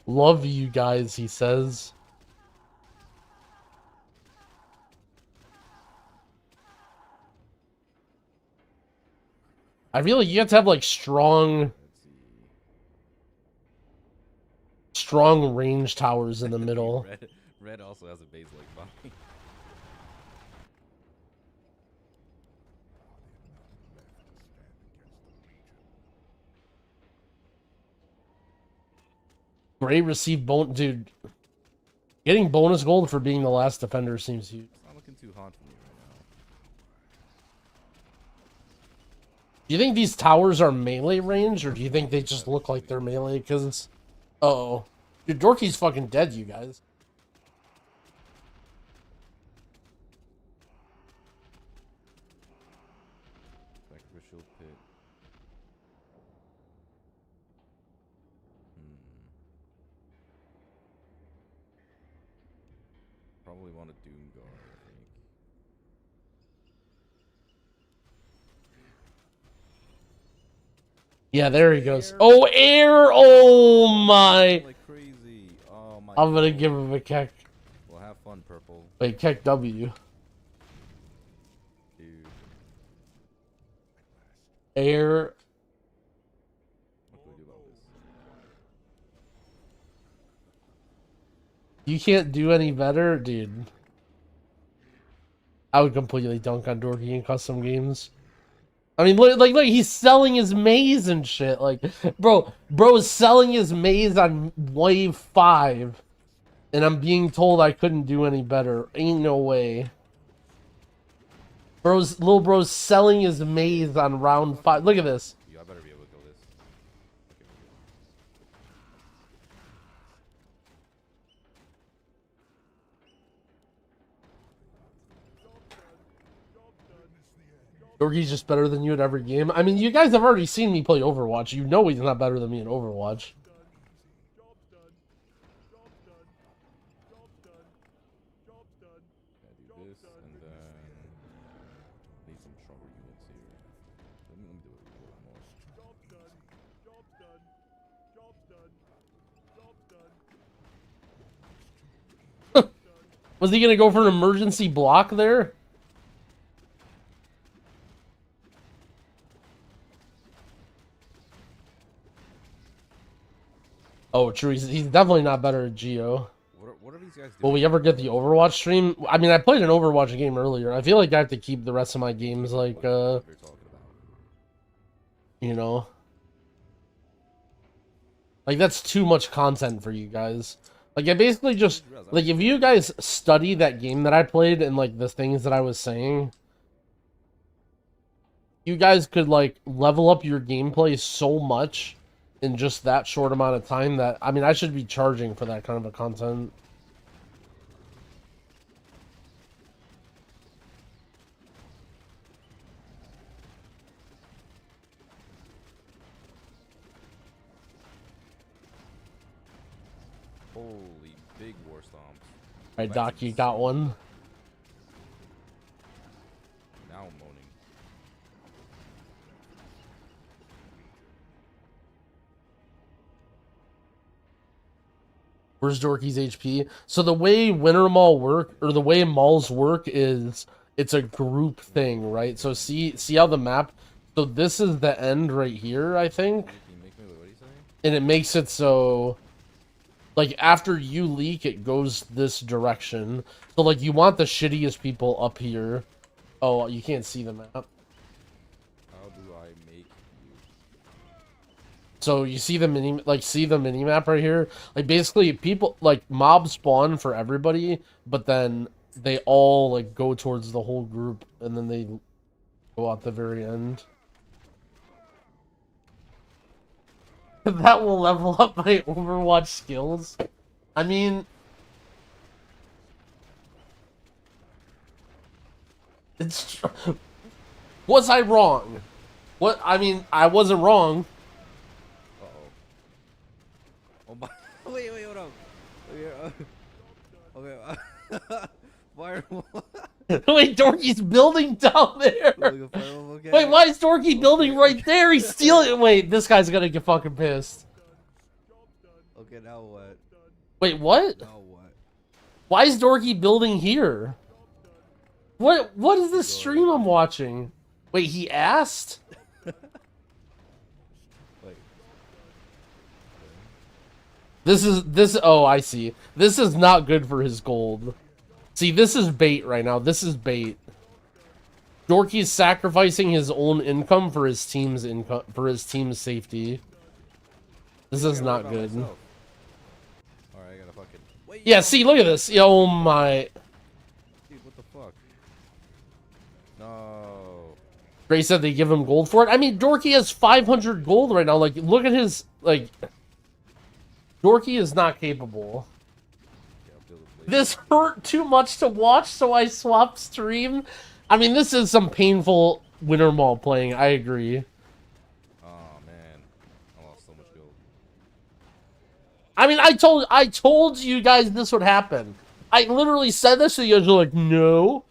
S1: Love you guys, he says. I feel like you have to have like strong range towers in the middle.
S8: Red also has a base like body.
S1: Gray received dude. Getting bonus gold for being the last defender seems huge.
S8: It's not looking too hot for me right now.
S1: Do you think these towers are melee range, or do you think they just look like they're melee? Because, uh-oh. Dude, Dorky's fucking dead, you guys.
S8: Sacrificial pit. Probably want a Doom Guard, I think.
S1: Yeah, there he goes. Oh, air! Oh my!
S8: Like crazy. Oh my.
S1: I'm gonna give him a Keck.
S8: Well, have fun, purple.
S1: Wait, Keck W.
S8: Dude.
S1: Air.
S8: What do we do about this?
S1: You can't do any better? Dude. I would completely dunk on Dorky in custom games. I mean, look, look, he's selling his maze and shit. Like, bro is selling his maze on wave 5. And I'm being told I couldn't do any better. Ain't no way. Little bro's selling his maze on round 5. Look at this.
S8: Yo, I better be able to kill this.
S1: Dorky's just better than you at every game. I mean, you guys have already seen me play Overwatch. You know he's not better than me in Overwatch.
S8: I do this, and then need some stronger units here. Let me do it a little more.
S1: Was he gonna go for an emergency block there? Oh, true. He's definitely not better at Geo.
S8: What are these guys doing?
S1: Will we ever get the Overwatch stream? I mean, I played an Overwatch game earlier. I feel like I have to keep the rest of my games like, you know, like that's too much content for you guys. Like I basically just like if you guys study that game that I played and like the things that I was saying, you guys could like level up your gameplay so much in just that short amount of time that I mean I should be charging for that kind of a content.
S8: Holy big war stomps.
S1: Alright, Doc, you got one.
S8: Now I'm moaning.
S1: Where's Dorky's HP? So the way Winter Mall work, or the way malls work is, it's a group thing, right? So see how the map, so this is the end right here, I think? And it makes it so, like, after you leak, it goes this direction. So, like, you want the shittiest people up here. Oh, you can't see the map.
S8: How do I make you?
S1: So you see the mini map right here? Like basically people like mobs spawn for everybody, but then they all like go towards the whole group and then they go out the very end. That will level up my Overwatch skills. I mean, it's was I wrong? What I mean, I wasn't wrong.
S8: Oh my! Wait, hold on. Okay. Fire.
S1: Wait, Dorky's building down there. Wait, why is Dorky building right there? He's stealing. Wait, this guy's gonna get fucking pissed.
S13: Okay, now what?
S1: Wait, what?
S13: Now what?
S1: Why is Dorky building here? What is this stream I'm watching? Wait, he asked? This oh, I see. This is not good for his gold. See, this is bait right now. This is bait. Dorky's sacrificing his own income for his team's income, for his team's safety. This is not good.
S8: Alright, I gotta fucking wait.
S1: Yeah, see, look at this. Oh my.
S8: Dude, what the fuck? No.
S1: Gray said they give him gold for it. I mean, Dorky has 500 gold right now. Like, look at his, like... Dorky is not capable. This hurt too much to watch, so I swapped stream. I mean, this is some painful Winter Mall playing. I agree.
S8: Oh man, I lost so much gold.
S1: I mean, I told you guys this would happen. I literally said this, so you guys are like, no.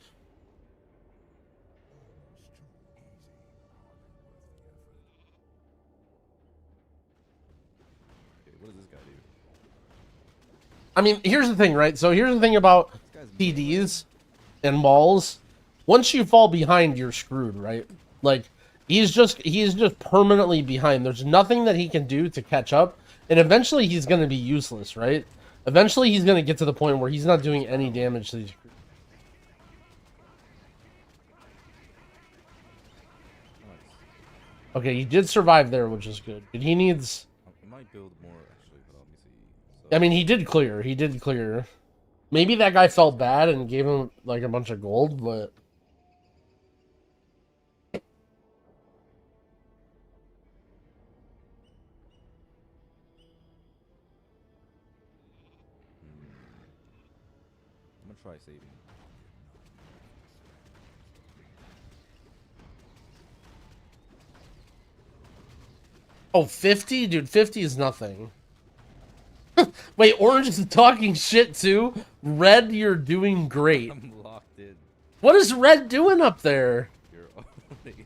S1: I mejust here's the thing, right? So here's the thing about PDs and malls. Once you fall behind, you're screwed, right? Like, he's just permanently behind. There's nothing that he can do to catch up, and eventually he's going to be useless, right? Eventually he's going to get to the point where he's not doing any damage to these creatures. Okay, he did survive there, which is good. But he needs...
S8: I might build more, actually, but let me see.
S1: I mean, he did clear. He did clear. Maybe that guy felt bad and gave him, like, a bunch of gold, but...
S8: I'm gonna try saving.
S1: Oh, 50? Dude, 50 is nothing. Wait, Orange is talking shit too? Red, you're doing great.
S8: I'm locked in.
S1: What is Red doing up there?
S8: You're only...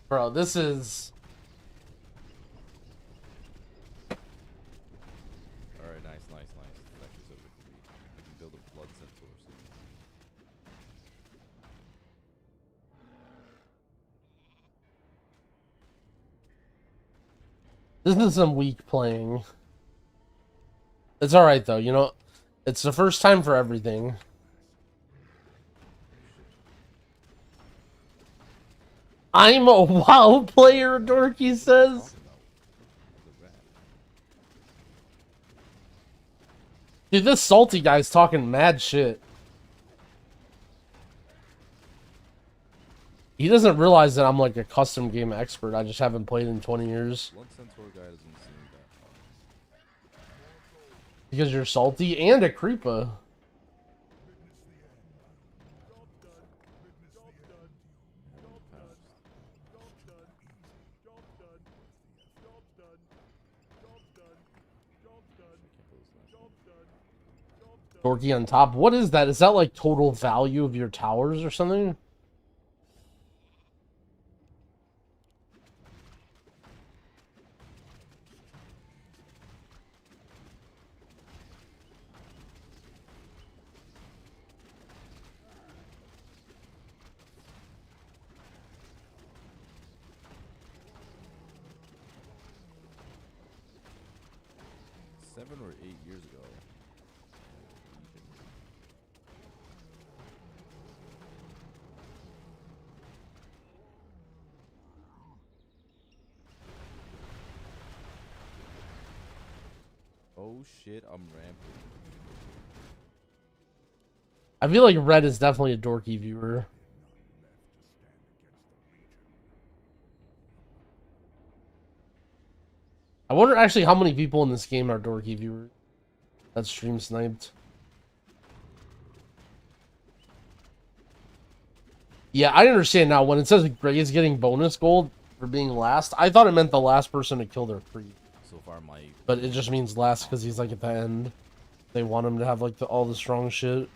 S1: Bro, this is...
S8: Alright, nice. It's actually so good for me. I can build a blood centaur soon.
S1: This is some weak playing. It's alright though, you know, it's the first time for everything. I'm a WoW player, Dorky says. Dude, this salty guy's talking mad shit. He doesn't realize that I'm like a custom game expert. I just haven't played in 20 years. Because you're salty and a creeper. Dorky on top. What is that? Is that like total value of your towers or something?
S8: Seven or 8 years ago. Oh shit, I'm ramping.
S1: I feel like Red is definitely a dorky viewer. I wonder actually how many people in this game are dorky viewers. That stream sniped. Yeah, I understand now. When it says Grey is getting bonus gold for being last, I thought it meant the last person to kill their creep.
S8: So far,
S1: But it just means last because he's like at the end. They want him to have like all the strong shit.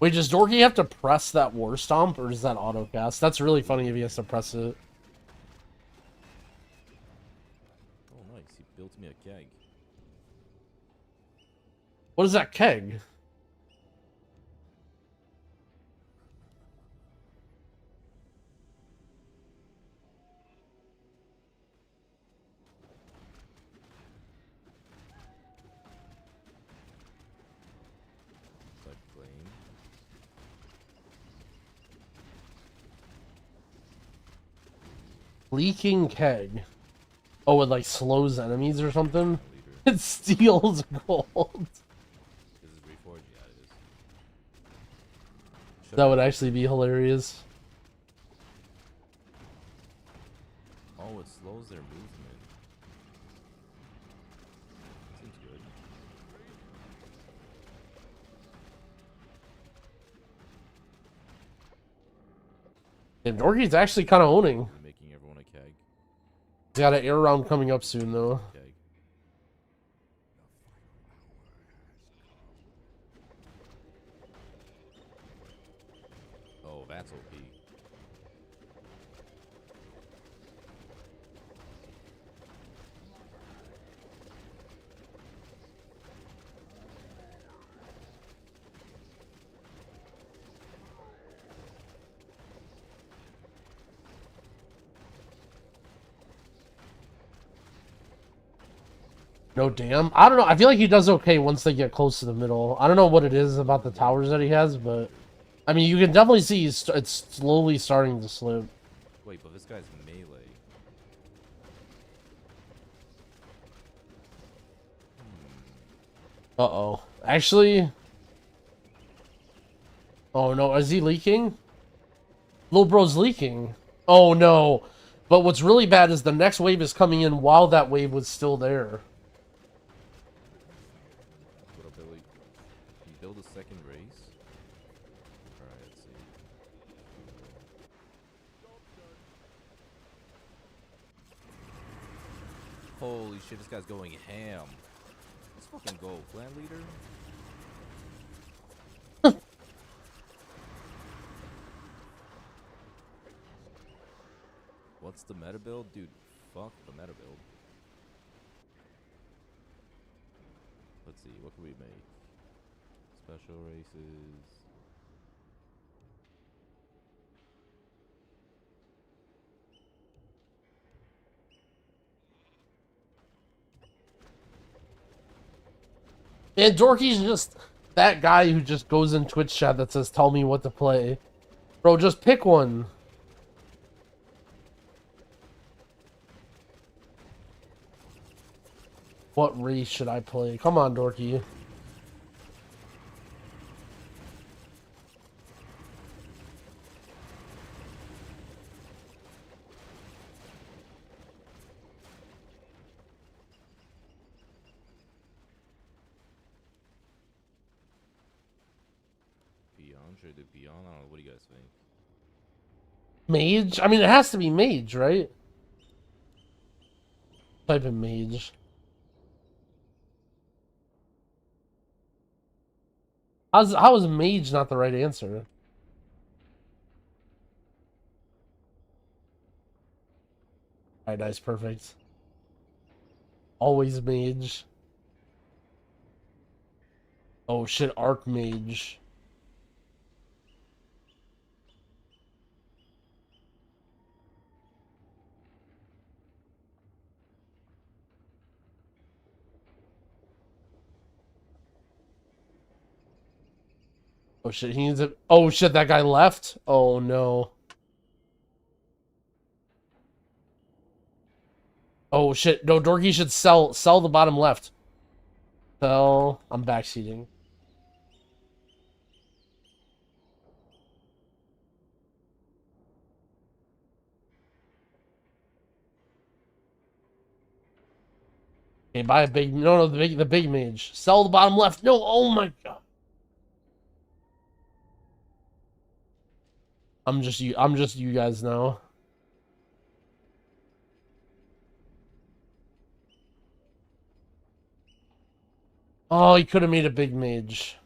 S1: Wait, does Dorky have to press that War Stomp, or is that autocast? That's really funny if he has to press it.
S8: Oh, nice. He built me a keg.
S1: What is that keg? Leaking keg. Oh, it like slows enemies or something? It steals gold. That would actually be hilarious.
S8: Oh, it slows their movement. Seems good.
S1: And Dorky's actually kind of owning.
S8: Making everyone a keg.
S1: He's got an air round coming up soon, though.
S8: Keg. Oh, that's OP.
S1: No damn. I don't know. I feel like he does okay once they get close to the middle. I don't know what it is about the towers that he has, but I mean, you can definitely see it's slowly starting to slip.
S8: Wait, but this guy's melee.
S1: Uh-oh. Actually... Oh no, is he leaking? Lil Bro's leaking. Oh no. But what's really bad is the next wave is coming in while that wave was still there.
S8: What up, Billy? Can you build a second race? Alright, let's see. Holy shit, this guy's going ham. Let's fucking go, clan leader. What's the meta build? Dude, fuck the meta build. Let's see, what can we make? Let's Special races.
S1: And Dorky's just that guy who just goes in Twitch chat that says, "Tell me what to play." Bro, just pick one. What race should I play? Come on, Dorky.
S8: Beyond, should I do Beyond? I don't know. What do you guys think?
S1: Mage? I mean, it has to be mage, right? Type in mage. How is mage not the right answer? Alright, nice, perfect. Always mage. Oh shit, archmage. Oh shit, he needs a... Oh shit, that guy left? Oh no. Oh shit, no, Dorky should sell the bottom left. Sell. I'm backseating. Okay, buy a big... No, the big mage. Sell the bottom left. No, oh my god. I'm just you guys now. Oh, he could have made a big mage.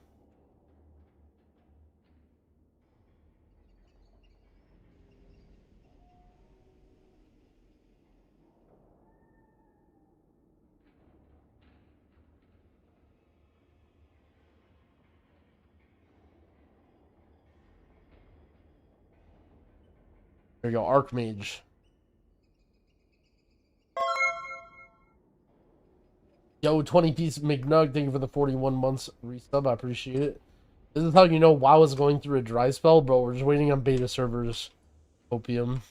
S1: There you go, archmage. Yo, 20-piece McNug, thank you for the 41 months resub. I appreciate it. This is how you know WoW is going through a dry spell, bro. We're just waiting on beta servers. Opium.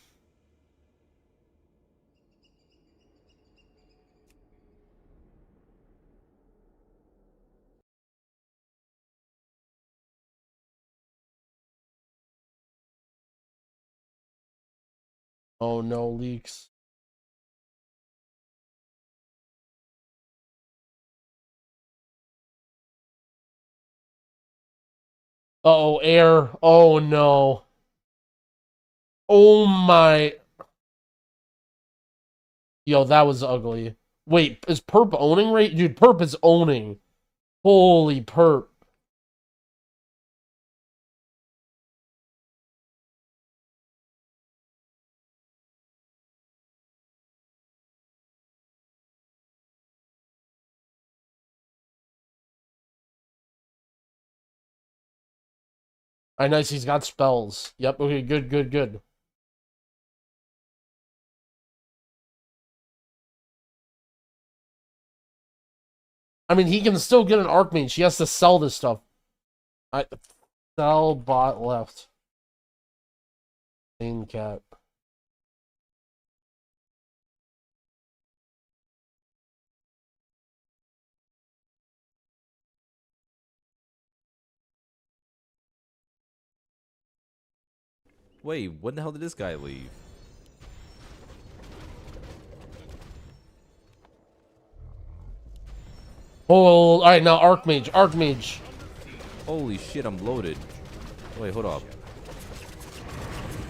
S1: Oh no, leaks. Uh-oh, air. Oh no. Oh my. Yo, that was ugly. Wait, is Perp owning right? Dude, Perp is owning. Holy Perp. Alright, nice. He's got spells. Yep, okay, good, good, good. I mean, he can still get an Archmage. He has to sell this stuff. Sell bot left. Same cat.
S8: Wait, when the hell did this guy leave?
S1: Oh, alright, now Archmage, Archmage.
S8: Holy shit, I'm loaded. Wait, hold up.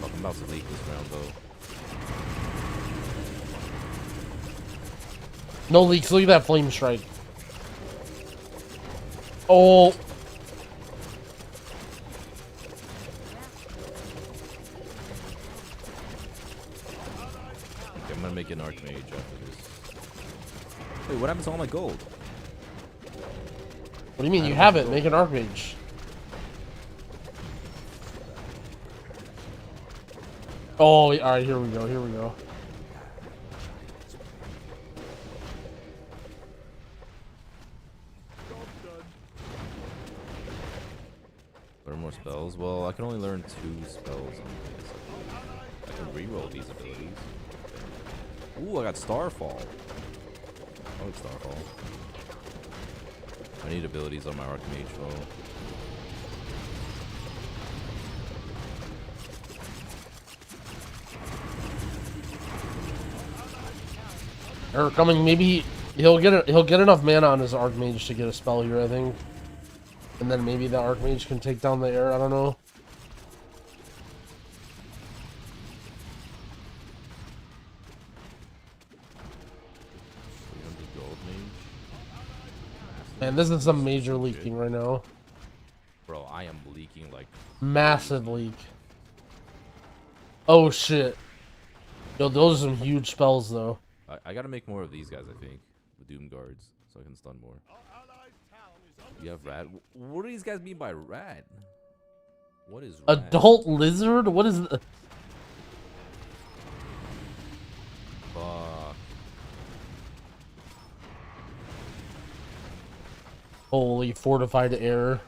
S8: Fuck, I'm about to leak this round, though.
S1: No leaks, look at that flame strike. Oh.
S8: Okay, I'm gonna make an Archmage after this. Wait, what happens to all my gold?
S1: What do you mean? You have it. Make an archmage. Oh, alright, here we go, here we go.
S8: Learn more spells? Well, I can only learn 2 spells on this. I can reroll these abilities. Ooh, I got Starfall. I like Starfall. I need abilities on my Archmage though.
S1: Or coming, maybe he'll get enough mana on his Archmage to get a spell here, I think. And then maybe the Archmage can take down the air, I don't know. Man, this is some major leaking right now.
S8: Bro, I am leaking like
S1: massive leak. Oh shit. Yo, those are some huge spells though.
S8: I gotta make more of these guys, I think. The Doom Guards, so I can stun more. You have Rat? What do these guys mean by Rat? What is Rat?
S1: Adult Lizard? What is the...
S8: Fuck.
S1: Holy fortified air.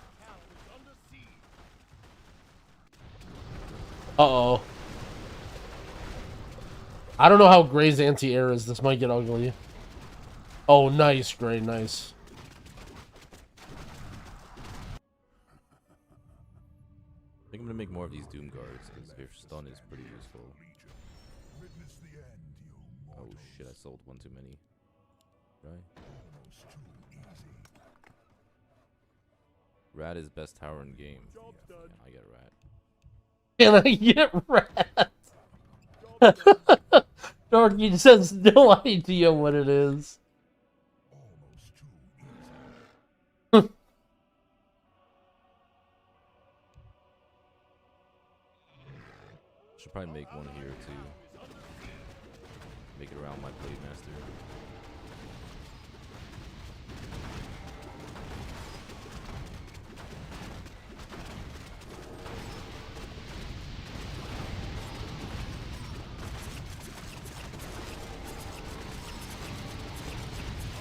S1: Uh-oh. I don't know how Gray's anti-air is. This might get ugly. Oh, nice, Gray, nice.
S8: I think I'm gonna make more of these Doom Guards, because their stun is pretty useful. Oh shit, I sold one too many. Right? Rat is best tower in game. Yeah, I get Rat.
S1: Can I get Rat? Darky says no idea what it is.
S8: Should probably make one here too. Make it around my Blade Master.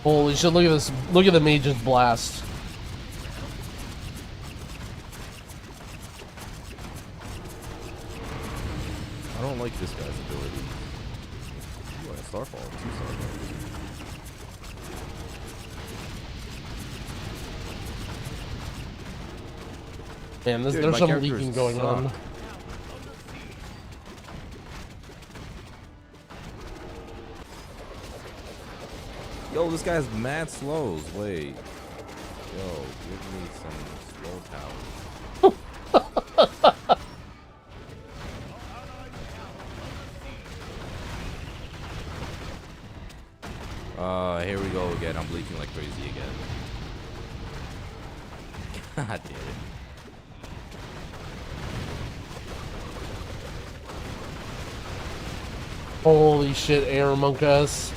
S1: Holy shit, look at this. Look at the Mage's Blast.
S8: I don't like this guy's ability. Ooh, I got Starfall. 2 Starfalls.
S1: Man,
S8: Dude,
S1: there's
S8: my
S1: some
S8: characters
S1: leaking going
S8: suck.
S1: on.
S8: Yo, this guy's mad slows. Wait. Yo, give me some slow towers. Here we go again. I'm leaking like crazy again. God damn it.
S1: Holy shit, air among us.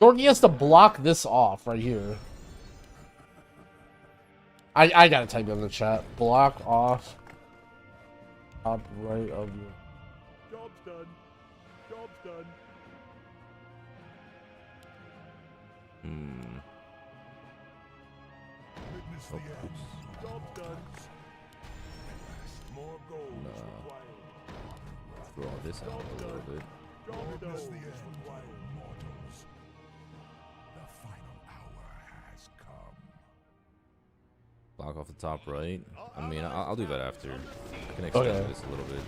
S1: Dorky has to block this off right here. I gotta type it in the chat. Block off. Top right of you.
S9: Job's done. Job's done. Witness the end. Job's done. More gold is required.
S8: Throw all this out a little bit.
S9: Witness the end, mortals. The final hour has come.
S8: Block off the top right. I mean, I'll do that after. I can extend this a little bit.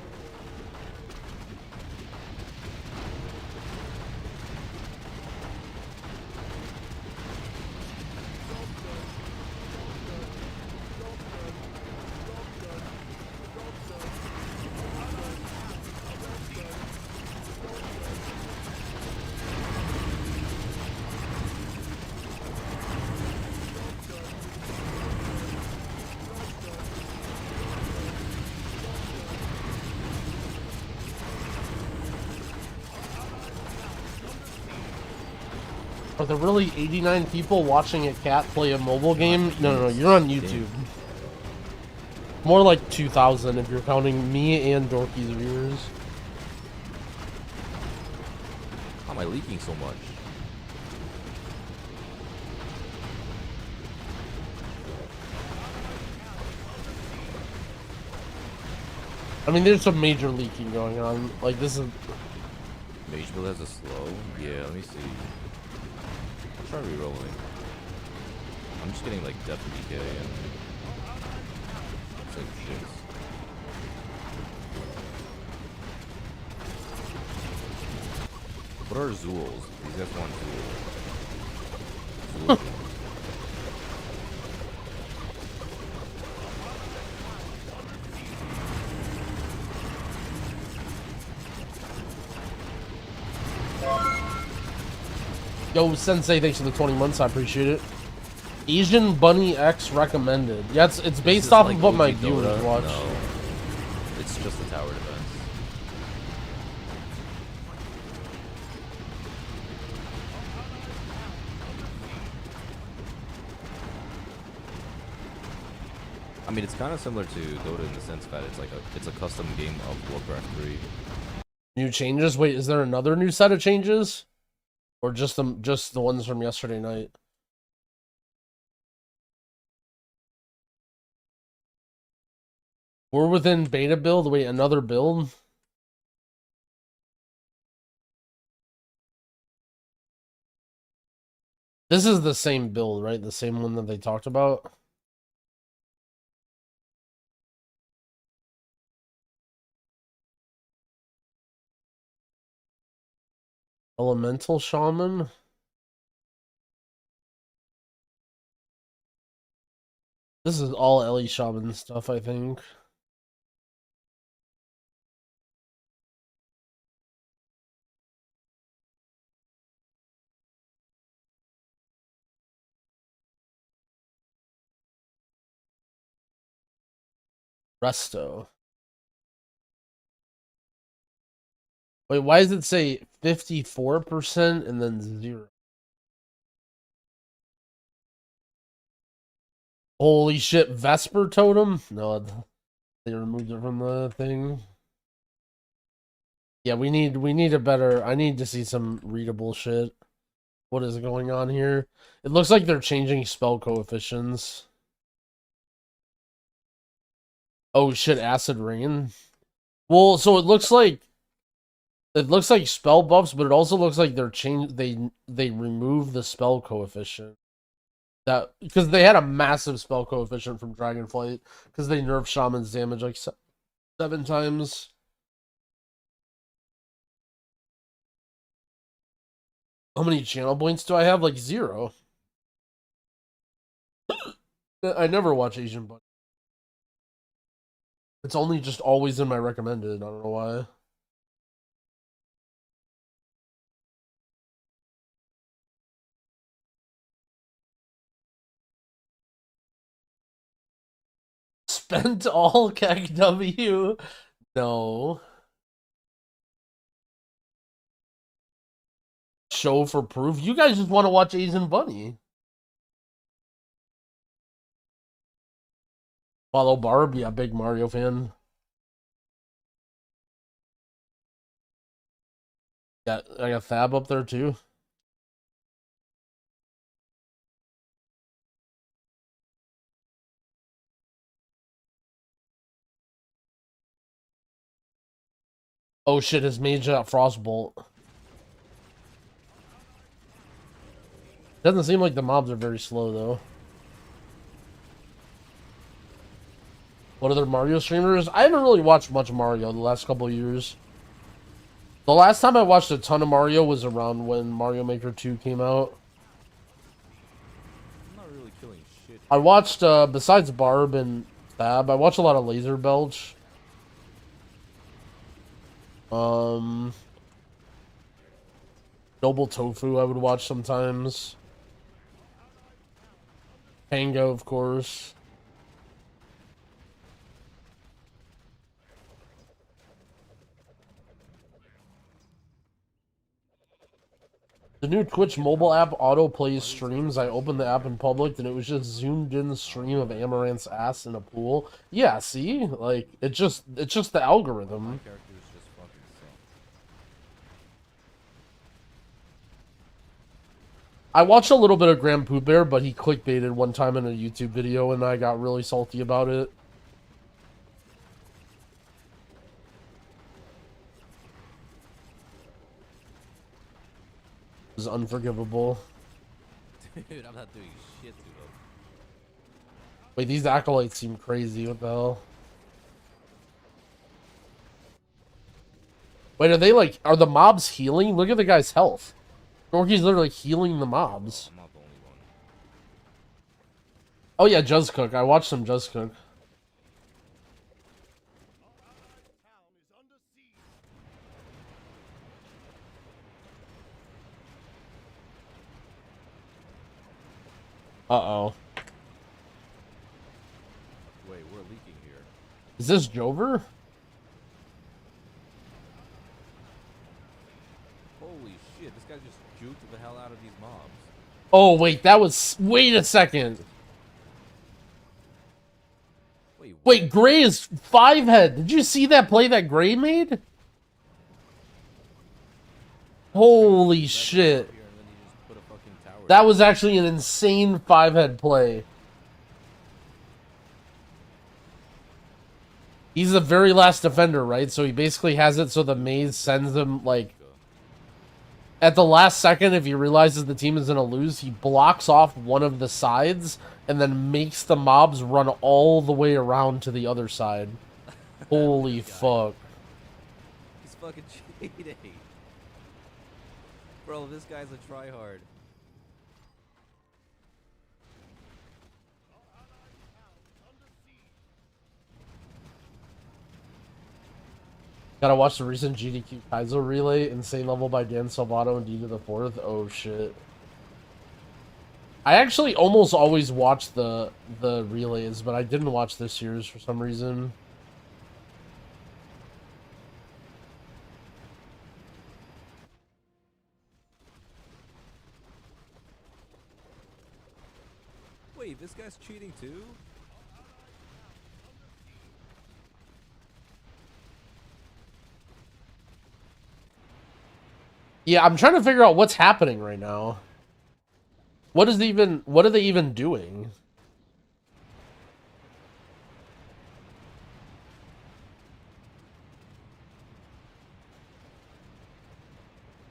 S1: Are there really 89 people watching a cat play a mobile game? No, you're on YouTube. More like 2,000 if you're counting me and Dorky's viewers.
S8: How am I leaking so much?
S1: I mean, there's some major leaking going on. Like, this is...
S8: Mage build has a slow? Yeah, let me see. I'll try re-rolling. I'm just getting, like, death and decay and... It's like shit. What are Zools? These guys want Zool. Zool.
S1: Yo, Sensei, thanks for the 20 months. I appreciate it. Asian Bunny X recommended. Yeah, it's based off
S8: like
S1: of what my
S8: OG
S1: viewers
S8: Dota?
S1: watch.
S8: No. It's just the tower defense. I mean, it's kind of similar to Dota in the sense that it's a custom game of Warcraft 3.
S1: New changes? Wait, is there another new set of changes? Or just the ones from yesterday night? We're within beta build? Wait, another build? This is the same build, right? The same one that they talked about? Elemental Shaman? This is all Ellie Shaman stuff, I think. Resto. Wait, why does it say 54% and then 0? Holy shit, Vesper Totem? No, they removed it from the thing. Yeah, we need a better... I need to see some readable shit. What is going on here? It looks like they're changing spell coefficients. Oh shit, Acid Rain. Well, so it looks like spell buffs, but it also looks like they remove the spell coefficient. That because they had a massive spell coefficient from Dragonflight because they nerfed Shaman's damage like 7 times. How many channel points do I have? Like 0. I never watch Asian Bunny. It's only just always in my recommended. I don't know why. Spent all CAC W. No. Show for proof. You guys just want to watch Asian Bunny. Follow Barb, yeah, big Mario fan. Yeah, I got Thab up there too. Oh shit, his mage got Frostbolt. Doesn't seem like the mobs are very slow though. What other Mario streamers? I haven't really watched much Mario the last couple of years. The last time I watched a ton of Mario was around when Mario Maker 2 came out.
S8: I'm not really killing shit.
S1: I watched, besides Barb and Thab, I watched a lot of Laser Belch. Noble Tofu I would watch sometimes. Tango, of course. The new Twitch mobile app auto-plays streams. I opened the app in public and it was just zoomed in stream of Amaranth's ass in a pool. Yeah, see? Like, it's just the algorithm. I watched a little bit of Grand Pooh Bear, but he clickbaited one time in a YouTube video and I got really salty about it. It was unforgivable.
S8: Dude, I'm not doing shit to them.
S1: Wait, these acolytes seem crazy. What the hell? Wait, are they like... Are the mobs healing? Look at the guy's health. Dorky's literally healing the mobs.
S8: I'm not the only one.
S1: Oh yeah, Just Cook. I watched some Just Cook. Uh-oh.
S8: Wait, we're leaking here.
S1: Is this Jover?
S8: Holy shit, this guy just juked the hell out of these mobs.
S1: Oh, wait, that was... Wait a second. Wait, Gray is 5-head. Did you see that play that Gray made? Holy shit. That was actually an insane 5-head play. He's the very last defender, right? So he basically has it so the maze sends him, like... At the last second, if he realizes the team is going to lose, he blocks off one of the sides and then makes the mobs run all the way around to the other side. Holy fuck.
S8: He's fucking cheating. Bro, this guy's a tryhard.
S1: Gotta watch the recent GDQ Kaizo relay, Insane Level by Dan Salvato and D to the 4th. Oh shit. I actually almost always watch the relays, but I didn't watch this year's for some reason.
S8: Wait, this guy's cheating too?
S1: Yeah, I'm trying to figure out what's happening right now. What are they even doing?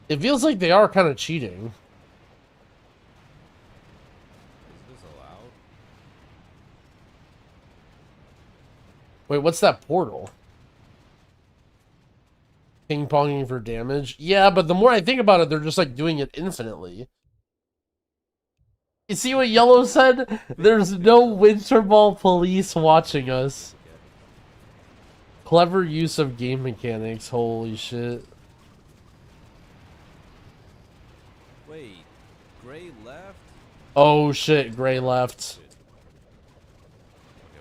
S1: It feels like they are kind of cheating.
S8: Is this allowed?
S1: Wait, what's that portal? Ping-ponging for damage? Yeah, but the more I think about it, they're just like doing it infinitely. You see what Yellow said? There's no Winter Ball police watching us. Clever use of game mechanics. Holy shit.
S8: Wait, Gray left?
S1: Oh shit, Gray left.
S8: Okay,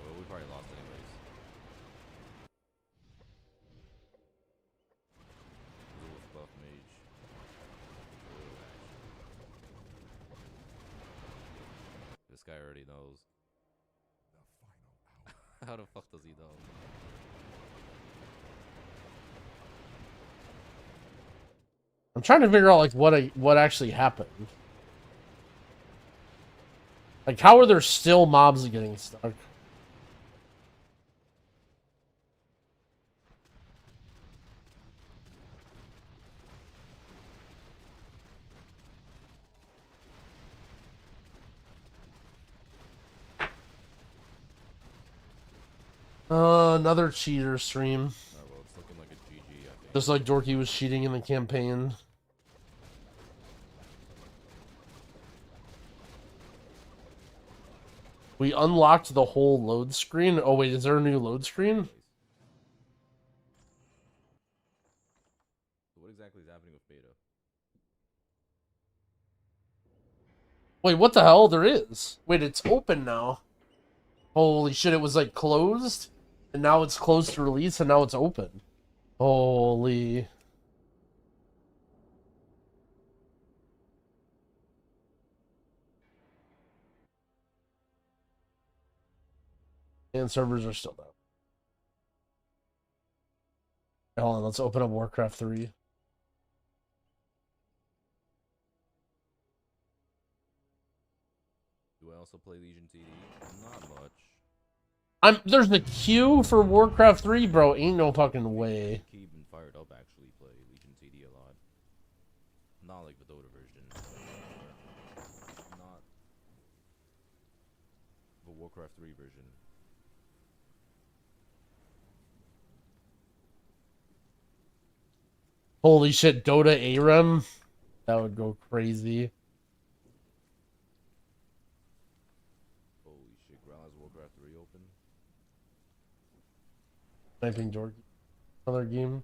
S8: well, we probably lost anyways. Wolf buff mage. This guy already knows. How the fuck does he know?
S1: I'm trying to figure out like what actually happened. Like, how are there still mobs getting stuck? Another cheater stream.
S8: Alright, well, it's looking like a GG, I think.
S1: Just like Dorky was cheating in the campaign. We unlocked the whole load screen. Oh wait, is there a new load screen?
S8: What exactly is happening with beta?
S1: Wait, what the hell? There is. Wait, it's open now. Holy shit, it was like closed, and now it's closed to release, and now it's open. Holy. And servers are still down. Hold on, let's open up Warcraft 3.
S8: Do I also play Legion TD? Not much.
S1: There's the queue for Warcraft 3, bro. Ain't no fucking way.
S8: Keep and fired up actually play Legion TD a lot. Not like the Dota version. Not the Warcraft 3 version.
S1: Holy shit, Dota AREM? That would go crazy.
S8: Holy shit, Growl has Warcraft 3 open.
S1: Sniping Jorg. Another game.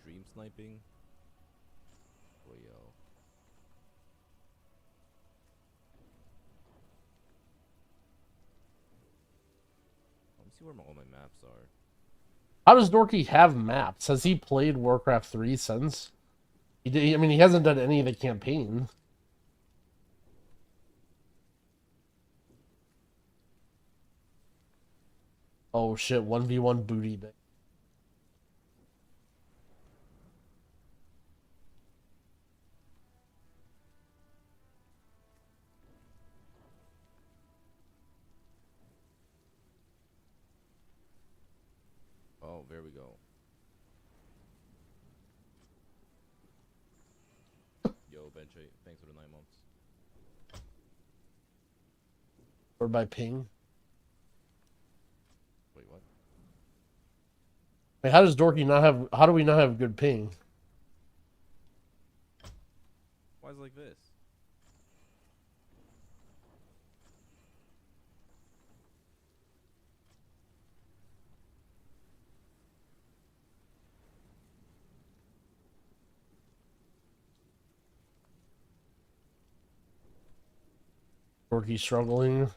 S8: Stream sniping. Boy, yo. Let me see where all my maps are.
S1: How does Dorky have maps? Has he played Warcraft 3 since? He did, I mean, he hasn't done any of the campaign. Oh shit, 1v1 booty bit.
S8: Oh, there we go. Yo, Benche, thanks for the 9 months.
S1: Or by ping.
S8: Wait, what?
S1: Wait, how does Dorky not have... How do we not have good ping?
S8: Why is it like this?
S1: Dorky struggling.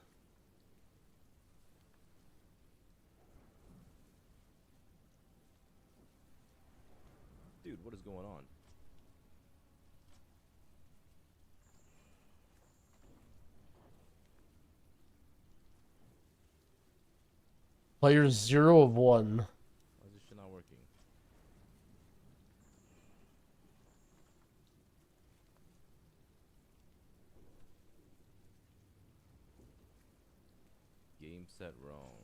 S8: Dude, what is going on?
S1: Players 0 of 1.
S8: Why is this shit not working? Game set wrong.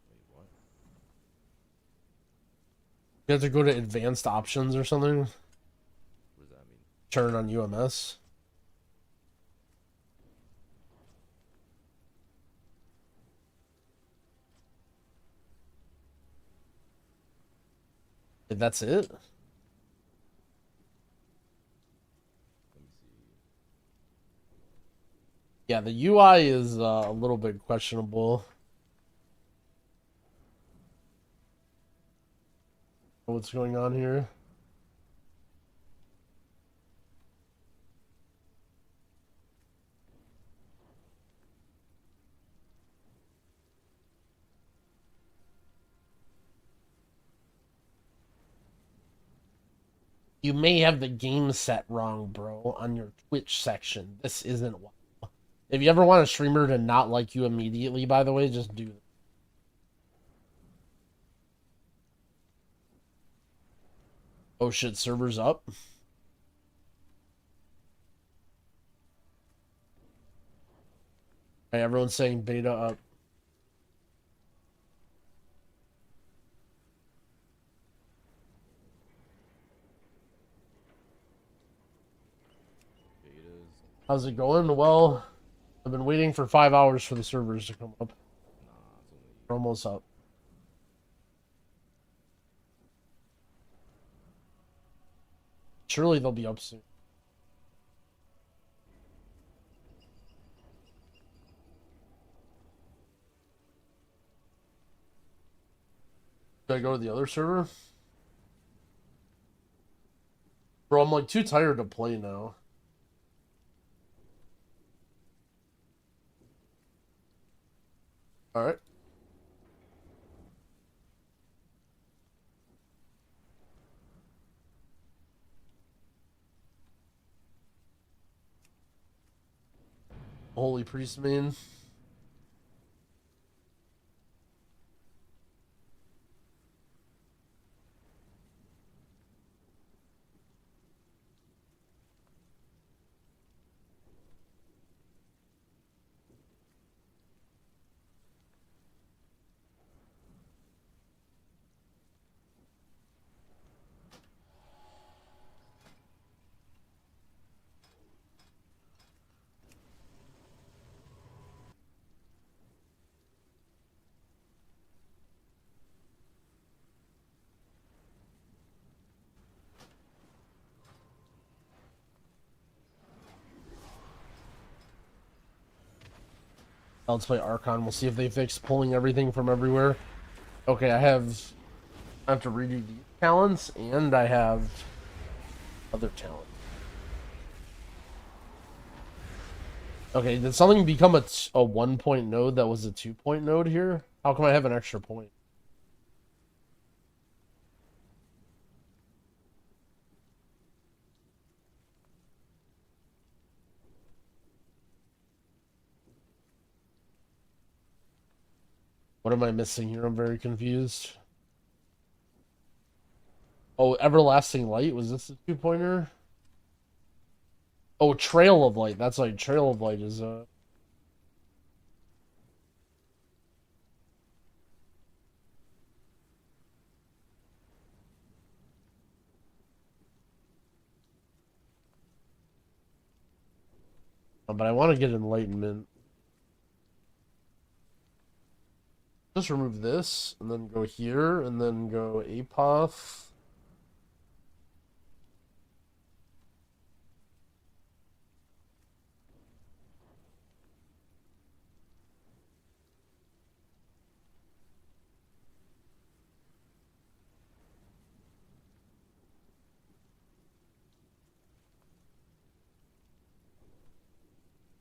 S8: Wait, what?
S1: You have to go to advanced options or something.
S8: What does that mean?
S1: Turn on UMS. That's it?
S8: Let me see.
S1: Yeah, the UI is a little bit questionable. What's going on here? You may have the game set wrong, bro, on your Twitch section. This isn't WoW. If you ever want a streamer to not like you immediately, by the way, just do that. Oh shit, server's up. Hey, everyone's saying beta up. How's it going? Well, I've been waiting for 5 hours for the servers to come up. We're almost up. Surely they'll be up soon. Did I go to the other server? Bro, I'm like too tired to play now. Alright. Holy Priest main. Let's play Archon. We'll see if they fix pulling everything from everywhere. Okay, I have to redo these talents, and I have other talent. Okay, did something become a 1-point node that was a 2-point node here? How come I have an extra point? What am I missing here? I'm very confused. Oh, Everlasting Light? Was this a 2-pointer? Oh, Trail of Light. That's like Trail of Light is but I want to get Enlightenment. Just remove this, and then go here, and then go Apoth.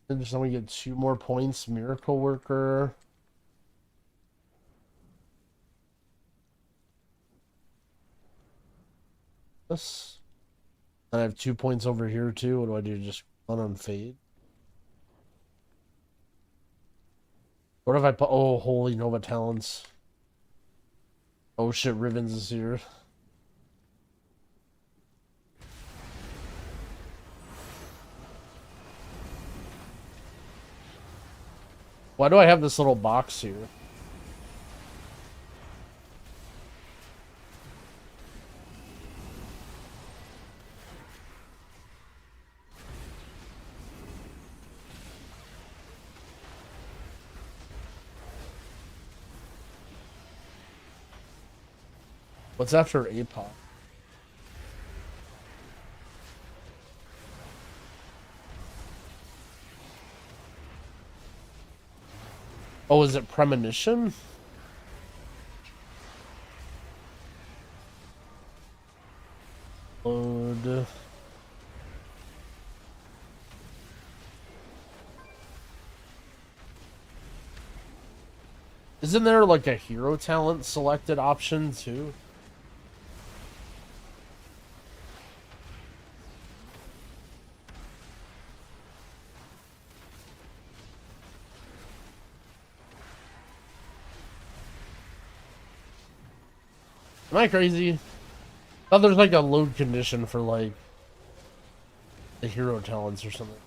S1: And just only get 2 more points. Miracle Worker. This. And I have 2 points over here too. What do I do? Just run on Fade? What if I put... Oh, holy Nova Talents. Oh shit, Rivens is here. Why do I have this little box here? What's after APOC? Oh, is it Premonition? Load. Isn't there like a hero talent selected option too? Am I crazy? I thought there's like a load condition for like the hero talents or something.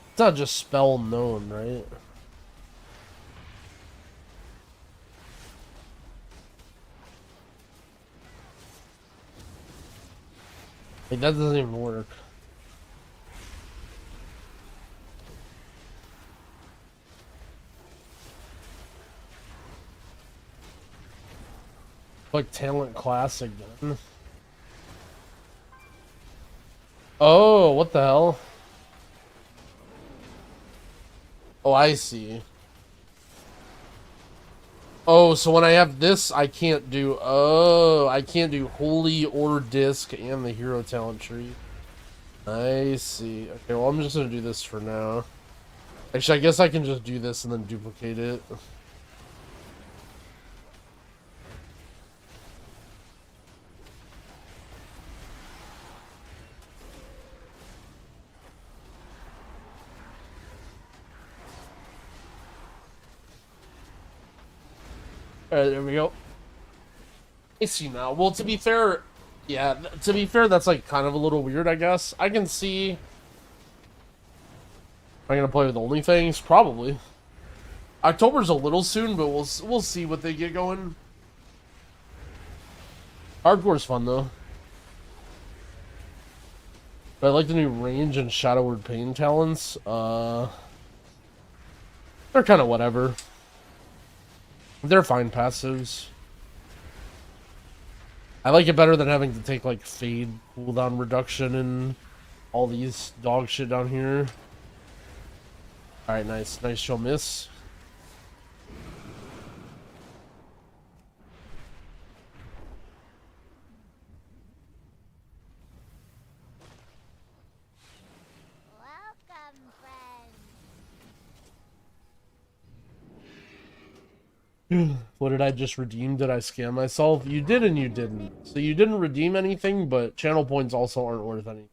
S1: It's not just spell known, right? Like that doesn't even work. Like talent class again. Oh, what the hell? Oh, I see. Oh, so when I have this, I can't do... Oh, I can't do Holy or Disc and the Hero Talent Tree. I see. Okay, well, I'm just going to do this for now. Actually, I guess I can just do this and then duplicate it. Alright, there we go. I see now. Well, to be fair, yeah, to be fair, that's like kind of a little weird, I guess. I can see... Am I gonna play with only things? Probably. October's a little soon, but we'll see what they get going. Hardcore's fun though. But I like the new range and Shadowward Pain talents. They're kind of whatever. They're fine passives. I like it better than having to take like fade cooldown reduction and all these dog shit down here. Alright, nice. Nice show miss.
S11: Welcome, friend.
S1: What did I just redeem? Did I scam myself? You did and you didn't. So you didn't redeem anything, but channel points also aren't worth any.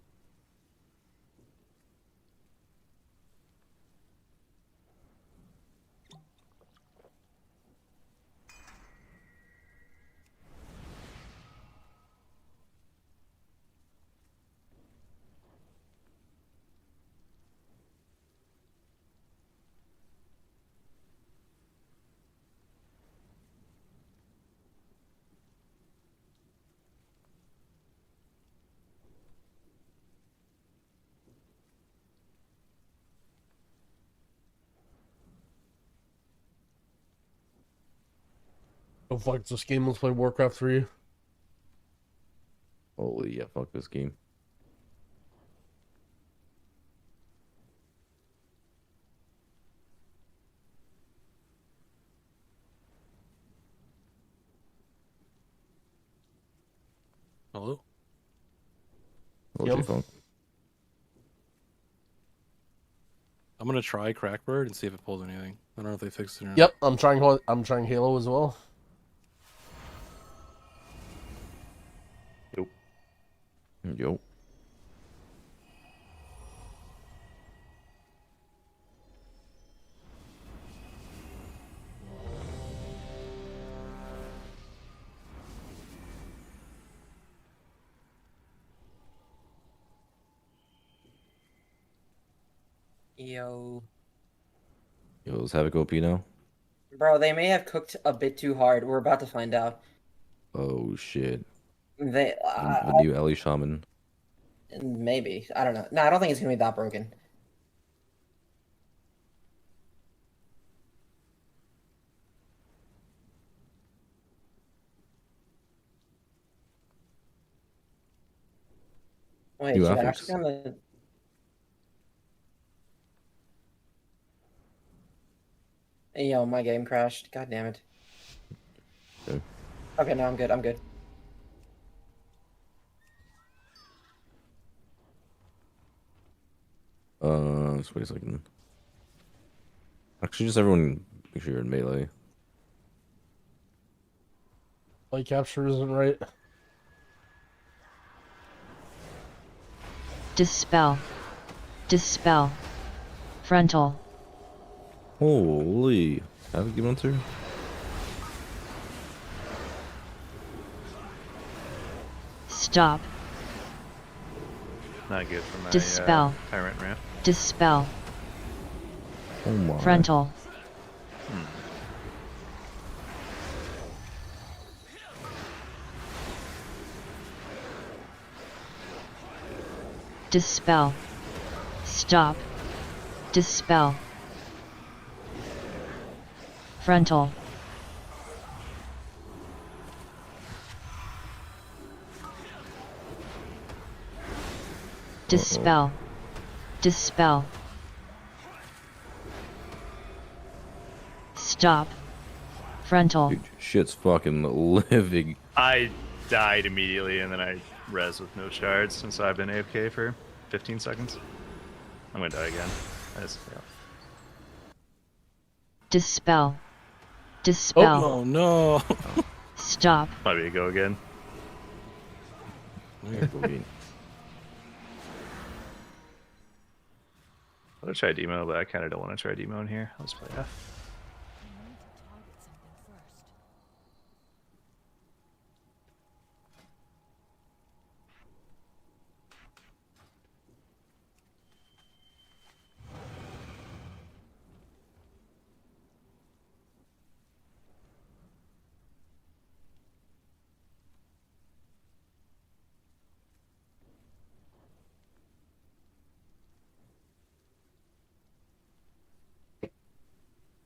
S1: Oh fuck this game, let's play Warcraft 3.
S8: Holy yeah, fuck this game.
S14: Hello?
S8: What's your phone?
S14: I'm gonna try Crackbird and see if it pulls anything. I don't know if they fixed it or not.
S1: Yep, I'm trying Halo as well.
S8: Yo. Yo.
S15: Yo.
S8: Yo, let's have it go Pino.
S15: Bro, they may have cooked a bit too hard. We're about to find out.
S8: Oh shit.
S15: They
S8: The new Ellie Shaman.
S15: maybe. I don't know. No, I don't think it's gonna be that broken. Wait,
S8: New
S15: should I
S8: affix.
S15: actually on the Yo, my game crashed. God damn it.
S8: Okay.
S15: Okay, no, I'm good. I'm good.
S8: Just wait a second. Actually, just everyone make sure you're in melee.
S1: Light capture isn't right.
S16: Dispel. Dispel. Frontal.
S8: Holy. Have it given to?
S16: Stop.
S17: Not good for my
S16: Dispel.
S17: tyrant ramp.
S16: Dispel.
S8: Oh my.
S16: Frontal. Dispel. Stop. Dispel. Frontal. Dispel. Dispel. Stop. Frontal.
S8: Dude, shit's fucking living.
S17: I died immediately and then I res with no shards, and so I've been AFK for 15 seconds. I'm gonna die again. Yeah.
S16: Dispel. Dispel.
S14: Oh no.
S16: Stop.
S17: Might be a go again.
S8: I
S17: want to try demo, but I kind of don't want to try demo in here. Let's play F.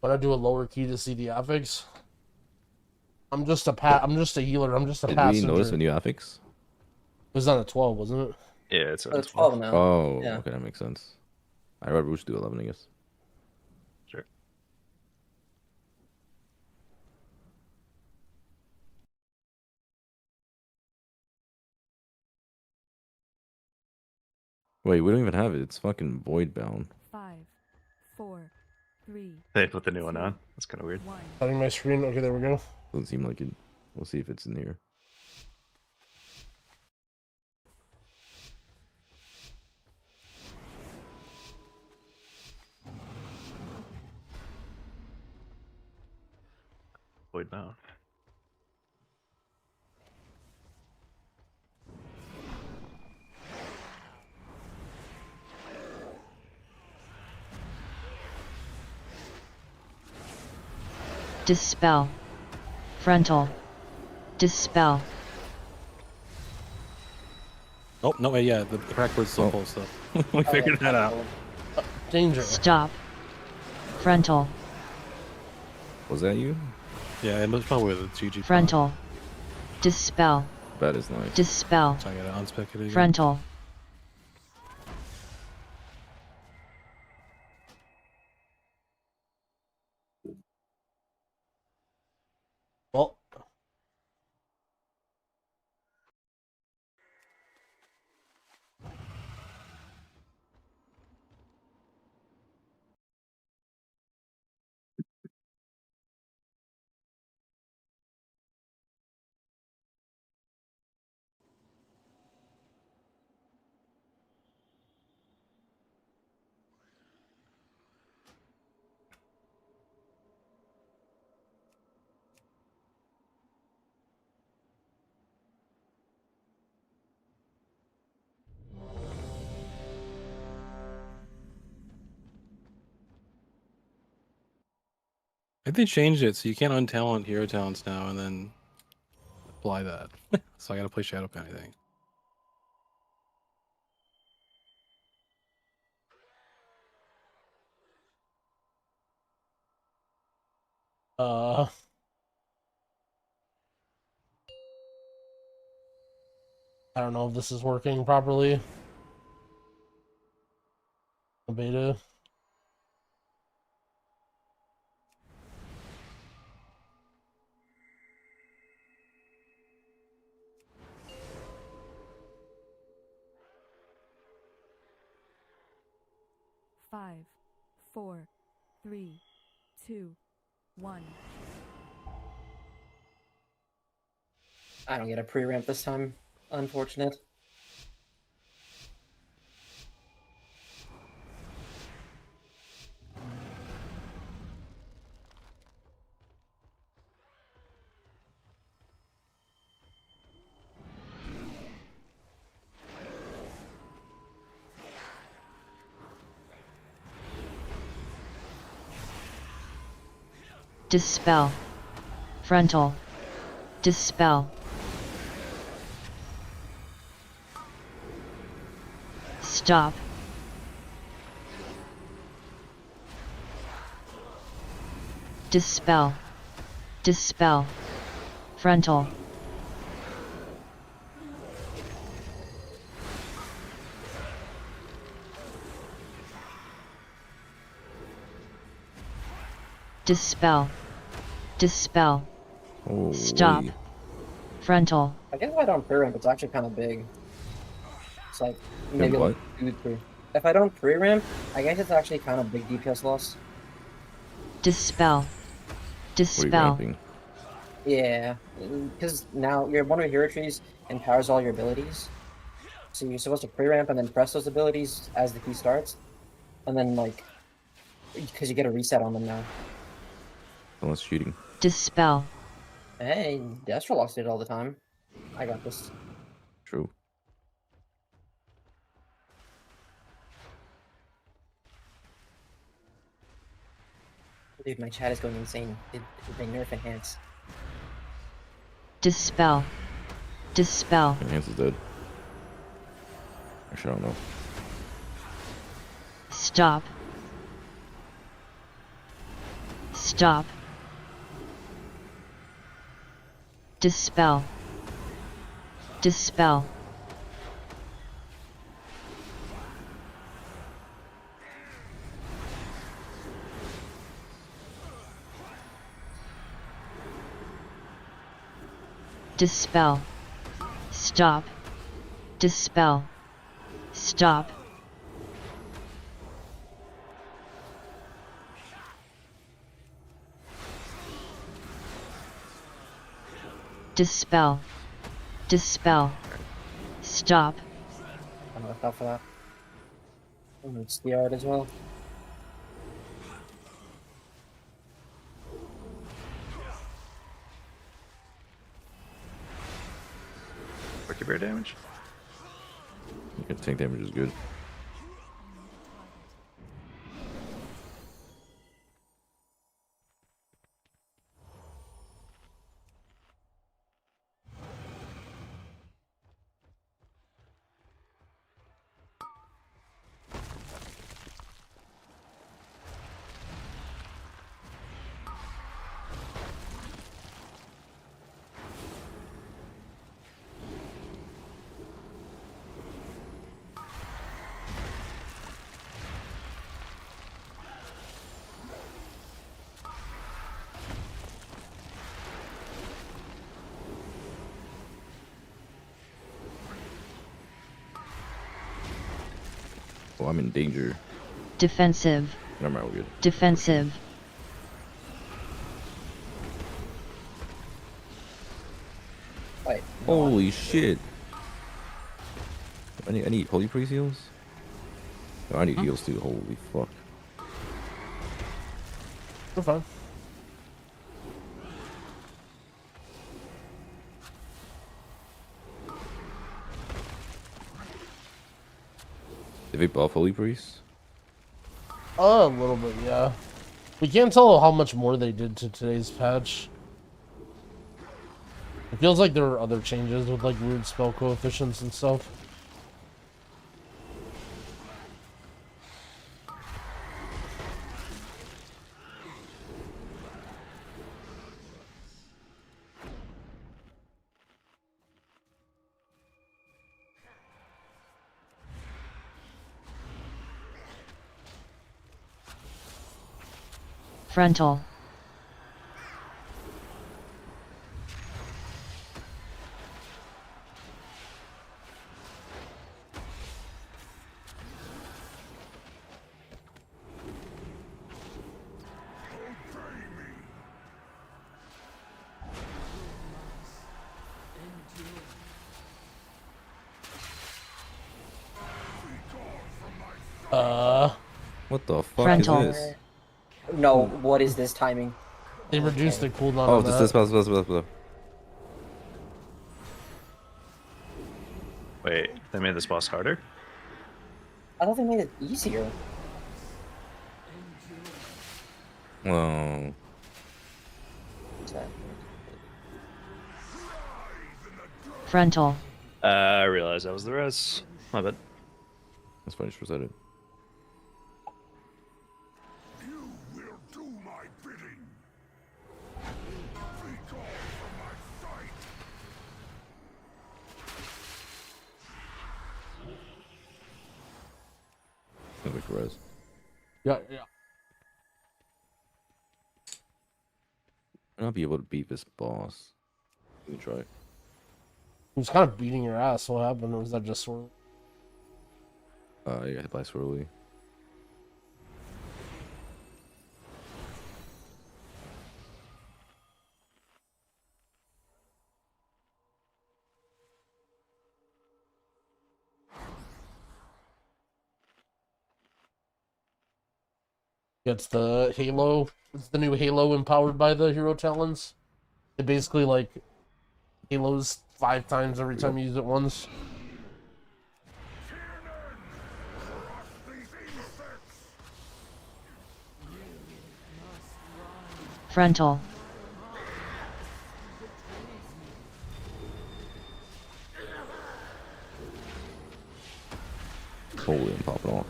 S1: When I do a lower key to see the affix, I'm just a healer. I'm just a
S8: Did
S1: passenger.
S8: we notice a new affix?
S1: It was on a 12, wasn't it?
S17: Yeah, it's on
S15: 12 now.
S8: Oh,
S15: Yeah.
S8: okay, that makes sense. I read we should do 11, I guess.
S17: Sure.
S8: Wait, we don't even have it. It's fucking void bound.
S7: 5, 4, 3.
S17: They put the new one on. That's kind of weird.
S1: Setting my screen. Okay, there we go.
S8: Doesn't seem like it. We'll see if it's in here.
S17: Void bound.
S16: Dispel. Frontal. Dispel.
S14: Oh no! Wait, yeah, the crack word's still full stuff. We figured that out.
S1: Danger.
S16: Stop. Frontal.
S8: Was that you?
S14: Yeah, it was probably the GG.
S16: Frontal. Dispel.
S8: That is nice.
S16: Dispel.
S14: So I gotta unspec it again.
S16: Frontal.
S1: Well,
S14: I think they changed it so you can't untalent hero talents now and then apply that. So I gotta play Shadow Pen, I think.
S1: I don't know if this is working properly. The beta.
S7: Five, 4, 3, 2, 1.
S15: I don't get a pre-ramp this time. Unfortunate.
S16: Dispel. Frontal. Dispel. Stop. Dispel. Dispel. Frontal. Dispel. Dispel.
S8: Oh,
S16: Stop. Frontal.
S15: I guess if I don't pre-ramp, it's actually kind of big. It's like maybe
S8: what?
S15: like 2-3. If I don't pre-ramp, I guess it's actually kind of big DPS loss.
S16: Dispel.
S8: What are you
S16: Dispel.
S8: ramping?
S15: Yeah, because now one of your hero trees empowers all your abilities. So you're supposed to pre-ramp and then press those abilities as the key starts. And then, like, because you get a reset on them now.
S8: Unless cheating.
S16: Dispel.
S15: Hey, Destrolox did it all the time. I got this.
S8: True.
S15: Dude, my chat is going insane. Did they nerf enhance?
S16: Dispel. Dispel.
S8: Enhance is dead. Actually, I don't know.
S16: Stop. Stop. Dispel. Dispel. Dispel. Stop. Dispel. Stop. Dispel. Dispel. Stop.
S15: I'm gonna fell for that. It's the art as well.
S17: Wicked bear damage.
S8: You can tank damage is good. Oh, I'm in danger.
S16: Defensive.
S8: Never mind, we're good.
S16: Defensive.
S15: Wait.
S8: Holy shit. I need holy priest heals? No, I need heals too, holy fuck.
S1: We're fine.
S8: Did they buff holy priest?
S1: A little bit, yeah. We can't tell how much more they did to today's patch. It feels like there were other changes with like weird spell coefficients and stuff.
S16: Frontal.
S8: What the fuck
S16: Frontal.
S8: is this?
S15: No, what is this timing?
S1: They reduced the cooldown
S8: Oh,
S1: on
S8: this
S1: that.
S17: Wait, they made this boss harder?
S15: I thought they made it easier.
S8: Well,
S16: Frontal.
S17: I realized that was the res. My bad.
S8: that's fine, just reset it.
S10: You will do my bidding. Be gone from my sight.
S8: Quick res.
S1: Yeah, yeah.
S8: I'll be able to beat this boss. You can try it.
S1: He was kind of beating your ass. What happened? Or was that just swirl?
S8: You got hit by Swirly.
S1: It's the Halo. It's the new Halo empowered by the hero talents. It basically like Halos 5 times every time you use it once.
S16: Frontal.
S8: Holy, I'm popping off.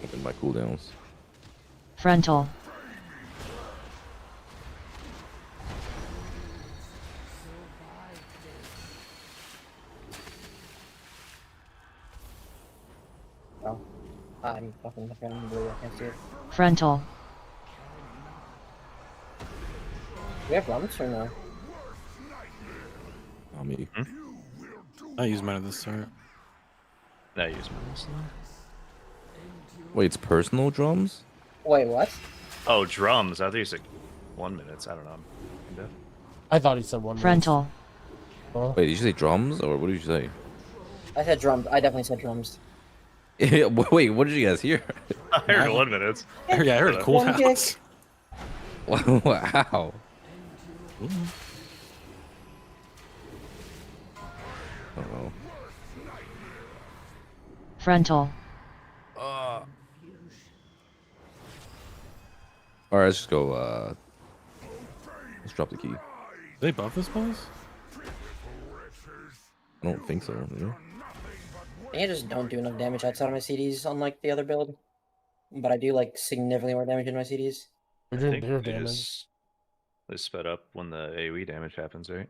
S8: Open my cooldowns.
S16: Frontal.
S15: Oh. I'm fucking looking at blue. I can't see it.
S16: Frontal.
S15: Do we have lumps or no?
S8: On me.
S14: I use mine at the start.
S17: I use mine.
S8: Wait, it's personal drums?
S15: Wait, what?
S17: Oh, drums. I thought you said 1 minute. I don't know.
S1: I thought he said 1 minute.
S16: Frontal.
S8: Wait, did you say drums or what did you say?
S15: I said drums. I definitely said drums.
S8: Wait, what did you guys hear?
S17: I heard 1 minute.
S14: Yeah, I heard cooldowns.
S8: Wow. Uh-oh.
S16: Frontal.
S8: Alright, let's just go, let's drop the key.
S14: Did they buff this boss?
S8: I don't think so. Yeah.
S15: I think I just don't do enough damage outside of my CDs, unlike the other build. But I do like significantly more damage in my CDs.
S1: You're
S17: I
S1: doing
S17: think
S1: bigger
S17: they
S1: damage.
S17: They sped up when the AoE damage happens, right?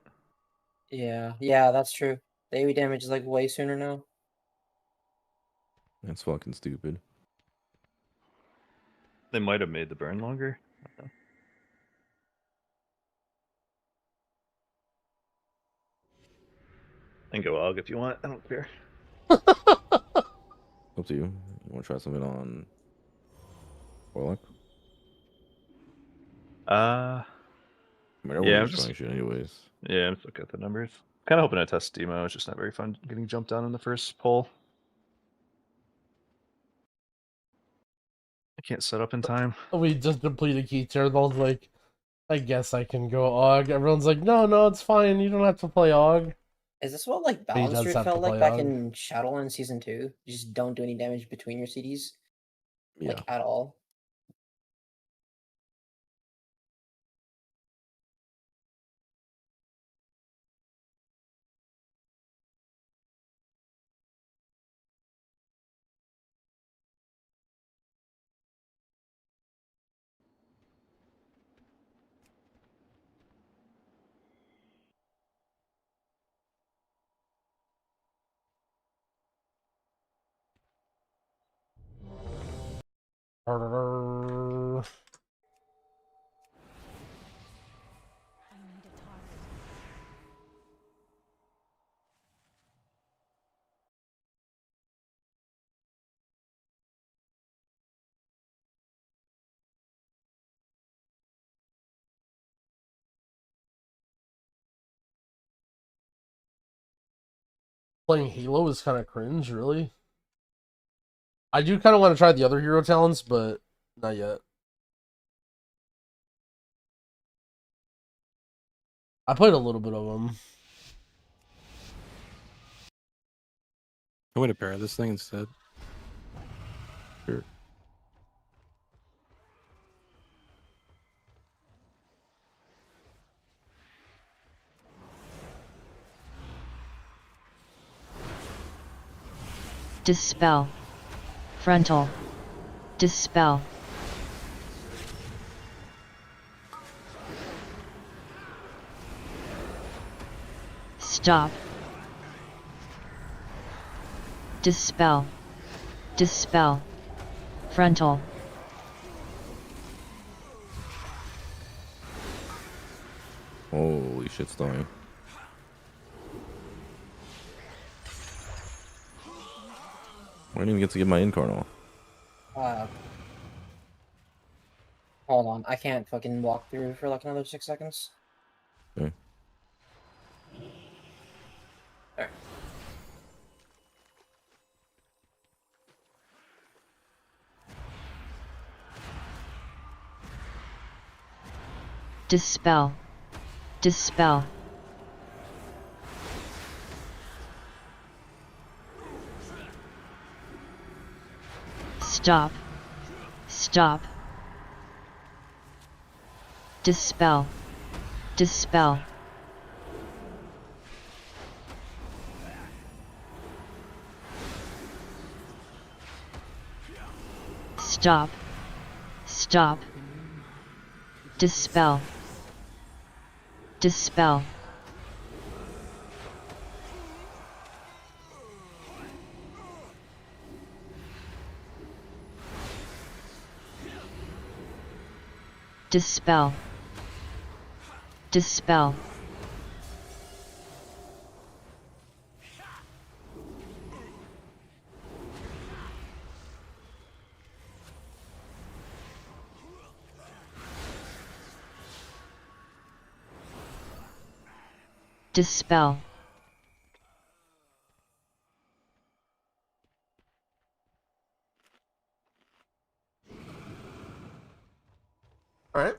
S15: Yeah, that's true. The AoE damage is like way sooner now.
S8: That's fucking stupid.
S17: They might have made the burn longer. I don't know. And go Aug if you want. I don't care.
S8: Up to you. You want to try something on Warlock?
S17: Yeah,
S8: I'm just trying shit anyways.
S17: Yeah, I'm just looking at the numbers. Kind of hoping to test demo. It's just not very fun getting jumped down in the first poll. I can't set up in time.
S1: We just depleted key tier. I was like, I guess I can go Aug. Everyone's like, no, it's fine. You don't have to play Aug.
S15: Is this what like
S1: But he
S15: Balance
S1: does
S15: Street
S1: have to
S15: felt like
S1: play
S15: back
S1: Aug.
S15: in Shadowland Season 2? You just don't do any damage between your CDs?
S8: Yeah.
S15: Like, at all?
S1: Playing Halo is kind of cringe, really. I do kind of want to try the other hero talents, but not yet. I played a little bit of them.
S14: I'm going to pair this thing instead.
S8: Sure.
S16: Dispel. Frontal. Dispel. Stop. Dispel. Dispel. Frontal.
S8: Holy shit, dying. I didn't even get to get my incarn off.
S15: Hold on, I can't fucking walk through for like another 6 seconds.
S8: Okay.
S15: There.
S16: Dispel. Dispel. Stop. Stop. Dispel. Dispel. Stop. Stop. Dispel. Dispel. Dispel. Dispel. Dispel.
S1: All right.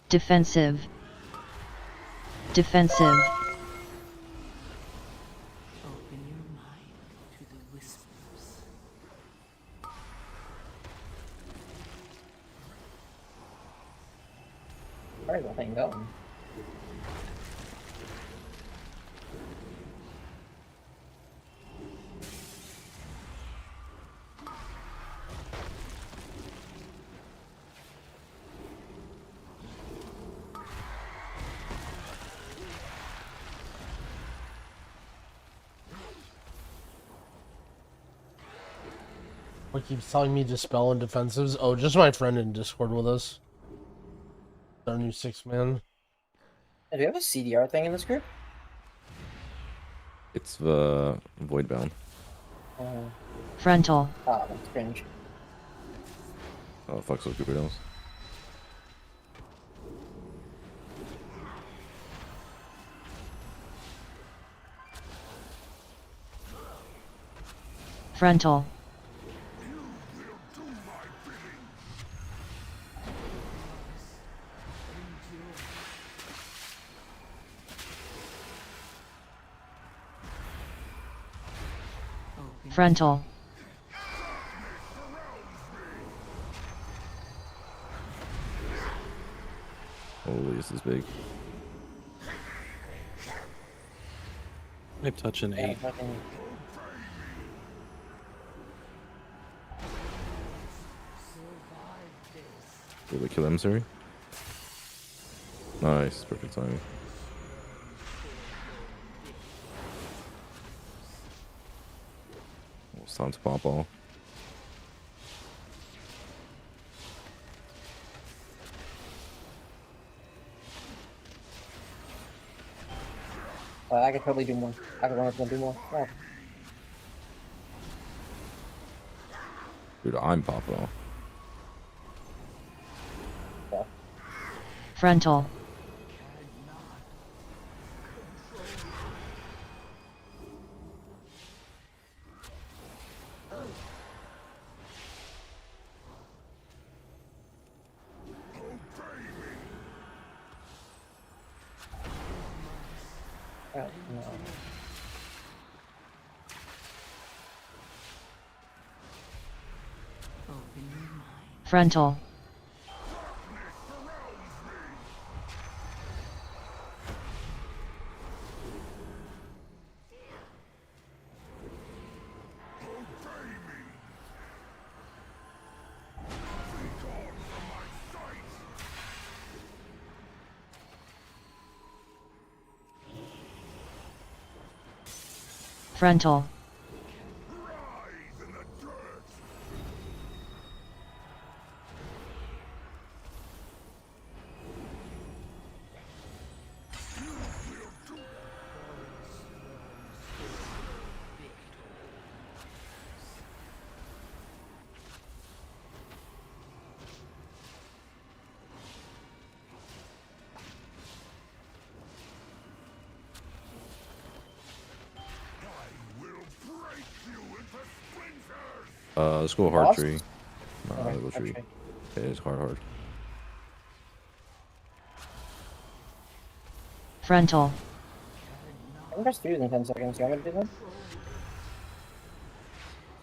S16: Defensive. Defensive.
S7: Open your mind to the whispers.
S15: Where's that thing going?
S1: What keeps telling me dispel and defensives? Oh, just my friend in Discord with us. Our new 6-man.
S15: Hey, do we have a CDR thing in this group?
S8: It's the Voidbound.
S16: Frontal.
S15: Ah, that's cringe.
S8: Oh, fuck those Cooper
S16: Frontal. Frontal.
S8: Holy, this is big.
S14: I touch an 8.
S8: Will they kill emissary? Nice, perfect timing. It's time to pop off.
S15: I could totally do more. I could run up and do more. Oh.
S8: Dude, I'm popping off.
S15: Yeah.
S16: Frontal.
S15: Oh, no.
S16: Frontal. Frontal.
S8: Let's go hard
S15: Boss?
S8: tree. Nah,
S15: Okay,
S8: level
S15: hard
S8: tree.
S15: tree.
S8: Okay, it's hard.
S16: Frontal.
S15: I can press 3 within 10 seconds. You want me to do that?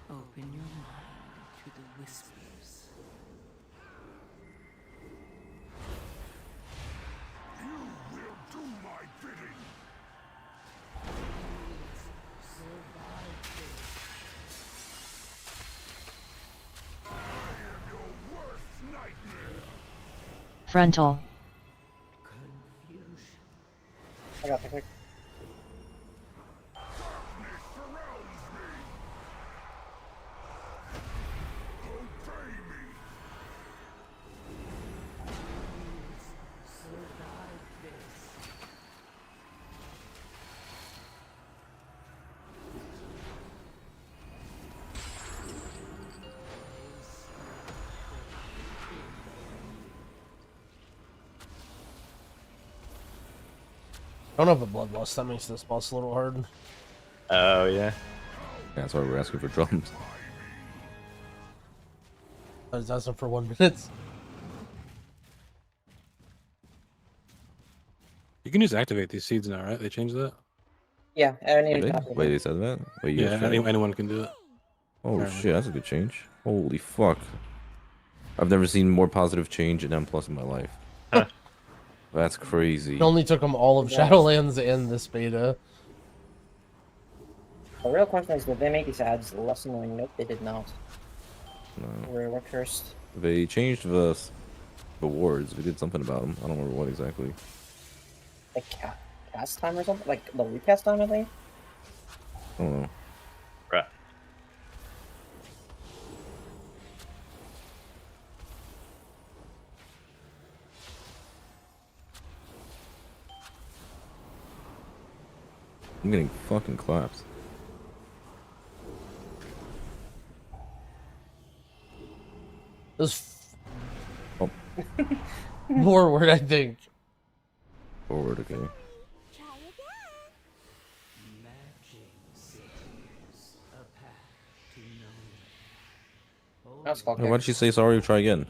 S7: Open your mind to the whispers.
S16: Frontal.
S15: I got the quick.
S1: I don't have a bloodlust. That makes this boss a little hard.
S17: Oh, yeah.
S8: That's why we're asking for drums.
S1: I was asking for 1 minute.
S14: You can just activate these seeds now, right? They changed that?
S15: Yeah,
S8: Really? Wait, they said that? Wait, you
S14: Yeah, anyone can do it.
S8: Oh
S14: Apparently.
S8: shit, that's a good change. Holy fuck. I've never seen more positive change in M+ in my life. That's crazy.
S1: It only took them all of Shadowlands and this beta.
S15: The real question is, did they make these ads less annoying? Nope, they did not.
S8: No.
S15: We're cursed.
S8: They changed the rewards. They did something about them. I don't remember what exactly.
S15: Like cast time or something? Like the recast time, I think?
S8: I don't know.
S17: Right.
S8: I'm getting fucking clapped.
S1: This
S8: Oh.
S1: forward, I think.
S8: Forward, okay.
S15: That's
S8: Hey, why did you say sorry? Try again.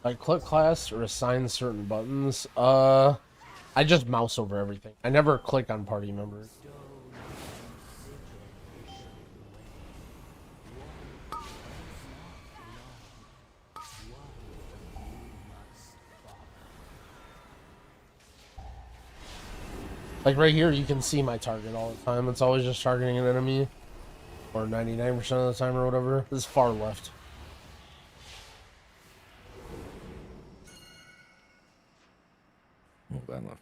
S1: I click class or assign certain buttons. I just mouse over everything. I never click on party members. Like right here, you can see my target all the time. It's always just targeting an enemy. Or 99% of the time or whatever. This is far left.
S8: Oh, bad left.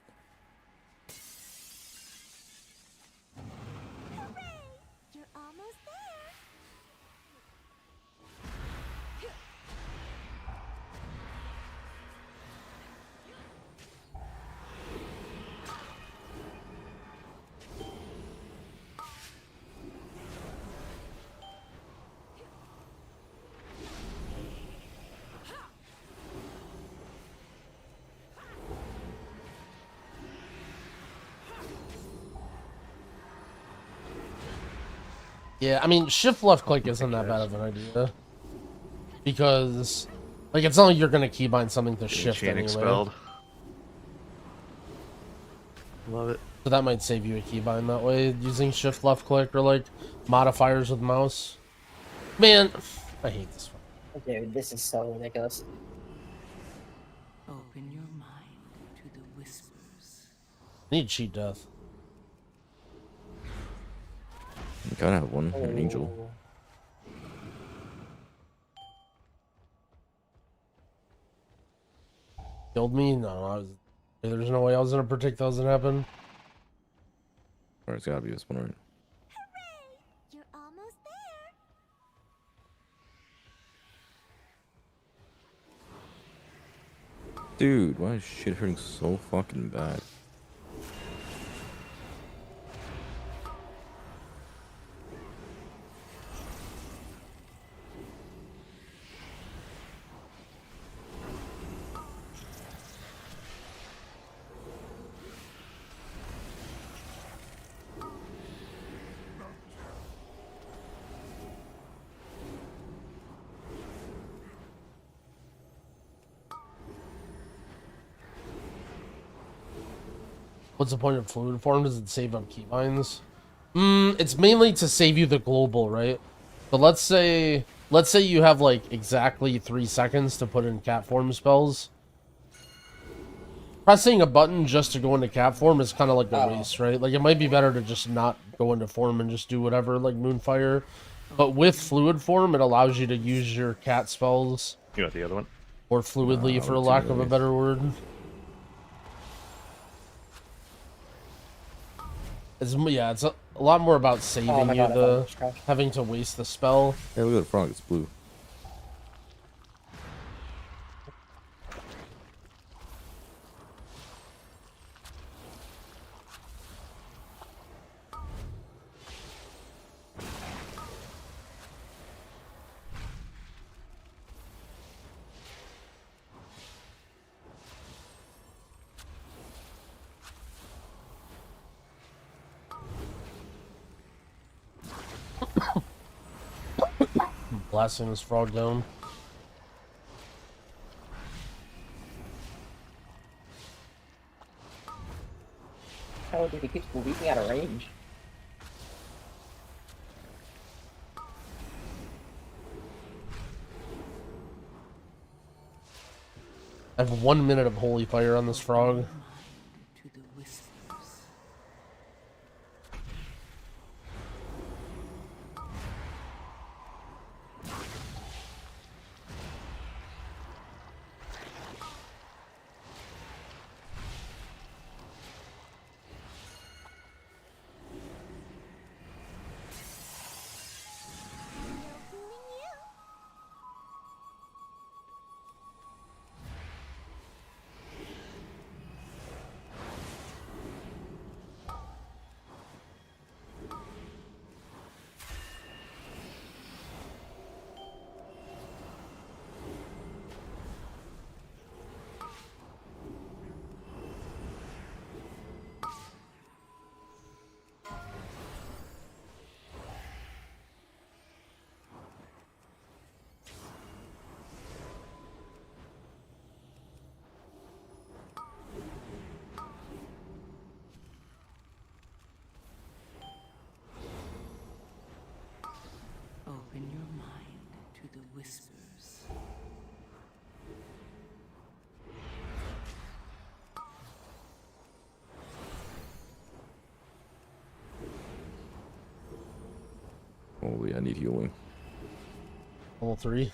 S11: You're almost there.
S1: Yeah, I mean, shift left click isn't that bad of an idea. Because, like, it's not like you're going to keybind something to shift
S17: Chain
S1: anyway.
S17: expelled. Love it.
S1: So that might save you a keybind that way, using shift left click or, like, modifiers with mouse. Man, I hate this one.
S15: Dude, this is so ridiculous.
S7: Open your mind to the whispers.
S1: I need cheat death.
S8: You gotta have one. An angel.
S1: Killed me? No, there's no way I was going to predict that was going to happen.
S8: Alright, it's gotta be this one, right?
S11: You're almost there.
S8: Dude, why is shit hurting so fucking bad?
S1: What's the point of fluid form? Does it save up keybinds? It's mainly to save you the global, right? But let's say you have like exactly 3 seconds to put in cat form spells. Pressing a button just to go into cat form is kind of like a waste, right? Like it might be better to just not go into form and just do whatever, like Moonfire. But with fluid form, it allows you to use your cat spells.
S17: You want the other one?
S1: Or fluidly, for lack of a better word. It's a lot more about saving you having to waste the spell.
S8: Hey, look at the frog, it's blue.
S1: Blasting this frog down.
S15: How did he keep leaping out of range?
S1: I have 1 minute of holy fire on this frog.
S7: Open your mind to the whispers.
S8: Holy, I need healing.
S1: Level 3.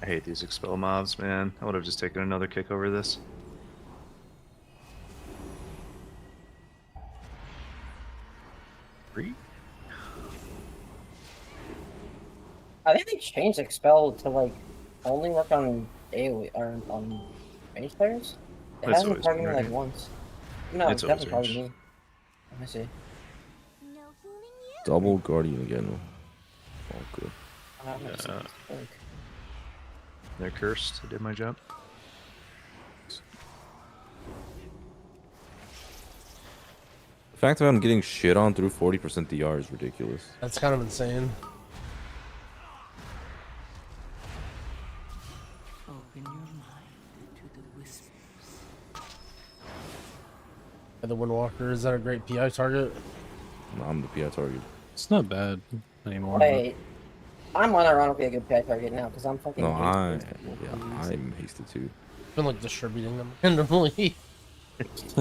S17: I hate these expel mobs, man. I would have just taken another kick over this. Three?
S15: I think they changed Expel to like only work on AoE or on range players. It
S17: That's
S15: hasn't
S17: always
S15: targeted
S17: been
S15: me like
S17: right.
S15: once. No,
S17: It's
S15: it's definitely
S17: always
S15: targeted me. Let me see.
S8: Double guardian again. Oh, good.
S17: They're cursed. I did my job.
S8: The fact that I'm getting shit on through 40% DR is ridiculous.
S1: That's kind of insane.
S7: Open your mind to the whispers.
S1: And the Windwalker, is that a great PI target?
S8: No, I'm the PI target.
S14: It's not bad anymore.
S15: Wait, I'm unironically a good PI target now because I'm fucking.
S8: No, I'm hasted too.
S1: Been like distributing them randomly.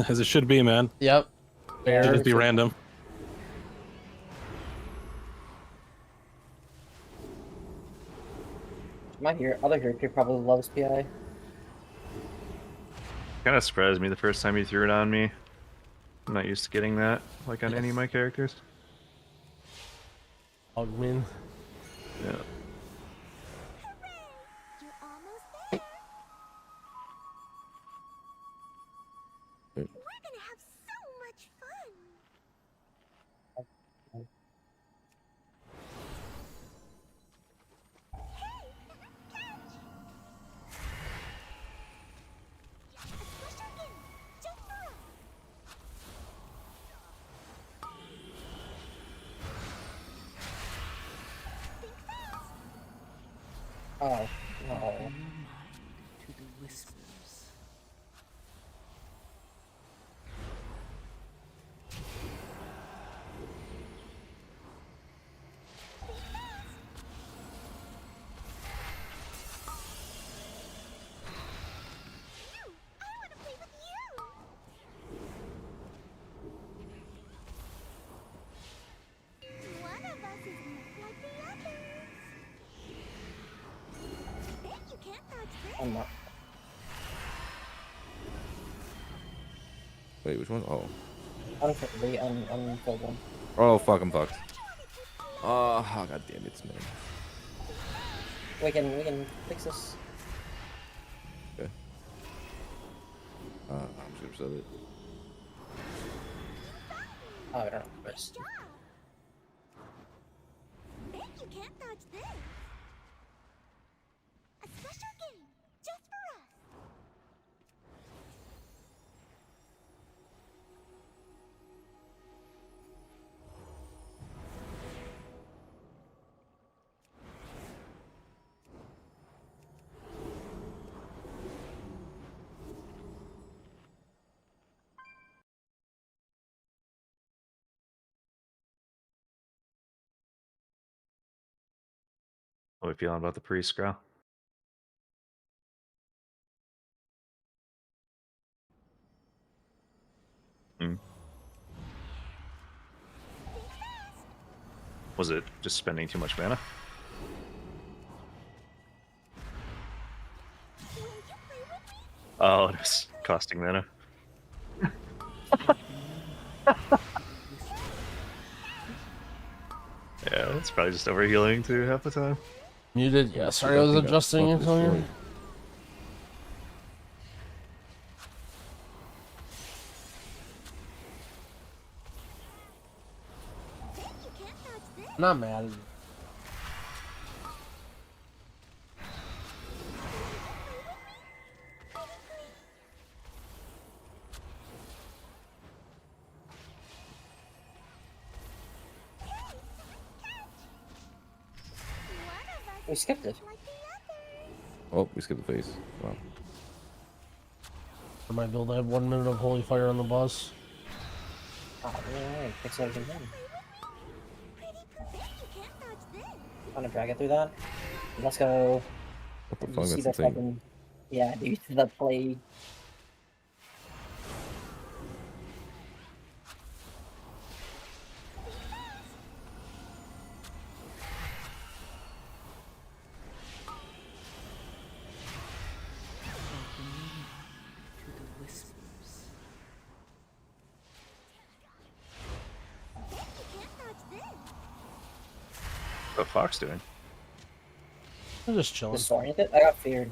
S14: As it should be, man.
S1: Yep.
S14: Should just be random.
S15: My other hero probably loves PI.
S17: Kind of surprised me the first time you threw it on me. I'm not used to getting that, like on any of my characters.
S1: Augment.
S17: Yeah.
S11: We're gonna have so much fun.
S15: Oh, no.
S6: Open your mind to the whispers.
S11: One of us is not like the others. Bet you can't dodge this.
S15: I'm not.
S8: Wait, which one? Oh.
S15: Unfilled one.
S8: Oh, fuck, I'm fucked. Oh, god damn it, man.
S15: We can fix this.
S8: Okay. I'm just gonna set it.
S15: Oh, I don't know. First.
S11: Bet you can't dodge this. A special game just for us.
S17: What are we feeling about the pre-scroll? Hmm. Was it just spending too much mana? Oh, it's costing mana. Yeah, it's probably just overhealing too half the time.
S1: Muted. Yeah, sorry, I was adjusting it on you. I'm not mad at you.
S15: We skipped it.
S8: Oh, we skipped the face. Wow.
S1: For my build, I have 1 minute of holy fire on the boss.
S15: Oh, yeah, fix it again. Want to drag it through that? Let's go.
S8: What the
S15: You
S8: fuck?
S15: see
S8: That's
S15: the
S8: insane.
S15: fucking... Yeah, dude, the play.
S6: Open your mind to the whispers.
S17: What Fox doing?
S1: I'm just chilling.
S15: Disoriented? I got feared.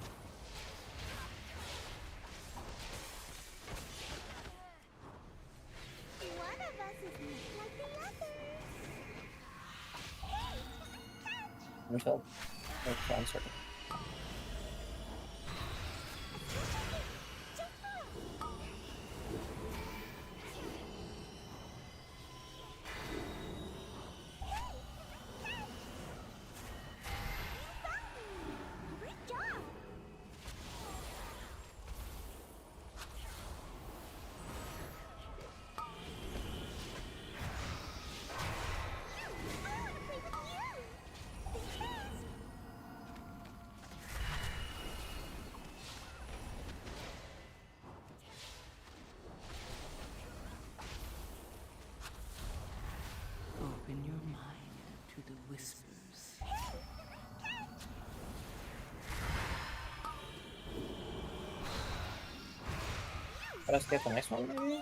S15: Until I'm certain.
S6: Open your mind to the whispers.
S15: Let us get the next one, maybe?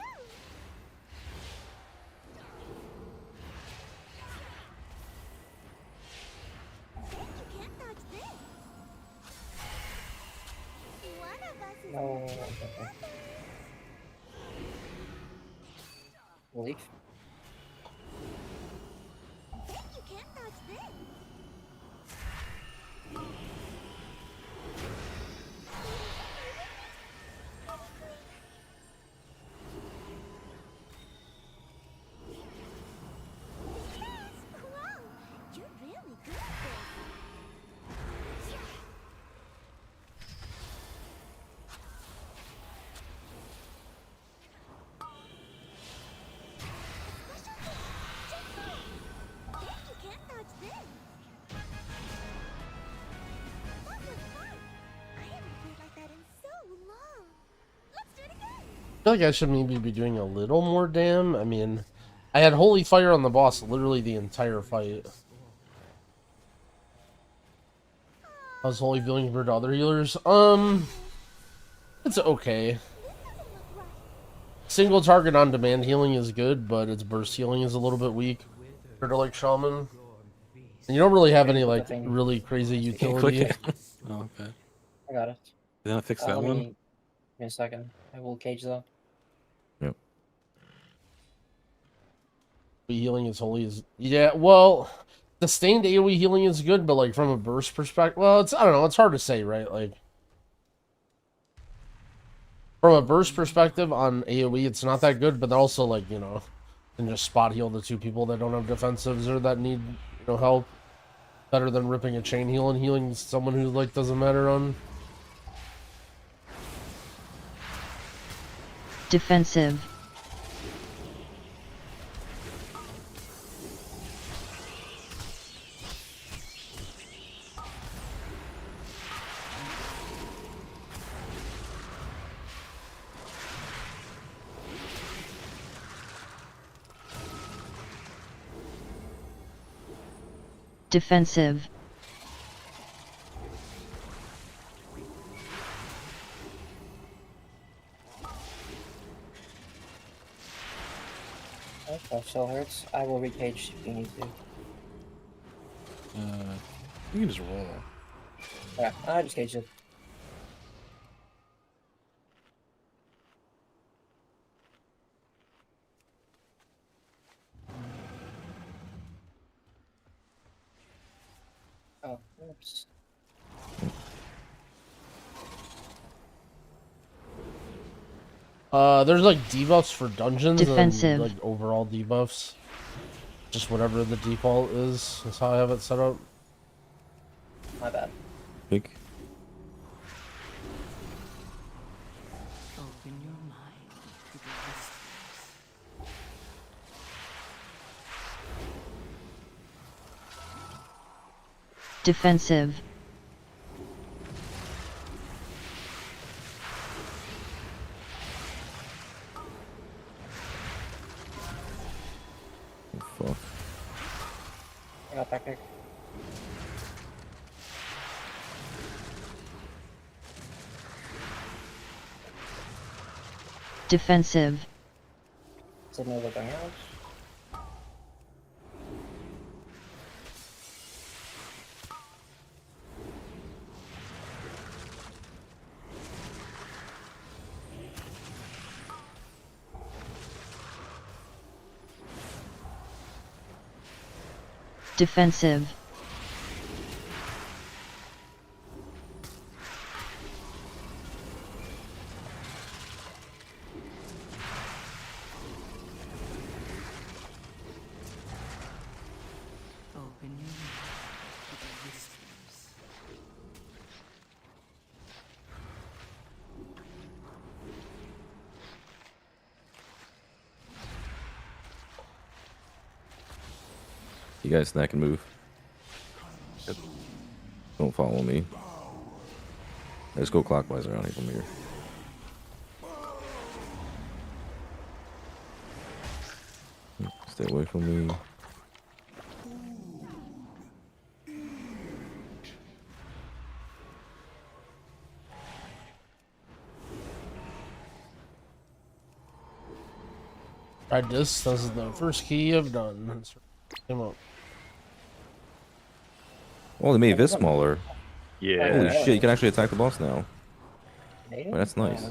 S15: No. Okay. Leaf.
S1: I feel like I should maybe be doing a little more damn. I mean, I had Holy Fire on the boss literally the entire fight. How's Holy Healing compared to other healers? It's okay. Single target on demand healing is good, but its burst healing is a little bit weak compared to like Shaman. And you don't really have any like really crazy utility.
S14: Oh, okay.
S15: I got it.
S14: Did I fix that
S15: Let
S14: one?
S15: me... Give me a second. I will cage though.
S8: Yep.
S1: Healing is holy is well, sustained AoE healing is good, but like from a burst perspective, well, it's I don't know, it's hard to say, right? Like from a burst perspective on AoE, it's not that good, but also like can just spot heal the two people that don't have defensives or that need help better than ripping a chain heal and healing someone who like doesn't matter on.
S16: Defensive. Defensive.
S15: Okay, still hurts. I will recage if you need to.
S14: You can just roll.
S15: Yeah, I just caged it. Oh, oops.
S1: There's like debuffs for dungeons
S16: Defensive.
S1: and like overall debuffs. Just whatever the default is. That's how I have it set up.
S15: My bad.
S8: Big.
S7: Open your mind to the whispers.
S16: Defensive.
S8: Oh, fuck.
S15: I got back there.
S16: Defensive.
S15: Is it another thing else?
S16: Defensive.
S7: Open your mind to the whispers.
S8: You guys snack and move. Don't follow me. Let's go clockwise around here from here. Stay away from me.
S1: Tried this. This is the first key I've done. Let's come on.
S8: Oh, they made this smaller.
S17: Yeah.
S8: Holy shit! You can actually attack the boss now.
S15: Maybe?
S8: Oh, that's nice.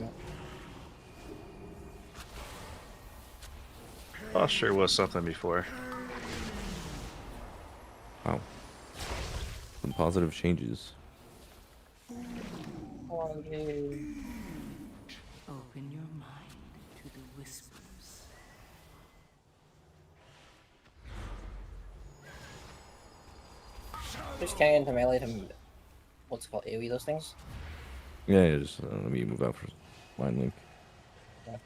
S17: Oh, sure was something before.
S8: Wow. Some positive changes.
S15: Oh, yay.
S7: Open your mind to the whispers.
S15: Just can't get into melee to what's it called, AoE those things?
S8: Yeah, just let me move out for Mind Link.
S15: Yeah.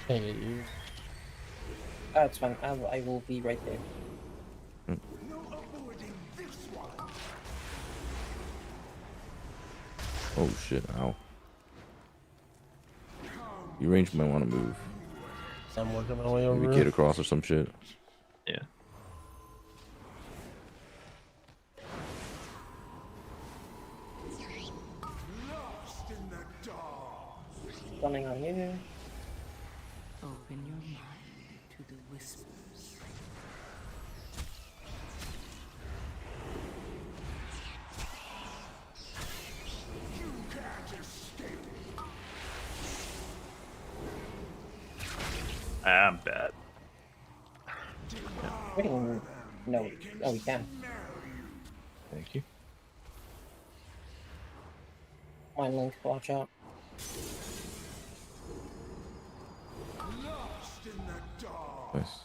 S1: Hey, you.
S15: That's fine. I will be right there.
S8: Oh shit! Ow. You range might want to move.
S1: I'm working my way over.
S8: Maybe get across or some shit.
S17: Yeah.
S15: Running on you.
S7: Open your mind to the whispers.
S17: I'm bad.
S15: We can... No. Oh, we can.
S14: Thank you.
S15: Mind Link, watch out.
S8: Nice.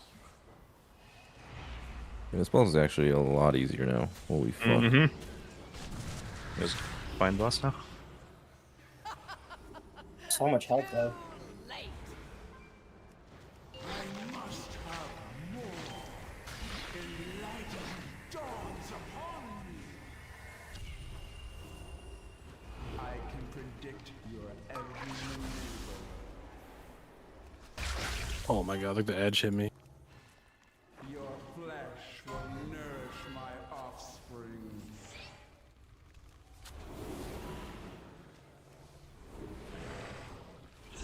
S8: Yeah, this boss is actually a lot easier now. Holy fuck.
S17: Mm-hmm. Just find boss now.
S15: So much health though.
S14: Oh my god, look, the edge hit me.
S9: Your flesh will nourish my offspring.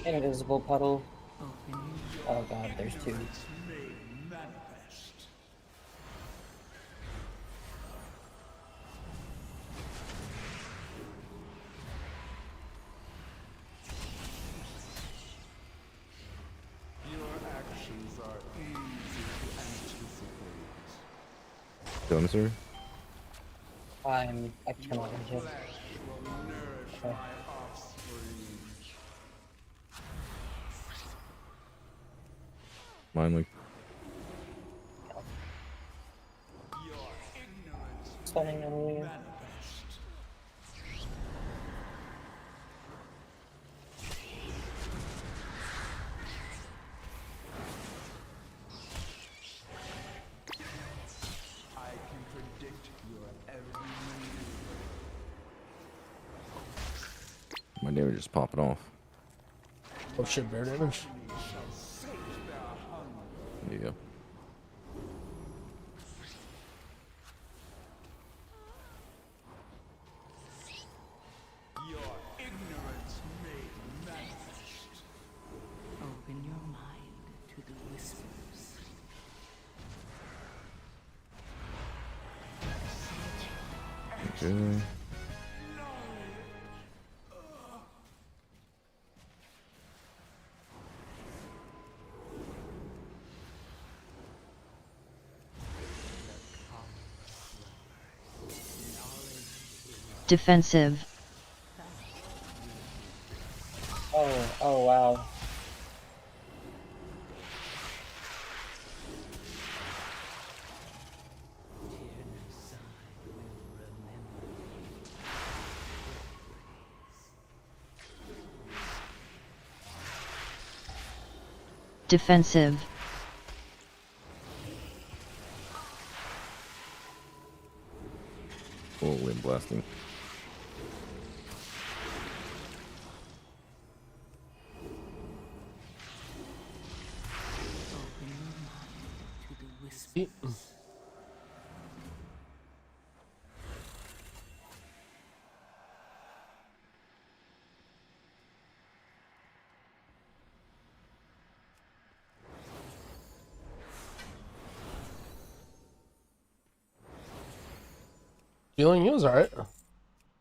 S15: Invisible puddle. Oh god, there's two.
S8: Sir?
S15: I cannot hit. Okay.
S8: Mind Link.
S15: Stunning on you.
S8: My damage is popping off.
S1: Oh shit, bear damage.
S8: There you go.
S7: Open your mind to the whispers.
S8: Okay.
S16: Defensive.
S15: Oh wow.
S16: Defensive.
S8: Oh, wind blasting.
S11: whispers.
S1: Feeling he was alright.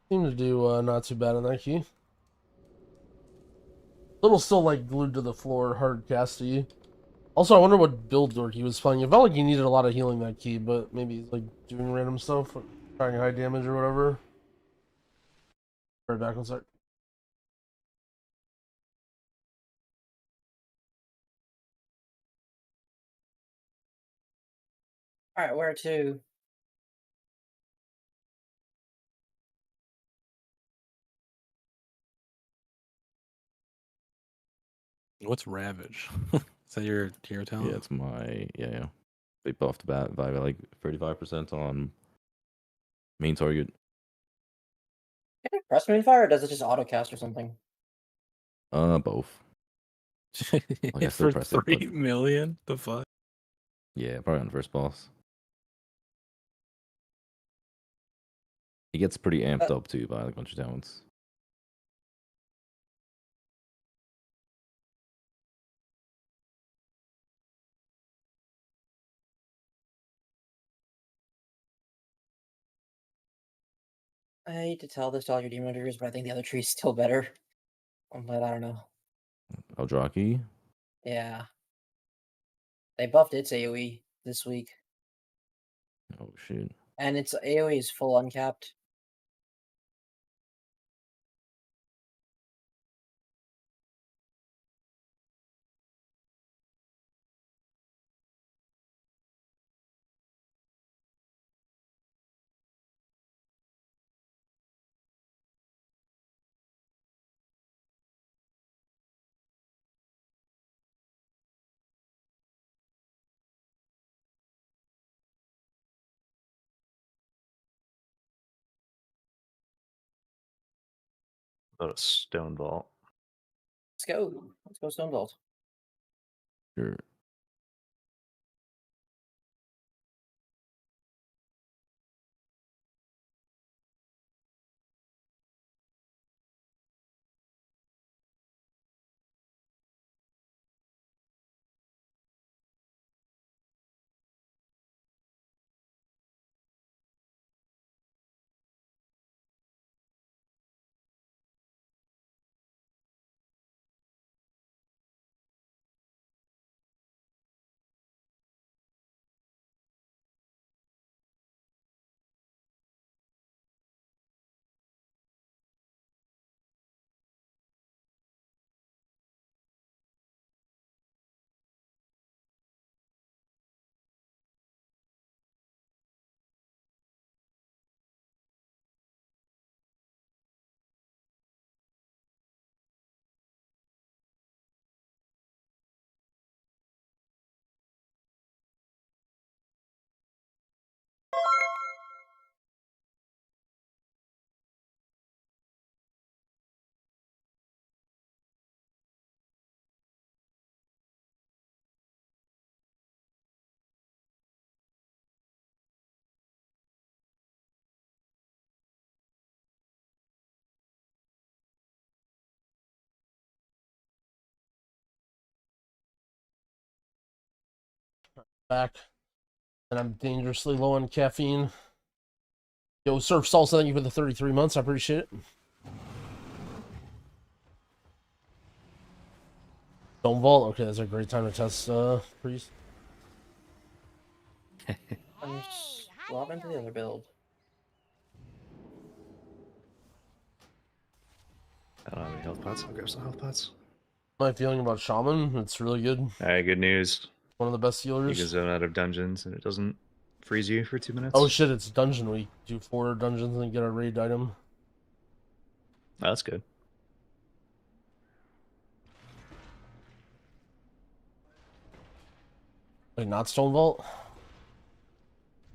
S1: Seemed to do not too bad on that key. Little still like glued to the floor, hard casty. Also, I wonder what build dork he was playing. It felt like he needed a lot of healing that key, but maybe he's like doing random stuff, like trying high damage or whatever. Right back one sec.
S15: Alright, where to?
S14: What's Ravage? Is that your hero talent?
S8: Yeah, it's my yeah. They buffed that by like 35% on main target.
S15: Can it press main fire or does it just auto cast or something?
S8: Both. Like I still
S14: For
S8: press
S14: 3
S8: it, but
S14: million? The fuck?
S8: yeah, probably on the first boss. He gets pretty amped up too by like a bunch of talents.
S15: I hate to tell this to all your demon hunters, but I think the other tree's still better. But I don't know.
S8: Eldraki?
S15: Yeah. They buffed its AoE this week.
S8: Oh shit.
S15: And its AoE is full uncapped.
S17: About a stone vault.
S15: Let's go. Let's go Stone Vault.
S8: Sure.
S1: Back. And I'm dangerously low on caffeine. Yo, Surf Salsa, thank you for the 33 months. I appreciate it. Stone Vault. Okay, that's a great time to test Priest.
S15: I'm swap into the other build.
S17: I don't have any health pots. I'll grab some health pots.
S1: My feeling about Shaman, it's really good.
S17: Alright, good news.
S1: One of the best
S17: You
S1: healers.
S17: can zone out of dungeons and it doesn't freeze you for 2 minutes.
S1: Oh shit, it's dungeon week. Do 4 dungeons and get a raid item.
S17: Oh, that's good.
S1: Wait, not Stone Vault?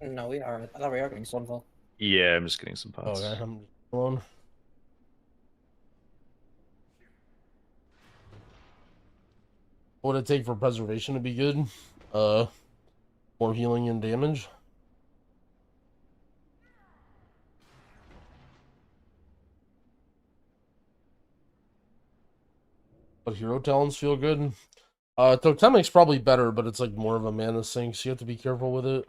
S15: No, we are. I thought we are getting Stone Vault.
S17: Yeah, I'm just getting some pots.
S1: Okay, I'm alone. What would it take for preservation to be good? More healing and damage. But hero talents feel good. Totemic's probably better, but it's like more of a mana sink, so you have to be careful with it.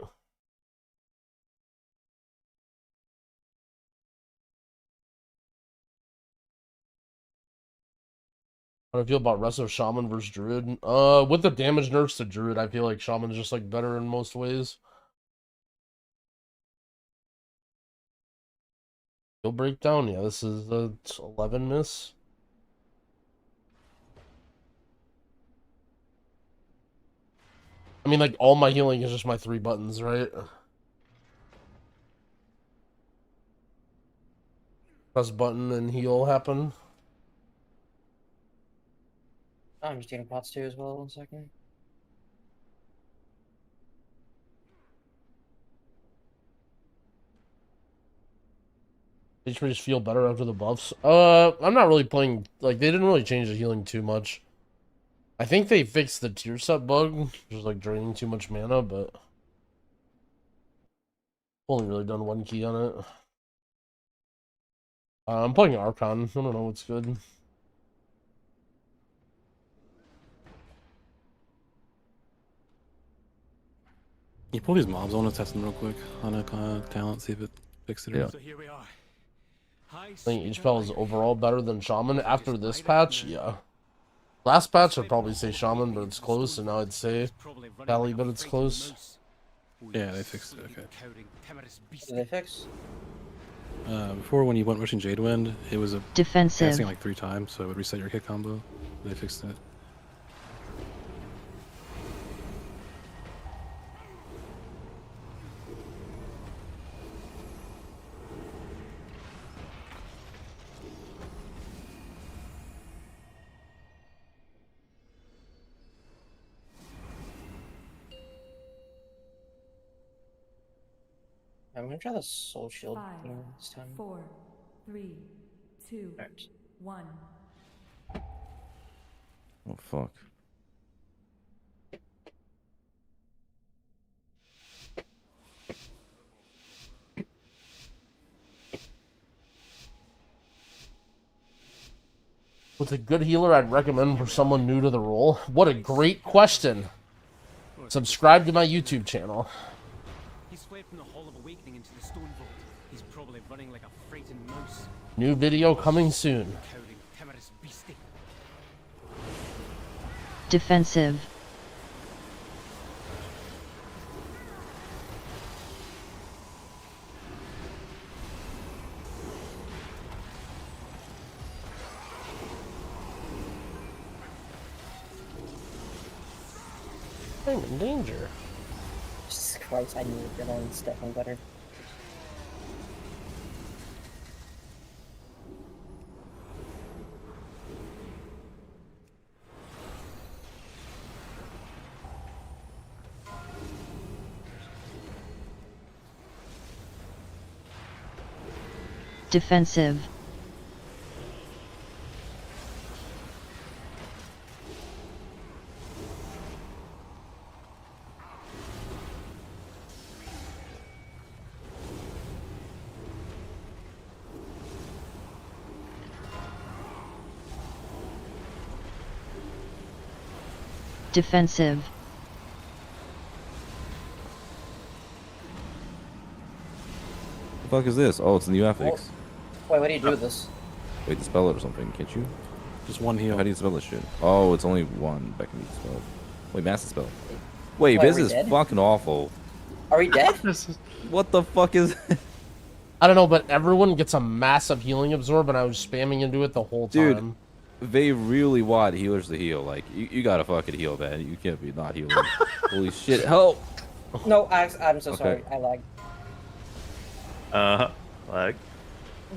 S1: How do I feel about Resto Shaman versus Druid? With the damage nerfs to Druid, I feel like Shaman's just like better in most ways. He'll break down. Yeah, this is the 11 miss. I mean, like, all my healing is just my 3 buttons, right? Press button and heal happen.
S15: I'm just getting pots too as well. 1 second.
S1: HPs feel better after the buffs. I'm not really playing, like, they didn't really change the healing too much. I think they fixed the tier set bug, which was like draining too much mana, but only really done 1 key on it. I'm playing Archon. I don't know what's good.
S14: You pull these mobs. I want to test them real quick on a talent, see if it fixed it or not.
S9: So here we are.
S1: I think each spell is overall better than Shaman. After this patch, yeah. Last patch, I'd probably say Shaman, but it's close, and now I'd say Pally, but it's close.
S14: Yeah, they fixed it, okay.
S15: Did they fix?
S14: Before, when you went rushing Jadewind, it was a
S16: defensive
S14: casting like 3 times, so it would reset your hit combo. They fixed it.
S15: I'm gonna try the soul shield
S7: 5,
S15: thing this time.
S7: 4, 3, 2, 1.
S8: Oh fuck.
S1: What's a good healer I'd recommend for someone new to the role? What a great question. Subscribe to my YouTube channel.
S18: He's fled from the Hall of Awakening into the Stone Vault. He's probably running like a frightened mouse.
S1: New video coming soon.
S18: Cowering, timorous beastie.
S16: defensive
S1: I'm in danger.
S15: Jesus Christ, I need to get on Stefan better.
S16: defensive defensive
S8: The fuck is this? Oh, it's a new affix.
S15: Wait, what do you do with this?
S8: Wait, to spell it or something, can't you?
S14: Just one heal.
S8: How do you spell this shit? Oh, it's only one that can be spelled. Wait, master spell. Wait,
S15: Wait,
S8: this
S15: are we
S8: is
S15: dead?
S8: fucking awful.
S15: Are we dead?
S8: What the fuck is
S1: I don't know, but everyone gets a massive healing absorb, and I was spamming into it the whole time.
S8: Dude, they really want healers to heal. Like, you gotta fucking heal, man. You can't be not healing. Holy shit, help!
S15: No, I'm so
S8: Okay.
S15: sorry. I lagged.
S17: Lag.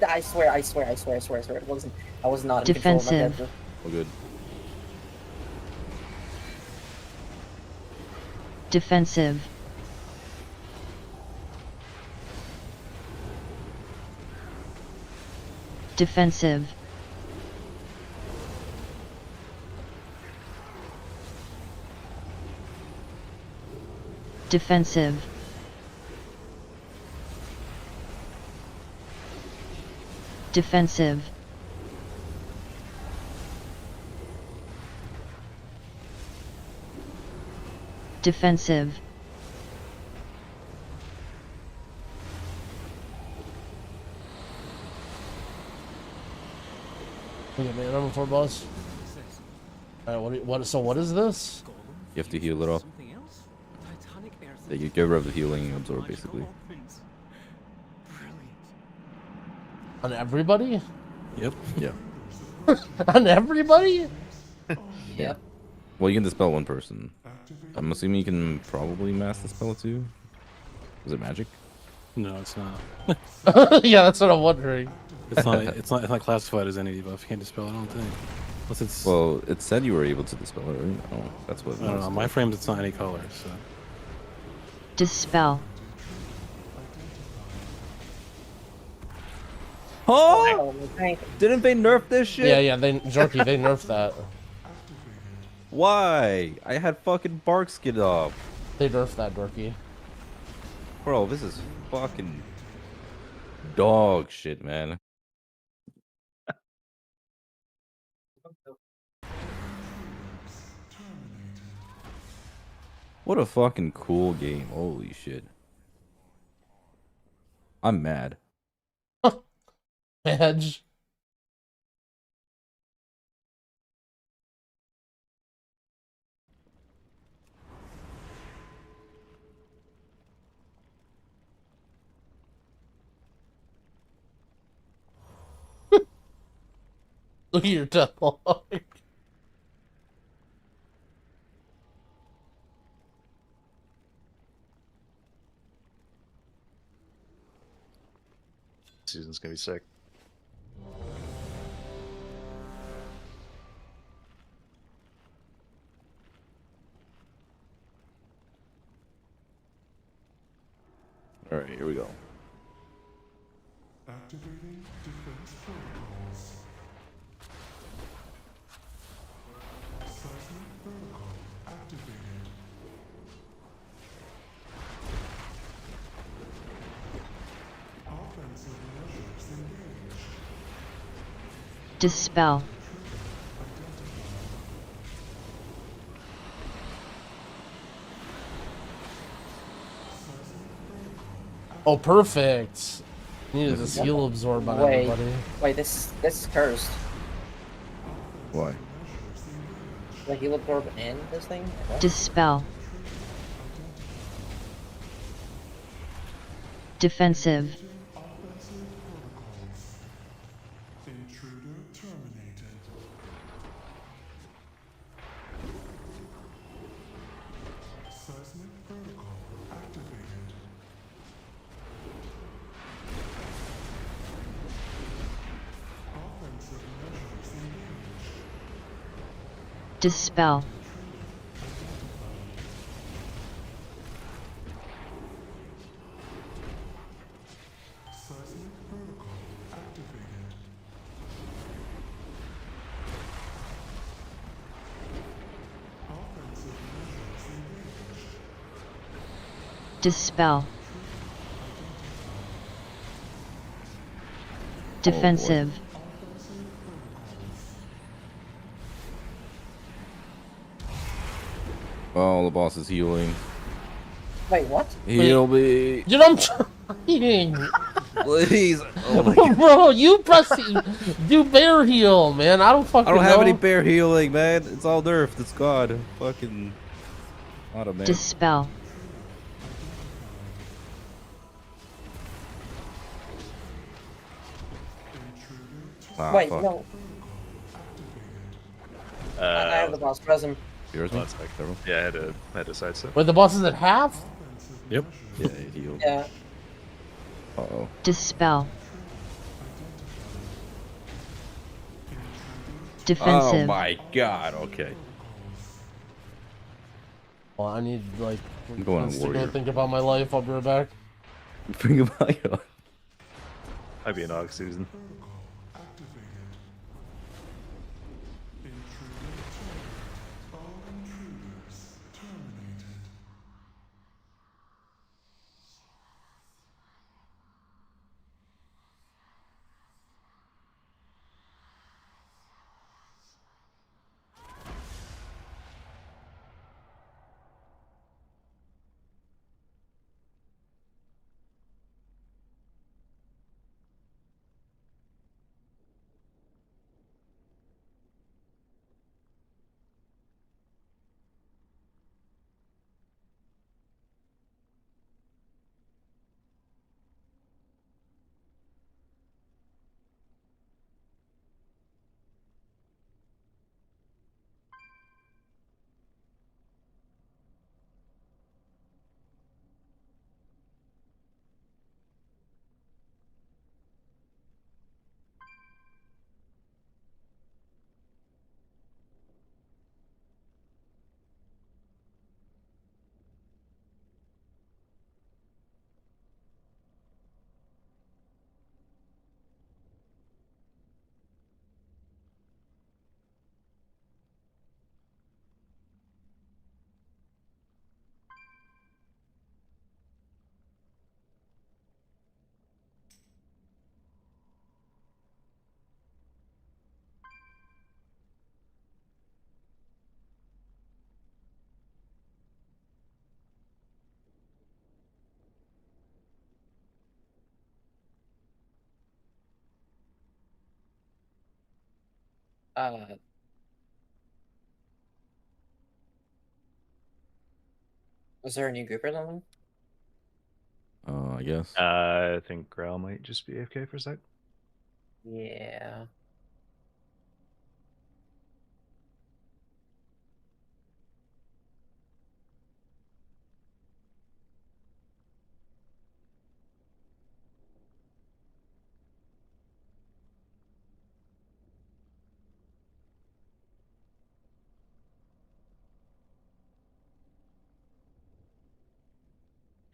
S15: I swear. It wasn't. I was not in control of my
S16: Defensive.
S15: character.
S8: Oh, good.
S16: defensive defensive defensive, defensive, defensive,
S1: Okay, man, number 4 boss. Alright, what is this?
S8: You have to heal it off. Yeah, you get rid of the healing and absorb basically.
S1: On everybody?
S14: Yep.
S8: Yeah.
S1: On everybody?
S15: Yep.
S8: Well, you can dispel one person. I'm assuming you can probably mass dispel it too. Is it magic?
S14: No, it's not.
S1: Yeah, that's what I'm wondering.
S14: It's not. It's not classified as any debuff. You can't dispel. I don't think. Unless it's.
S8: Well, it said you were able to dispel it, right? Oh, that's what.
S14: I don't know. My frames, it's not any color. So.
S16: dispel,
S8: Oh! Didn't they nerf this shit?
S1: Yeah, they Jerky, they nerfed that.
S8: Why? I had fucking bark skin off.
S1: They nerfed that, Dorky.
S8: Bro, this is fucking dog shit, man. What a fucking cool game. Holy shit. I'm mad.
S1: Edge. Look at your devil.
S17: Season's gonna be sick.
S8: All right, here we go.
S10: Activating defense protocols. Seismic protocol activated. Offensive measures engaged.
S16: dispel,
S1: Oh, perfect. Needed this heal absorb on everybody.
S15: Wait, this is cursed.
S8: Why?
S15: The heal absorb and this thing? What?
S16: dispel, defensive,
S10: Intruder terminated. Seismic protocol activated. Offensive measures engaged.
S16: dispel,
S10: Seismic protocol activated. Offensive measures engaged.
S16: dispel, defensive,
S8: Oh, the boss is healing.
S15: Wait, what?
S8: Heal me.
S1: Dude, I'm trying.
S8: Please. Oh my God.
S1: Bro, you press do bear heal, man. I don't fucking
S8: I don't have
S1: know.
S8: any bear healing, man. It's all nerfed. It's God. Fucking. Auto man.
S16: dispel,
S8: Ah,
S15: Wait,
S8: fuck.
S15: no. I have the boss present.
S8: Yours,
S17: Oh,
S8: me?
S17: that's like yeah, I had to sidestep.
S1: Wait, the boss is at half?
S14: Yep.
S8: Yeah, it healed.
S15: Yeah.
S8: Uh-oh.
S16: dispel,
S8: Oh
S16: defensive,
S8: my God. Okay.
S1: Well, I need like
S8: I'm going
S1: months
S8: on
S1: to go
S8: warrior.
S1: think about my life. I'll be right back.
S8: Bring him back.
S17: I'd be an Aug season.
S15: Is there a new group or something?
S8: I guess.
S17: I think Grell might just be AFK for a sec.
S15: Yeah.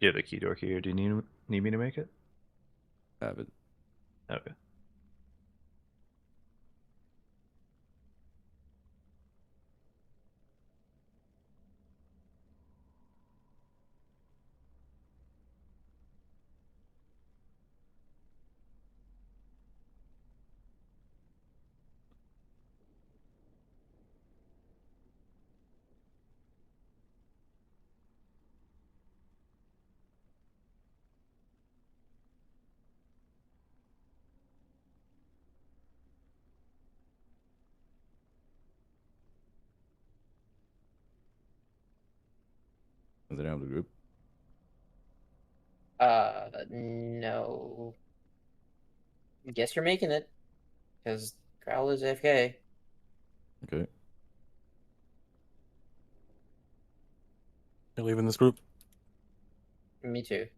S17: You have the key door key, or do you need me to make it?
S8: Have it.
S17: Okay.
S8: Is it out of the group?
S15: No. Guess you're making it, because Growl is AFK.
S8: Okay.
S14: You're leaving this group?
S15: Me too.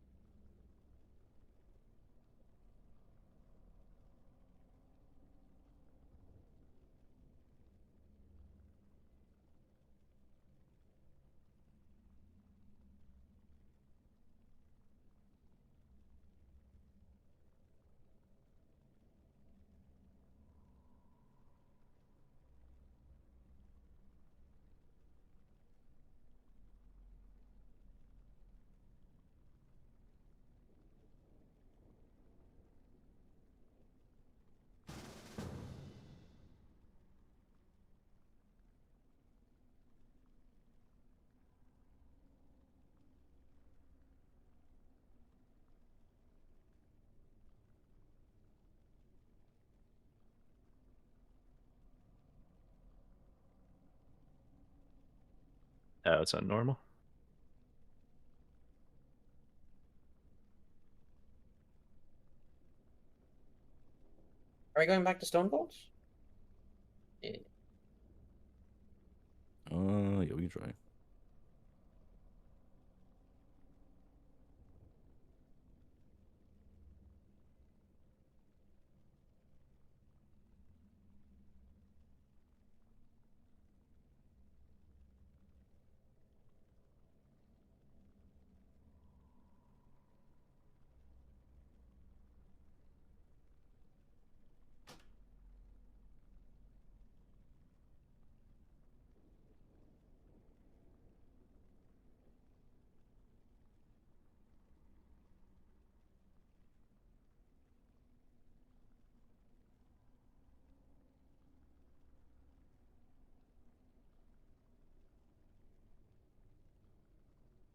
S17: Oh, it's on normal.
S15: Are we going back to Stonefold? Yeah.
S8: Yeah, we can try.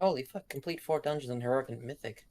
S15: Holy fuck, complete 4 dungeons in Heroic and Mythic.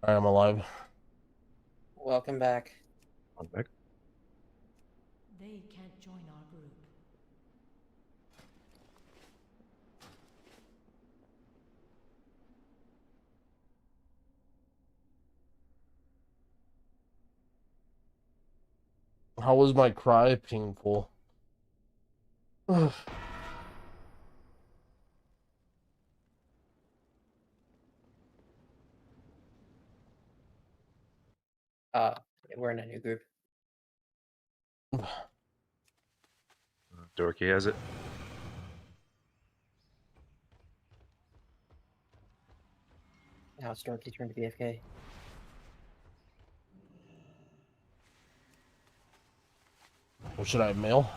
S1: Alright, I'm alive.
S15: Welcome back.
S17: I'm back.
S7: They can't join our group.
S1: How was my cry painful?
S15: We're in a new group.
S17: Dorky has it.
S15: Now it's Dorky turn to BFK.
S1: What should I have, mail?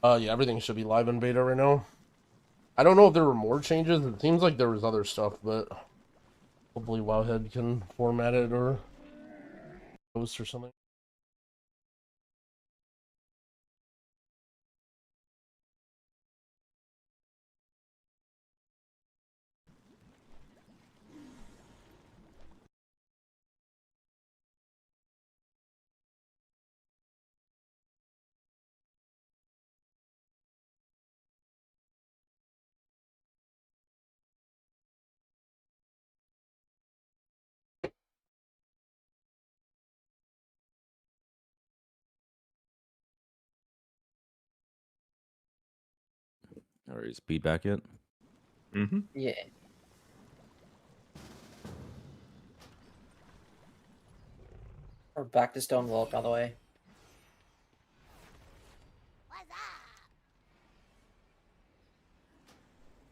S1: Yeah, everything should be live in beta right now. I don't know if there were more changes. It seems like there was other stuff, but hopefully Wowhead can format it or post or something.
S8: Alright, is Pete back yet?
S17: Mm-hmm.
S15: Yeah. We're back to Stone Vault, by the way.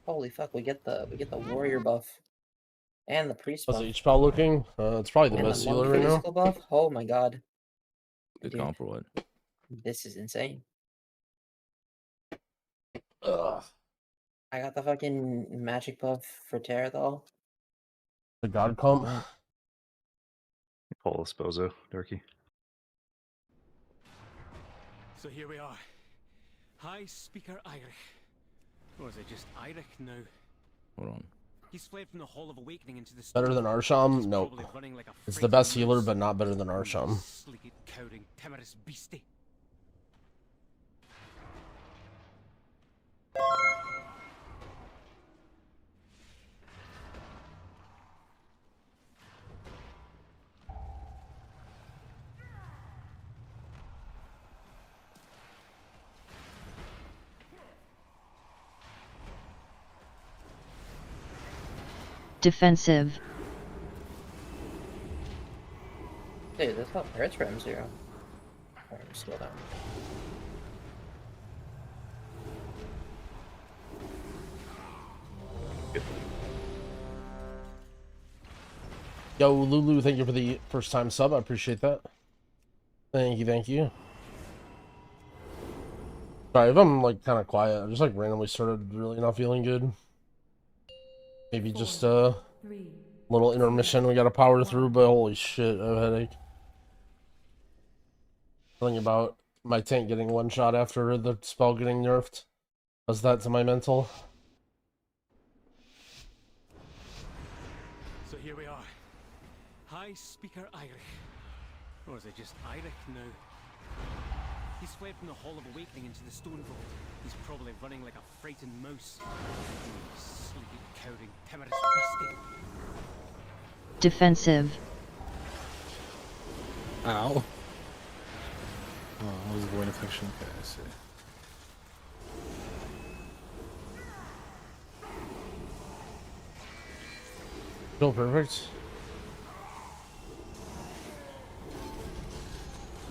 S15: Holy fuck, we get the warrior buff. And the priest
S1: How's
S15: buff.
S1: H-Pal looking? It's probably the
S15: And
S1: best
S15: the
S1: healer
S15: monk
S1: right now.
S15: physical buff. Oh my god.
S8: Good
S15: Dude,
S8: comp or what?
S15: this is insane.
S1: Ugh.
S15: I got the fucking magic buff for Terra though.
S1: The God comp.
S17: Pull Esposo, Dorky.
S18: So here we are. High Speaker Eirik. Or is it just Eirik now?
S8: Hold on.
S18: He's fled from the Hall of Awakening into the
S1: Better than Arsham? No.
S18: probably running like a
S1: It's the
S18: frightened
S1: best healer,
S18: mouse.
S1: but not better than
S18: You
S1: Arsham.
S18: sleepy, cowering, timorous beastie.
S16: Defensive.
S15: Dude, that's not Parrots for M0. Alright, slow down.
S1: Yo, Lulu, thank you for the first time sub. I appreciate that. Thank you, thank you. Sorry if I'm like kind of quiet. I just like randomly started really not feeling good. Maybe just a little intermission we gotta power through, but holy shit, I have a headache. Something about my tank getting one shot after the spell getting nerfed. Does that to my mental?
S18: So here we are. High Speaker Eirik. Or is it just Eirik now? He's fled from the Hall of Awakening into the Stone Vault. He's probably running like a frightened mouse. You sleepy, cowering, timorous beastie.
S16: Defensive.
S14: Ow. Oh, that was void infection. Okay, I see.
S1: Still perfect.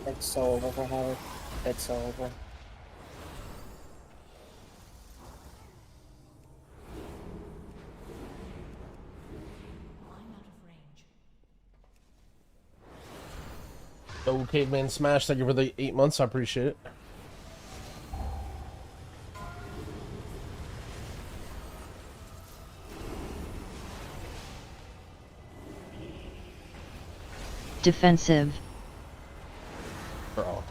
S15: It's so over for Howard. It's so over.
S7: I'm out of range.
S1: Oh, Caveman Smash, thank you for the 8 months. I appreciate it.
S16: Defensive.
S1: Bro.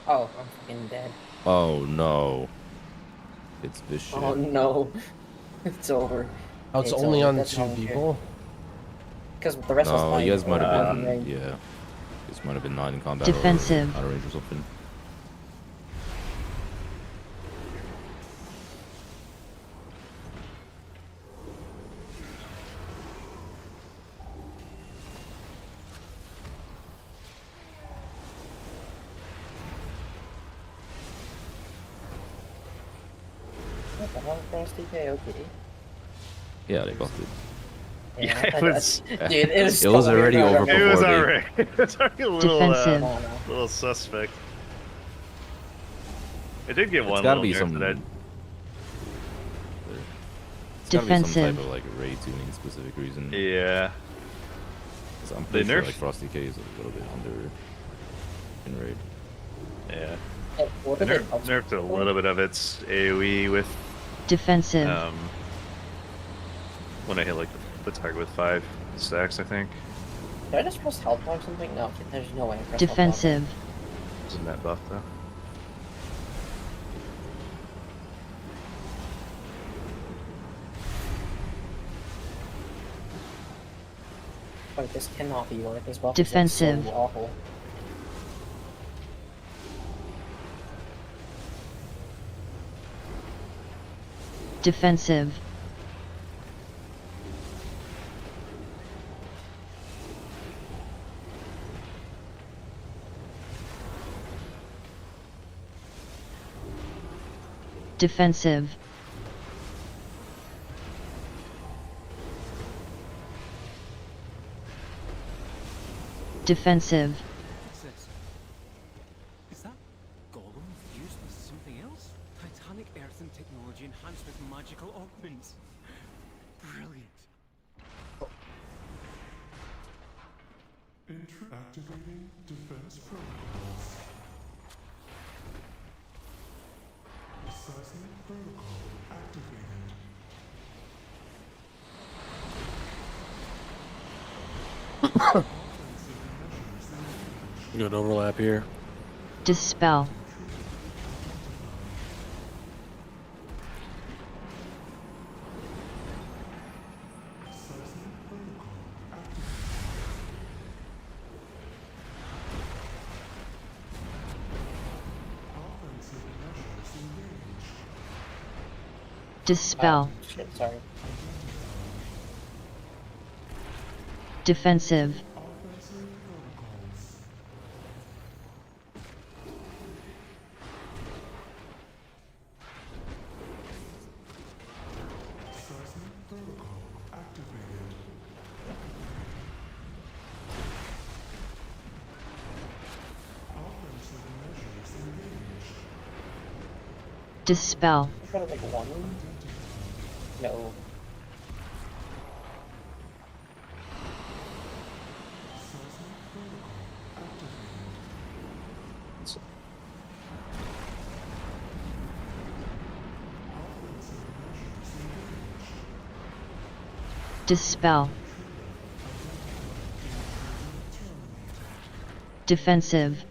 S15: Oh, I'm fucking dead.
S8: Oh no. It's this shit.
S15: Oh no. It's over.
S1: Oh, it's only
S15: over.
S1: on
S15: That's
S1: 2
S15: not
S1: people?
S15: Because the rest was
S8: No,
S15: like,
S8: you guys might have been,
S15: range.
S8: yeah. You guys might have been 9 in combat
S16: Defensive.
S8: or out of range or something.
S15: What the hell, Frosty K? Okay.
S8: Yeah, they buffed it.
S17: Yeah, it was.
S15: Dude, it was.
S8: It was already over
S17: It was
S8: before
S17: already. It was already a little,
S16: Defensive.
S17: little suspect. It did get
S8: It's
S17: one
S8: gotta
S17: little
S8: be
S17: nerf
S8: some.
S17: that
S8: It's gotta be some
S16: Defensive.
S8: type of like raid tuning specific reason.
S17: Yeah.
S8: 'Cause I'm
S17: They
S8: pretty sure
S17: nerfed-
S8: like Frosty K is a little bit under in raid.
S17: Yeah.
S15: What
S17: They
S15: did they
S17: nerfed a little bit of its AoE with
S16: Defensive.
S17: when I hit like the target with 5 stacks, I think.
S15: Did I just press health bar or something? No, there's no way I pressed
S16: Defensive.
S17: Isn't that buff though?
S15: Wait, this cannot be right. This buff
S16: Defensive.
S15: is like so awful.
S16: Defensive. Defensive. Defensive.
S18: What's this? Is that golem fused with something else? Titanic earthen technology enhanced with magical augments. Brilliant.
S10: Activating defense protocols. Assassin protocol activated.
S14: Good overlap here.
S16: Dispel. Dispel.
S15: Shit, sorry.
S16: Defensive. Dispel.
S15: I got like one. No.
S16: Dispel. Defensive.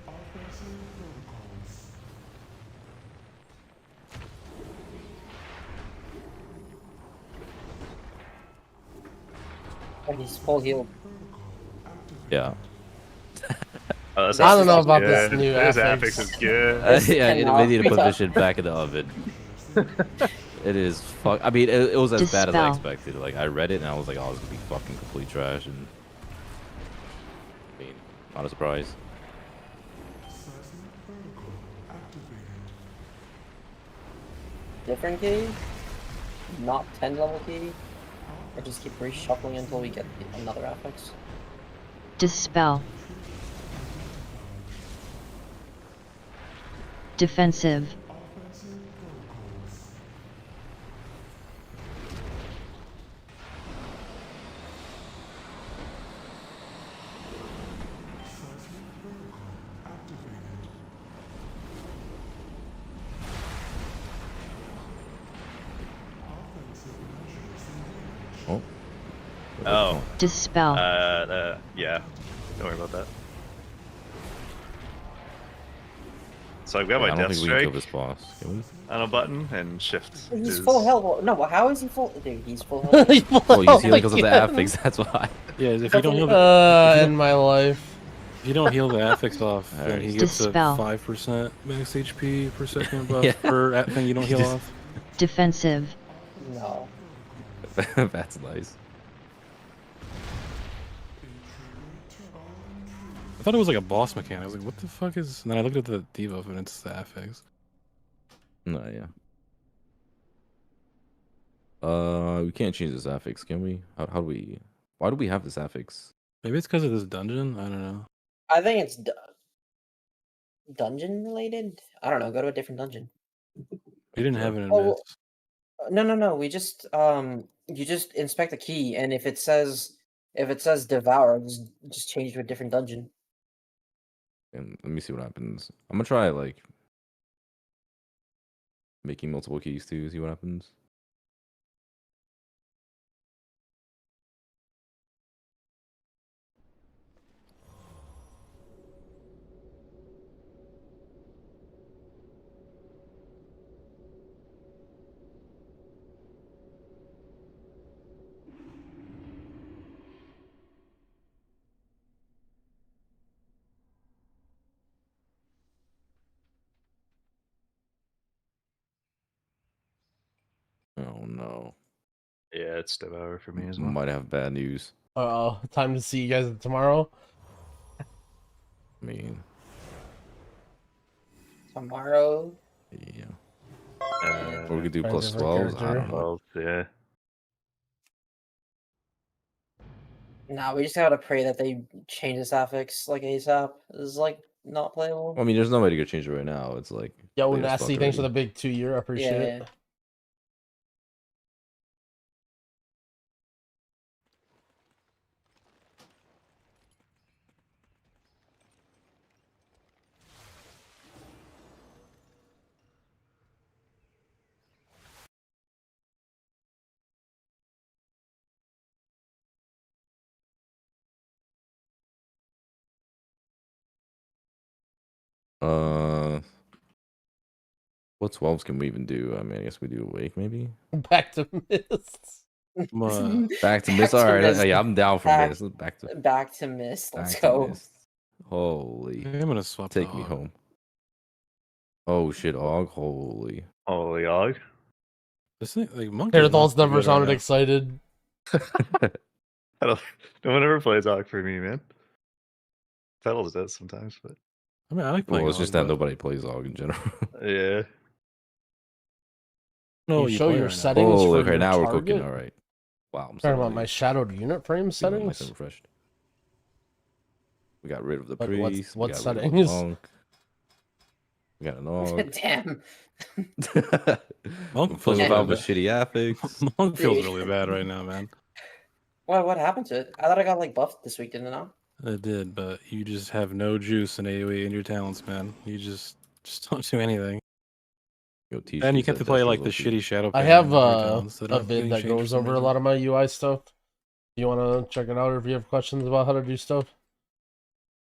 S15: Oh, he's full healed.
S8: Yeah.
S17: Oh, that's
S1: I don't know about
S17: good.
S1: this new
S17: This
S1: affix.
S17: affix is good.
S8: Yeah,
S15: cannot
S8: we need to
S15: be
S8: put
S15: done.
S8: this shit back in the oven. It is fuck. I mean, it was as bad as I
S16: Dispel.
S8: expected. Like, I read it and I was like, oh, it's gonna be fucking complete trash. And I mean, not a surprise.
S15: Different key? Not 10 level key? Or just keep reshuffling until we get another affix.
S16: Dispel. Defensive.
S8: Oh.
S17: Oh.
S16: Dispel.
S17: Yeah. Don't worry about that. So I've got
S8: Yeah,
S17: my
S8: I don't
S17: death
S8: think we can kill
S17: strike
S8: this boss. Can we?
S17: on a button, and shift
S15: He's
S17: is...
S15: full health. No, how is he full? Dude, he's full health.
S1: He's full
S8: Well, you
S1: health
S8: see, because of the
S1: again.
S8: affix, that's why.
S14: Yeah, if you don't heal the
S1: in my life.
S14: if you don't heal the affix off, then
S8: Alright.
S14: he gets a
S16: Dispel.
S14: 5% max HP per second buff
S8: Yeah.
S14: per thing you don't heal
S8: Just-
S14: off.
S16: Defensive.
S15: No.
S8: That's nice.
S14: I thought it was like a boss mechanic. I was like, what the fuck is... And then I looked at the debuff and it's the affix.
S8: No, yeah. We can't change this affix, can we? How do we... Why do we have this affix?
S14: Maybe it's because of this dungeon? I don't know.
S15: I think it's dungeon related. I don't know. Go to a different dungeon.
S14: You didn't have it in
S15: Oh,
S14: Myths.
S15: no. We just you just inspect the key, and if it says devour, just change to a different dungeon.
S8: And let me see what happens. I'm gonna try, like, making multiple keys too, see what happens. Oh no.
S17: Yeah, it's devour for me as well.
S8: Might have bad news.
S1: Time to see you guys tomorrow.
S8: I mean,
S15: Tomorrow.
S8: yeah. Or we could do plus
S1: different
S8: 12s. I don't know.
S17: 12, yeah.
S15: Nah, we just gotta pray that they change this affix like ASAP. This is like not playable.
S8: I mean, there's no way to go change it right now. It's like
S1: Yo,
S8: late as fuck
S1: Nasty, thanks for the
S8: already.
S1: big 2 year. I appreciate it.
S15: Yeah.
S8: What 12s can we even do? I mean, I guess we do awake maybe.
S1: Back to Mists.
S8: Back to Mist. All right, yeah, I'm down for Mist. Back
S15: to Mist. Let's
S8: back to
S15: go.
S8: Mist. Holy.
S14: I'm gonna swap.
S8: Take me home. Oh shit, Og. Holy.
S17: Holy Og.
S14: This thing, like monkey.
S1: Paradol's never sounded excited.
S17: No one ever plays Og for me, man. Petals does sometimes, but
S14: I mean, I like
S8: Well,
S14: playing.
S8: it's just that nobody plays Og in general.
S17: yeah.
S14: No,
S1: you
S14: you
S1: show
S14: play
S1: your
S14: right now.
S1: settings
S8: Oh,
S1: for
S8: okay,
S1: your
S8: now we're
S1: target?
S8: cooking. All right. Wow, I'm
S1: Talking about
S8: sorry.
S1: my shadowed unit frame
S8: Feeling
S1: settings.
S8: nice and refreshed. We got rid of the
S1: What-
S8: priest.
S1: what
S8: we got
S1: settings?
S8: Rid of the monk. We got an Og.
S15: Damn.
S14: Monk
S8: Playing
S14: feels
S8: without
S14: really
S8: a shitty affix.
S14: Monk feels really bad right now, man.
S15: What happened to it? I thought I got like buffed this week, didn't I?
S14: It did, but you just have no juice in AoE in your talents, man. You just don't do anything. And you get to play like the shitty shadow.
S1: I
S14: pattern
S1: have
S14: in your
S1: a
S14: talents that aren't
S1: vid
S14: getting
S1: that
S14: changed for
S1: goes
S14: some
S1: over a
S14: reason.
S1: lot of my UI stuff. You want to check it out, or if you have questions about how to do stuff?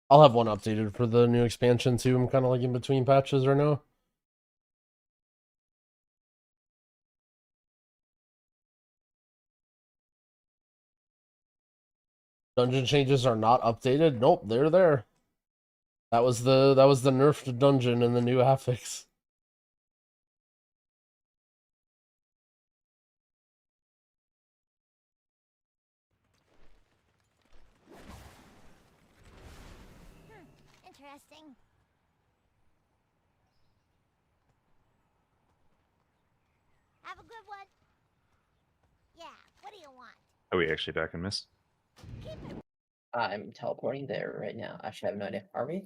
S1: I'll have one updated for the new expansion too. I'm kind of like in between patches right now. Dungeon changes are not updated. Nope, they're there. That was the nerfed dungeon in the new affix.
S11: Interesting. Have a good one. Yeah, what do you want?
S17: Are we actually back in Mist?
S15: I'm teleporting there right now. Actually, I have no idea. Are we?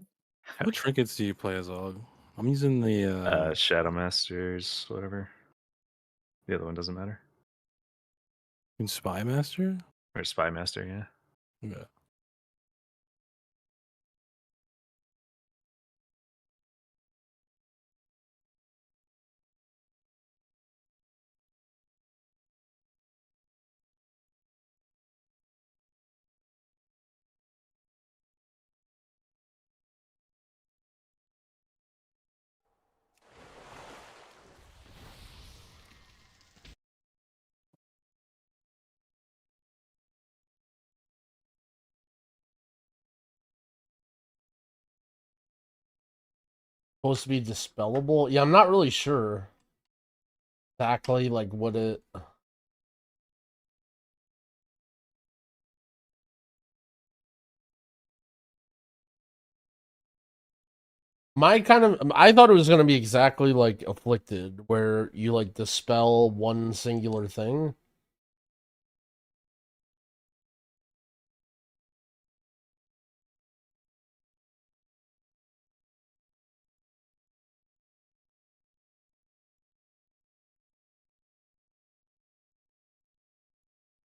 S14: What trinkets do you play as Og? I'm using the
S17: Shadow Masters, whatever. The other one doesn't matter.
S14: in Spy Master?
S17: Or Spy Master, yeah.
S14: Yeah.
S1: Supposed to be dispellable? Yeah, I'm not really sure exactly like what it. I thought it was gonna be exactly like Afflicted, where you like dispel one singular thing.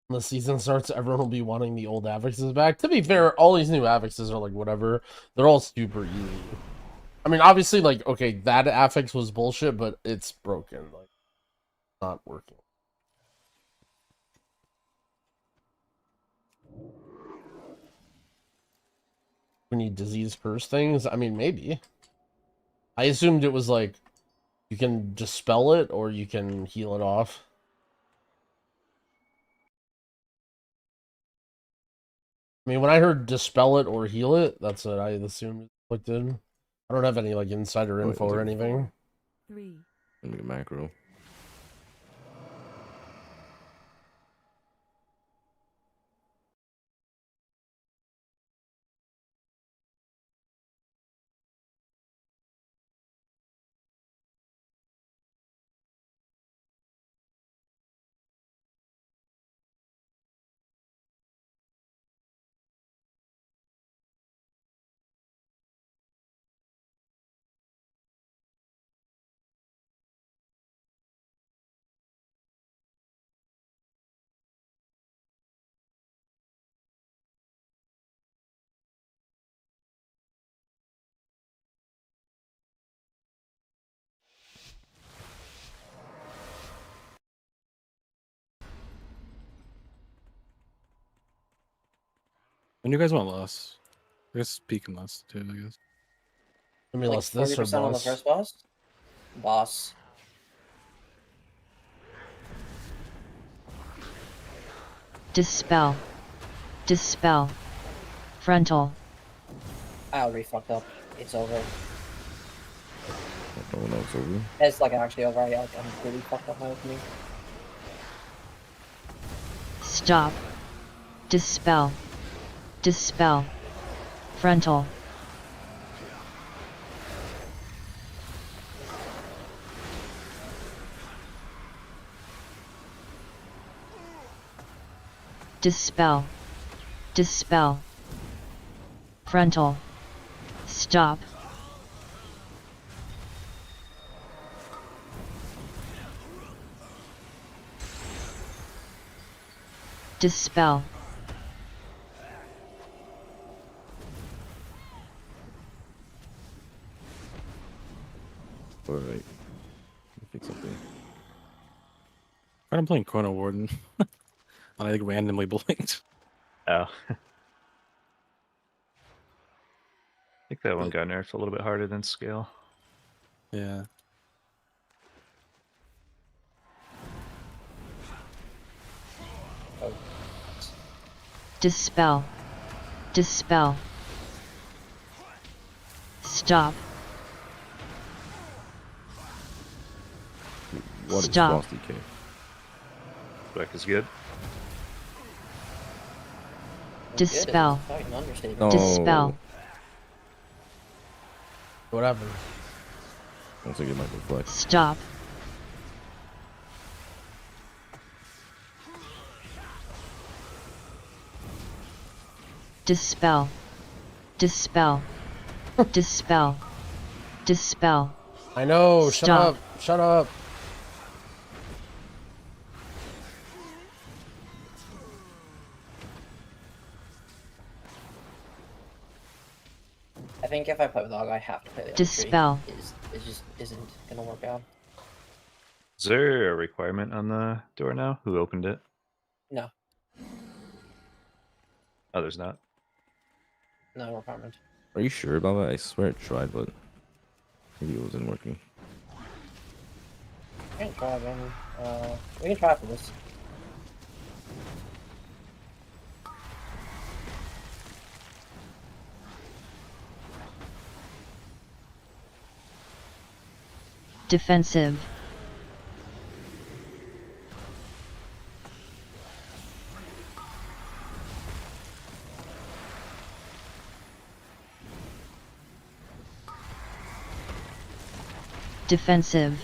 S1: When the season starts, everyone will be wanting the old affixes back. To be fair, all these new affixes are like whatever. They're all super easy. I mean, obviously, like, okay, that affix was bullshit, but it's broken. Like, not working. We need disease curse things? I mean, maybe. I assumed it was like, you can dispel it, or you can heal it off. I mean, when I heard dispel it or heal it, that's what I assumed it afflicted. I don't have any, like, insider info or anything.
S7: 3.
S8: Let me get macro.
S14: When you guys want less? I guess peeking less too, I guess.
S1: I mean,
S15: Like
S1: less this or
S15: 40% on the
S1: boss?
S15: first boss? Boss.
S16: Dispel. Dispel. Frontal.
S15: I already fucked up. It's over.
S8: Oh no, it's over.
S15: It's like actually over. I'm really fucked up my opening.
S16: Stop. Dispel. Dispel. Frontal. Dispel. Dispel. Frontal. Stop. Dispel.
S8: Alright. Fix something.
S14: I'm playing Chrono Warden. I like randomly blinked.
S17: Oh. I think that one got nerfed a little bit harder than Scale.
S14: Yeah.
S16: Dispel. Dispel. Stop.
S8: What
S16: Stop.
S8: is Frosty K?
S17: Black is good.
S16: Dispel.
S8: No.
S16: Dispel.
S1: Whatever.
S8: Once I get my reflect.
S16: Stop. Dispel. Dispel. Dispel. Dispel.
S1: I know. Shut
S16: Stop.
S1: up. Shut up.
S15: I think if I play with Dog, I have to play the
S16: Dispel.
S15: It just isn't gonna work out.
S17: Is there a requirement on the door now? Who opened it?
S15: No,
S17: Oh, there's not.
S15: no requirement.
S8: Are you sure about that? I swear I tried, but maybe it wasn't working.
S15: We can try again. We can try for this.
S16: Defensive. Defensive.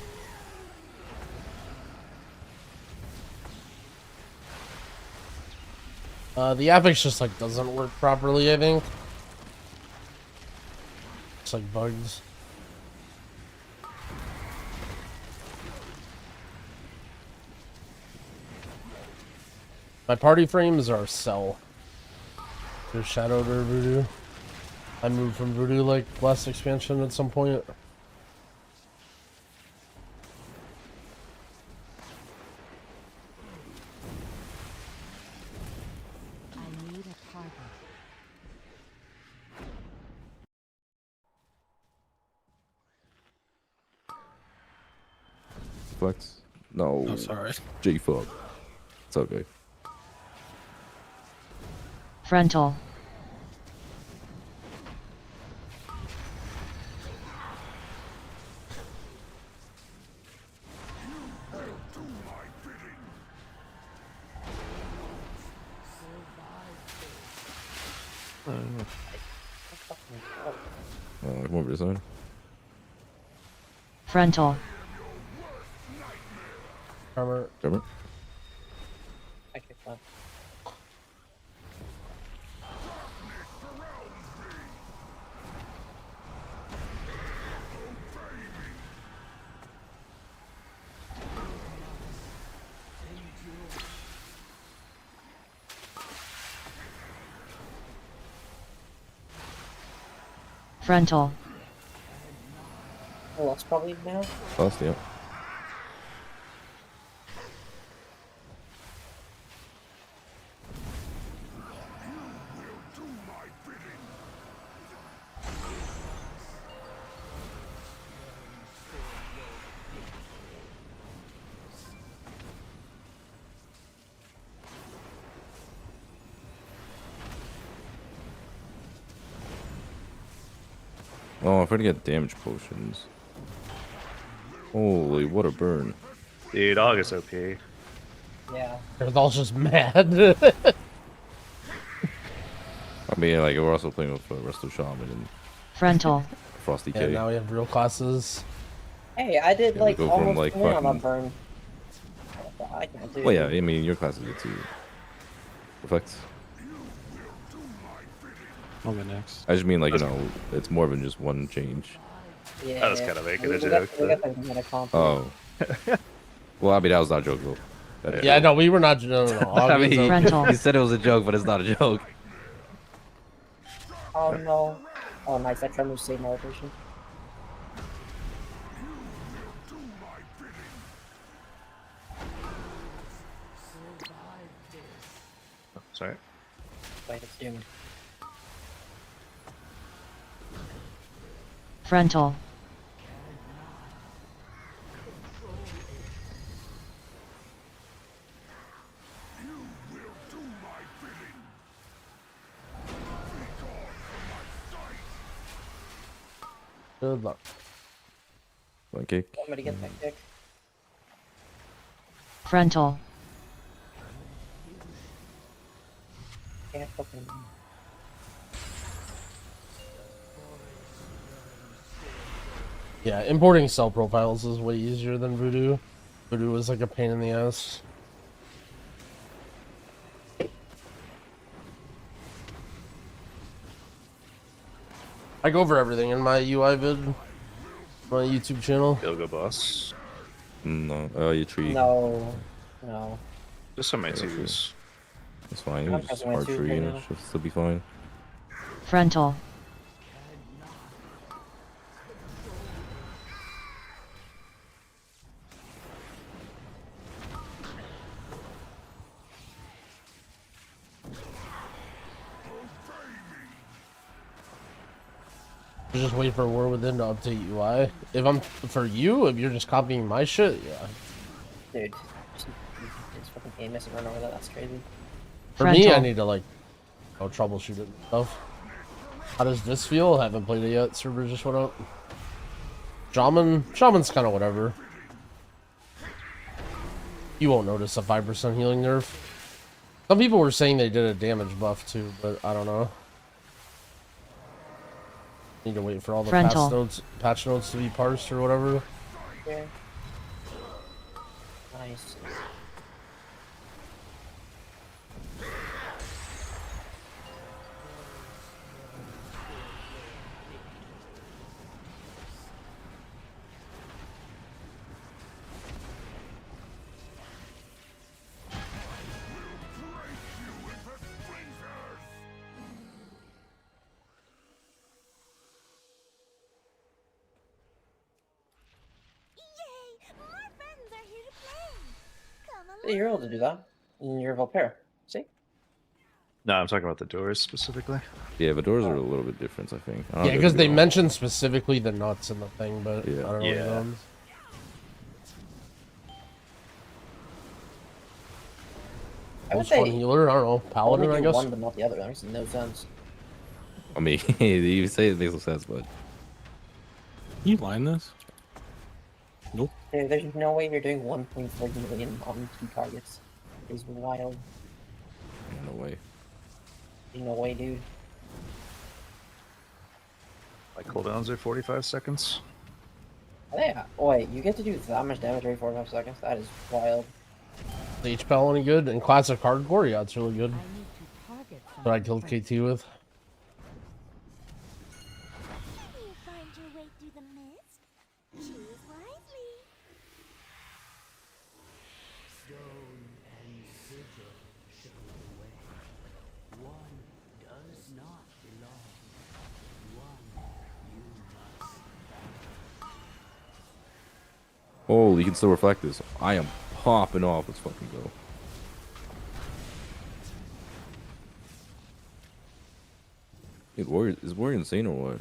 S1: The affix just like doesn't work properly, I think. It's like bugs. My party frames are cell. They're shadowed or voodoo. I moved from voodoo like last expansion at some point.
S7: I need a target.
S8: Flex? No.
S14: Oh, sorry.
S8: G-fuck. It's okay.
S16: Frontal.
S8: Come over this side.
S16: Frontal.
S1: Armor.
S8: Armor.
S15: I kicked that.
S16: Frontal.
S15: Oh, that's probably now.
S8: Lost, yeah. Oh, I forgot to get damage potions. Holy, what a burn.
S17: Dude, August OP.
S15: Yeah.
S1: They're all just mad.
S8: I mean, like, we're also playing with Resto Shaman and
S16: Frontal.
S8: Frosty
S1: Yeah,
S8: K.
S1: now we have real classes.
S15: Hey, I did
S8: Yeah, we
S15: like
S8: go from,
S15: almost
S8: like,
S15: win on that
S8: fucking-
S15: burn. I can't do.
S8: Well, yeah, I mean, your classes get too. Effects.
S14: I'll go next.
S8: I just mean, like, you know, it's more than just one change.
S15: Yeah,
S17: I was kind of making a
S15: we
S17: joke.
S15: got
S17: but-
S15: the meta comp.
S8: Oh. Well, I mean, that was not a joke, though. That is-
S1: Yeah, no, we were not. No.
S8: I mean,
S16: Frontal.
S8: he said it was a joke, but it's not a joke.
S15: Oh no. Oh nice, I tried to save my rotation.
S17: Sorry.
S15: Wait, it's doomed.
S16: Frontal.
S1: Good luck.
S8: One kick.
S15: Want me to get that kick?
S16: Frontal.
S15: Can't fucking.
S1: Yeah, importing cell profiles is way easier than Voodoo. Voodoo is like a pain in the ass. I go over everything in my UI vid, my YouTube channel.
S17: Go boss.
S8: No, you tree.
S15: No. No.
S17: Just on my twos.
S8: It's fine. You
S15: I'm
S8: just
S15: pressing my
S8: hard
S15: twos
S8: tree
S15: right
S8: and it
S15: now.
S8: should still be fine.
S16: Frontal.
S1: Just wait for War Within to update UI. If I'm for you, if you're just copying my shit, yeah.
S15: Dude. It's fucking game missing run over that. That's crazy.
S1: For me, I need to like troubleshoot it and stuff. How does this feel? Haven't played it yet. Server just went up. Shaman's kind of whatever. You won't notice a 5% healing nerf. Some people were saying they did a damage buff too, but I don't know. Need to wait for all the patch notes to be parsed or whatever.
S15: Yeah. Nice. Hey, you're able to do that. And you're a Volpair. See?
S17: No, I'm talking about the doors specifically.
S8: Yeah, but doors are a little bit different, I think.
S1: Yeah, because they mentioned specifically the nuts in the thing, but I don't know
S17: Yeah.
S1: those. Which one healer? I don't know. Paladin, I guess.
S15: One but not the other. That makes no sense.
S8: I mean, you say it makes no sense, but...
S14: Can you line this? Nope.
S15: Dude, there's no way you're doing 1.4 million on 2 targets. It's wild.
S8: No way.
S15: No way, dude.
S17: My cooldowns are 45 seconds.
S15: Yeah. Oh, wait, you get to do that much damage every 45 seconds? That is wild.
S1: Is HPL any good? In classic hardcore, yeah, it's really good. But I killed KT with.
S8: Holy, you can still reflect this. I am popping off. Let's fucking go. Is Warrior insane or what?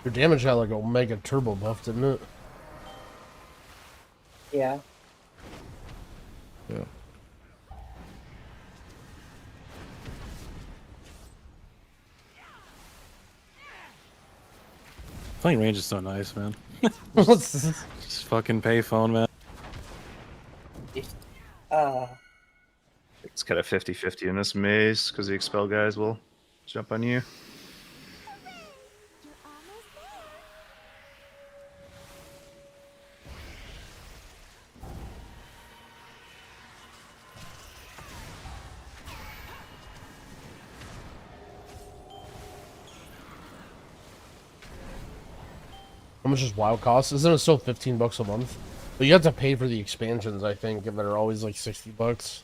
S1: Your damage had like a mega turbo buff, didn't it?
S15: Yeah.
S8: Yeah.
S14: Playing range is so nice, man. Just fucking payphone, man.
S17: It's kind of 50-50 in this maze because the expel guys will jump on you.
S1: How much does WoW cost? Isn't it still $15 a month? But you have to pay for the expansions, I think, that are always like $60.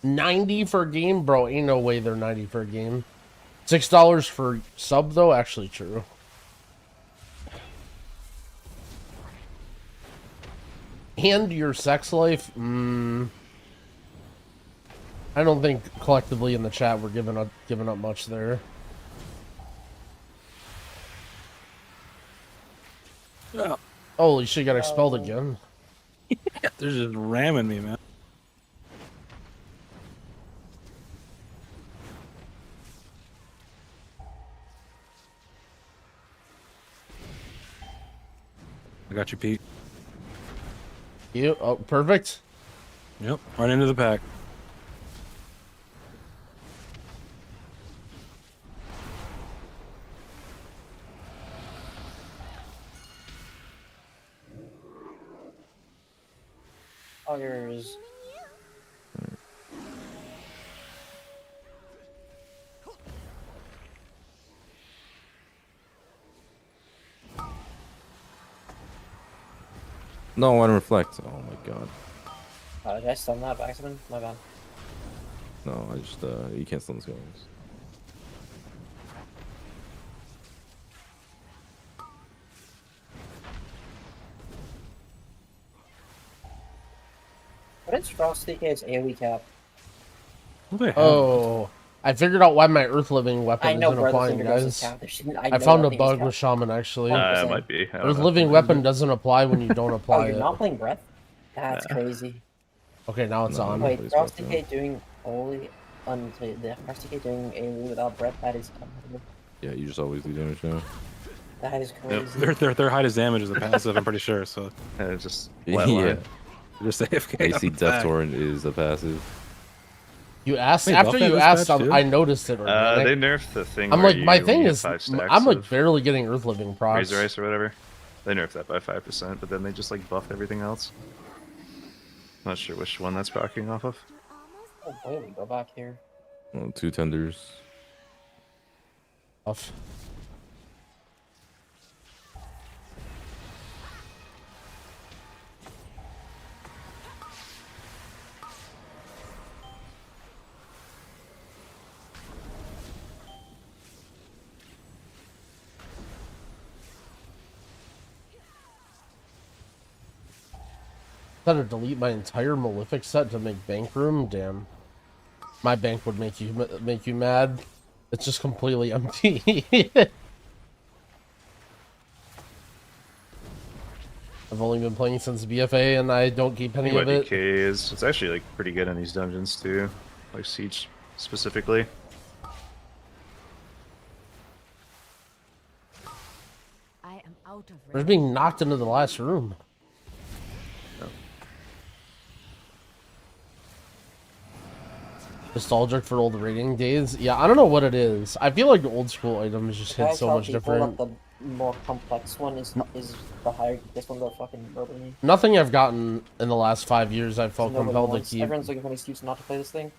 S1: 90 for a game? Bro, ain't no way they're 90 for a game. $6 for sub, though? Actually true. And your sex life? I don't think collectively in the chat we're giving up much there.
S14: Yeah.
S1: Holy shit, got expelled again.
S14: Yeah, they're just ramming me, man. I got you, Pete.
S1: You? Oh, perfect.
S14: Yep, right into the pack.
S15: All yours.
S8: No, I want to reflect. Oh my god.
S15: Did I stun that by accident? My bad.
S8: No, I just you can't stun the skulls.
S15: What is Frost DK's AoE cap?
S1: Oh, I figured out why my Earth Living weapon
S15: I know
S1: isn't
S15: Brother
S1: applying,
S15: Finger goes
S1: guys.
S15: to cap.
S1: I found a bug with Shaman, actually.
S17: It might be. I don't
S1: Earth
S17: know.
S1: Living weapon doesn't apply when you don't
S15: Oh,
S1: apply
S15: you're
S1: it.
S15: not playing Breath? That's crazy.
S1: Okay, now it's on.
S15: Wait, Frost DK doing only until the Frost DK doing AoE without Breath? That is unbelievable.
S8: Yeah, you just always do damage now.
S15: That is crazy.
S14: Their highest damage is a passive, I'm pretty sure, so.
S17: Just
S8: Yeah.
S14: Just AFK.
S8: AC Death Torrent is a passive.
S1: You asked
S14: Wait,
S1: after
S14: buff
S1: you
S14: that
S1: asked.
S14: patch, too?
S1: I noticed it. Organic.
S17: They nerfed the thing.
S1: I'm
S17: where
S1: like, my
S17: you
S1: thing
S17: get
S1: is,
S17: 5 stacks
S1: I'm like
S17: of
S1: barely getting Earth Living procs.
S17: Razor Ice or whatever. They nerfed that by 5%, but then they just like buff everything else. Not sure which one that's proccing off of.
S15: Oh, wait, we go back here.
S8: Oh, 2 tenders.
S1: Off. Had to delete my entire Malefic set to make bank room. Damn, my bank would make you mad. It's just completely empty. I've only been playing since BFA, and I don't keep any of it.
S17: DK it's actually like pretty good in these dungeons too, like Siege specifically.
S11: I am out of
S1: We're being knocked into the last room. Nostalgic for old raiding days. Yeah, I don't know what it is. I feel like the old school items just hit so much different.
S15: The more complex one is the higher. This one go fucking murder me.
S1: Nothing I've gotten in the last 5 years I've felt
S15: Nobody
S1: compelled to
S15: wants-
S1: keep.
S15: Everyone's looking for an excuse not to play this thing.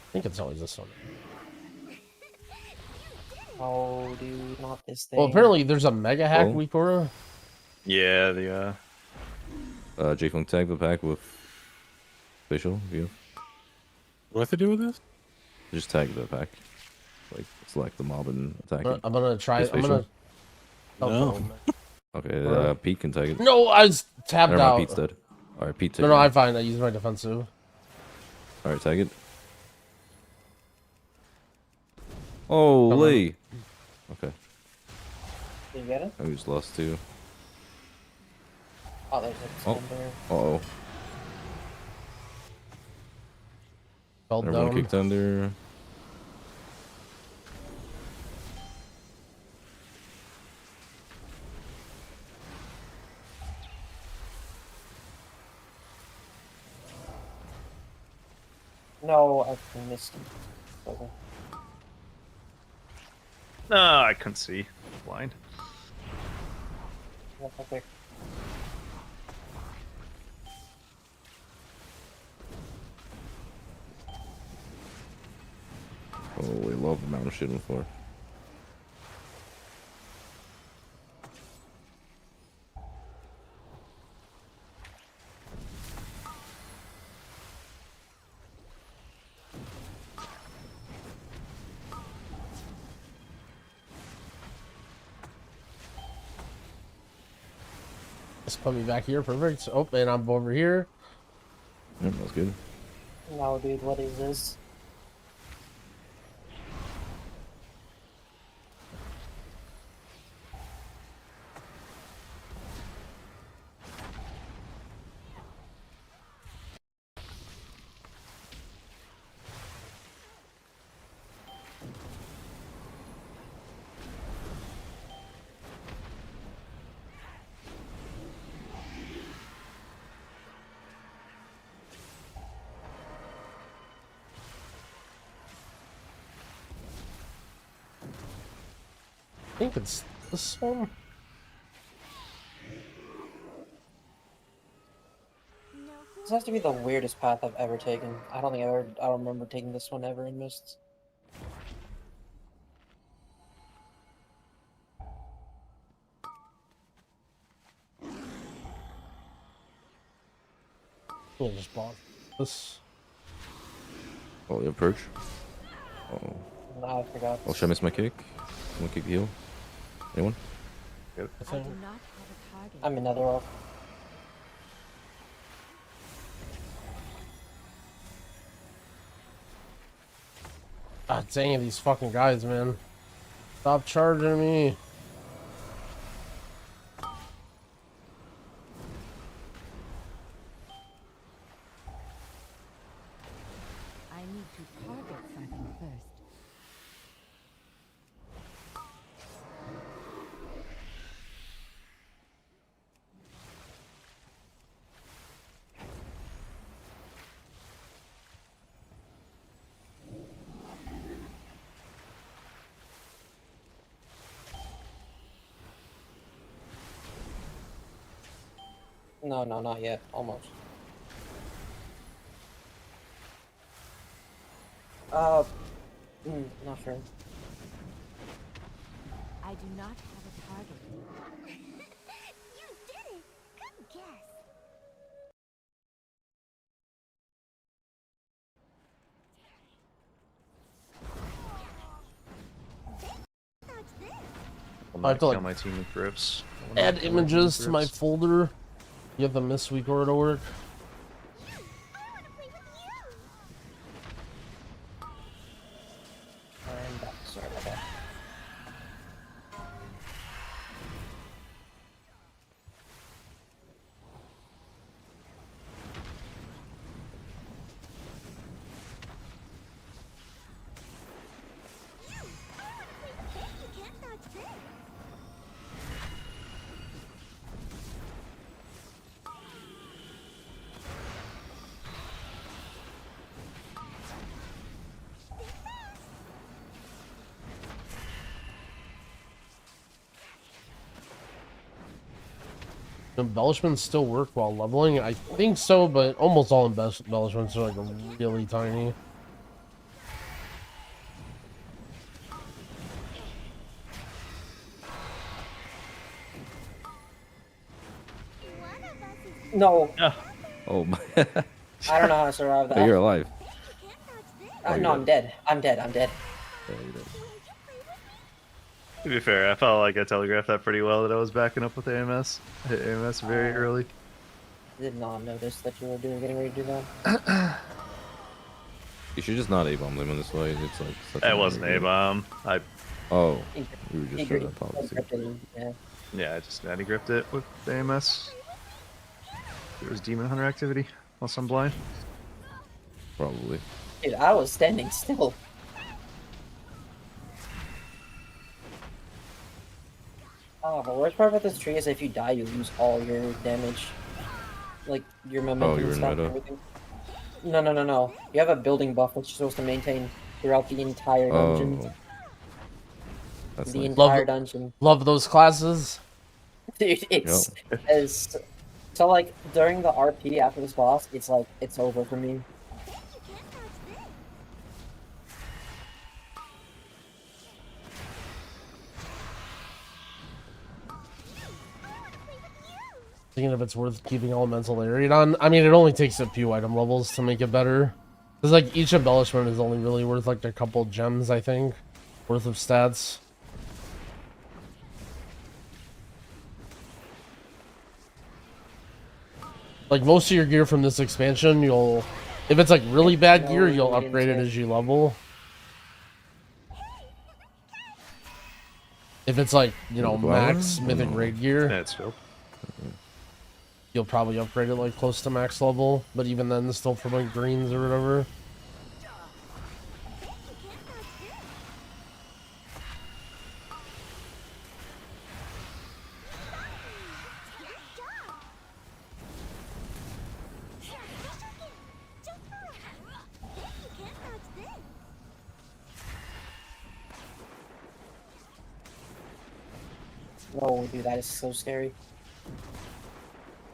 S1: I think it's always this one.
S15: Oh, dude, not this thing.
S1: Well, apparently there's a mega hack
S8: Oh.
S1: Weepora.
S17: Yeah, the
S8: J-Funk tag the pack with facial view.
S14: What do I have to do with this?
S8: Just tag the pack. Like, select the mob and attack it.
S1: I'm gonna try.
S8: Just
S1: I'm gonna.
S8: facial.
S14: No.
S8: Okay, Pete can tag it.
S1: No, I was tapped
S8: Never mind,
S1: out.
S8: Pete's dead. Alright, Pete,
S1: No, I'm fine. I use my defensive.
S8: Alright, tag it. Holy! Okay.
S15: Did you get it?
S8: I just lost 2.
S15: Oh, there's a
S8: Oh.
S15: there.
S8: Uh-oh.
S1: Fell
S8: Everyone
S1: down.
S8: kicked under.
S15: No, I missed him. Okay.
S17: No, I couldn't see. Blind.
S15: Yeah, okay.
S8: Oh, we love the amount of shit on the floor.
S1: Just put me back here. Perfect. Oh, and I'm over here.
S8: Yep, that's good.
S15: No, dude, what is this?
S1: I think it's this one.
S15: This has to be the weirdest path I've ever taken. I don't remember taking this one ever in Mists.
S1: We'll just bought this.
S8: Oh, you have perch. Oh.
S15: No, I forgot.
S8: Oh, should I miss my kick? I'm gonna kick the heal. Anyone?
S17: Good.
S15: I'm another off.
S1: God dang it, these fucking guys, man. Stop charging me.
S6: I need to target something first.
S15: No, not yet. Almost. Not sure.
S6: I do not have a target. You did it! Good guess.
S17: I
S1: have to, like,
S17: kill my team with grips.
S1: Add images to my folder. You have the Miss Week order to work.
S15: I'm back. Sorry about that.
S1: Embellishments still work while leveling? I think so, but almost all embellishments are like really tiny.
S15: No.
S8: Oh my.
S15: I don't know how to survive that.
S8: Oh, you're alive.
S15: No, I'm dead. I'm dead.
S17: To be fair, I felt like I telegraphed that pretty well that I was backing up with AMS. I hit AMS very early.
S15: Did not notice that you were getting ready to do that.
S8: You should just not A-bomb them in this way. It's like such
S17: That wasn't A-bomb.
S8: Oh, you were just showing that policy.
S17: Yeah, I just anti-gripped it with AMS. There was Demon Hunter activity, unless I'm blind.
S8: Probably.
S15: Dude, I was standing still. Oh, the worst part about this tree is if you die, you lose all your damage. Like, your momentum
S8: you're in
S15: stuff and
S8: meta?
S15: everything. No. You have a building buff which you're supposed to maintain throughout the entire dungeon.
S8: Oh. That's
S15: The
S8: nice.
S15: entire dungeon.
S1: Love those classes.
S15: Dude, it's so like during the RP after this boss, it's like it's over for me.
S1: Thinking if it's worth keeping Elemental Lariat on. I mean, it only takes a few item levels to make it better. Because like each embellishment is only really worth like a couple gems, I think, worth of stats. Like most of your gear from this expansion, if it's like really bad gear, you'll upgrade it as you level. If it's like, max mythic raid gear,
S17: Yeah, it's filled.
S1: you'll probably upgrade it like close to max level, but even then still from like greens or whatever.
S15: Oh, dude, that is so scary.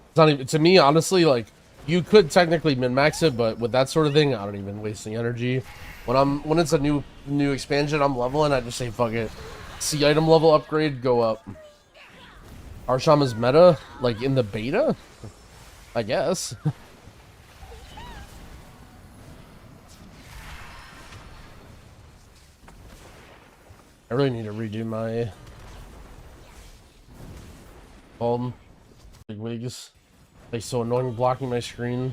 S1: It's not even, to me, honestly, like, you could technically min-max it, but with that sort of thing, I don't even waste the energy. When it's a new expansion, I'm leveling, I just say fuck it. See item level upgrade, go up. Our Shaman's meta, like in the beta? I guess. I really need to redo my big wigs. They're so annoying blocking my screen.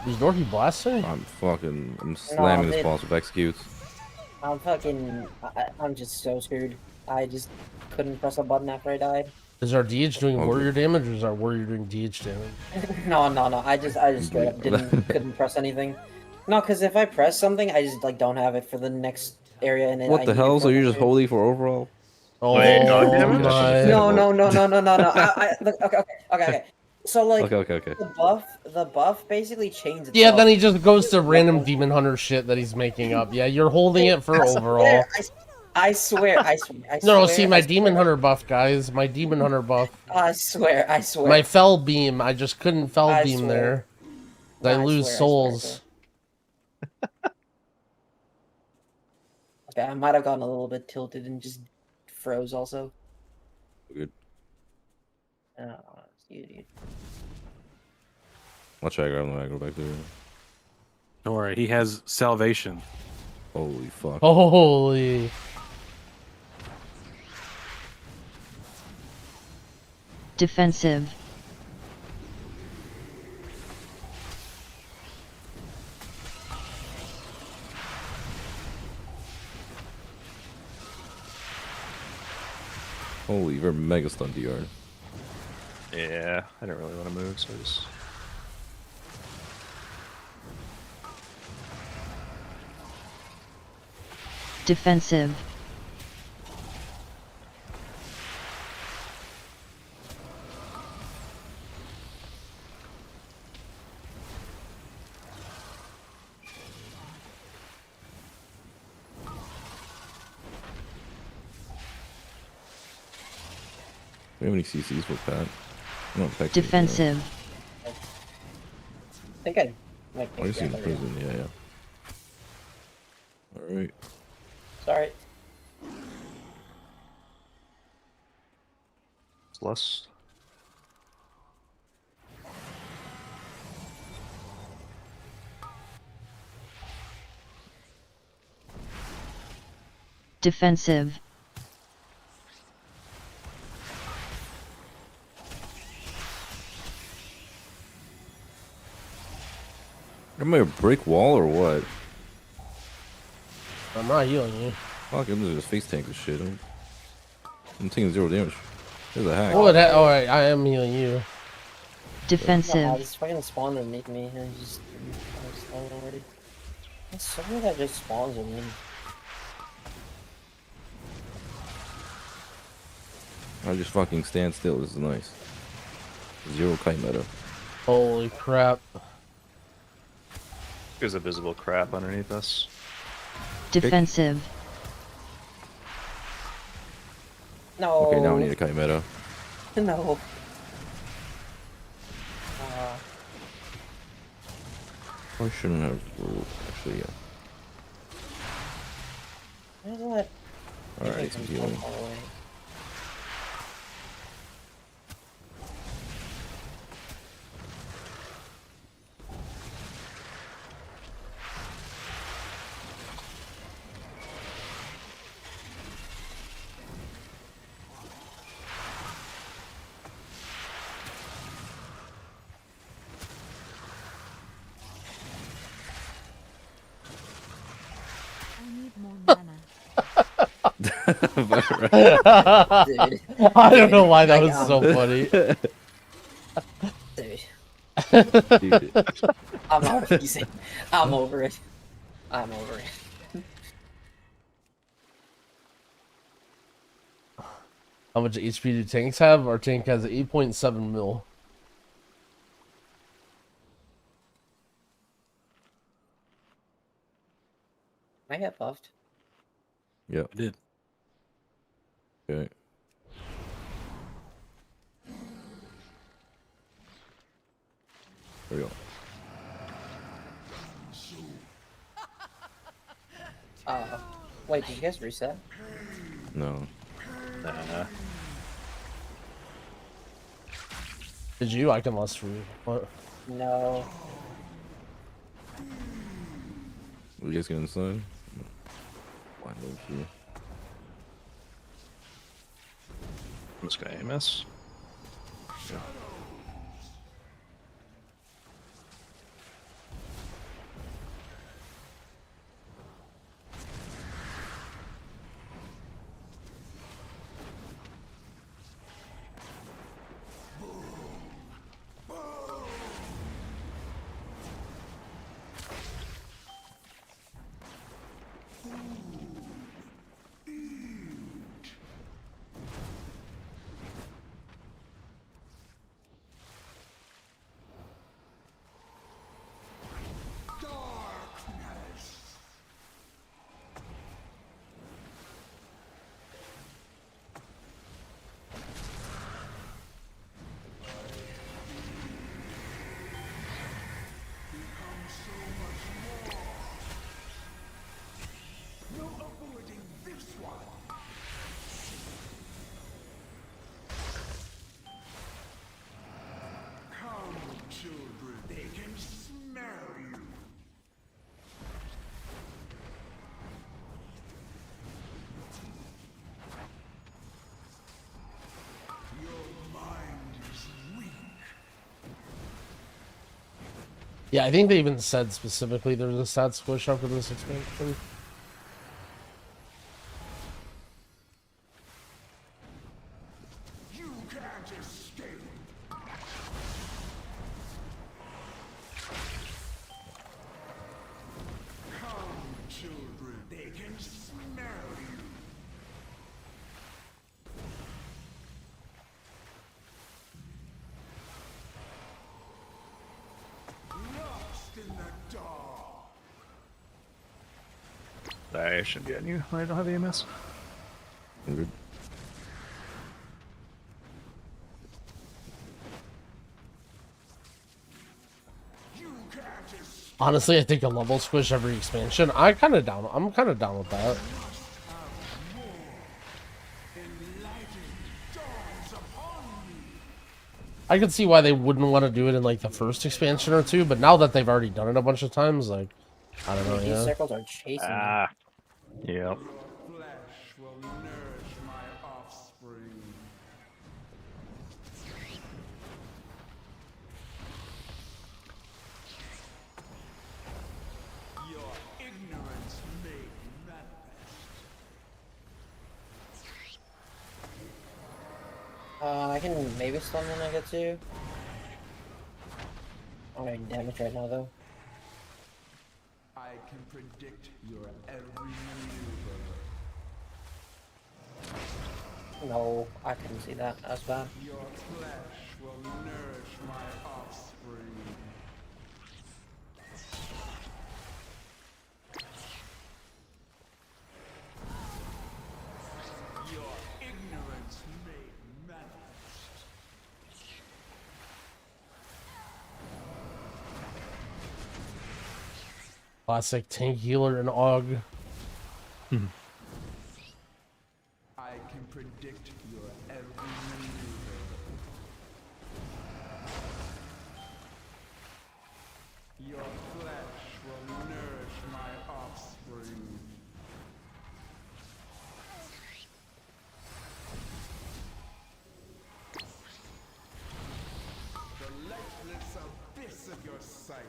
S1: Is Dorky blasting?
S8: I'm slamming this boss with executes.
S15: I'm just so screwed. I just couldn't press a button after I died.
S1: Is our DH doing warrior damage, or is our warrior doing DH damage?
S15: No. I just straight up couldn't press anything. No, because if I press something, I just like don't have it for the next area, and
S8: What the hell? So you're just holy for overall?
S1: Oh
S15: No. Look, okay. So like,
S8: Okay.
S15: the buff basically chains itself.
S1: Yeah, then he just goes to random demon hunter shit that he's making up. Yeah, you're holding it for overall.
S15: I swear.
S1: No, see my demon hunter buff, guys. My demon hunter buff.
S15: I swear.
S1: My fell beam. I just couldn't fell beam there. I lose souls.
S15: Okay, I might have gotten a little bit tilted and just froze also.
S8: Good.
S15: Dude.
S8: I'll try to grab him when I go back there.
S14: Don't worry, he has salvation.
S8: Holy fuck.
S1: Holy.
S16: Defensive.
S8: Holy, you're mega stun DR.
S17: Yeah, I didn't really want to move, so I just...
S16: Defensive.
S8: We have any CCs for Pat? No, Pat.
S16: Defensive.
S15: I think I might.
S8: Oh, you're seeing the prison, yeah. Alright.
S15: Sorry.
S17: It's less.
S16: Defensive.
S8: Am I a brick wall or what?
S1: I'm not healing you.
S8: Fuck, I'm just face tank this shit. I'm taking 0 damage. There's a hack.
S1: Oh, alright, I am healing you.
S16: Defensive.
S15: No, this fucking spawned underneath me and I just spawned already. There's something that just spawns on me.
S8: I just fucking stand still. This is nice. 0 kite meta.
S1: Holy crap.
S17: There's a visible crap underneath us.
S16: Defensive.
S15: No.
S8: Okay, now we need a kite meta.
S15: No.
S8: I shouldn't have. Actually, yeah.
S15: Where's that?
S8: Alright, some healing.
S1: I don't know why that was so funny.
S15: Dude. I'm not easy. I'm over it. I'm over it.
S1: How much HP do tanks have? Our tank has 8.7 mil.
S15: I get buffed.
S8: Yep.
S14: I did.
S8: Okay. There we go.
S15: Wait, did you guys reset?
S8: No.
S1: Did you? I can last for you. What?
S15: No.
S8: We guys get inside? Why no key?
S17: I'm just gonna miss.
S10: Children, they can smell you. Your mind is weak.
S1: Yeah, I think they even said specifically there was a stat squish after this expansion.
S10: You can't escape. Come, children, they can smell you. Lost in the dark.
S17: I should get you when I don't have EMS.
S8: Good.
S1: Honestly, I think a level squish every expansion. I'm kind of down with that. I could see why they wouldn't want to do it in like the first expansion or two, but now that they've already done it a bunch of times, like I don't know.
S15: These
S1: Yeah.
S15: circles are chasing me.
S17: Yep.
S10: Flesh will nourish my offspring. Your ignorance made manifest.
S15: I can maybe stun when I get to. I'm doing damage right now though.
S10: I can predict your every maneuver.
S15: No, I couldn't see that. That's bad.
S10: Your flesh will nourish my offspring. Your ignorance made manifest.
S1: Classic tank healer and Aug.
S10: I can predict your every maneuver. Your flesh will nourish my offspring. The lifeless abyss of your psyche.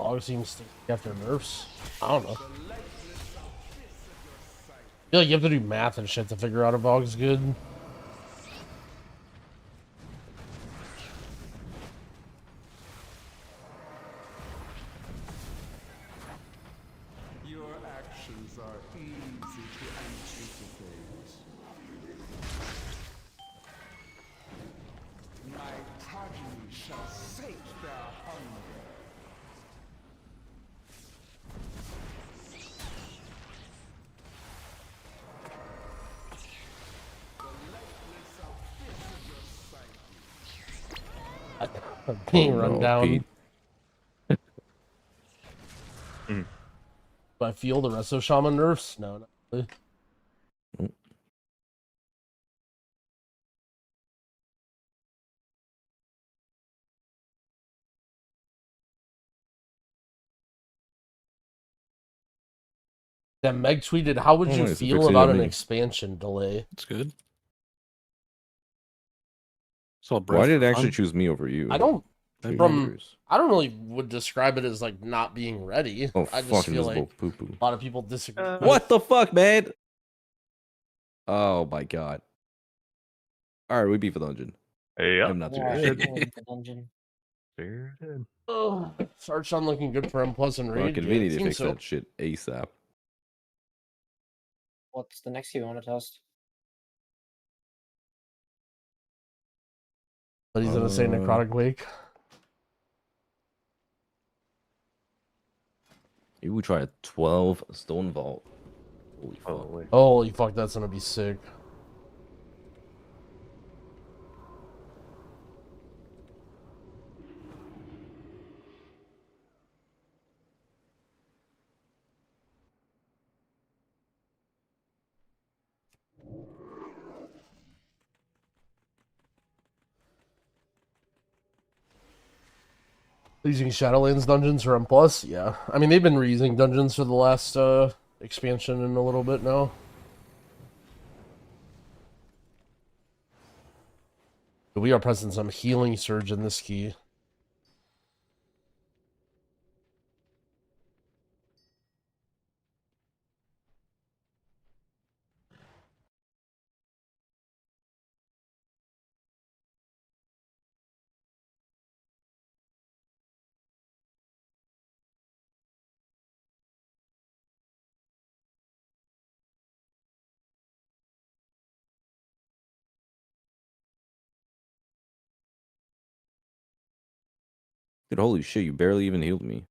S1: Og seems to after nerfs. I don't know. I feel like you have to do math and shit to figure out if Og's good.
S10: Your actions are easy to anticipate. My progeny shall sate their hunger.
S1: Being
S8: Oh,
S1: run
S8: no,
S1: down.
S8: Pete.
S1: Do I feel the rest of Shaman nerfs? No, not really. Then Meg tweeted, "How would
S8: Oh,
S1: you
S8: nice. It
S1: feel
S8: fixed it
S1: about
S8: on
S1: an
S8: me.
S1: expansion delay?"
S14: It's good. So
S8: Why did it actually choose me over you?
S1: I don't.
S8: Curious.
S1: I don't really would describe it as like not being ready.
S8: Oh,
S1: I just
S8: fucking
S1: feel
S8: invisible
S1: like
S8: poo-poo.
S1: a lot of people disagree.
S8: What the fuck, man? Oh my god. Alright, we beat the dungeon.
S17: Yeah.
S8: I'm not too
S15: Yeah,
S8: sure.
S15: the dungeon.
S17: Sure did.
S1: Oh, Sarchon looking good for M plus and raid.
S8: Fucking
S1: Yeah,
S8: we
S1: it
S8: need to
S1: seems
S8: fix
S1: so.
S8: that shit ASAP.
S15: What's the next you want to test?
S1: But he's gonna say necrotic wake.
S8: Maybe we try a 12 stone vault. Holy fuck.
S1: Holy fuck, that's gonna be sick. Using Shadowlands dungeons for M plus, yeah. I mean they've been reusing dungeons for the last expansion in a little bit now. But we are pressing some healing surge in this key.
S8: Dude, holy shit, you barely even healed me.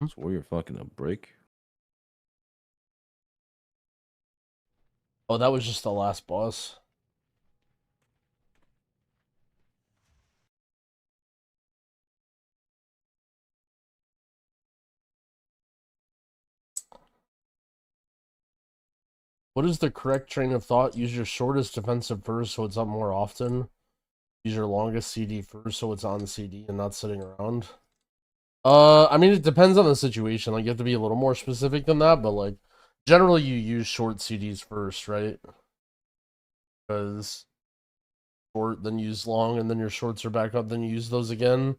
S8: Swear you're fucking a brick.
S1: Oh, that was just the last boss. What is the correct train of thought? Use your shortest defensive first so it's up more often. Use your longest CD first so it's on CD and not sitting around. I mean, it depends on the situation. Like, you have to be a little more specific than that, but, like, generally you use short CDs first, right? Because short, then use long, and then your shorts are back up, then you use those again.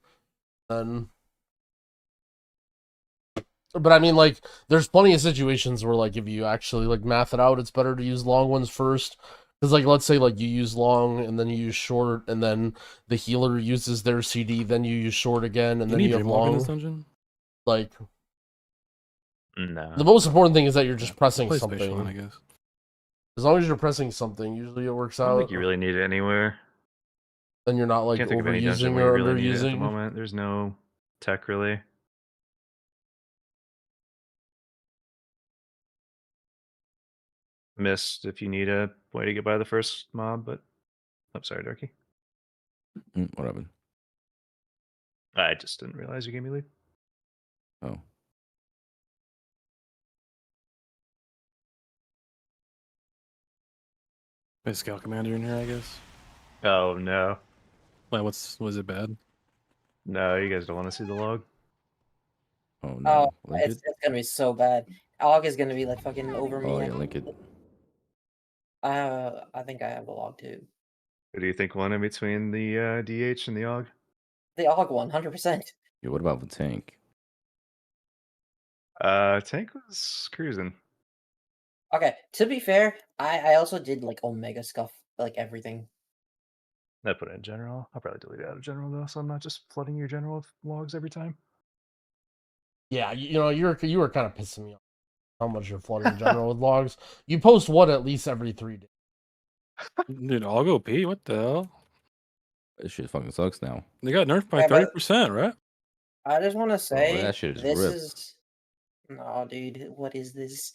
S1: Then... But I mean, like, there's plenty of situations where, like, if you actually, like, math it out, it's better to use long ones first. Because, like, let's say, like, you use long, and then you use short, and then the healer uses their CD, then you use short again, and then you have long.
S14: In this dungeon?
S1: Like,
S17: no.
S1: The most important thing is that you're just pressing
S14: Play
S1: something.
S14: Space One, I guess.
S1: As long as you're pressing something, usually it works
S17: I don't
S1: out.
S17: think you really need it anywhere.
S1: Then you're not, like,
S17: Can't think of any dungeon
S1: overusing
S17: where you
S1: or
S17: really need it at the
S1: underusing.
S17: moment. There's no tech really. Missed if you need a way to get by the first mob, but I'm sorry, Darky.
S8: What happened?
S17: I just didn't realize you gave me lead.
S8: Oh.
S14: Play Scout Commander in here, I guess.
S17: Oh no.
S14: Wait, was it bad?
S17: No, you guys don't want to see the log.
S8: Oh
S15: Oh, it's gonna be so bad. Aug is gonna be like fucking over me.
S8: Oh yeah, link it.
S15: I think I have the log too.
S17: What do you think won in between the DH and the AUG?
S15: The Aug one, 100%.
S8: Yeah, what about the tank?
S17: Tank was cruising.
S15: Okay, to be fair, I also did like Omega stuff, like everything.
S17: I put it in general. I'll probably delete it out of general though, so I'm not just flooding your general with logs every time.
S1: Yeah, you know, you were kind of pissing me off how much you're flooding general with logs. You post one at least every 3 days.
S14: Dude, I'll go pee. What the hell?
S8: This shit fucking sucks now.
S14: They got nerfed by
S15: Yeah, but
S14: 30%, right?
S15: I just want to say
S8: that shit is
S15: this
S8: ripped.
S15: is no, dude. What is this?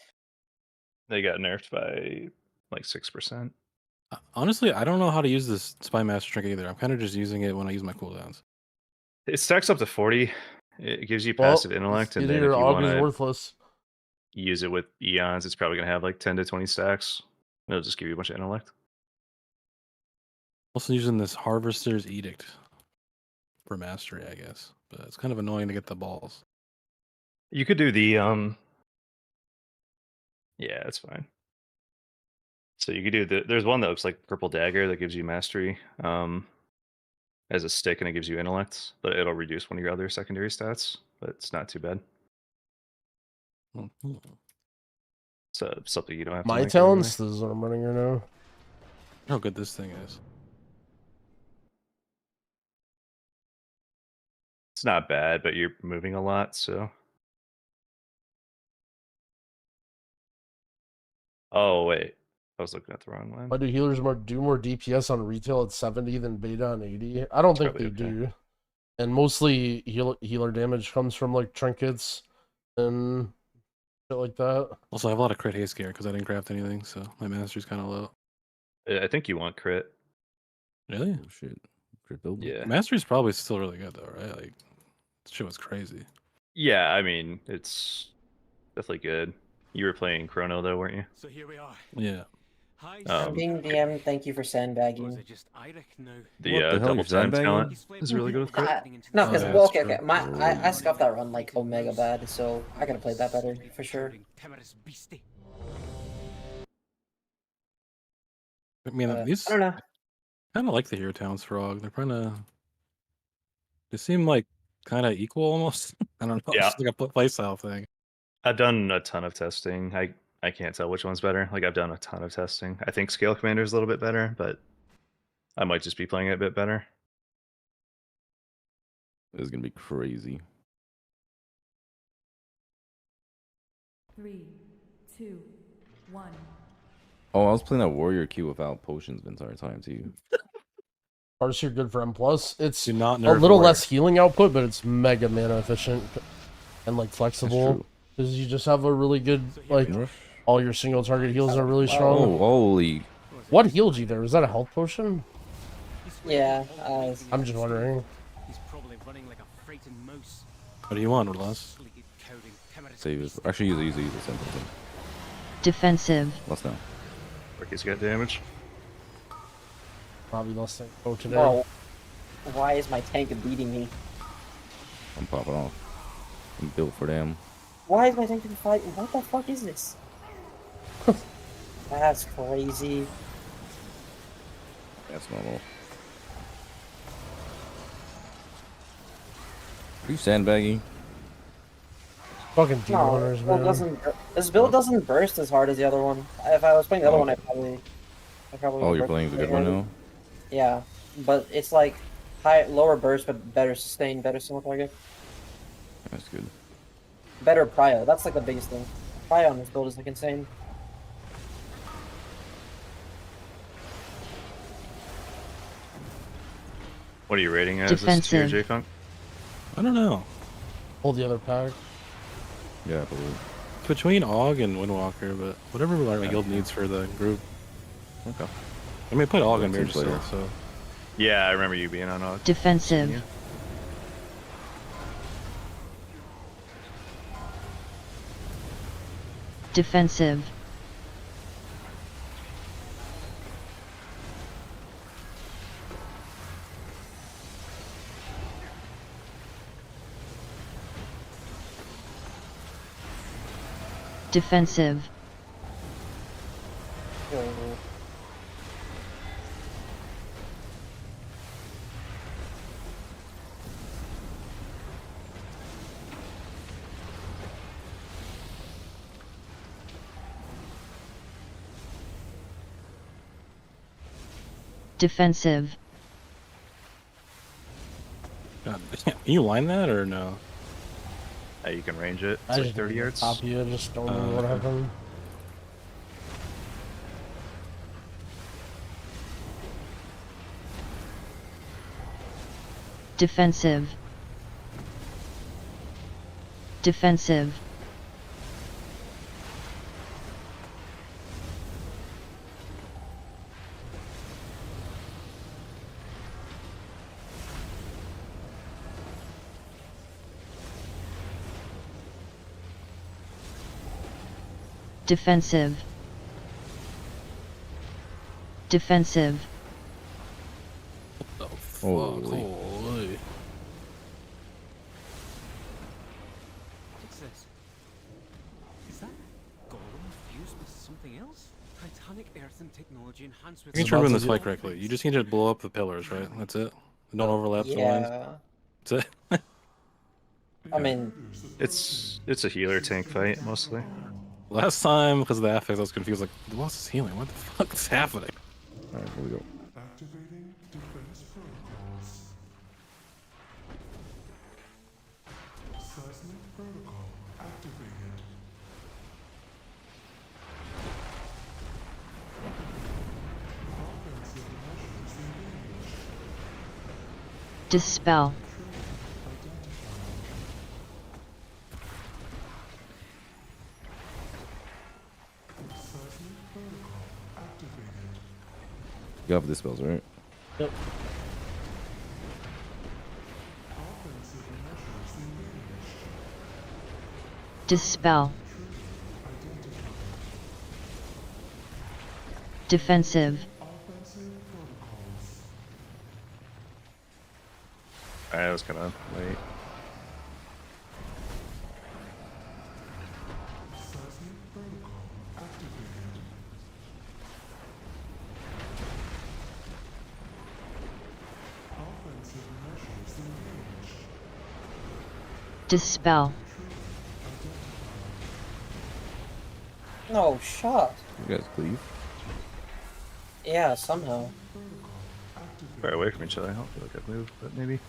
S17: They got nerfed by like 6%.
S14: Honestly, I don't know how to use this Spy Master Trinket either. I'm kind of just using it when I use my cooldowns.
S17: It stacks up to 40. It gives you
S1: Well,
S17: passive intellect, and
S1: either
S17: then
S1: your
S17: if you
S1: aug
S17: want
S1: is
S17: to
S1: worthless.
S17: use it with eons, it's probably gonna have like 10 to 20 stacks. It'll just give you a bunch of intellect.
S14: Also using this Harvester's Edict for mastery, I guess. But it's kind of annoying to get the balls.
S17: You could do the yeah, that's fine. So you could do there's one that looks like Purple Dagger that gives you mastery as a stick, and it gives you intellect, but it'll reduce one of your other secondary stats, but it's not too bad. So something you don't have to
S1: My
S17: like
S1: talents, this is what I'm running right now.
S14: How good this thing is.
S17: It's not bad, but you're moving a lot, so. Oh wait, I was looking at the wrong one.
S1: Why do healers do more DPS on retail at 70 than beta on 80? I don't think they do. And mostly healer damage comes from like trinkets and shit like that.
S14: Also, I have a lot of crit haste gear because I didn't craft anything, so my mastery's kind of low.
S17: I think you want crit.
S14: Really?
S8: Oh, shit. Crit build.
S17: Yeah.
S14: Mastery's probably still really good though, right? Like, this shit was crazy.
S17: Yeah, I mean, it's definitely good. You were playing Chrono though, weren't you?
S18: So here we are.
S14: Yeah.
S15: Being DM, thank you for sandbagging.
S17: The double time talent is really good with crit.
S15: No, because well, okay. I scuffed that run like Omega bad, so I gotta play that better for sure.
S14: I mean, these
S15: I don't know.
S14: kind of like the hero talents for AUG. They're kind of. They seem like kind of equal almost. I don't know.
S17: Yeah.
S14: It's like a playstyle thing.
S17: I've done a ton of testing. I can't tell which one's better. Like I've done a ton of testing. I think Scale Commander is a little bit better, but I might just be playing it a bit better.
S8: This is gonna be crazy.
S7: 3, 2, 1.
S8: Oh, I was playing that Warrior Q without potions the entire time too.
S1: Parse, you're good for M+. It's
S14: not
S1: a
S14: nerf
S1: little
S14: Warrior.
S1: less healing output, but it's mega mana efficient and like flexible. Because you just have a really good, like, all your single target heals are really strong.
S8: Oh, holy.
S1: What healed you there? Was that a health potion?
S15: Yeah.
S1: I'm just wondering.
S18: He's probably running like a frightened mouse.
S14: What do you want, Orlas?
S8: Save it. Actually, use it. Simple thing.
S16: Defensive.
S8: Let's know.
S17: Ricky's got damage.
S1: Probably less than go today.
S15: Whoa. Why is my tank beating me?
S8: I'm popping off. I'm built for them.
S15: Why is my tank fighting? What the fuck is this? That's crazy.
S8: That's normal. Are you sandbagging?
S1: Fucking demon
S15: No,
S1: hunters,
S15: this build doesn't burst as hard as the other one. If I was playing the other one, I probably
S8: Oh, you're playing the good one now?
S15: Yeah, but it's like lower burst, but better sustain, better single target.
S8: That's good.
S15: Better prio. That's like the biggest thing. Prio on this build is like insane.
S17: What are you rating as this tier,
S16: Defensive.
S17: J-Funk?
S14: I don't know.
S1: Hold the other pack.
S8: Yeah, I believe.
S14: It's between AUG and Windwalker, but whatever my guild needs for the group.
S8: Okay.
S14: I mean, I played AUG and
S8: Seems
S14: Mirage
S8: later.
S14: still, so.
S17: Yeah, I remember you being on a
S16: Defensive. Defensive. Defensive. defensive,
S14: God, can you line that or no?
S17: You can range it.
S1: I
S17: It's like
S1: just
S17: 30 yards.
S1: Top you, just don't know what
S14: okay.
S1: happened.
S16: defensive, defensive, defensive, defensive,
S14: Holy.
S18: What's this? Is that golem fused with something else? Titanic earth and technology enhanced with.
S14: You can remember this fight correctly. You just need to blow up the pillars, right? That's it. Don't overlap the lines.
S15: Yeah.
S14: That's it.
S15: I mean,
S17: It's a healer tank fight mostly.
S14: Last time, because of the affix, I was confused. Like, what's this healing? What the fuck is happening?
S8: Alright, here we go.
S10: Activating defense protocols. Seismic protocol activated. Offensive measures engaged.
S16: dispel,
S10: Seismic protocol activated.
S8: You have the spells, right?
S1: Yep.
S10: Offensive measures engaged.
S16: dispel, defensive,
S10: Offensive protocols.
S17: Alright, that was kind of late.
S10: Seismic protocol activated. Offensive measures engaged.
S16: dispel,
S15: no shot.
S8: You guys cleave.
S15: Yeah, somehow.
S17: Far away from each other. I don't feel like I've moved, but maybe.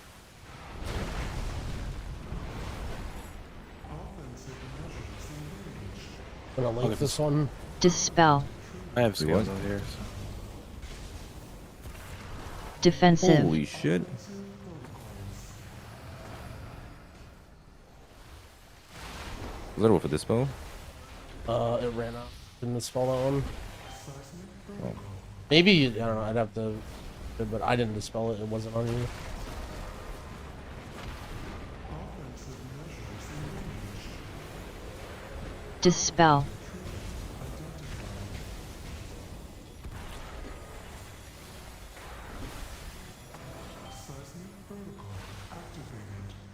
S10: Offensive measures engaged.
S1: Gonna link this one.
S16: dispel,
S14: I have
S8: Do what?
S14: scales out here. So.
S16: defensive,
S8: Holy shit. Was that for this spell?
S1: It ran out. Didn't spell that one.
S8: Oh.
S1: Maybe, I don't know, I'd have to, but I didn't dispel it, it wasn't on you.
S16: dispel,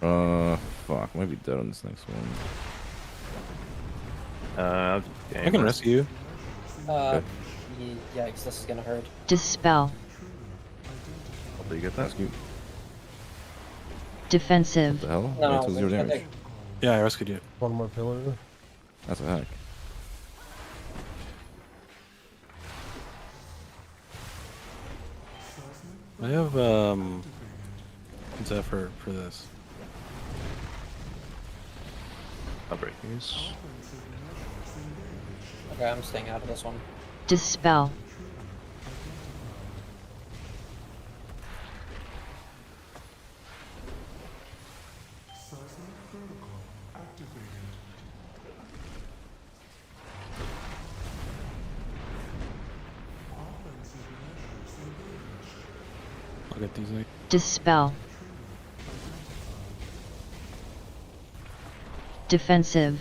S8: Fuck, I might be dead on this next one.
S14: I can rescue you.
S15: Yikes, this is gonna hurt.
S16: dispel,
S17: Hopefully you get that.
S8: Rescue.
S16: defensive,
S8: What the hell?
S15: No,
S8: I took
S15: no,
S8: 0
S15: I
S8: damage.
S15: think-
S14: Yeah, I rescued you.
S1: One more pillar.
S8: That's a hack.
S14: I have Zephyr for this.
S17: I'll break these.
S15: Okay, I'm staying out of this one.
S16: dispel,
S10: Seismic protocol activated. Offensive measures engaged.
S14: I'll get these like
S16: dispel, defensive,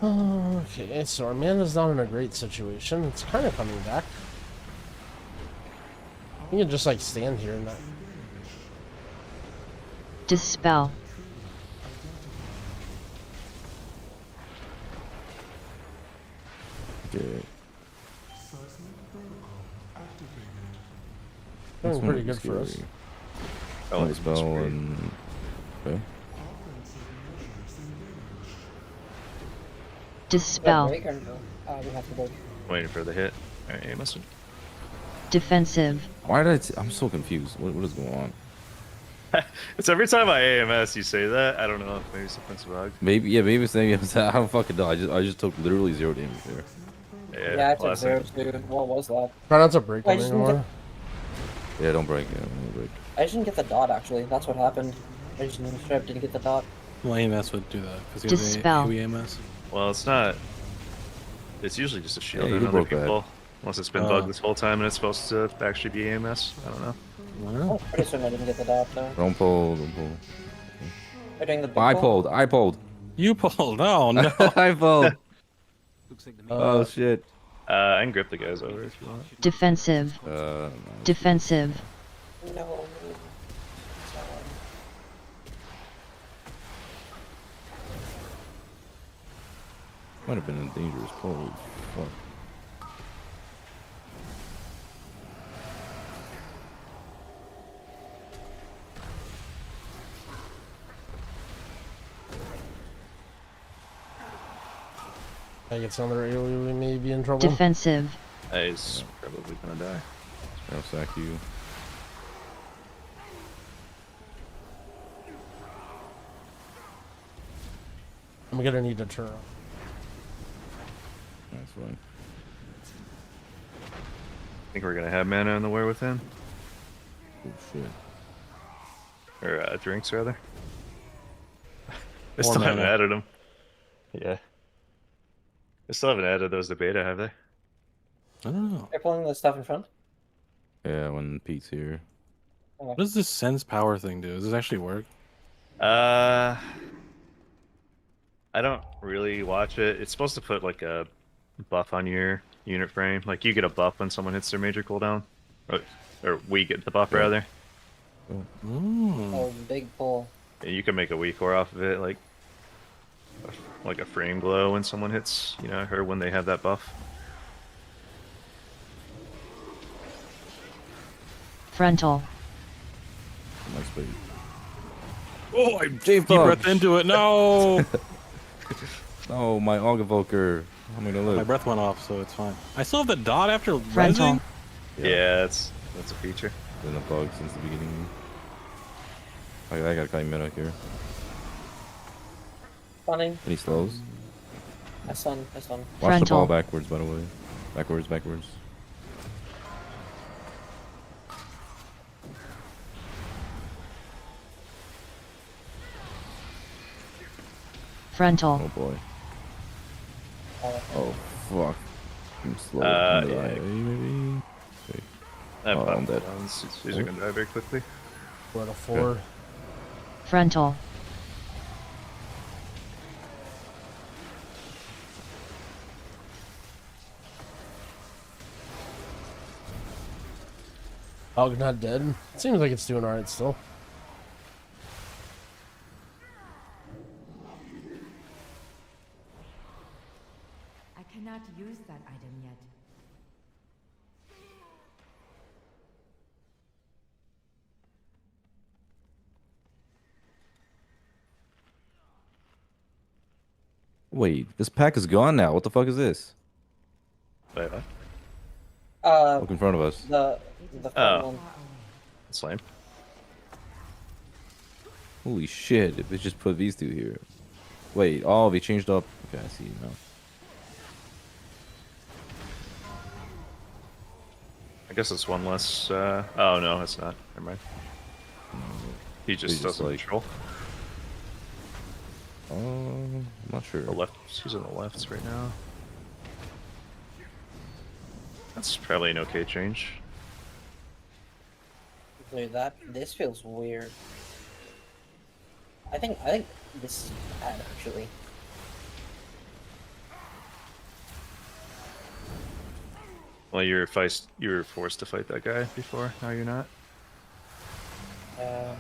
S1: Okay, so our mana's not in a great situation. It's kind of coming back. You can just like stand here and not.
S16: dispel,
S8: Okay.
S10: Seismic protocol activated.
S1: Doing
S8: This
S1: pretty
S8: one
S1: good for us.
S8: scary. Oh, spell and Okay.
S16: Dispel.
S15: Break or no? We have to break.
S17: Waiting for the hit. Alright, AMS.
S16: Defensive.
S8: Why did I'm so confused. What is going on?
S17: It's every time I AMS you say that. I don't know if maybe something's bugged.
S8: Maybe maybe it's maybe I don't fucking know. I just took literally 0 damage there.
S15: Yeah, I took 0 too. What was that?
S1: Try not to break
S15: I
S1: them
S15: just didn't
S1: anymore.
S8: Yeah, don't break it. Don't break.
S15: I just didn't get the dot actually. That's what happened. I just didn't get the dot.
S14: Well, AMS would do that because
S16: Dispel.
S14: he has AMS.
S17: Well, it's not. It's usually just a shield
S8: Yeah,
S17: and
S8: you
S17: other
S8: broke that.
S17: people. Unless it's been bugged this whole time and it's supposed to actually be AMS. I don't know.
S15: Oh, pretty soon I didn't get the dot though.
S8: Don't pull. Don't pull.
S15: We're doing the big
S8: I
S15: pull?
S8: pulled. I pulled.
S14: You pulled. Oh no.
S8: I pulled.
S18: Looks like the
S8: Oh shit.
S17: I can grip the guys over if you want.
S16: Defensive. Defensive.
S15: No.
S8: Might have been a dangerous pull. Fuck.
S1: I get some other AoE, we may be in trouble.
S16: Defensive.
S17: He's probably gonna die.
S8: I'll sack you.
S1: I'm gonna need to turn.
S8: That's fine.
S17: Think we're gonna have mana in the War Within?
S8: Oh shit.
S17: Or drinks rather. I
S14: Or
S17: still haven't
S14: mana.
S17: added them. Yeah. They still haven't added those to beta, have they?
S14: I don't know.
S15: They're pulling the stuff in front.
S8: Yeah, when Pete's here.
S14: What does this sense power thing do? Does this actually work?
S17: I don't really watch it. It's supposed to put like a buff on your unit frame. Like you get a buff when someone hits their major cooldown. Or we get the buff rather.
S15: Oh, big pull.
S17: And you can make a weak core off of it, like a frame glow when someone hits, you know, or when they have that buff.
S16: Frontal.
S8: Nice baby.
S14: Oh, I deep breath into it. No.
S8: Oh, my evoker. I'm gonna live.
S14: My breath went off, so it's fine. I still have the dot after
S16: Frontal.
S14: resing.
S17: Yeah, that's a feature.
S8: Been a bug since the beginning. I gotta call you meta here.
S15: Stunning.
S8: Any slows?
S15: I stun.
S8: Watch the
S16: Frontal.
S8: ball backwards, by the way. Backwards.
S16: Frontal.
S8: Oh boy. Oh fuck. I'm slow.
S17: Yeah.
S8: Maybe. Okay. Oh, I'm dead.
S17: These are gonna die very quickly.
S1: We're at a 4.
S16: Frontal.
S1: Oh, not dead. Seems like it's doing alright still.
S7: I cannot use that item yet.
S8: Wait, this pack is gone now. What the fuck is this?
S17: Wait, what?
S8: Look in front of us.
S15: The front one.
S17: That's lame.
S8: Holy shit! They just put these two here. Wait, oh, they changed up. Okay, I see now.
S17: I guess it's one less. Oh no, it's not. Never mind. He just doesn't control.
S8: I'm not sure.
S17: The left. He's on the lefts right now. That's probably an okay change.
S15: Dude, this feels weird. I think this is bad actually.
S17: Well, you were forced to fight that guy before. Now you're not.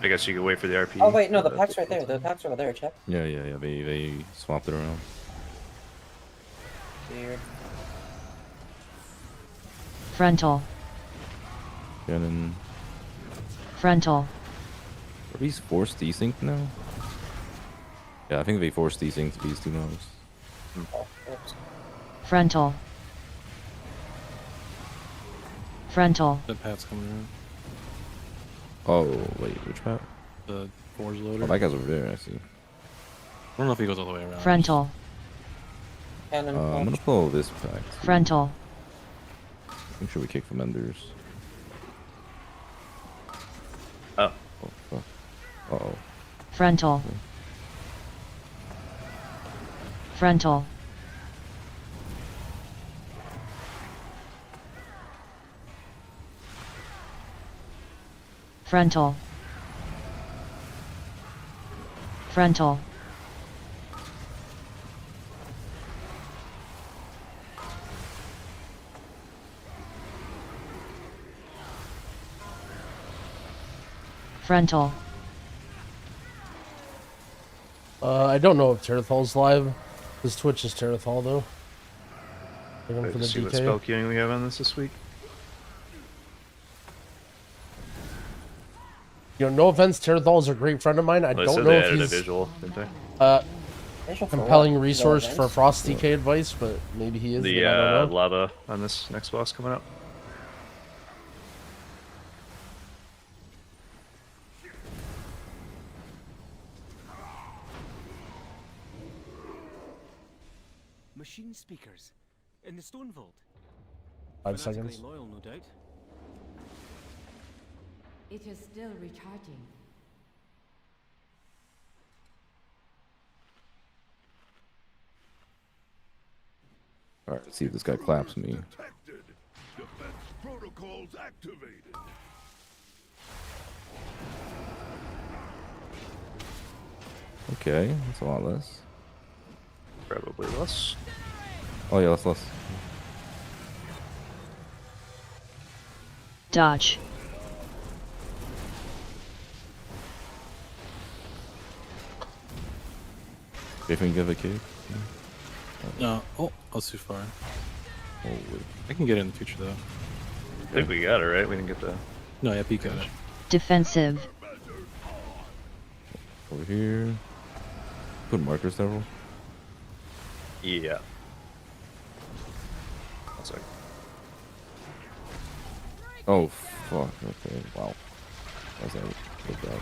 S17: I guess you could wait for the RP.
S15: Oh wait, no, the pack's right there. The pack's over there. Check.
S8: Yeah. They swapped it around.
S15: Weird.
S16: Frontal.
S8: Cannon.
S16: Frontal.
S8: Are these forced desync now? Yeah, I think they forced these things to be too much.
S16: Frontal. Frontal.
S14: The pat's coming in.
S8: Oh, wait, which pat?
S14: The forge loader.
S8: Oh, that guy's over there, I see.
S14: I don't know if he goes all the way around.
S16: Frontal.
S8: I'm gonna pull this pack. Too.
S16: Frontal.
S8: Make sure we kick from enders.
S17: Oh.
S8: Oh, fuck. Uh-oh.
S16: Frontal.
S8: Okay.
S16: Frontal. Frontal. Frontal. Frontal.
S1: I don't know if Terathal's live. His Twitch is Terathal though. Looking for the
S17: See what
S1: DK.
S17: spell queuing we have on this week.
S1: You know, no offense, Terathal's a great friend of mine. I
S17: Well,
S1: don't
S17: so
S1: know
S17: they
S1: if
S17: added
S1: he's
S17: a visual, didn't they?
S1: compelling resource for Frost DK advice, but maybe he is.
S17: The
S1: I don't know.
S17: lava on this next boss coming up.
S18: Machine speakers in the stone vault.
S1: 5
S18: Fanatically
S1: seconds.
S18: loyal, no doubt.
S7: It is still recharging.
S8: Alright, let's see if this guy claps me.
S10: Defense protocols activated.
S8: Okay, that's a lot less.
S17: Probably less.
S8: Oh yeah, that's less.
S16: Dodge.
S8: If we can give a kick.
S14: No. Oh, that's too far.
S8: Oh wait.
S14: I can get it in the future though.
S17: I think we got it, right? We didn't get the...
S14: No, yeah, peek at it.
S16: Defensive.
S8: Over here. Put markers several.
S17: Yeah. One sec.
S8: Oh fuck, okay, wow. That's not good job.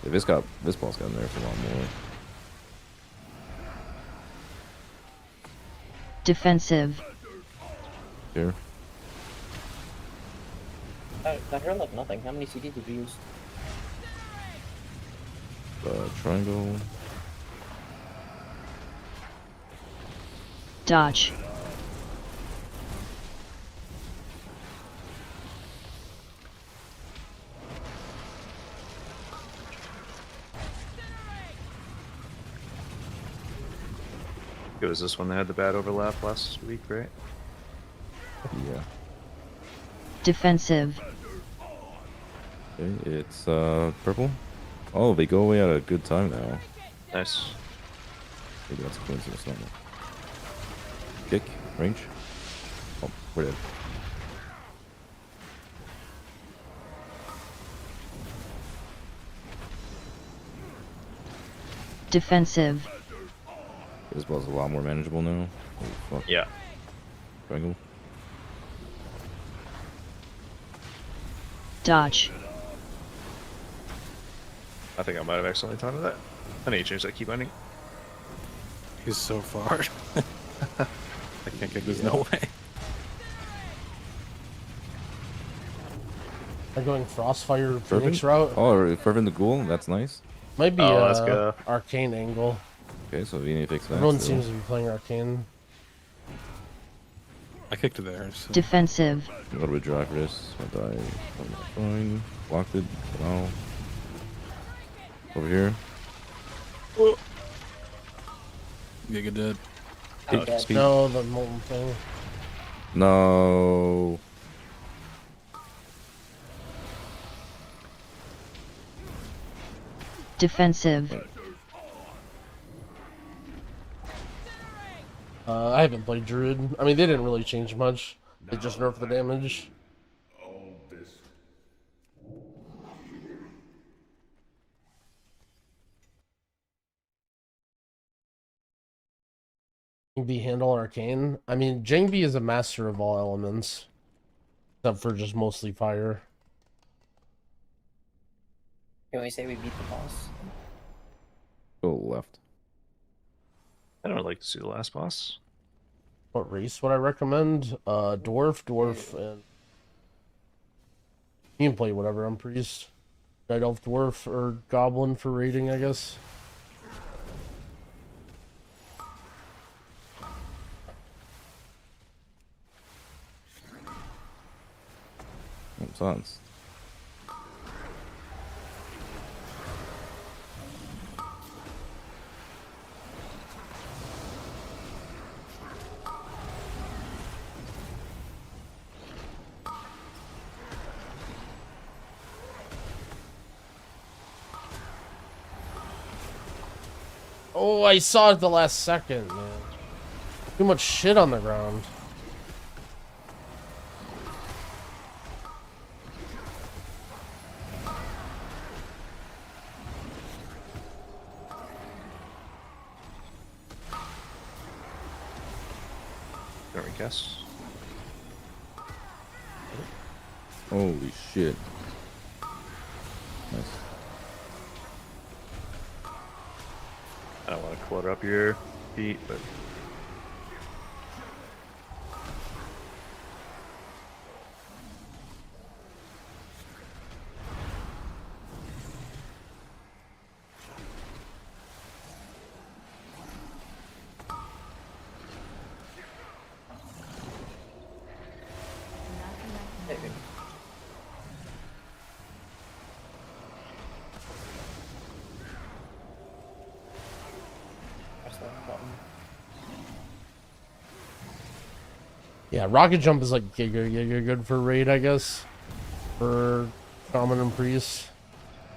S8: Yeah, this boss got nerfed a lot more.
S16: Defensive.
S8: Here.
S15: That hurt like nothing. How many CDs did you use?
S8: Triangle.
S16: Dodge.
S17: It was this one that had the bad overlap last week, right?
S8: Yeah.
S16: Defensive.
S8: Okay, it's purple. Oh, they go away at a good time now.
S17: Nice.
S8: Maybe that's a coincidence. Not kick, range. Oh, we're dead.
S16: Defensive.
S8: This boss is a lot more manageable now. Oh, fuck.
S17: Yeah.
S8: Triangle.
S16: Dodge.
S17: I think I might have accidentally timed that. I need to change that key binding.
S14: He's so far. I can't get. There's no way.
S1: I'm going Frostfire
S8: Fervent?
S1: Phoenix route.
S8: Oh, Fervent the Ghoul. That's nice.
S1: Might be
S17: let's go.
S1: Arcane angle.
S8: Okay, so we need to fix that.
S1: Everyone
S8: still.
S1: seems to be playing Arcane.
S14: I kicked it there. So.
S16: Defensive.
S8: A little bit dry for this. I died. Fine. Blocked it. Wow. Over here.
S14: Oh. Giga dead.
S8: Speed.
S1: No, the molten thing.
S8: No.
S16: Defensive.
S1: I haven't played Druid. I mean, they didn't really change much. They just nerfed the damage. Jangbi handle arcane. I mean, Jangbi is a master of all elements, except for just mostly fire.
S15: Can we say we beat the boss?
S8: Go left.
S17: I don't like to see the last boss.
S1: What race would I recommend? Dwarf, and you can play whatever. I'm priest, night elf, dwarf, or goblin for raiding, I guess.
S8: Sounds.
S1: Oh, I saw it at the last second, man. Too much shit on the ground.
S17: There we guess.
S8: Holy shit. Nice.
S17: I don't want to clutter up your feet, but
S1: Yeah, rocket jump is like you're good for raid, I guess. For shaman and priest.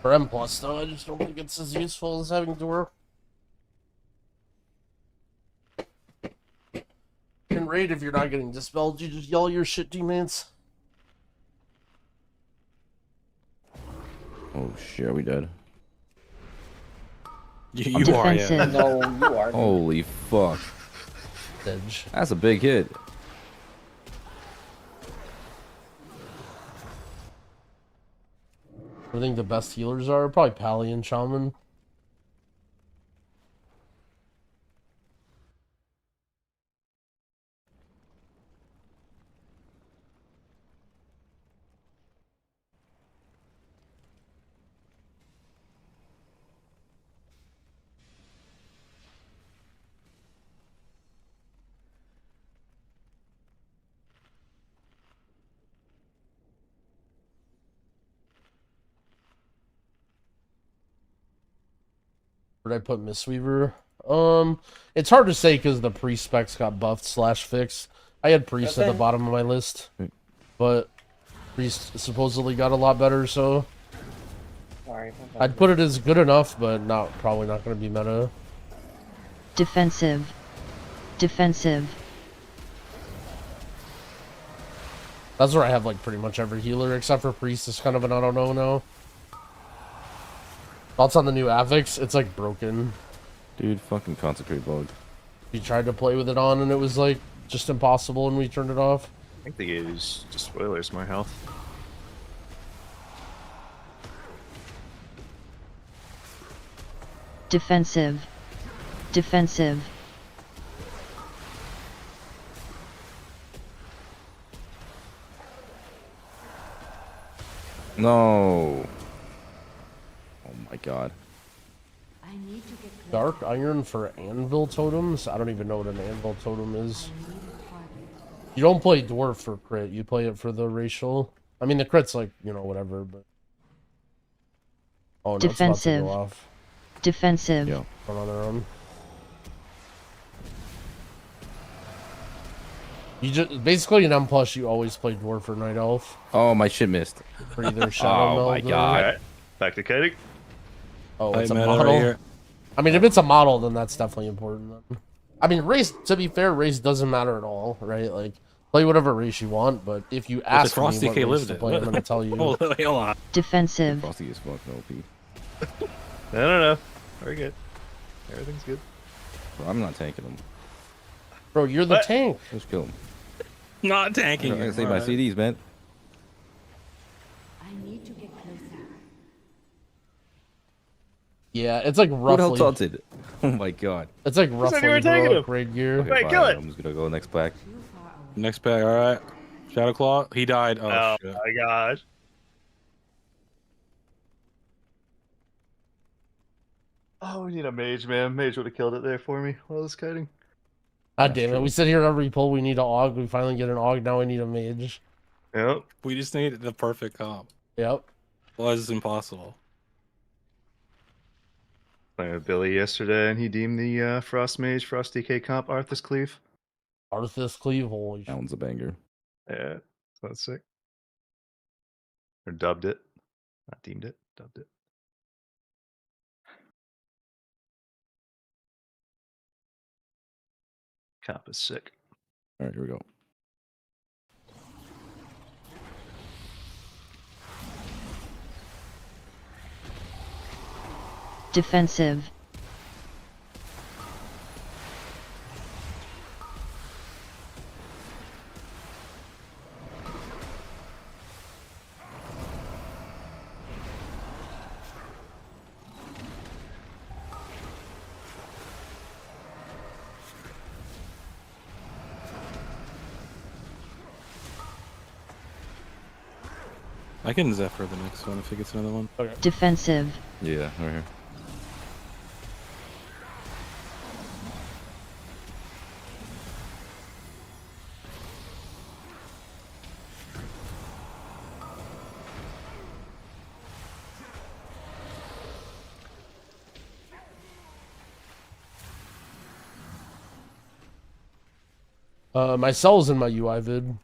S1: For M plus though, I just don't think it's as useful as having dwarf. In raid, if you're not getting dispelled, you just yell your shit teammates.
S8: Oh shit, are we dead?
S14: You are, yeah.
S15: No, you are.
S8: Holy fuck.
S1: Edge.
S8: That's a big hit.
S1: I think the best healers are probably Paladin, Shaman. Where did I put Mistweaver? It's hard to say because the priest specs got buffed / fixed. I had priest at the bottom of my list, but priest supposedly got a lot better, so
S15: Sorry.
S1: I'd put it as good enough, but probably not going to be meta.
S16: Defensive. Defensive.
S1: That's where I have like pretty much every healer except for priest is kind of an I don't know now. Thoughts on the new affix? It's like broken.
S8: Dude, fucking consecrate bug.
S1: We tried to play with it on and it was like just impossible and we turned it off.
S17: I think they use just spoilers more health.
S16: Defensive. Defensive.
S8: No. Oh my god.
S1: Dark iron for anvil totems? I don't even know what an anvil totem is. You don't play dwarf for crit, you play it for the racial. I mean the crit's like, you know, whatever, but oh no,
S16: Defensive.
S1: it's about to go off.
S16: Defensive.
S8: Yeah.
S1: On their own. You just basically in M plus you always play dwarf or night elf.
S8: Oh, my shit missed.
S1: For either shadow
S8: Oh my
S1: meld or-
S8: god.
S17: Alright, back to kiting.
S1: Oh, it's a
S14: meta
S1: model.
S14: right here.
S1: I mean, if it's a model, then that's definitely important. I mean, race. To be fair, race doesn't matter at all, right? Like, play whatever race you want. But if you ask me
S14: Frosty
S1: what
S14: K
S1: race
S14: lived
S1: to
S14: it.
S1: play, I'm going to tell you.
S14: Hold on.
S16: Defensive.
S8: Frosty is fucking OP.
S17: No. Very good. Everything's good.
S8: Bro, I'm not tanking him.
S1: Bro, you're the tank.
S8: Let's kill him.
S14: Not tanking.
S8: I can
S14: you,
S8: save my
S14: alright.
S8: CDs, man.
S7: I need to get closer.
S1: Yeah, it's like
S8: Who the
S1: roughly.
S8: hell taunted? Oh my god.
S1: It's like
S2: you
S1: roughly
S2: were taking
S1: heroic
S2: him.
S1: raid gear.
S8: Okay,
S2: Wait,
S8: fine.
S2: kill it.
S8: I'm just gonna go next pack.
S14: Next pack, alright. Shadow Claw, he died. Oh,
S2: Oh
S14: shit.
S2: my gosh.
S17: Oh, we need a mage, man. Mage would have killed it there for me while I was kiting.
S1: God damn it. We sit here every pull, we need an Aug. We finally get an Aug, now we need a mage.
S17: Yep.
S14: We just need the perfect comp.
S1: Yep.
S14: Well, it's impossible.
S17: Playing with Billy yesterday, and he deemed the Frost Mage, Frost DK comp Arthas Cleave.
S1: Arthas Cleave, holy
S8: That one's a banger.
S17: Yeah, that's sick. Or dubbed it. Not deemed it, dubbed it. Comp is sick.
S8: Alright, here we go.
S16: Defensive.
S14: I can Zephyr the next one if he gets another one.
S1: Okay.
S16: Defensive.
S8: Yeah, right here.
S1: My cell's in my UI vid.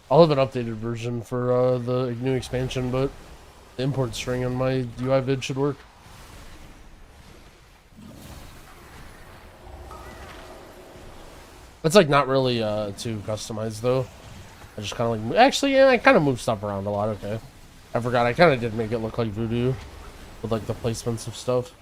S1: I'll have an updated version for the new expansion, but the import string on my UI vid should work. It's like not really too customized though. I just kind of like actually, yeah, I kind of move stuff around a lot. Okay, I forgot. I kind of did make it look like Voodoo with like the placements of stuff.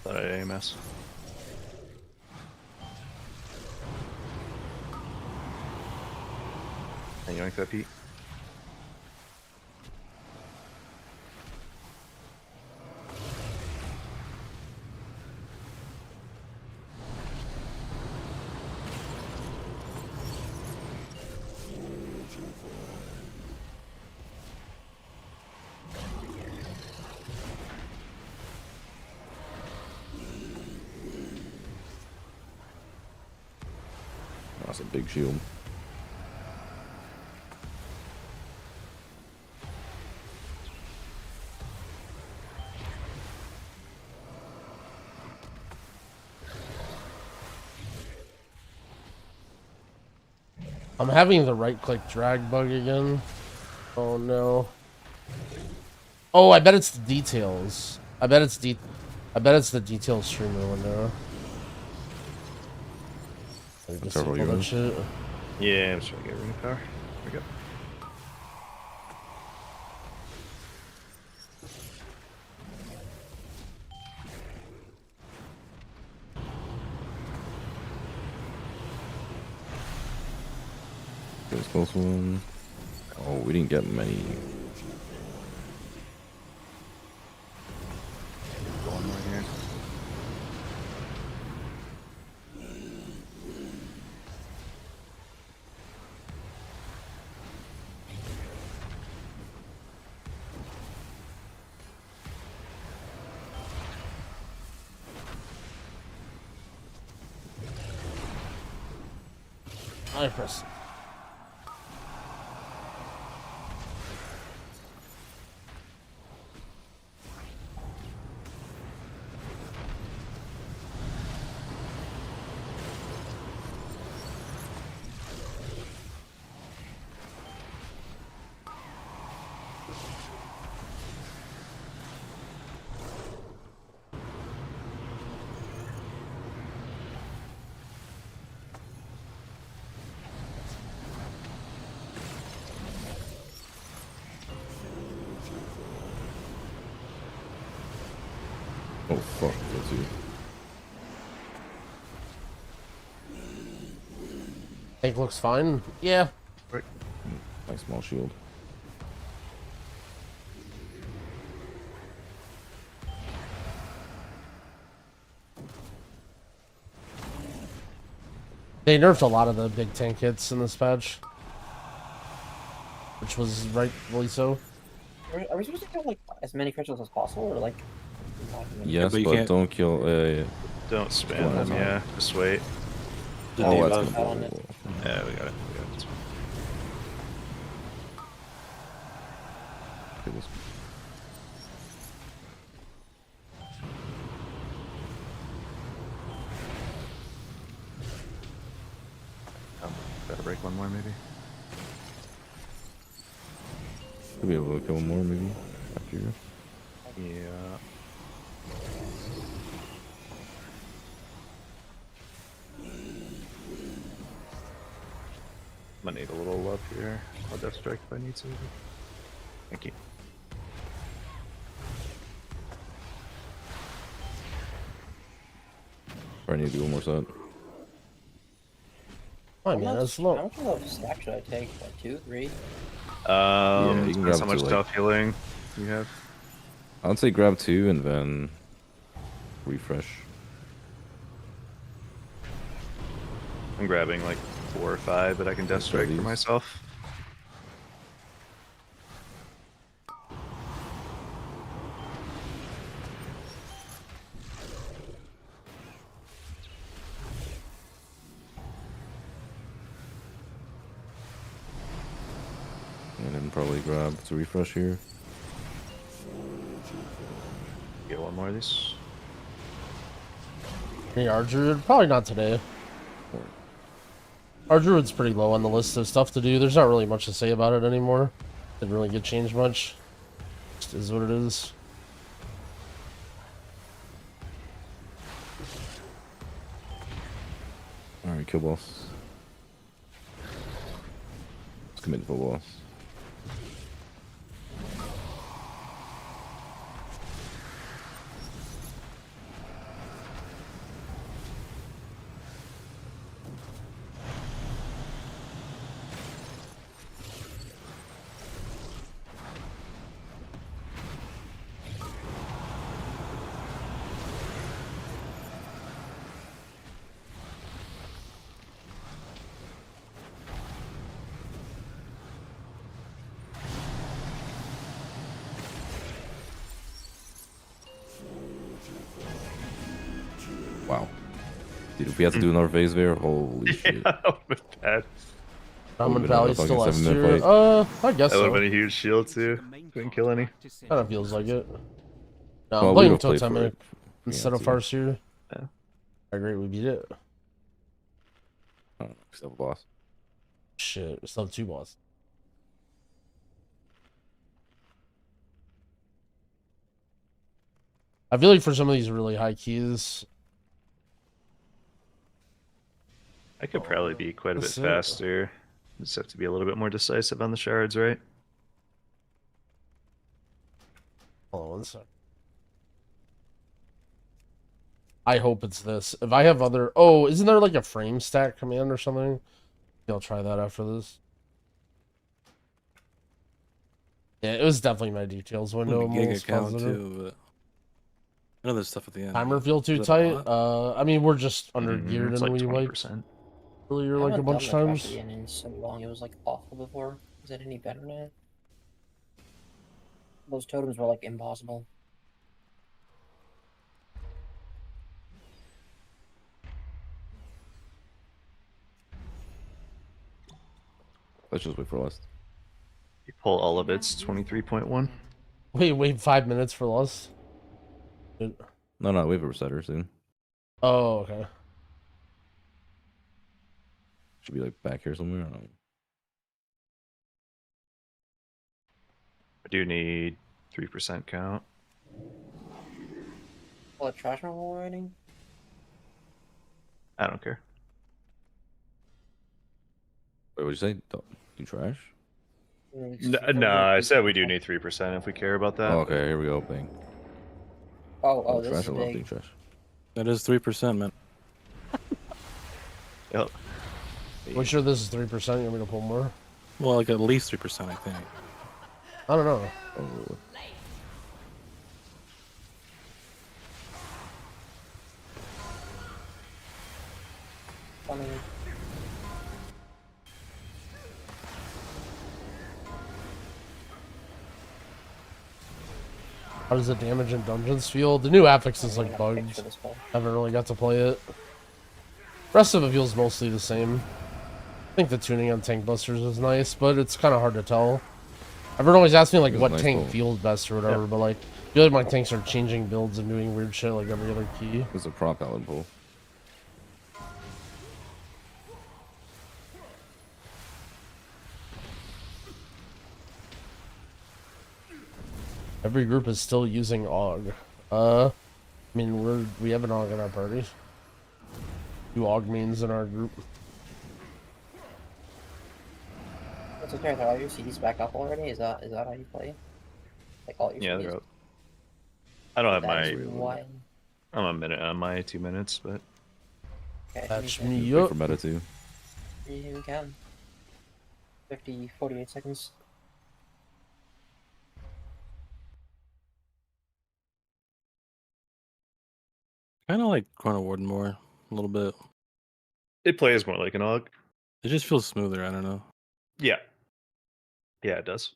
S17: Thought I had AMS. And you like that, Pete?
S8: That's a big shield.
S1: I'm having the right-click drag bug again. Oh no. Oh, I bet it's the details. I bet it's the details streamer window.
S8: Several units.
S1: Shit.
S17: Yeah, I'm just trying to get ring of power. There we go.
S8: This close one. Oh, we didn't get many.
S17: One more here.
S1: I press.
S8: Oh fuck, that's you.
S1: Tank looks fine. Yeah.
S17: Right.
S8: Nice small shield.
S1: They nerfed a lot of the big tank hits in this patch, which was rightfully so.
S15: Are we supposed to kill like as many crystals as possible, or like?
S8: Yes,
S14: but
S8: but,
S14: you can't-
S8: don't kill.
S17: Don't spam them, yeah. Just wait.
S8: Oh, that's
S15: debuff.
S8: gonna be
S17: Yeah, we got it.
S8: Okay, this-
S17: Gotta break one more, maybe.
S8: Should be able to kill more, maybe. After you.
S17: Yeah. I'm gonna need a little love here. I'll death strike if I need to. Thank you.
S8: Or I need to do one more set.
S1: I mean, that's low.
S15: How much of a stack should I take? Like 2, 3?
S8: Yeah, you can grab
S17: how much
S8: two, like-
S17: stuff healing you have.
S8: I'd say grab 2 and then refresh.
S17: I'm grabbing like 4 or 5, but I can death strike for
S8: these.
S17: myself.
S8: And then probably grab to refresh here.
S17: Get one more of these.
S1: Hey, our druid? Probably not today. Our druid's pretty low on the list of stuff to do. There's not really much to say about it anymore. Didn't really get changed much. Just is what it is.
S8: Alright, kill boss. Let's commit to boss. Wow. Dude, if we had to do another phase there, holy shit.
S17: Yeah, that would've been bad.
S1: Shaman
S8: been
S1: Valley
S8: a fucking
S1: still
S8: 7-minute
S1: S tier.
S8: fight.
S1: I guess
S17: That would
S1: so.
S17: have been a huge shield too. Couldn't kill any.
S1: Kinda feels like it. No,
S8: Well,
S1: I'm
S8: we
S1: playing
S8: would've played
S1: Totem
S8: for it.
S1: instead
S8: Yeah,
S1: of Farseer.
S17: Yeah.
S1: I agree, we beat it.
S8: I don't know, still have a boss.
S1: Shit, we still have 2 bosses. I feel like for some of these really high keys,
S17: I could probably be quite a bit
S1: That's it.
S17: faster. Just have to be a little bit more decisive on the shards, right?
S1: hold on one sec. I hope it's this. If I have other, oh, isn't there like a frame stack command or something? I'll try that after this. Yeah, it was definitely my details window.
S14: Gig
S1: Most
S14: account
S1: positive.
S14: too, but I know there's stuff at the end.
S1: Timer feel too
S14: Is that a
S1: tight.
S14: lot?
S1: I mean, we're just under
S17: Mhm,
S1: geared
S17: it's
S1: and
S17: like
S1: we wiped
S17: 20%.
S1: earlier
S15: I
S1: like a
S15: haven't
S1: bunch of
S15: done the
S1: times.
S15: Crash in so long. It was like awful before. Is it any better now? Those totems were like impossible.
S8: Let's just wait for lust.
S17: You pull all of its 23.1.
S1: Wait 5 minutes for lust?
S8: No, we have a resetter soon.
S1: Oh, okay.
S8: Should be like back here somewhere. I don't know.
S17: I do need 3% count.
S15: What, trash removal rating?
S17: I don't care.
S8: Wait, what'd you say? Do trash?
S17: No, I said we do need 3% if we care about that.
S8: Oh, okay, here we go. Bang.
S15: Oh, this
S8: trash.
S15: is
S8: I love
S15: big.
S8: doing trash.
S14: That is 3%, man.
S17: Yep.
S1: We sure this is 3%? You want me to pull more?
S14: Well, like at least 3%, I think.
S1: I don't know.
S8: Oh.
S15: Funny.
S1: How does the damage in dungeons feel? The new affix is like bugged. Haven't really got to play it. Rest of it feels mostly the same. I think the tuning on tank busters is nice, but it's kind of hard to tell. Everyone always asks me like what
S8: nice
S1: tank
S8: build.
S1: feels best or whatever, but like I feel like my tanks are changing builds and doing weird shit like every other key.
S8: It's a prop Paladin pull.
S1: Every group is still using AUG. I mean we have an AUG in our party. 2 AUG mains in our group.
S15: What's okay, are all your CDs back up already? Is that how you play? Like all your
S17: Yeah,
S15: CDs?
S17: they're up. I don't have
S15: That's
S17: my.
S15: why.
S17: I'm a minute on my 2 minutes, but.
S15: Okay,
S1: Patch
S15: you
S1: me
S8: Wait
S1: up.
S8: for meta too.
S15: You can. 48 seconds.
S14: Kind of like Chrono Warden more, a little bit.
S17: It plays more like an AUG.
S14: It just feels smoother. I don't know.
S17: Yeah. Yeah, it does.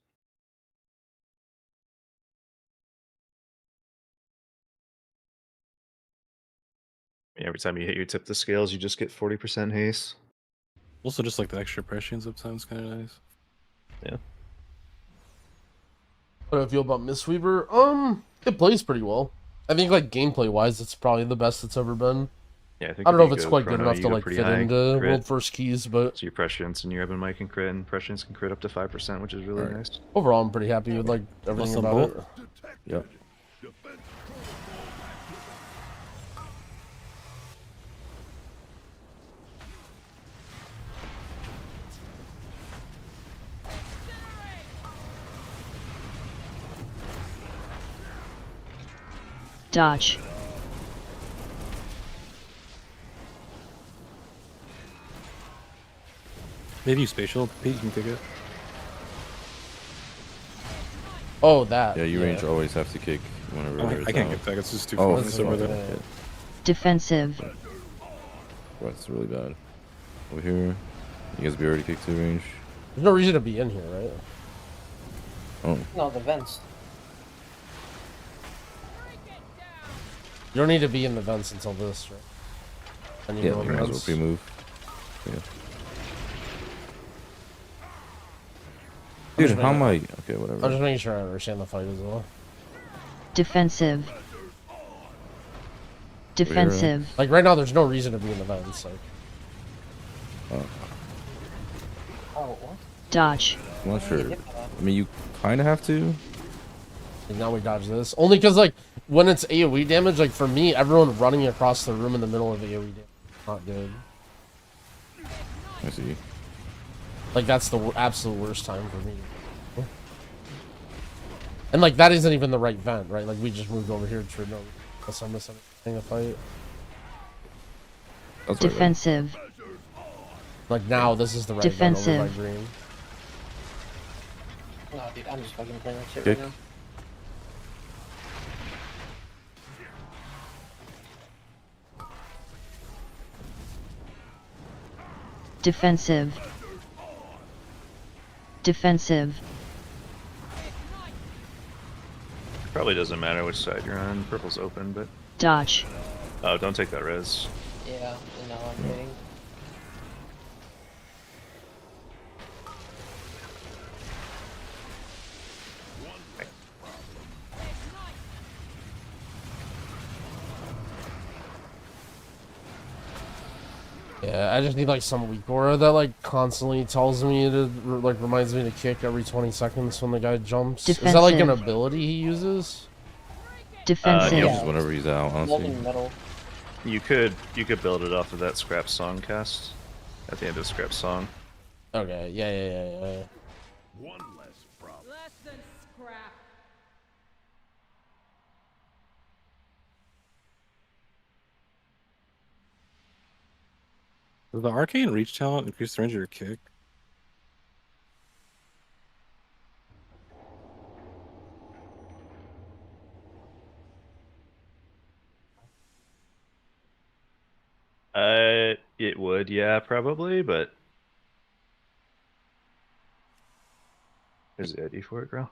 S17: Every time you hit your tip the scales, you just get 40% haste.
S14: Also, just like the extra prescience sometimes kind of nice.
S17: Yeah.
S1: What do I feel about Mistweaver? It plays pretty well. I think like gameplay wise, it's probably the best it's ever been.
S17: Yeah, I think
S1: I don't know
S17: you
S1: if it's
S17: go
S1: quite
S17: chrono,
S1: good enough
S17: you
S1: to
S17: go
S1: like
S17: pretty
S1: fit
S17: high
S1: into
S17: crit.
S1: World First Keys, but
S17: So your prescience and your Ebon Mike can crit, and prescience can crit up to 5%, which is really nice.
S1: overall I'm pretty happy with like everything
S14: Awesome
S1: about
S14: bolt.
S1: it.
S8: Yep.
S16: Dodge.
S14: Maybe you spatial. Pete, you can take it.
S1: Oh, that.
S8: Yeah, you range always have to kick whenever
S14: Oh,
S8: there's
S14: I can't
S8: out.
S14: get back. It's just too
S8: Oh,
S14: far.
S8: that's
S14: over
S8: fine.
S14: there.
S8: Yeah.
S16: Defensive.
S8: That's really bad. Over here, you guys be already kicked to range.
S1: There's no reason to be in here, right?
S8: Oh,
S15: No, the vents.
S1: You don't need to be in the vents until this, right? And
S8: yeah,
S1: go
S8: you
S1: in
S8: might as well
S1: vents.
S8: pre-move. Yeah. Dude, how am I? Okay, whatever.
S1: I'm just making sure I understand the fight as well.
S16: Defensive. Defensive.
S1: Like right now, there's no reason to be in the vents. Like,
S15: Oh, what?
S16: Dodge.
S8: I'm not sure. I mean, you kind of have to.
S1: and now we dodge this only because like when it's AOE damage, like for me, everyone running across the room in the middle of AOE damage, not good.
S8: I see.
S1: Like that's the absolute worst time for me. And like that isn't even the right vent, right? Like we just moved over here to no, unless I'm missing a fight.
S8: That's right,
S16: Defensive.
S1: Like now, this is the right vent over by
S16: Defensive.
S1: green.
S15: No, dude, I'm just fucking playing that shit
S8: Kick.
S15: right now.
S16: Defensive. Defensive.
S17: Probably doesn't matter which side you're on. Purple's open, but.
S16: Dodge.
S17: Oh, don't take that res.
S15: Yeah, and now I'm waiting.
S1: Yeah, I just need like some weak aura that like constantly tells me to like reminds me to kick every 20 seconds when the guy jumps.
S16: Defensive.
S1: Is that like an ability he uses?
S16: Defensive.
S8: Yeah, just whenever he's out, honestly.
S15: Metal.
S17: You could build it off of that scrap song cast at the end of scrap song.
S1: Okay, yeah.
S9: One less problem.
S7: Less than scrap.
S14: Does the arcane reach talent increase the range of your kick?
S17: It would, yeah, probably, but there's the ID for it, girl.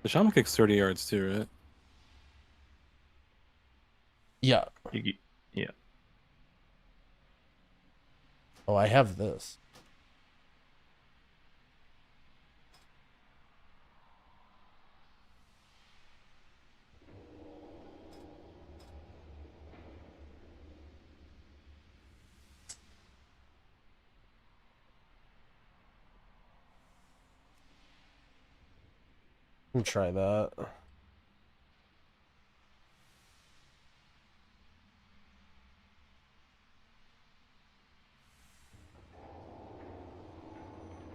S14: The shaman kicks 30 yards too, right?
S1: Yeah.
S17: Yeah.
S1: Oh, I have this. Let me try that.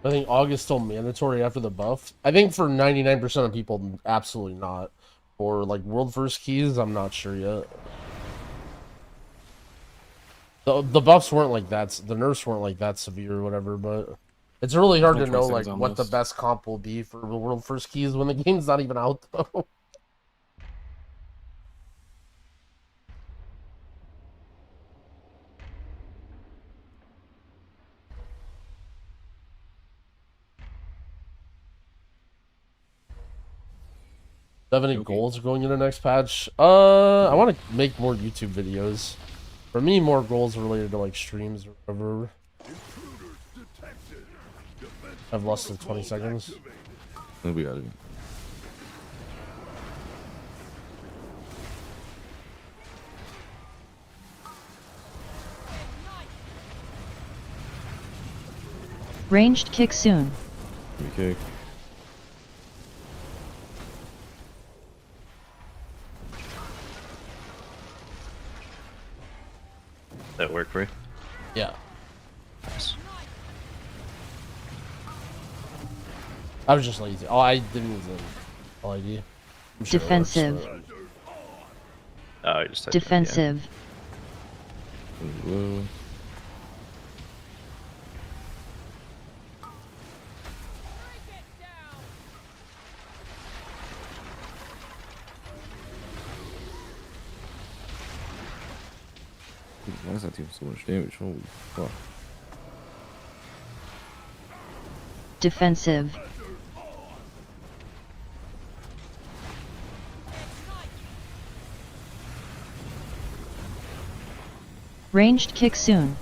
S1: I think August still mandatory after the buff. I think for 99% of people, absolutely not. For like world first keys, I'm not sure yet. The buffs weren't like that. The nerfs weren't like that severe or whatever, but it's really hard to know like what the best comp will be for the world first keys when the game's not even out though. Do you have any goals going into the next patch? I want to make more YouTube videos. For me, more goals related to like streams or whatever. I have less than 20 seconds.
S8: We got it.
S16: Ranged kick soon.
S8: Okay.
S17: That work for you?
S1: Yeah.
S17: Nice.
S1: I was just lazy. Oh, I didn't use an ID. Sure
S16: Defensive.
S17: Oh, I just
S16: Defensive.
S8: Whoa. Why is that doing so much damage? Holy fuck.
S16: Defensive. Ranged kick soon.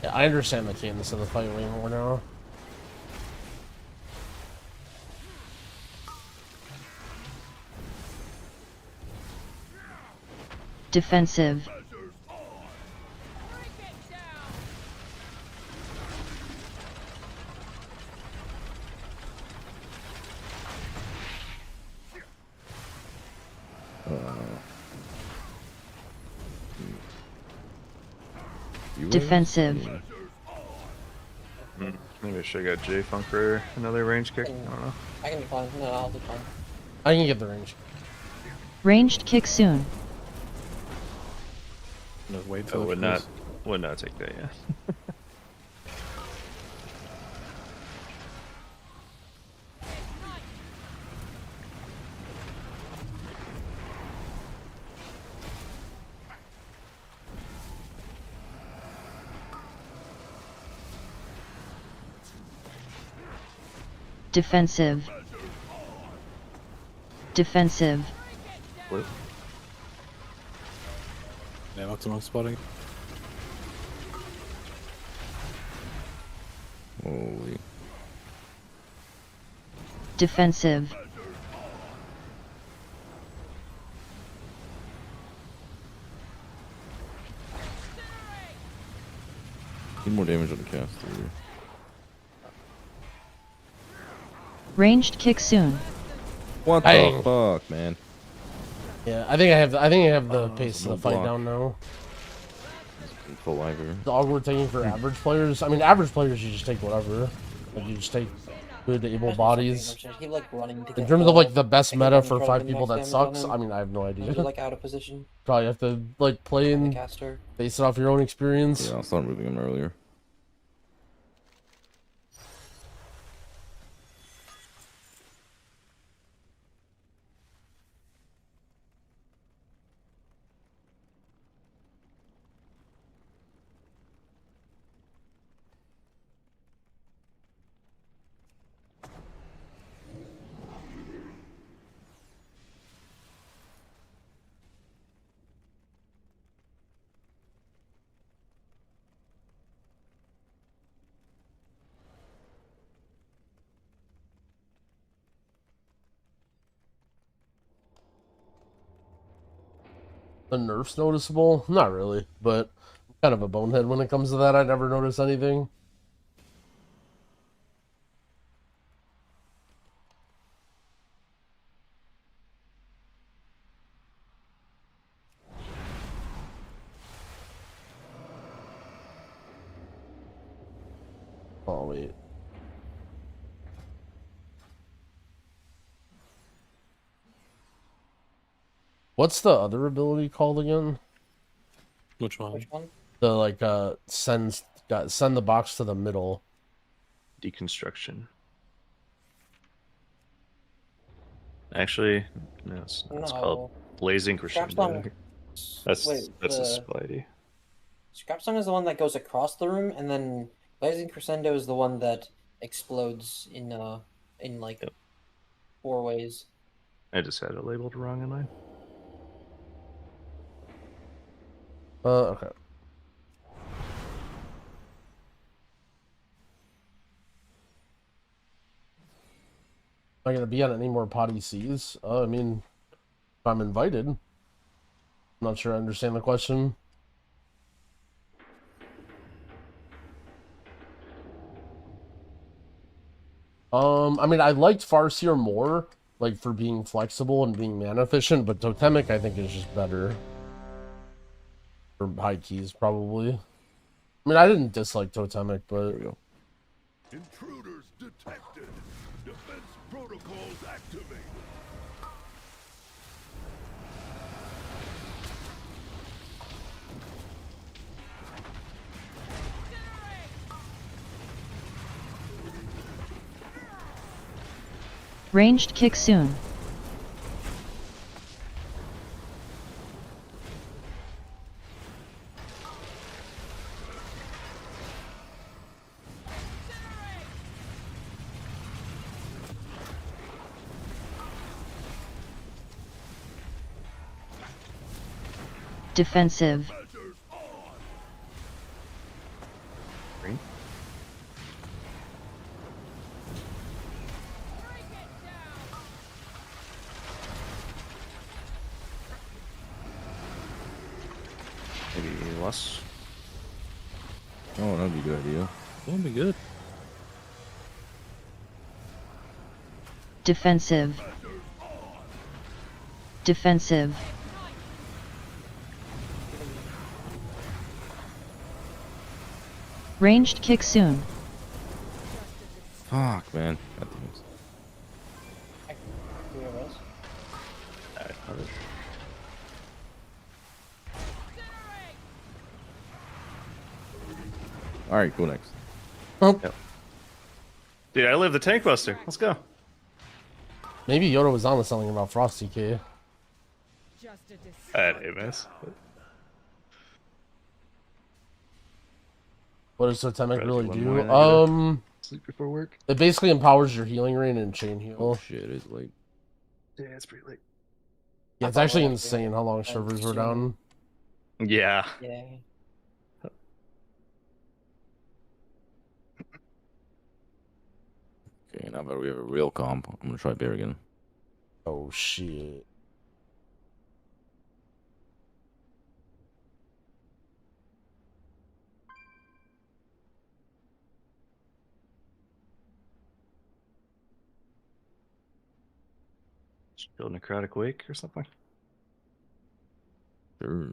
S1: Yeah, I understand the cadence of the fight way more now.
S16: Defensive. Defensive.
S17: Maybe I should have got J-Funk for another range kick. I don't know.
S15: I can be fine. No, I'll be fine.
S1: I can get the range.
S16: Ranged kick soon.
S14: No, wait
S17: I
S14: till
S17: would not take that, yeah.
S16: Defensive. Defensive.
S17: What?
S14: Yeah, optimum spotting.
S8: Holy.
S16: Defensive.
S8: Need more damage on the caster.
S16: Ranged kick soon.
S8: What the fuck, man?
S1: Yeah, I think I have the pace of the fight down now.
S8: Full liver.
S1: The awkward thing for average players. I mean, average players you just take whatever. Like you just take good able bodies.
S15: He like running to
S1: In
S15: get
S1: terms of like the best
S15: to get
S1: meta
S15: in
S1: for
S15: front of
S1: 5
S15: the
S1: people
S15: max
S1: that
S15: damage on
S1: sucks.
S15: him.
S1: I mean, I have no idea.
S15: You're like out of position.
S1: Probably have to like play and
S15: Caster.
S1: base it off your own experience.
S8: Yeah, I'll start moving him earlier.
S1: The nerfs noticeable? Not really, but I'm kind of a bonehead when it comes to that. I never notice anything. Oh wait. What's the other ability called again?
S14: Which one?
S15: Which one?
S1: The like send the box to the middle.
S17: Deconstruction. Actually, no, it's called Blazing Crescendo. That's
S15: Wait,
S17: a Spidey.
S15: Scrap Song is the one that goes across the room, and then Blazing Crescendo is the one that explodes in like 4 ways.
S17: I just had it labeled wrong in mine.
S1: Okay. Am I gonna be on any more potty C's? I mean, if I'm invited. I'm not sure I understand the question. I mean, I liked Farseer more, like, for being flexible and being mana efficient, but Totemic, I think, is just better. For high keys, probably. I mean, I didn't dislike Totemic, but... There we go.
S10: Intruders detected. Defense protocols activated.
S16: Ranged kick soon. Defensive.
S17: Maybe less.
S8: Oh, that'd be a good idea.
S14: That'd be good.
S16: Defensive. Defensive. Ranged kick soon.
S8: Fuck, man. That thing's... Alright, go next.
S1: Oh.
S17: Yep. Dude, I live the Tank Buster. Let's go.
S1: Maybe Yoda was on to something about Frosty K.
S17: I didn't miss.
S1: What does Totemic really
S17: one
S1: do?
S17: more and I gotta sleep before work.
S1: It basically empowers your healing rate and chain heal.
S8: Oh shit, it's late.
S17: Yeah, it's pretty late.
S1: Yeah, it's actually insane how long servers were down.
S17: Yeah.
S15: Yeah.
S8: Now that we have a real comp, I'm gonna try bear again.
S1: Oh shit.
S17: Build necrotic wake or something.
S8: Sure.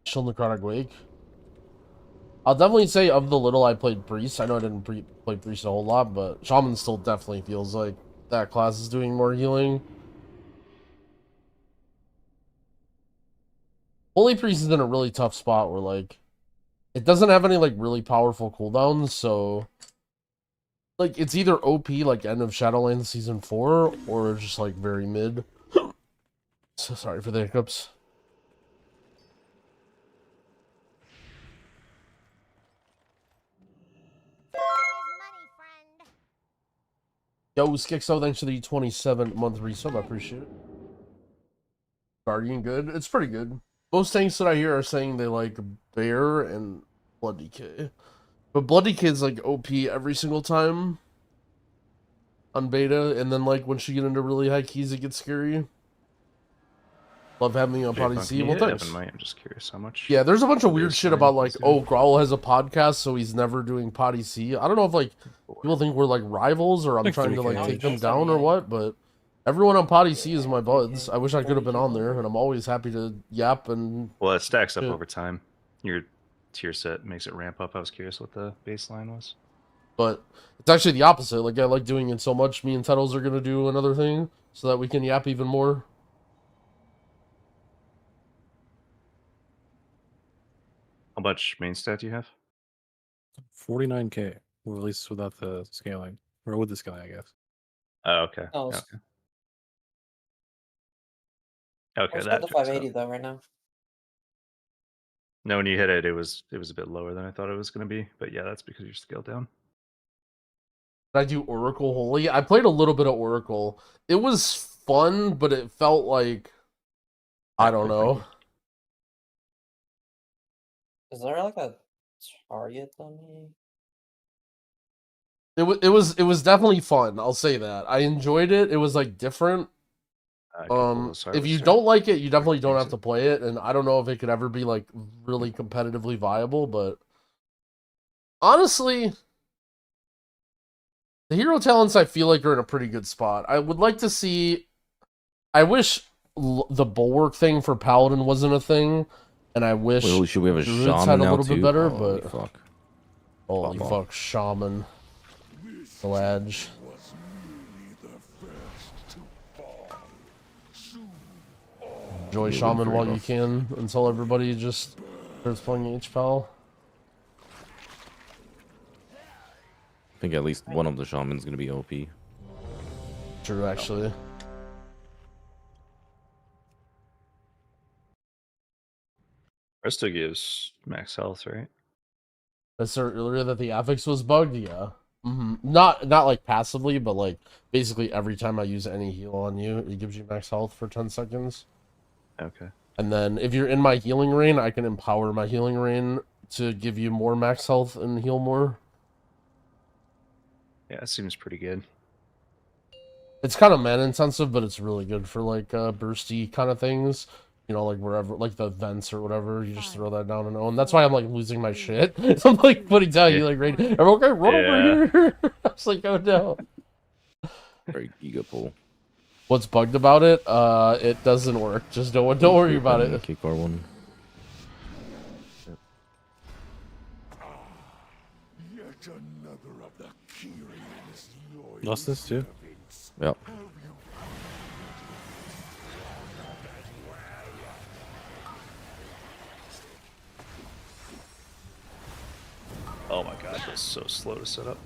S1: Chill necrotic wake. I'll definitely say of the little I played priest. I know I didn't play priest a whole lot, but shaman still definitely feels like that class is doing more healing. Holy priest is in a really tough spot where like it doesn't have any like really powerful cooldowns, so like it's either OP like end of Shadowlands season 4 or just like very mid. So sorry for the hiccups. Yo, Skixo, thanks for the 27-month resub. I appreciate it. Guardian good? It's pretty good. Most tanks that I hear are saying they like Bear and Blood Decay. But Blood Decay is like OP every single time on beta, and then like once you get into really high keys, it gets scary. Love having you on Potty C. Well, thanks.
S17: I'm just curious how much.
S1: Yeah, there's a bunch of weird shit about like, oh, Growl has a podcast, so he's never doing Potty C. I don't know if like people think we're like rivals or I'm trying to like take them down or what, but everyone on Potty C is my buds. I wish I could have been on there, and I'm always happy to yap and.
S17: Well, it stacks up over time. Your tier set makes it ramp up. I was curious what the baseline was.
S1: But it's actually the opposite. Like I like doing it so much. Me and Tettles are gonna do another thing so that we can yap even more.
S17: How much main stat do you have?
S14: 49k, well, at least without the scaling, or with the scaling, I guess.
S17: Oh, okay.
S15: Oh,
S17: Okay.
S15: Okay,
S17: that
S15: the
S17: checks
S15: 580
S17: out.
S15: though right now.
S17: No, when you hit it, it was a bit lower than I thought it was going to be. But yeah, that's because you're scaled down.
S1: Did I do Oracle Holy? I played a little bit of Oracle. It was fun, but it felt like I don't know.
S15: Is there like a target on me?
S1: It was definitely fun. I'll say that. I enjoyed it. It was like different. If you don't like it, you definitely don't have to play it. And I don't know if it could ever be like really competitively viable, but honestly, the hero talents I feel like are in a pretty good spot. I would like to see. I wish the bulwark thing for Paladin wasn't a thing, and I wish
S8: should we have a
S1: Druids
S8: shaman
S1: had a
S8: now
S1: little
S8: too?
S1: bit better.
S8: Holy
S1: But
S8: fuck.
S1: Holy fuck, Shaman. Ladge. Enjoy Shaman while you can until everybody just starts playing HPAL.
S8: I think at least one of the shamans gonna be OP.
S1: True, actually.
S17: Resto gives max health, right?
S1: I said earlier that the affix was bugged, yeah. Not like passively, but like basically every time I use any heal on you, it gives you max health for 10 seconds.
S17: Okay.
S1: And then if you're in my healing rain, I can empower my healing rain to give you more max health and heal more.
S17: Yeah, that seems pretty good.
S1: It's kind of mana intensive, but it's really good for like bursty kind of things. You know, like wherever, like the vents or whatever, you just throw that down and own. That's why I'm like losing my shit. So I'm like putting down healing rain. I'm okay, run over here. I was like, oh no.
S8: Very giga pull.
S1: What's bugged about it? It doesn't work. Just don't worry about it.
S8: Kick R1.
S10: Yet another of the Kyrie's loyal
S14: Lost this too?
S8: Yep.
S17: Oh my god, that's so slow to set up.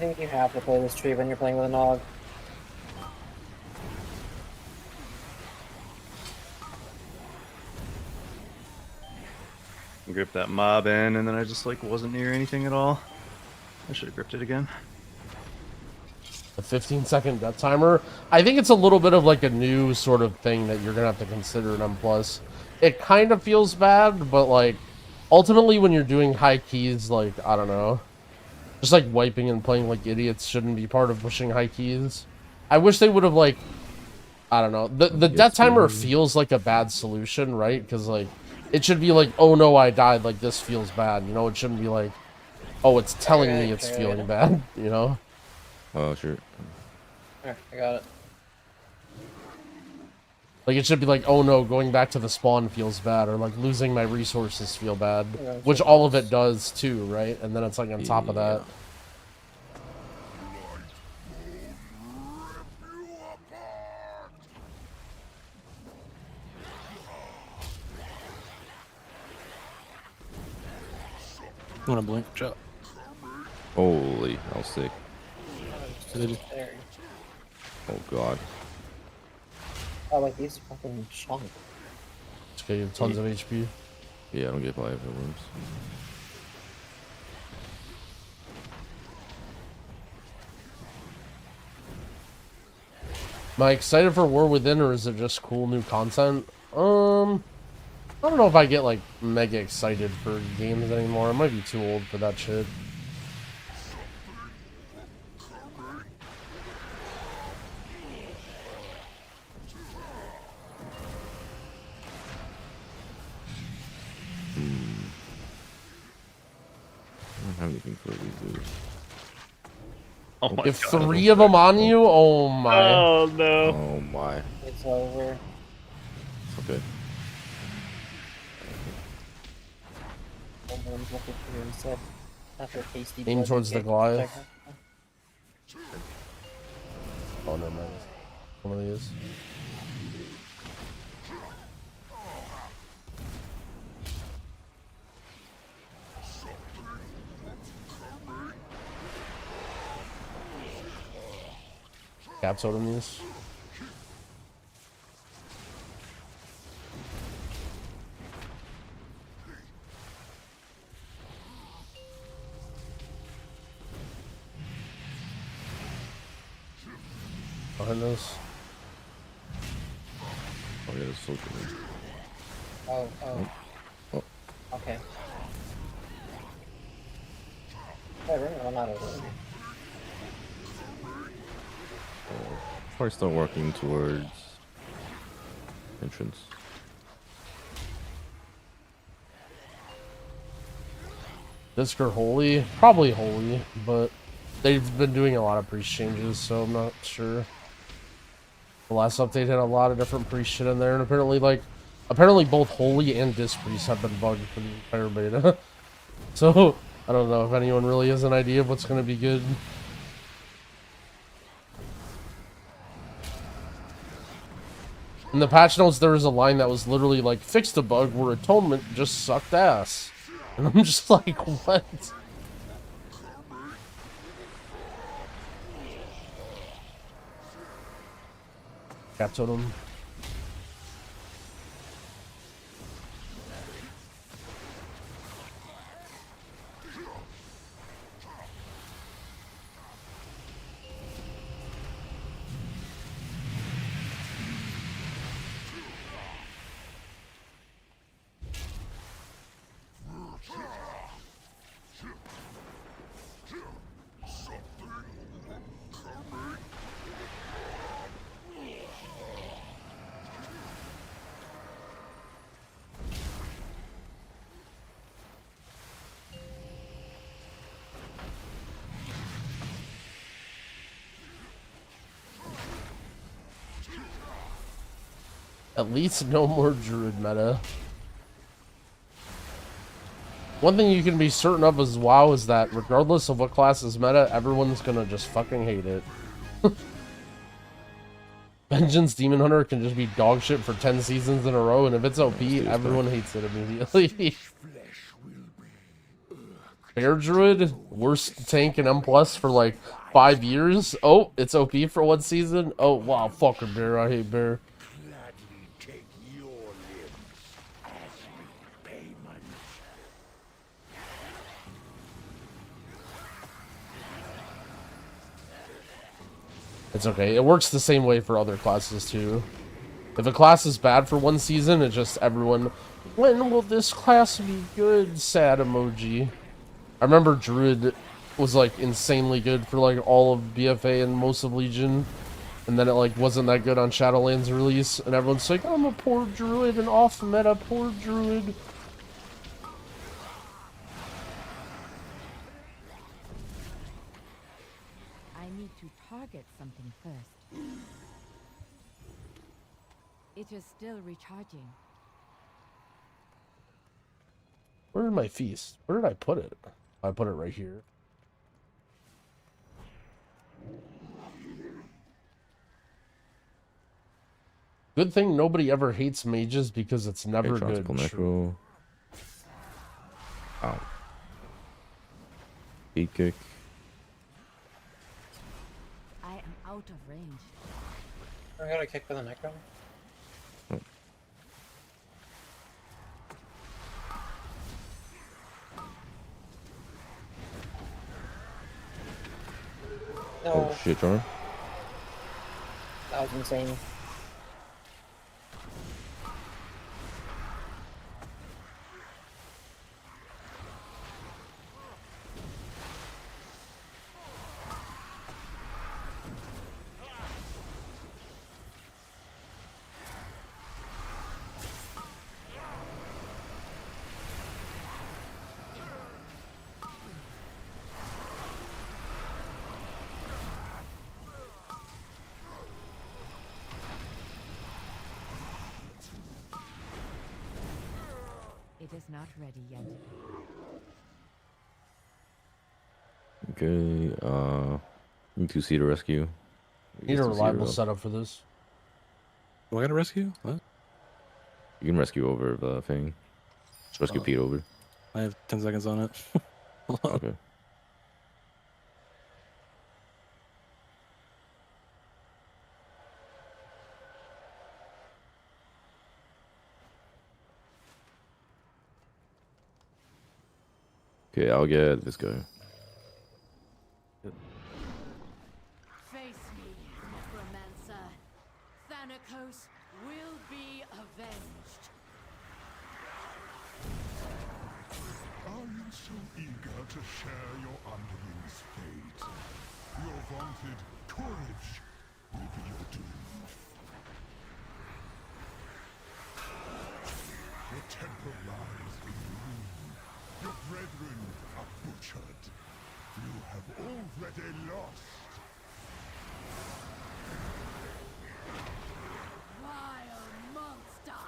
S15: think you have to play this tree when you're playing with an Aug.
S17: Grip that mob in, and then I just like wasn't near anything at all. I should have gripped it again.
S1: The 15-second death timer. I think it's a little bit of like a new sort of thing that you're gonna have to consider in M+. It kind of feels bad, but like ultimately when you're doing high keys, like I don't know, just like wiping and playing like idiots shouldn't be part of pushing high keys. I wish they would have like, I don't know. The death timer feels like a bad solution, right? Because like it should be like, oh no, I died. Like this feels bad, you know. It shouldn't be like, oh, it's telling me it's feeling bad, you know.
S8: Oh, sure.
S15: There, I got it.
S1: Like, it should be like, oh no, going back to the spawn feels bad, or like losing my resources feel bad, which all of it does too, right? And then it's like on top of that.
S14: I'm gonna blink, chop.
S8: Holy, I was sick.
S15: There.
S8: Oh god.
S15: Oh, like these fucking chunk.
S1: It's okay, you have tons of HP.
S8: Yeah, I don't get 5 wounds.
S1: Am I excited for War Within, or is it just cool new content? I don't know if I get like mega excited for games anymore. I might be too old for that shit.
S8: I don't have anything for these dudes.
S17: Oh my
S1: If
S17: god.
S1: 3 of them on you, oh my.
S17: Oh no.
S8: Oh my.
S15: It's over.
S8: It's okay.
S1: Aim towards the Goliath. Oh no, man. One of these. Cap totem these. Behind us.
S8: Oh yeah, there's soldier.
S15: Oh.
S8: Oh.
S15: Okay. Whatever, I'm not over.
S8: Probably start working towards entrance.
S1: Discord holy? Probably holy, but they've been doing a lot of priest changes, so I'm not sure. The last update had a lot of different priest shit in there, and apparently both holy and disc priest have been bugged for the entire beta. So I don't know if anyone really has an idea of what's going to be good. In the patch notes, there was a line that was literally like, fixed a bug where atonement just sucked ass. And I'm just like, what? Cap totem. At least no more druid meta. One thing you can be certain of as WoW is that regardless of what class is meta, everyone's gonna just fucking hate it. Vengeance Demon Hunter can just be dog shit for 10 seasons in a row, and if it's OP, everyone hates it immediately. Bear Druid, worst tank in M plus for like 5 years. Oh, it's OP for 1 season. Oh wow, fucking Bear. I hate Bear.
S10: Gladly take your limbs as repayment.
S1: It's okay. It works the same way for other classes too. If a class is bad for 1 season, it's just everyone, when will this class be good? Sad emoji. I remember Druid was like insanely good for like all of BFA and most of Legion. And then it like wasn't that good on Shadowlands release. And everyone's like, I'm a poor Druid, an off meta poor Druid.
S19: I need to target something first. It is still recharging.
S1: Where did my feast? Where did I put it? I put it right here. Good thing nobody ever hates mages because it's never good.
S8: Necro. Ow. Beat kick.
S19: I am out of range.
S15: I got a kick for the necro. No.
S8: Oh shit, Jordan.
S15: That was insane.
S19: It is not ready yet.
S8: Okay, need to see the rescue.
S1: Need a reliable setup for this.
S14: Do I got a rescue? What?
S8: You can rescue over the thing. Just rescue Pete over.
S14: I have 10 seconds on it.
S8: Okay. Okay, I'll get this guy.
S6: Face me, necromancer. Thanatos will be avenged.
S10: Are you so eager to share your underling's fate? Your vaunted courage will be your doom. Your temple lies in ruin. Your brethren are butchered. You have already lost.
S6: Vile monster!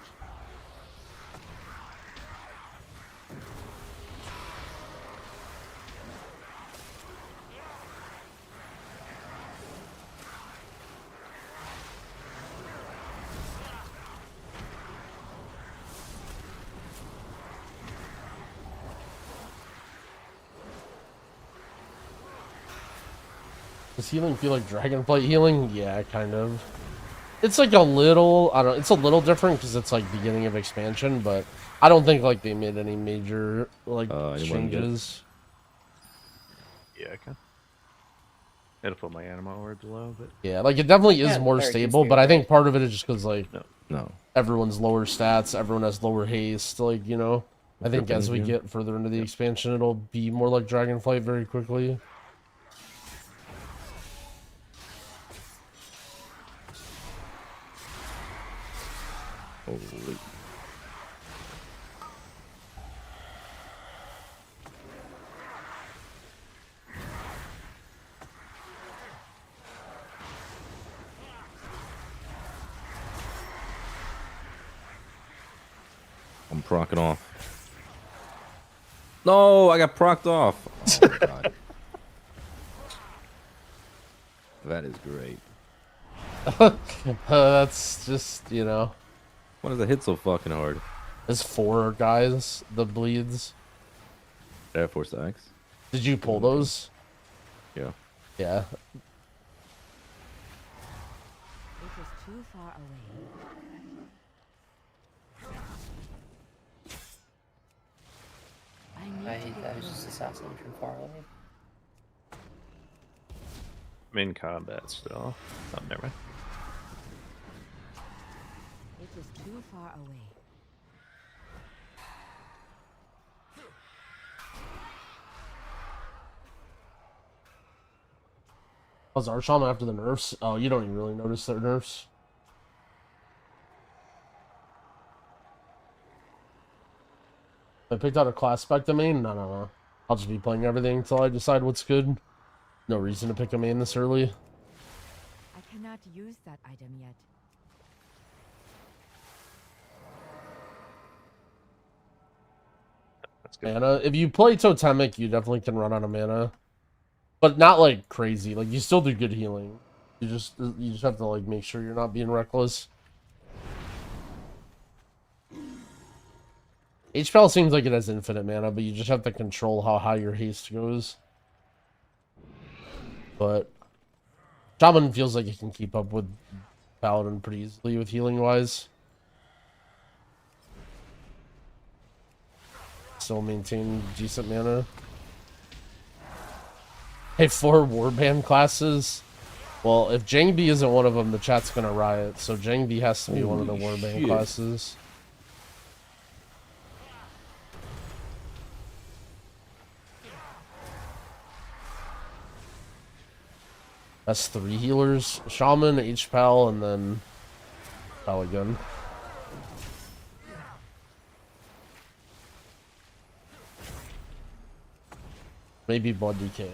S1: Does healing feel like Dragonflight healing? Yeah, kind of. It's like a little, I don't know, it's a little different because it's like beginning of expansion, but I don't think like they made any major like changes.
S17: Yeah, I can. It'll put my anima orb low, but
S1: Yeah, like it definitely is
S15: Yeah,
S1: more
S15: very
S1: stable,
S15: useful,
S1: but I think
S15: right?
S1: part of it is just because like
S8: No.
S1: everyone's lower stats, everyone has lower haste, like, you know. I think as we get further into the expansion, it'll be more like Dragonflight very quickly.
S8: Holy. I'm procking off. No, I got procced off. Oh, God. That is great.
S1: That's just, you know.
S8: Why does it hit so fucking hard?
S1: There's 4 guys, the bleeds.
S8: Air Force X.
S1: Did you pull those?
S8: Yeah.
S1: Yeah.
S19: It is too far away.
S15: I hate that. It's just assassin from far away.
S17: I'm in combat still. Oh, never mind.
S19: It is too far away.
S1: Was our Shaman after the nerfs? Oh, you don't even really notice their nerfs. I picked out a class spec to main? No. I'll just be playing everything until I decide what's good. No reason to pick a main this early.
S19: I cannot use that item yet.
S1: Mana. If you play Totemic, you definitely can run out of mana. But not like crazy. Like you still do good healing. You just have to like make sure you're not being reckless. HPL seems like it has infinite mana, but you just have to control how high your haste goes. But Shaman feels like it can keep up with Paladin pretty easily with healing wise. Still maintain decent mana. Hey, 4 warband classes. Well, if Jangbi isn't one of them, the chat's gonna riot. So Jangbi has to be one of the warband classes. That's 3 healers. Shaman, HPAL, and then Paladin. Maybe Blood DK.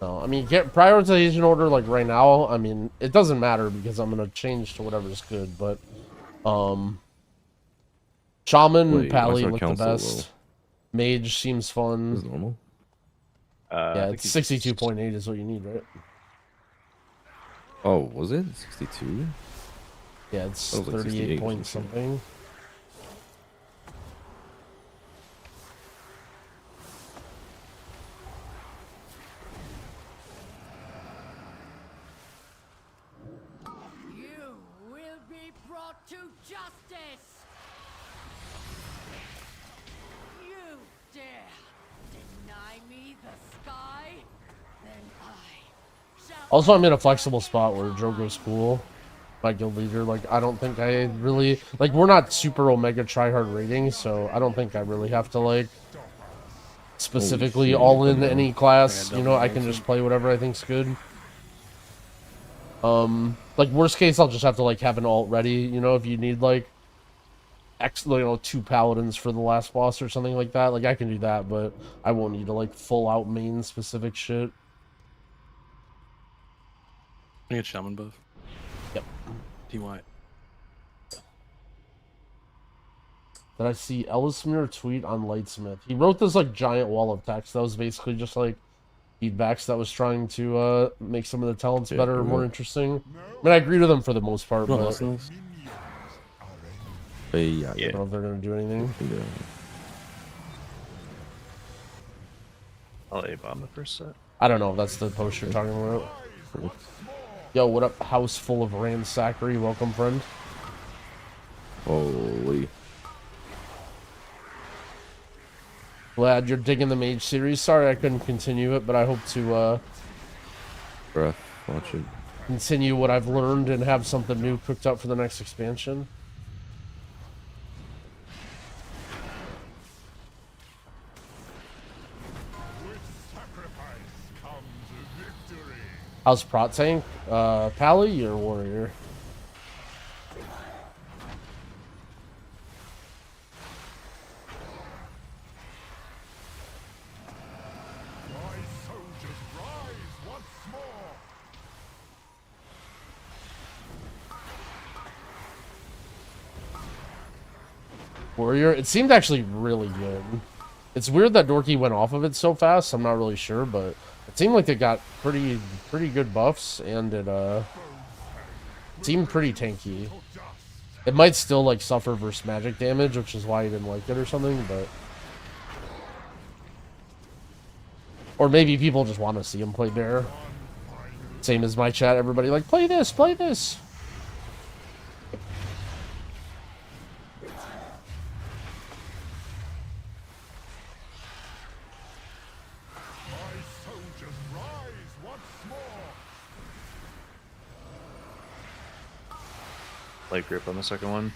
S1: No, I mean, get prioritization order like right now. I mean, it doesn't matter because I'm gonna change to whatever's good. But, Shaman, Pally look the best. Mage seems fun.
S8: Is it normal?
S1: Yeah, it's 62.8 is what you need, right?
S8: Oh, was it 62?
S1: Yeah, it's
S8: like
S1: 38 point something.
S6: You will be brought to justice. You dare deny me the sky? Then I shall.
S1: Also, I'm in a flexible spot where Drogo's cool. My guild leader, like, I don't think I really... Like, we're not super Omega tryhard ratings, so I don't think I really have to, like, specifically all in any class. You know, I can just play whatever I think's good. Like, worst case, I'll just have to, like, have an alt ready, you know, if you need, like, 2 paladins for the last boss or something like that. Like, I can do that, but I won't need to, like, full out main specific shit.
S14: I get Shaman buff.
S1: Yep.
S14: Team White.
S1: Did I see Ellismere tweet on Lightsmith? He wrote this, like, giant wall of text that was basically just, like, feedbacks that was trying to make some of the talents better or more interesting. I mean, I agree with them for the most part, but
S8: yeah.
S1: I don't know if they're gonna do anything.
S17: I'll A-bomb the first set.
S1: I don't know if that's the post you're talking about. Yo, what up, house full of ransackery? Welcome, friend.
S8: Holy.
S1: Glad you're digging the Mage series. Sorry I couldn't continue it, but I hope to
S8: watch it.
S1: Continue what I've learned and have something new cooked up for the next expansion. How's Prot Tank? Pally or Warrior? Warrior? It seemed actually really good. It's weird that Dorky went off of it so fast. I'm not really sure, but it seemed like it got pretty good buffs, and it seemed pretty tanky. It might still like suffer versus magic damage, which is why he didn't like it or something, but or maybe people just want to see him play bear. Same as my chat, everybody like, play this, play this.
S17: Light grip on the second one.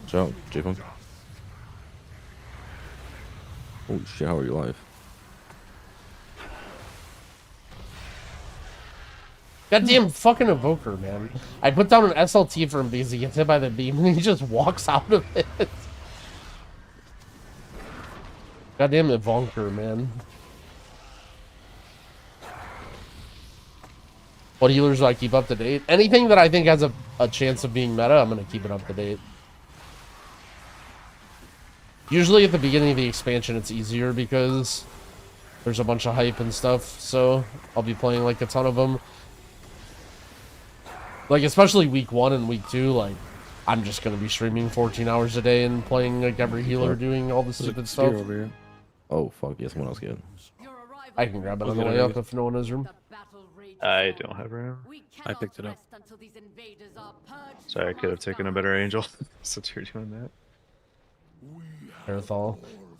S8: Ciao, J-Funk. Holy shit, how are you alive?
S1: Goddamn fucking evoker, man. I put down an SLT for him because he gets hit by the beam and he just walks out of it. Goddamn evoker, man. What healers do I keep up to date? Anything that I think has a chance of being meta, I'm going to keep it up to date. Usually at the beginning of the expansion, it's easier because there's a bunch of hype and stuff, so I'll be playing like a ton of them. Like, especially week 1 and week 2, like, I'm just going to be streaming 14 hours a day and playing like every healer doing all this stupid stuff.
S8: Over here. Oh, fuck, yes, someone else get.
S1: I can grab it on the way up if no one has room.
S17: I don't have room.
S14: I picked it up.
S17: Sorry, I could have taken a better angel since you're doing that.
S1: Aerithal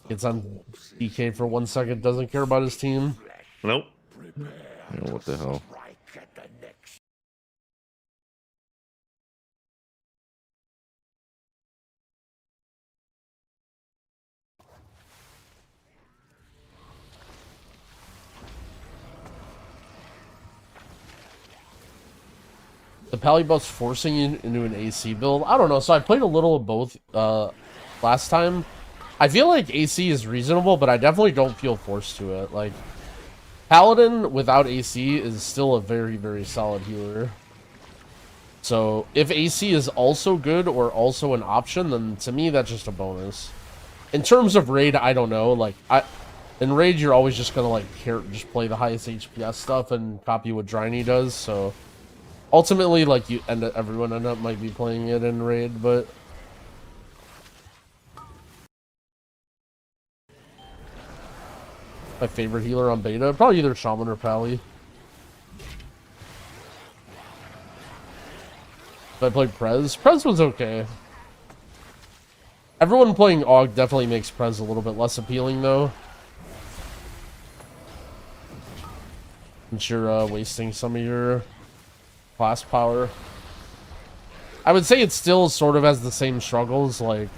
S1: gets on DK for 1 second, doesn't care about his team.
S17: Nope.
S8: You know, what the hell?
S1: The Pally buff's forcing you into an AC build. I don't know. So I played a little of both last time. I feel like AC is reasonable, but I definitely don't feel forced to it. Like, Paladin without AC is still a very, very solid healer. So if AC is also good or also an option, then to me that's just a bonus. In terms of raid, I don't know. Like, in raid you're always just gonna like just play the highest HPS stuff and copy what Dryny does. So ultimately, like, everyone might be playing it in raid, but my favorite healer on beta, probably either Shaman or Pally. But I played Prez. Prez was okay. Everyone playing Aug definitely makes Prez a little bit less appealing, though. Since you're wasting some of your class power. I would say it still sort of has the same struggles, like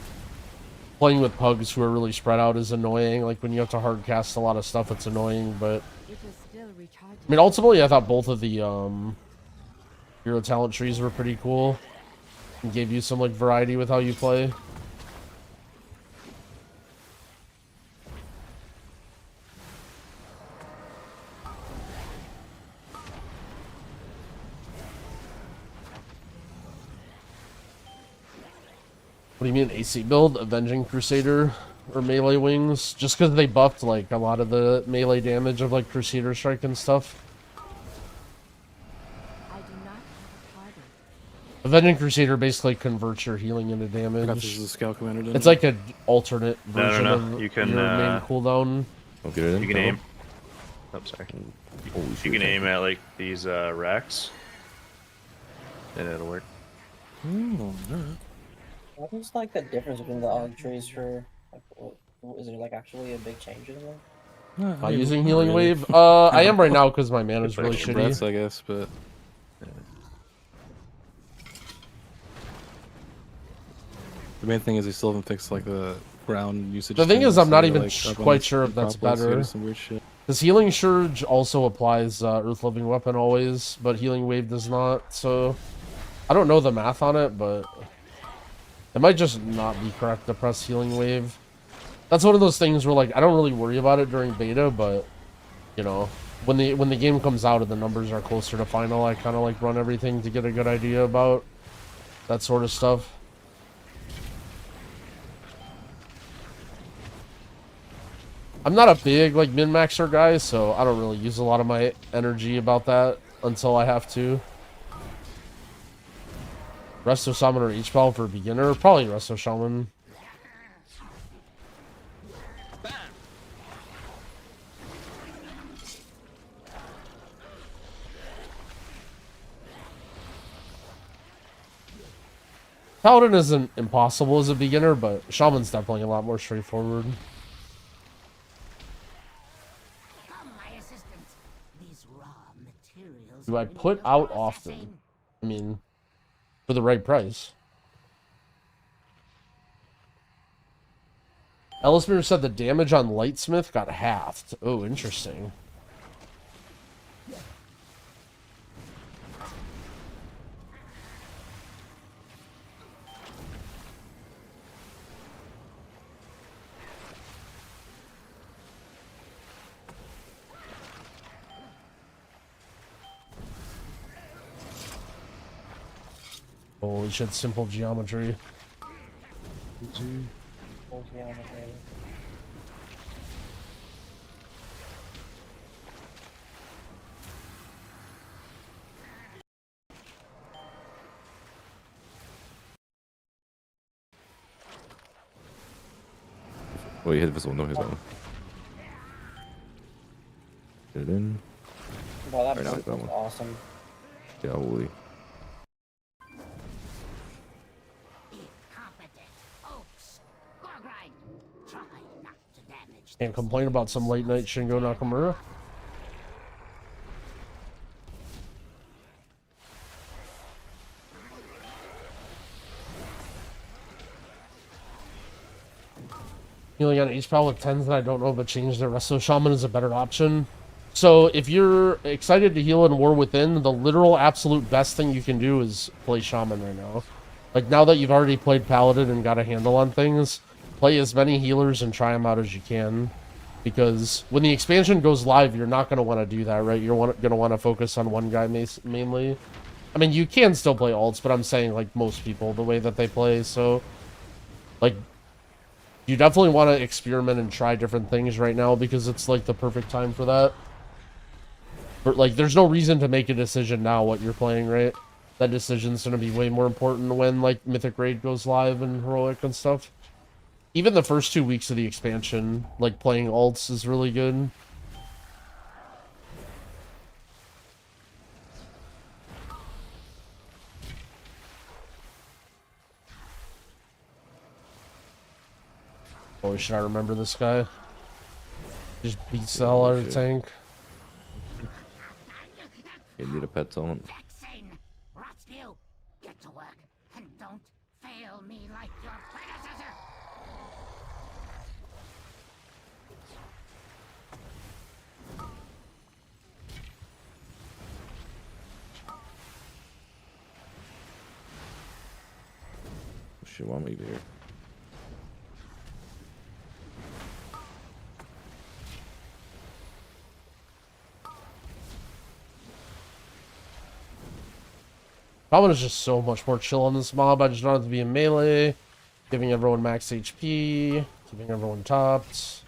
S1: playing with pugs who are really spread out is annoying. Like when you have to hard cast a lot of stuff, it's annoying, but I mean, ultimately I thought both of the hero talent trees were pretty cool and gave you some like variety with how you play. What do you mean AC build? Avenging Crusader or Melee Wings? Just because they buffed like a lot of the melee damage of like Crusader Strike and stuff. Avenging Crusader basically converts your healing into damage.
S14: This is the Scout Commander did
S1: It's like an alternate version
S17: No.
S1: of
S17: You can,
S1: your main cooldown.
S8: Okay,
S17: you can aim. Oh, sorry. You can aim at like these racks, and it'll work.
S15: What is like the difference between the Aug trees for? Like, is there like actually a big change in them?
S1: Am I using Healing Wave? I am right now because my mana's really shitty.
S14: Breaths, I guess, but the main thing is they still haven't fixed like the ground usage.
S1: The thing is, I'm not even
S14: like,
S1: quite sure if that's better.
S14: Some weird shit.
S1: Because Healing Surge also applies Earth Living Weapon always, but Healing Wave does not. So I don't know the math on it, but it might just not be correct to press Healing Wave. That's one of those things where like I don't really worry about it during beta, but you know, when the game comes out and the numbers are closer to final, I kind of like run everything to get a good idea about that sort of stuff. I'm not a big like min-maxer guy, so I don't really use a lot of my energy about that until I have to. Resto Shaman or H-Ball for a beginner? Probably Resto Shaman. Paladin isn't impossible as a beginner, but Shaman's definitely a lot more straightforward. Do I put out often? I mean, for the right price. Ellismere said the damage on Lightsmith got halved. Oh, interesting. Holy shit, simple geometry.
S15: Simple geometry.
S8: Wait, hit this one, no hit that one. Get it in.
S15: Wow, that
S8: Right, now hit that
S15: was
S8: one.
S15: awesome.
S8: Yeah, holy.
S1: Can't complain about some late night Shingo Nakamura. Healing on H-Power with 10s that I don't know, but change the Resto Shaman is a better option. So if you're excited to heal in War Within, the literal absolute best thing you can do is play Shaman right now. Like, now that you've already played Paladin and got a handle on things, play as many healers and try them out as you can. Because when the expansion goes live, you're not going to want to do that, right? You're going to want to focus on one guy mainly. I mean, you can still play ults, but I'm saying, like, most people, the way that they play. So, like, you definitely want to experiment and try different things right now because it's, like, the perfect time for that. But, like, there's no reason to make a decision now what you're playing, right? That decision's going to be way more important when, like, Mythic Raid goes live and Heroic and stuff. Even the first 2 weeks of the expansion, like, playing ults is really good. Oh, should I remember this guy? Just beats the hell out of the tank.
S8: You need a pet on.
S6: Get to work and don't fail me like your predecessor.
S8: Shit, why am I even here?
S1: Shaman is just so much more chill on this mob. I just don't have to be in melee, giving everyone max HP, keeping everyone topped.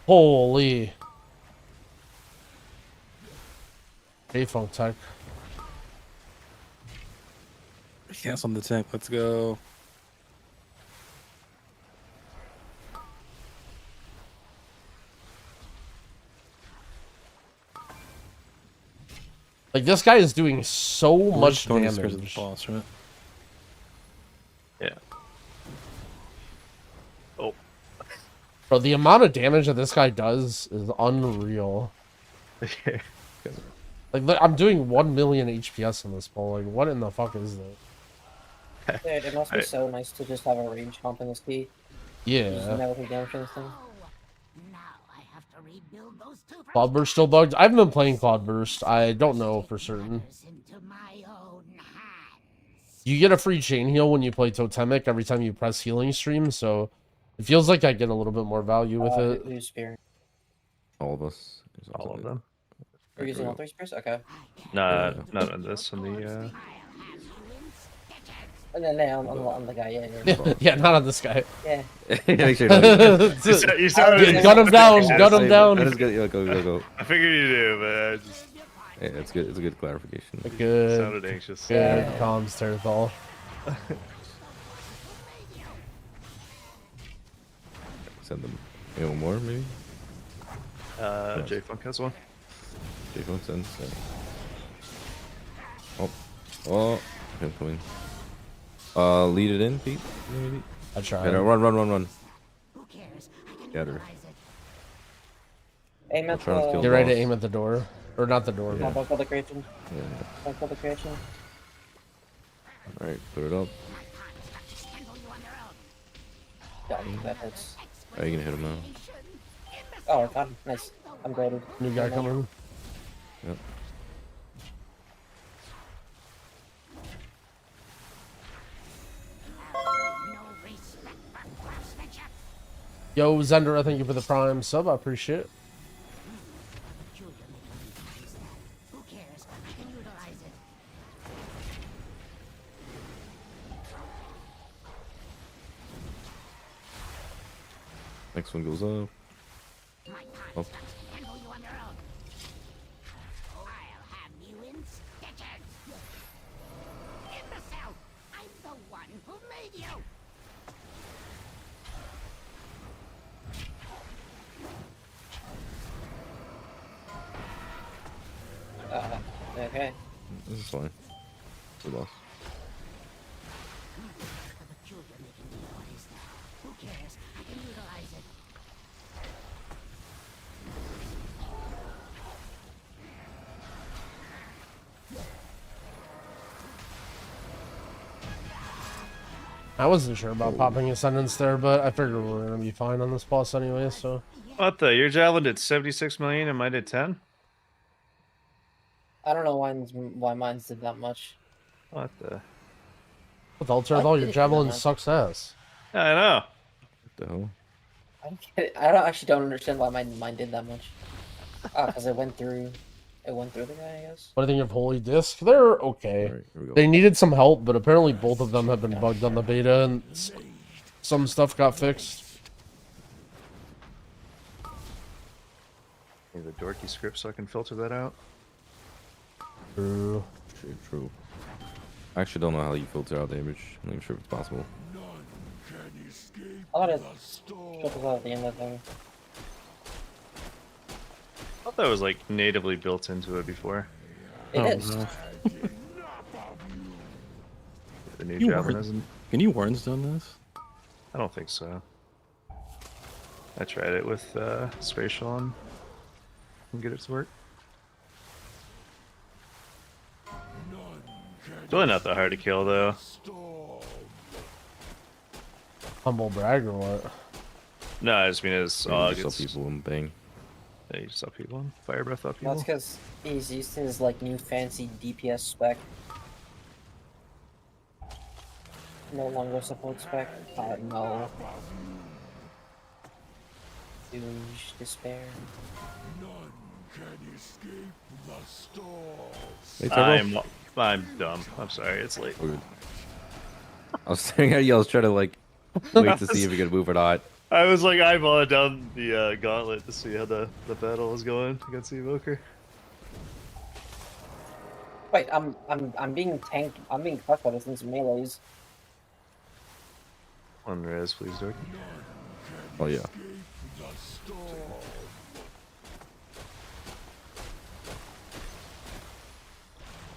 S1: Holy. Hey, Funk Tech.
S14: Cancel on the tank. Let's go.
S1: Like, this guy is doing so much damage.
S14: The boss, right?
S17: Yeah. Oh.
S1: Bro, the amount of damage that this guy does is unreal. Like, I'm doing 1 million HPS in this ball. Like, what in the fuck is that?
S15: Dude, it must be so nice to just have a range comp in this key.
S1: Yeah.
S15: Just never take damage from this thing.
S1: Cloudburst still bugged? I haven't been playing Cloudburst. I don't know for certain. You get a free chain heal when you play Totemic every time you press healing stream, so it feels like I get a little bit more value with it.
S15: Who's spear?
S8: All of us.
S17: All of them.
S15: You're using all 3 spears? Okay.
S17: Nah, not on this. On the
S15: On the guy, yeah.
S1: Yeah, not on this guy.
S15: Yeah.
S8: Make sure you
S17: You sounded
S1: gun him down, gun him down.
S8: That is good. Yeah, go.
S17: I figured you do, but I just
S8: Yeah, it's good. It's a good clarification.
S1: Good.
S17: sounded anxious.
S1: Good comms, Turthal.
S8: Send them. You know more, maybe?
S17: J Funk has one.
S8: J Funk sends. Oh, I'm coming. Lead it in, Pete. Maybe.
S1: I try.
S8: Yeah, run. Get her.
S15: Aim at
S1: Get ready to aim at the door. Or not the door.
S15: Yeah. Don't kill the creation.
S8: Yeah.
S15: Don't kill the creation.
S8: Alright, put it up.
S15: Yeah, that hurts.
S8: Are you gonna hit him now?
S15: Oh, I got him. Nice. I'm graded.
S1: New guy coming.
S8: Yep.
S1: Yo, Zender, thank you for the prime sub. I appreciate it.
S8: Next one goes up. Up.
S15: Okay.
S8: This is fine. We lost.
S1: I wasn't sure about popping Ascendance there, but I figured we were going to be fine on this boss anyway, so...
S17: What the? Your javelin did 76 million and mine did 10?
S15: I don't know why mine's did that much.
S17: What the?
S1: With Ultra, your javelin sucks ass.
S17: Yeah, I know.
S8: What the hell?
S15: I don't get it. I actually don't understand why mine did that much. Ah, because it went through the guy, I guess.
S1: What do you think of Holy Disc? They're okay.
S8: Right, here we go.
S1: They needed some help, but apparently both of them have been bugged on the beta, and some stuff got fixed.
S17: Need the dorky script so I can filter that out.
S1: True.
S8: True. I actually don't know how you filter out damage. I'm not even sure if it's possible.
S15: I thought it was out at the end of the thing.
S17: I thought that was like natively built into it before.
S15: It is.
S14: No.
S17: The new javelin isn't.
S14: Can you Warren's done this?
S17: I don't think so. I tried it with spatial and get it to work. It's really not that hard to kill though.
S1: Humble brag or what?
S17: No, I just mean it's
S8: You just saw people and bang.
S17: Yeah, you just saw people and fire breath up
S15: That's
S17: people.
S15: because he's used to his like new fancy DPS spec. No longer support spec. No. Douche, despair.
S8: Hey, Turbo.
S17: I'm dumb. I'm sorry, it's late.
S8: Oh, good. I was staring at you. I was trying to like wait to see if you could move or not.
S17: I was like eyeballing down the gauntlet to see how the battle was going against the evoker.
S15: Wait, I'm being tanked. I'm being fucked by this thing's melees.
S17: One res, please, Dorky.
S8: Oh yeah.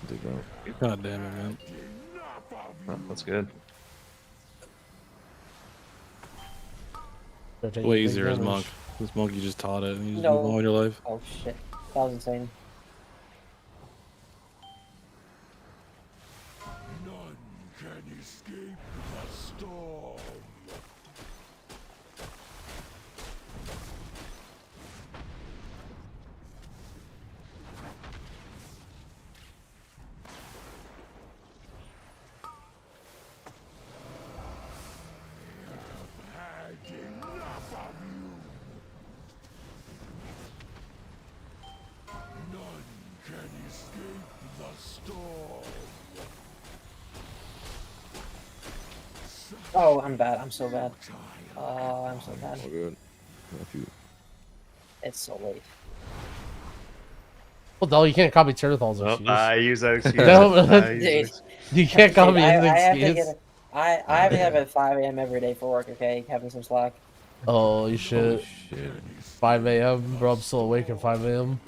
S8: Dig out.
S14: God damn it, man.
S17: Oh, that's good.
S14: Way easier as monk. This monk, you just taught it and you just
S15: No.
S14: move on with your life.
S15: Oh shit, that was insane.
S10: None can escape the storm.
S15: Oh, I'm bad. I'm so bad. I'm so bad.
S8: Oh, good. Not you.
S15: It's so late.
S1: Well, no, you can't copy Terathal's
S17: Oh,
S1: excuse.
S17: I use that excuse.
S1: No,
S17: I use that excuse.
S1: you can't copy
S15: I
S1: his
S15: have to
S1: excuse.
S15: get. I have to get up at 5 a.m. every day for work. Okay, having some slack.
S1: Holy shit.
S8: Shit.
S1: 5 a.m. Bro, I'm still awake at 5 a.m.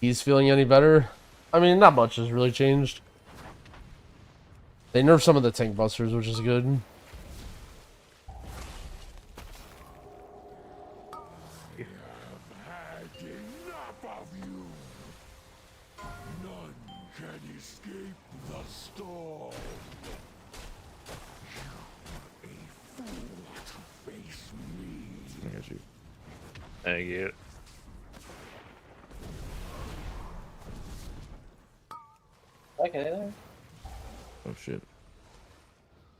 S1: He's feeling any better? I mean, not much has really changed. They nerfed some of the tank busters, which is good.
S17: Thank you.
S15: Okay. There.
S8: Oh shit.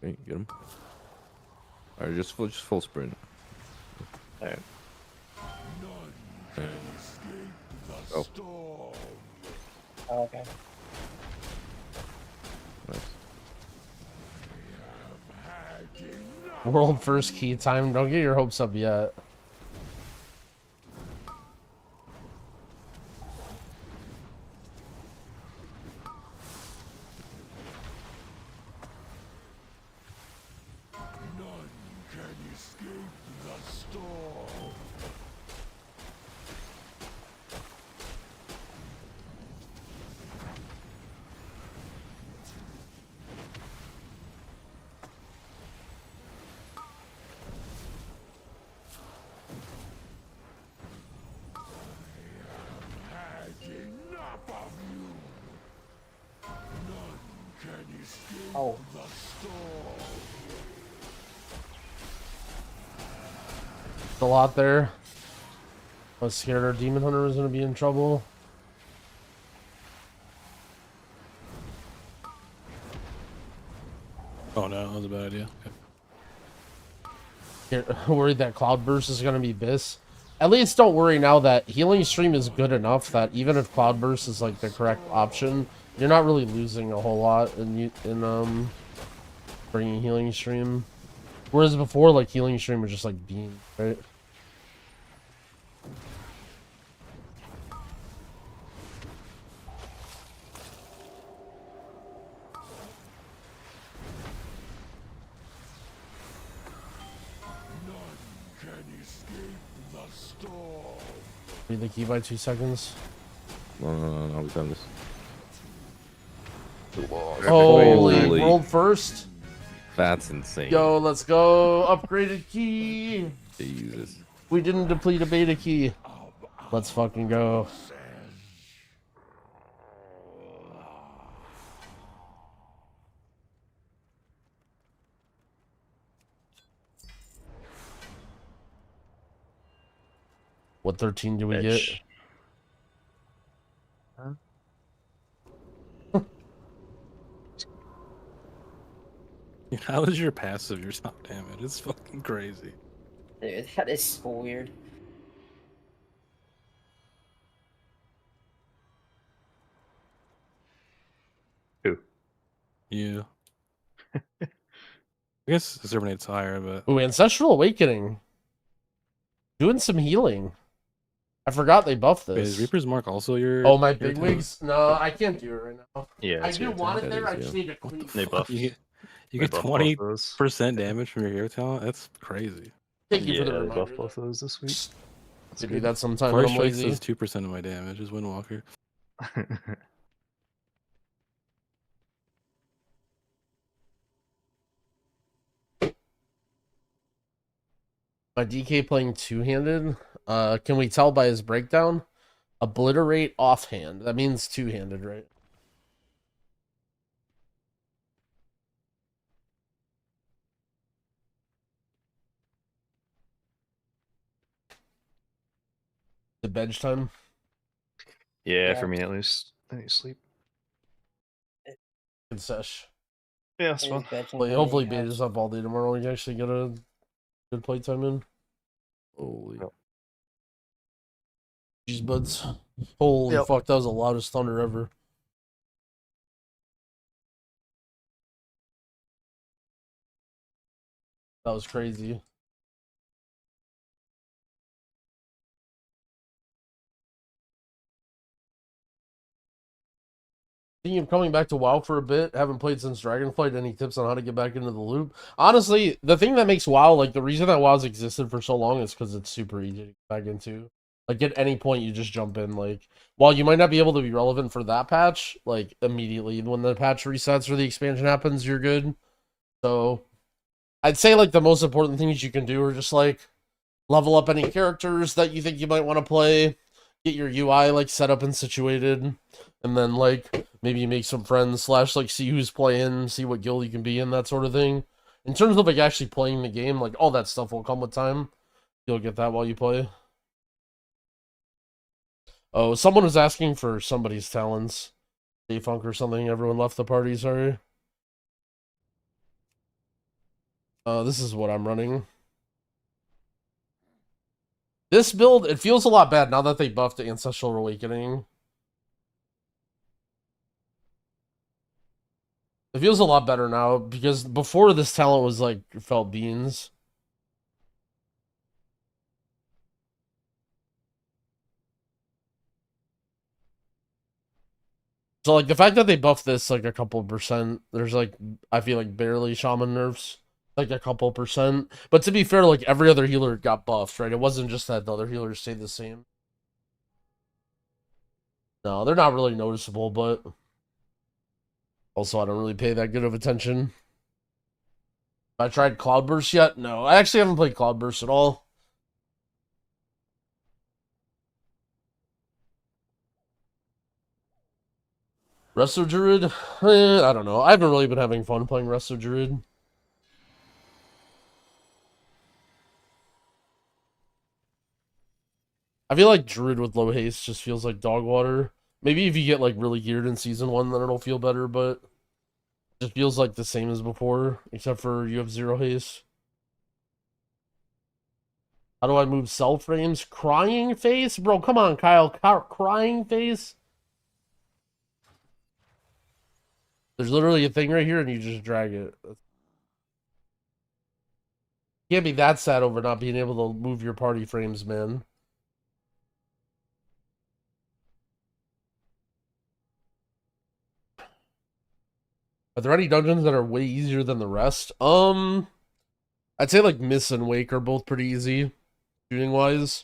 S8: Okay, get him. Alright, just full sprint.
S17: Alright.
S8: Oh.
S15: Oh, okay.
S8: Nice.
S1: World first key time. Don't get your hopes up yet.
S15: Oh.
S1: A lot there. I was scared our demon hunter was going to be in trouble.
S14: Oh no, that was a bad idea.
S1: Worried that Cloudburst is going to be this. At least don't worry now that Healing Stream is good enough that even if Cloudburst is like the correct option, you're not really losing a whole lot in bringing Healing Stream. Whereas before, like Healing Stream was just like beam, right? Read the key by 2 seconds.
S8: No, we've done this.
S1: Holy, world first?
S8: That's insane.
S1: Yo, let's go. Upgraded key.
S8: Jesus.
S1: We didn't deplete a beta key. Let's fucking go. What 13 do we get?
S14: How is your passive your top damage? It's fucking crazy.
S15: Dude, that is so weird.
S17: Who?
S14: You. I guess Exterminate's higher, but...
S1: Ooh, Ancestral Awakening. Doing some healing. I forgot they buffed this.
S14: Wait, is Reaper's Mark also your...
S1: Oh, my bigwigs? No, I can't do it right now.
S17: Yeah,
S1: I do want it there, I just need to
S14: What the
S1: clean.
S17: They buff.
S14: You
S17: They
S14: get
S17: buff both
S14: 20% damage from your hero talent? That's crazy.
S1: Thank you for the
S17: they
S1: reminder.
S17: buff both those this week.
S1: To do that sometime
S14: Fire
S1: when I'm
S14: Strike
S1: lazy.
S14: does 2% of my damage, is Windwalker.
S1: My DK playing two-handed. Can we tell by his breakdown? Obliterate offhand. That means two-handed, right? The bench time.
S17: Yeah, for me at least. I need to sleep.
S1: Good sesh.
S17: Yeah, it's fun.
S1: Hopefully beta's up all day tomorrow. We can actually get a good playtime in.
S8: Holy.
S1: Jeez, buds. Holy
S17: Yep.
S1: fuck, that was the loudest thunder ever. That was crazy. Thinking of coming back to WoW for a bit. Haven't played since Dragonflight. Any tips on how to get back into the loop? Honestly, the thing that makes WoW, like, the reason that WoW's existed for so long is because it's super easy to get back into. Like, at any point, you just jump in. Like, while you might not be able to be relevant for that patch, like, immediately when the patch resets or the expansion happens, you're good. So, I'd say, like, the most important things you can do are just, like, level up any characters that you think you might want to play, get your UI, like, set up and situated, and then, like, maybe make some friends, / like, see who's playing, see what guild you can be in, that sort of thing. In terms of, like, actually playing the game, like, all that stuff will come with time. You'll get that while you play. Oh, someone was asking for somebody's talents. J-Funk or something. Everyone left the party, sorry. This is what I'm running. This build, it feels a lot bad now that they buffed the Ancestral Awakening. It feels a lot better now, because before this talent was like, felt beans. So, like, the fact that they buffed this, like, a couple %, there's, like, I feel like barely Shaman nerfs. Like, a couple %. But to be fair, like, every other healer got buffed, right? It wasn't just that the other healers stayed the same. No, they're not really noticeable, but... Also, I don't really pay that good of attention. Have I tried Cloudburst yet? No, I actually haven't played Cloudburst at all. Resto Druid? I don't know. I haven't really been having fun playing Resto Druid. I feel like Druid with low haste just feels like dog water. Maybe if you get, like, really geared in Season 1, then it'll feel better, but... It just feels like the same as before, except for you have 0 haste. How do I move cell frames? Crying face? Bro, come on, Kyle. Crying face? There's literally a thing right here, and you just drag it. You can't be that sad over not being able to move your party frames, man. Are there any dungeons that are way easier than the rest? I'd say, like, Mist and Wake are both pretty easy, shooting-wise.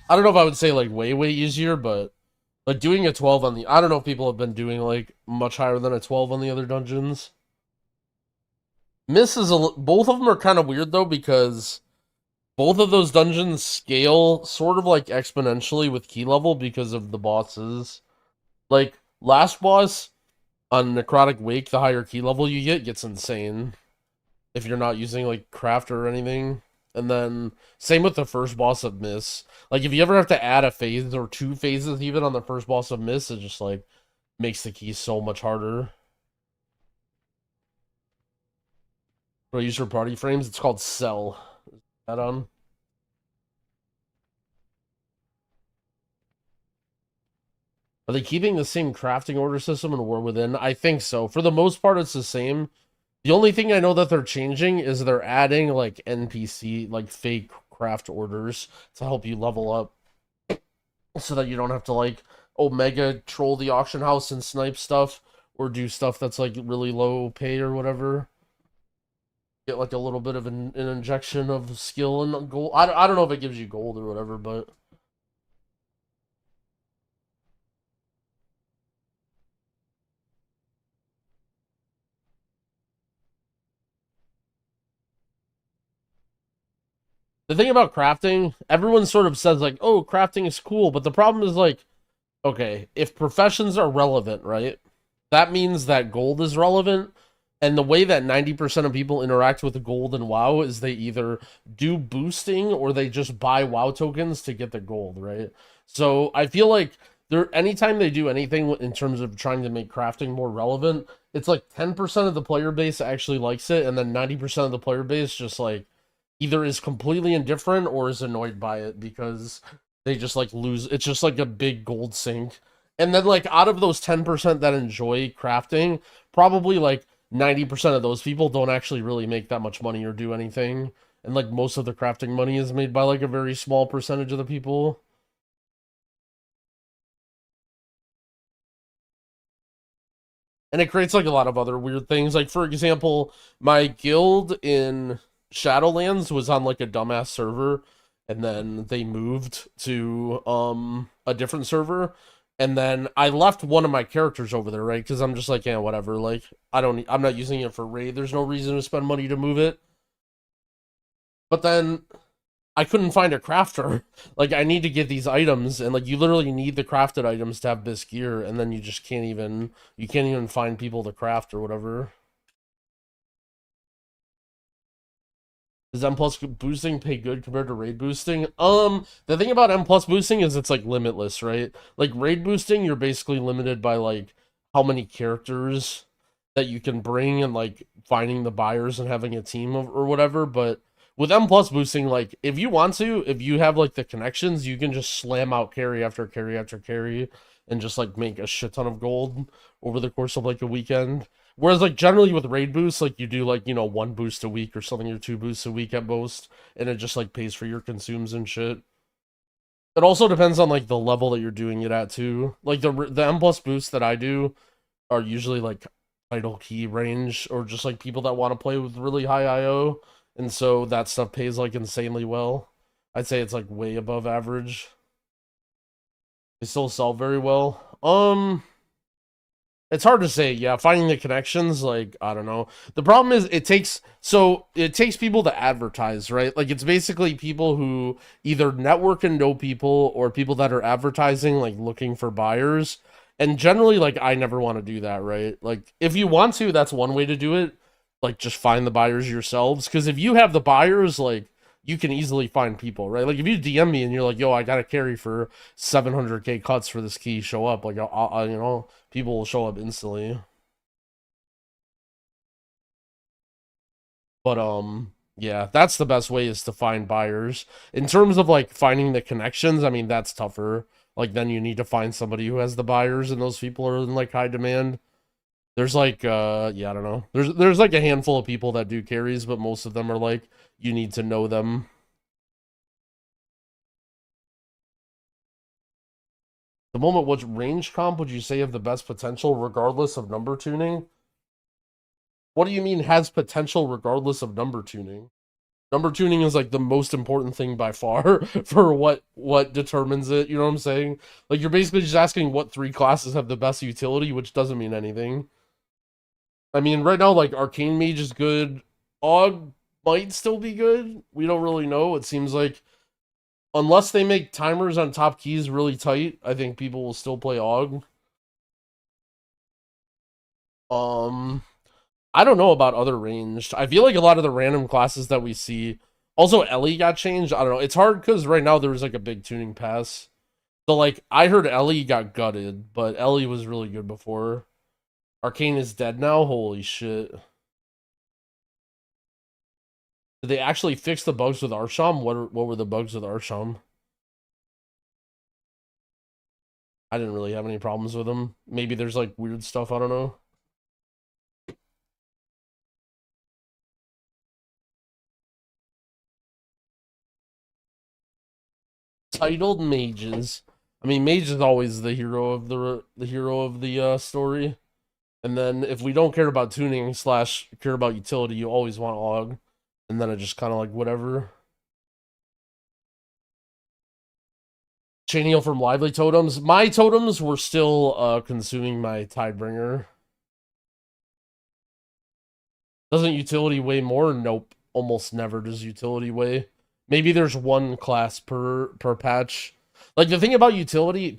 S1: I don't know if I would say, like, way easier, but... Like, doing a 12 on the... I don't know if people have been doing, like, much higher than a 12 on the other dungeons. Miss is both of them are kind of weird, though, because both of those dungeons scale sort of, like, exponentially with key level because of the bosses. Like, last boss on Necrotic Wake, the higher key level you get gets insane if you're not using, like, craft or anything. And then, same with the first boss of Miss. Like, if you ever have to add a phase or 2 phases even on the first boss of Miss, it just, like, makes the key so much harder. What I use for party frames? It's called Cell. Add on. Are they keeping the same crafting order system in War Within? I think so. For the most part, it's the same. The only thing I know that they're changing is they're adding, like, NPC, like, fake craft orders to help you level up. So that you don't have to, like, Omega troll the auction house and snipe stuff. Or do stuff that's, like, really low pay or whatever. Get, like, a little bit of an injection of skill and gold. I don't know if it gives you gold or whatever, but... The thing about crafting, everyone sort of says, like, oh, crafting is cool, but the problem is, like, okay, if professions are relevant, right, that means that gold is relevant, and the way that 90% of people interact with gold in WoW is they either do boosting or they just buy WoW tokens to get the gold, right? So I feel like anytime they do anything in terms of trying to make crafting more relevant, it's like 10% of the player base actually likes it, and then 90% of the player base just, like, either is completely indifferent or is annoyed by it because they just, like, lose. It's just like a big gold sink. And then, like, out of those 10% that enjoy crafting, probably, like, 90% of those people don't actually really make that much money or do anything. And like most of the crafting money is made by like a very small percentage of the people. And it creates like a lot of other weird things. Like for example, my guild in Shadowlands was on like a dumbass server, and then they moved to a different server. And then I left one of my characters over there, right? Because I'm just like, yeah, whatever. Like, I'm not using it for raid. There's no reason to spend money to move it. But then I couldn't find a crafter. Like, I need to get these items, and like, you literally need the crafted items to have this gear, and then you just can't even find people to craft or whatever. Does M plus boosting pay good compared to raid boosting? The thing about M plus boosting is it's like limitless, right? Like raid boosting, you're basically limited by like how many characters that you can bring and like finding the buyers and having a team or whatever. But with M plus boosting, like if you want to, if you have like the connections, you can just slam out carry after carry after carry and just like make a shit ton of gold over the course of like a weekend. Whereas, like, generally with raid boosts, like, you do, like, you know, 1 boost a week or something, or 2 boosts a week at most, and it just, like, pays for your consumes and shit. It also depends on, like, the level that you're doing it at, too. Like, the M plus boosts that I do are usually, like, title key range, or just, like, people that want to play with really high IO, and so that stuff pays, like, insanely well. I'd say it's, like, way above average. They still sell very well. It's hard to say, yeah, finding the connections, like, I don't know. The problem is it takes people to advertise, right? Like, it's basically people who either network and know people or people that are advertising, like, looking for buyers. And generally, like, I never want to do that, right? Like, if you want to, that's one way to do it. Like, just find the buyers yourselves. Because if you have the buyers, like, you can easily find people, right? Like, if you DM me and you're like, yo, I got to carry for 700k cuts for this key, show up. Like, I'll you know, people will show up instantly. But, yeah, that's the best way is to find buyers. In terms of, like, finding the connections, I mean, that's tougher. Like, then you need to find somebody who has the buyers, and those people are in, like, high demand. There's, like, yeah, I don't know. There's, like, a handful of people that do carries, but most of them are, like, you need to know them. The moment, which range comp would you say have the best potential regardless of number tuning? What do you mean has potential regardless of number tuning? Number tuning is like the most important thing by far for what determines it, you know what I'm saying? Like you're basically just asking what 3 classes have the best utility, which doesn't mean anything. I mean, right now, like, Arcane Mage is good. Aug might still be good. We don't really know. It seems like unless they make timers on top keys really tight, I think people will still play Aug. I don't know about other ranged. I feel like a lot of the random classes that we see... Also, Ellie got changed. I don't know. It's hard because right now there's like a big tuning pass. So, like, I heard Ellie got gutted, but Ellie was really good before. Arcane is dead now? Holy shit. Did they actually fix the bugs with Arsham? What were the bugs with Arsham? I didn't really have any problems with them. Maybe there's like weird stuff, I don't know. Titled mages. I mean, mage is always the hero of the story. And then if we don't care about tuning / care about utility, you always want Aug. And then it just kind of like whatever. Chain heal from lively totems. My totems were still consuming my Tidebringer. Doesn't utility weigh more? Nope. Almost never does utility weigh. Maybe there's 1 class per patch. Like, the thing about utility,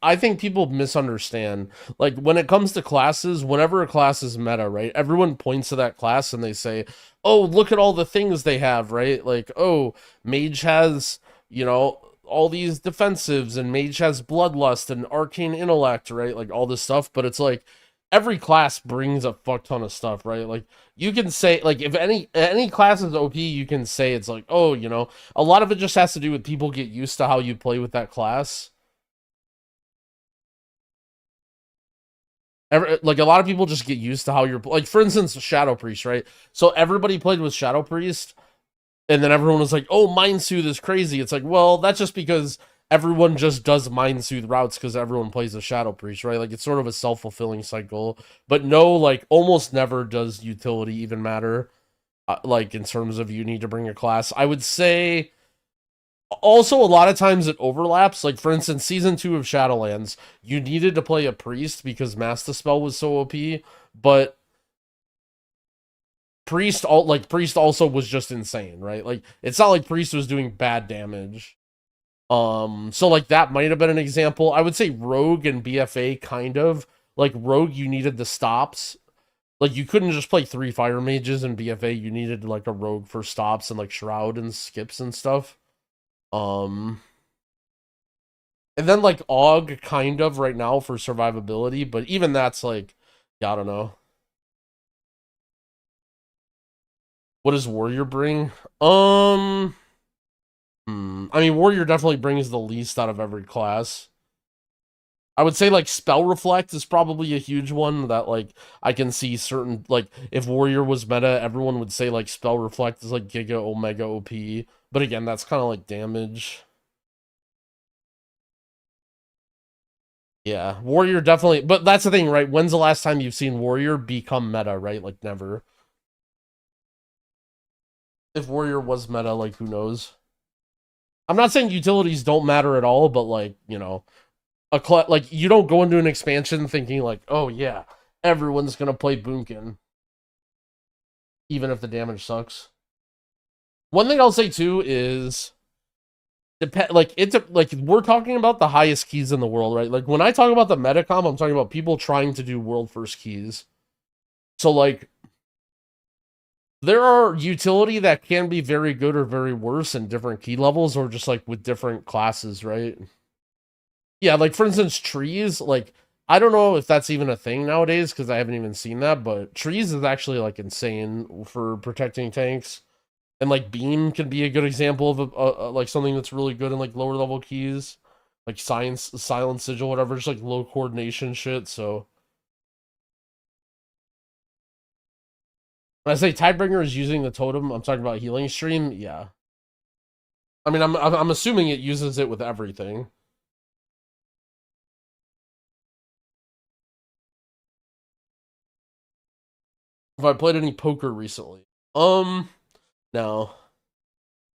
S1: I think people misunderstand. Like, when it comes to classes, whenever a class is meta, right, everyone points to that class and they say, oh, look at all the things they have, right? Like, oh, mage has, you know, all these defensives, and mage has bloodlust and arcane intellect, right? Like, all this stuff, but it's like, every class brings a fuck ton of stuff, right? Like, you can say, like, if any class is OP, you can say it's like, oh, you know, a lot of it just has to do with people get used to how you play with that class. like a lot of people just get used to how you're like, for instance, Shadow Priest, right? So everybody played with Shadow Priest, and then everyone was like, "Oh, Mind Soothe is crazy." It's like, well, that's just because everyone just does Mind Soothe routes because everyone plays a Shadow Priest, right? Like it's sort of a self-fulfilling cycle. But no, like almost never does utility even matter. Like in terms of you need to bring a class, I would say. Also, a lot of times it overlaps. Like, for instance, Season 2 of Shadowlands, you needed to play a Priest because Mass Dispel was so OP, but Priest also was just insane, right? Like, it's not like Priest was doing bad damage. So, like, that might have been an example. I would say Rogue and BFA, kind of. Like, Rogue, you needed the stops. Like, you couldn't just play 3 Fire Mages in BFA. You needed, like, a Rogue for stops and, like, Shroud and skips and stuff. And then like Aug kind of right now for survivability, but even that's like, yeah, I don't know. What does Warrior bring? I mean, Warrior definitely brings the least out of every class. I would say like Spell Reflect is probably a huge one that like I can see certain, like if Warrior was meta, everyone would say like Spell Reflect is like Giga Omega OP. But again, that's kind of like damage. Yeah, Warrior definitely, but that's the thing, right? When's the last time you've seen Warrior become meta, right? Like, never. If Warrior was meta, like, who knows? I'm not saying utilities don't matter at all, but, like, you know, like, you don't go into an expansion thinking, like, oh, yeah, everyone's gonna play Boomkin. Even if the damage sucks. One thing I'll say, too, is... like we're talking about the highest keys in the world, right? Like when I talk about the metacom, I'm talking about people trying to do world first keys. So like there are utility that can be very good or very worse in different key levels or just like with different classes, right? Yeah, like for instance, trees, like I don't know if that's even a thing nowadays because I haven't even seen that, but trees is actually like insane for protecting tanks. And like Beam can be a good example of like something that's really good in like lower level keys, like Silent Sigil, whatever, just like low coordination shit. So when I say Tidebringer is using the totem, I'm talking about Healing Stream. Yeah, I mean I'm assuming it uses it with everything. Have I played any poker recently? No.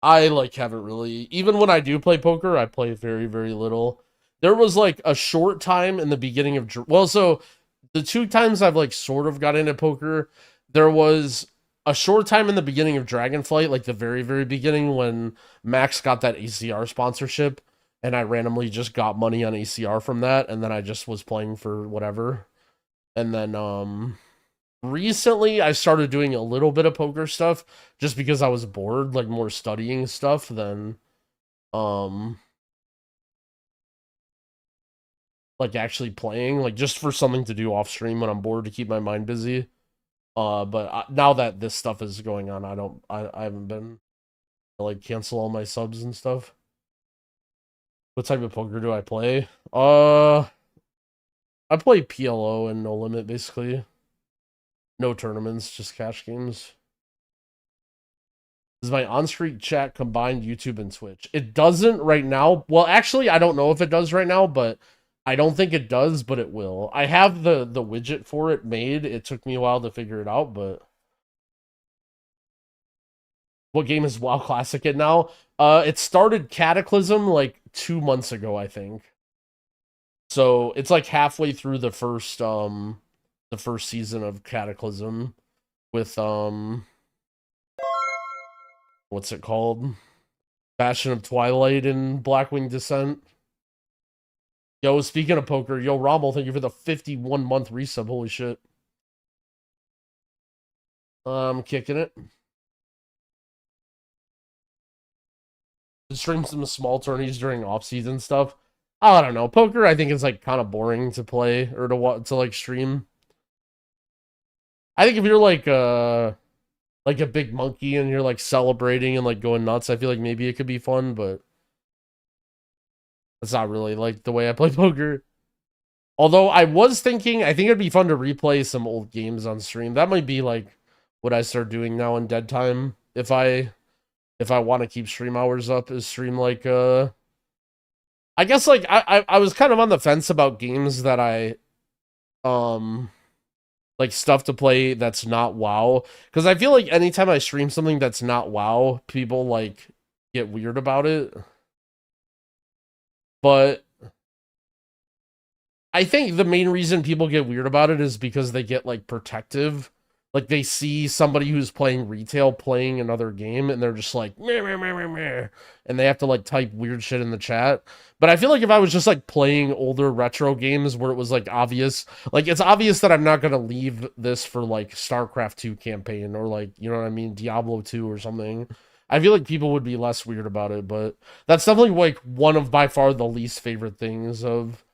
S1: I, like, haven't really... Even when I do play poker, I play very, very little. There was, like, a short time in the beginning of... Well, so, the 2 times I've, like, sort of got into poker, there was a short time in the beginning of Dragonflight, like, the very, very beginning, when Max got that ACR sponsorship, and I randomly just got money on ACR from that, and then I just was playing for whatever. And then, recently, I started doing a little bit of poker stuff just because I was bored, like more studying stuff than, like actually playing, like just for something to do off stream when I'm bored to keep my mind busy. But now that this stuff is going on, I haven't been like cancel all my subs and stuff. What type of poker do I play? I play PLO and No Limit basically. No tournaments, just cash games. Is my on-stream chat combined YouTube and Twitch? It doesn't right now. Well, actually, I don't know if it does right now, but I don't think it does, but it will. I have the widget for it made. It took me a while to figure it out, but... What game is WoW Classic at now? It started Cataclysm like 2 months ago, I think. So, it's like halfway through the first season of Cataclysm with what's it called? Bastion of Twilight and Blackwing Descent. Yo, speaking of poker, yo Rommel, thank you for the 51-month resub. Holy shit. I'm kicking it. Stream some small tourneys during off-season stuff. I don't know. Poker, I think, is like kind of boring to play or to like stream. I think if you're like a big monkey and you're like celebrating and like going nuts, I feel like maybe it could be fun, but that's not really like the way I play poker. Although I was thinking, I think it'd be fun to replay some old games on stream. That might be like what I start doing now in dead time. If I want to keep stream hours up, is stream like I guess like I was kind of on the fence about games that I like stuff to play that's not WoW, because I feel like anytime I stream something that's not WoW, people like get weird about it. But I think the main reason people get weird about it is because they get like protective. Like they see somebody who's playing retail playing another game and they're just like meh, meh, meh, meh, meh, and they have to like type weird shit in the chat. But I feel like if I was just like playing older retro games where it was like obvious, like it's obvious that I'm not going to leave this for like StarCraft 2 campaign or like, you know what I mean, Diablo 2 or something. I feel like people would be less weird about it, but that's definitely like one of by far the least favorite things of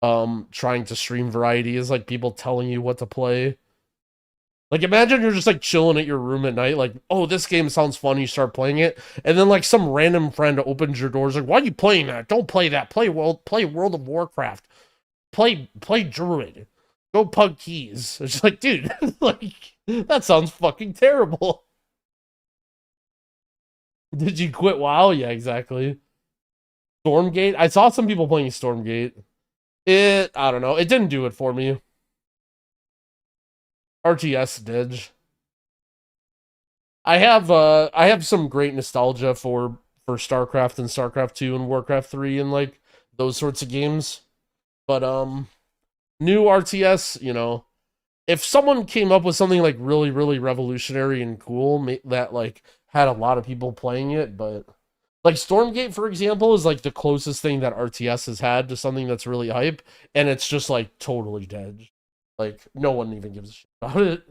S1: trying to stream variety is like people telling you what to play. Like, imagine you're just, like, chilling at your room at night, like, oh, this game sounds fun, you start playing it, and then, like, some random friend opens your doors, like, why are you playing that? Don't play that. Play World of Warcraft. Play druid. Go pug keys. It's like, dude, like, that sounds fucking terrible. Did you quit WoW? Yeah, exactly. Stormgate? I saw some people playing Stormgate. I don't know, it didn't do it for me. RTS did. I have some great nostalgia for StarCraft and StarCraft 2 and Warcraft 3 and like those sorts of games. But new RTS, you know, if someone came up with something like really, really revolutionary and cool that like had a lot of people playing it, but like Stormgate, for example, is like the closest thing that RTS has had to something that's really hype, and it's just like totally dead. Like, no one even gives a shit about it.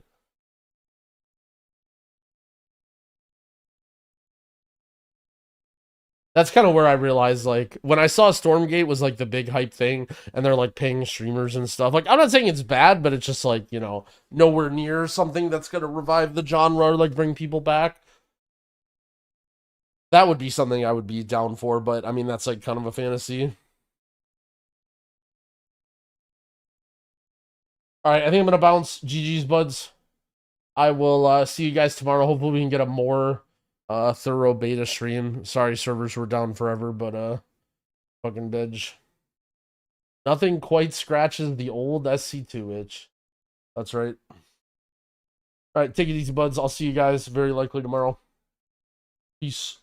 S1: That's kind of where I realized, like, when I saw Stormgate was, like, the big hype thing, and they're, like, paying streamers and stuff. Like, I'm not saying it's bad, but it's just, like, you know, nowhere near something that's gonna revive the genre or, like, bring people back. That would be something I would be down for, but, I mean, that's, like, kind of a fantasy. Alright, I think I'm gonna bounce. GG's, buds. I will see you guys tomorrow. Hopefully we can get a more thorough beta stream. Sorry servers were down forever, but fucking bitch. Nothing quite scratches the old SC2 itch. That's right. Alright, take it easy, buds. I'll see you guys very likely tomorrow. Peace.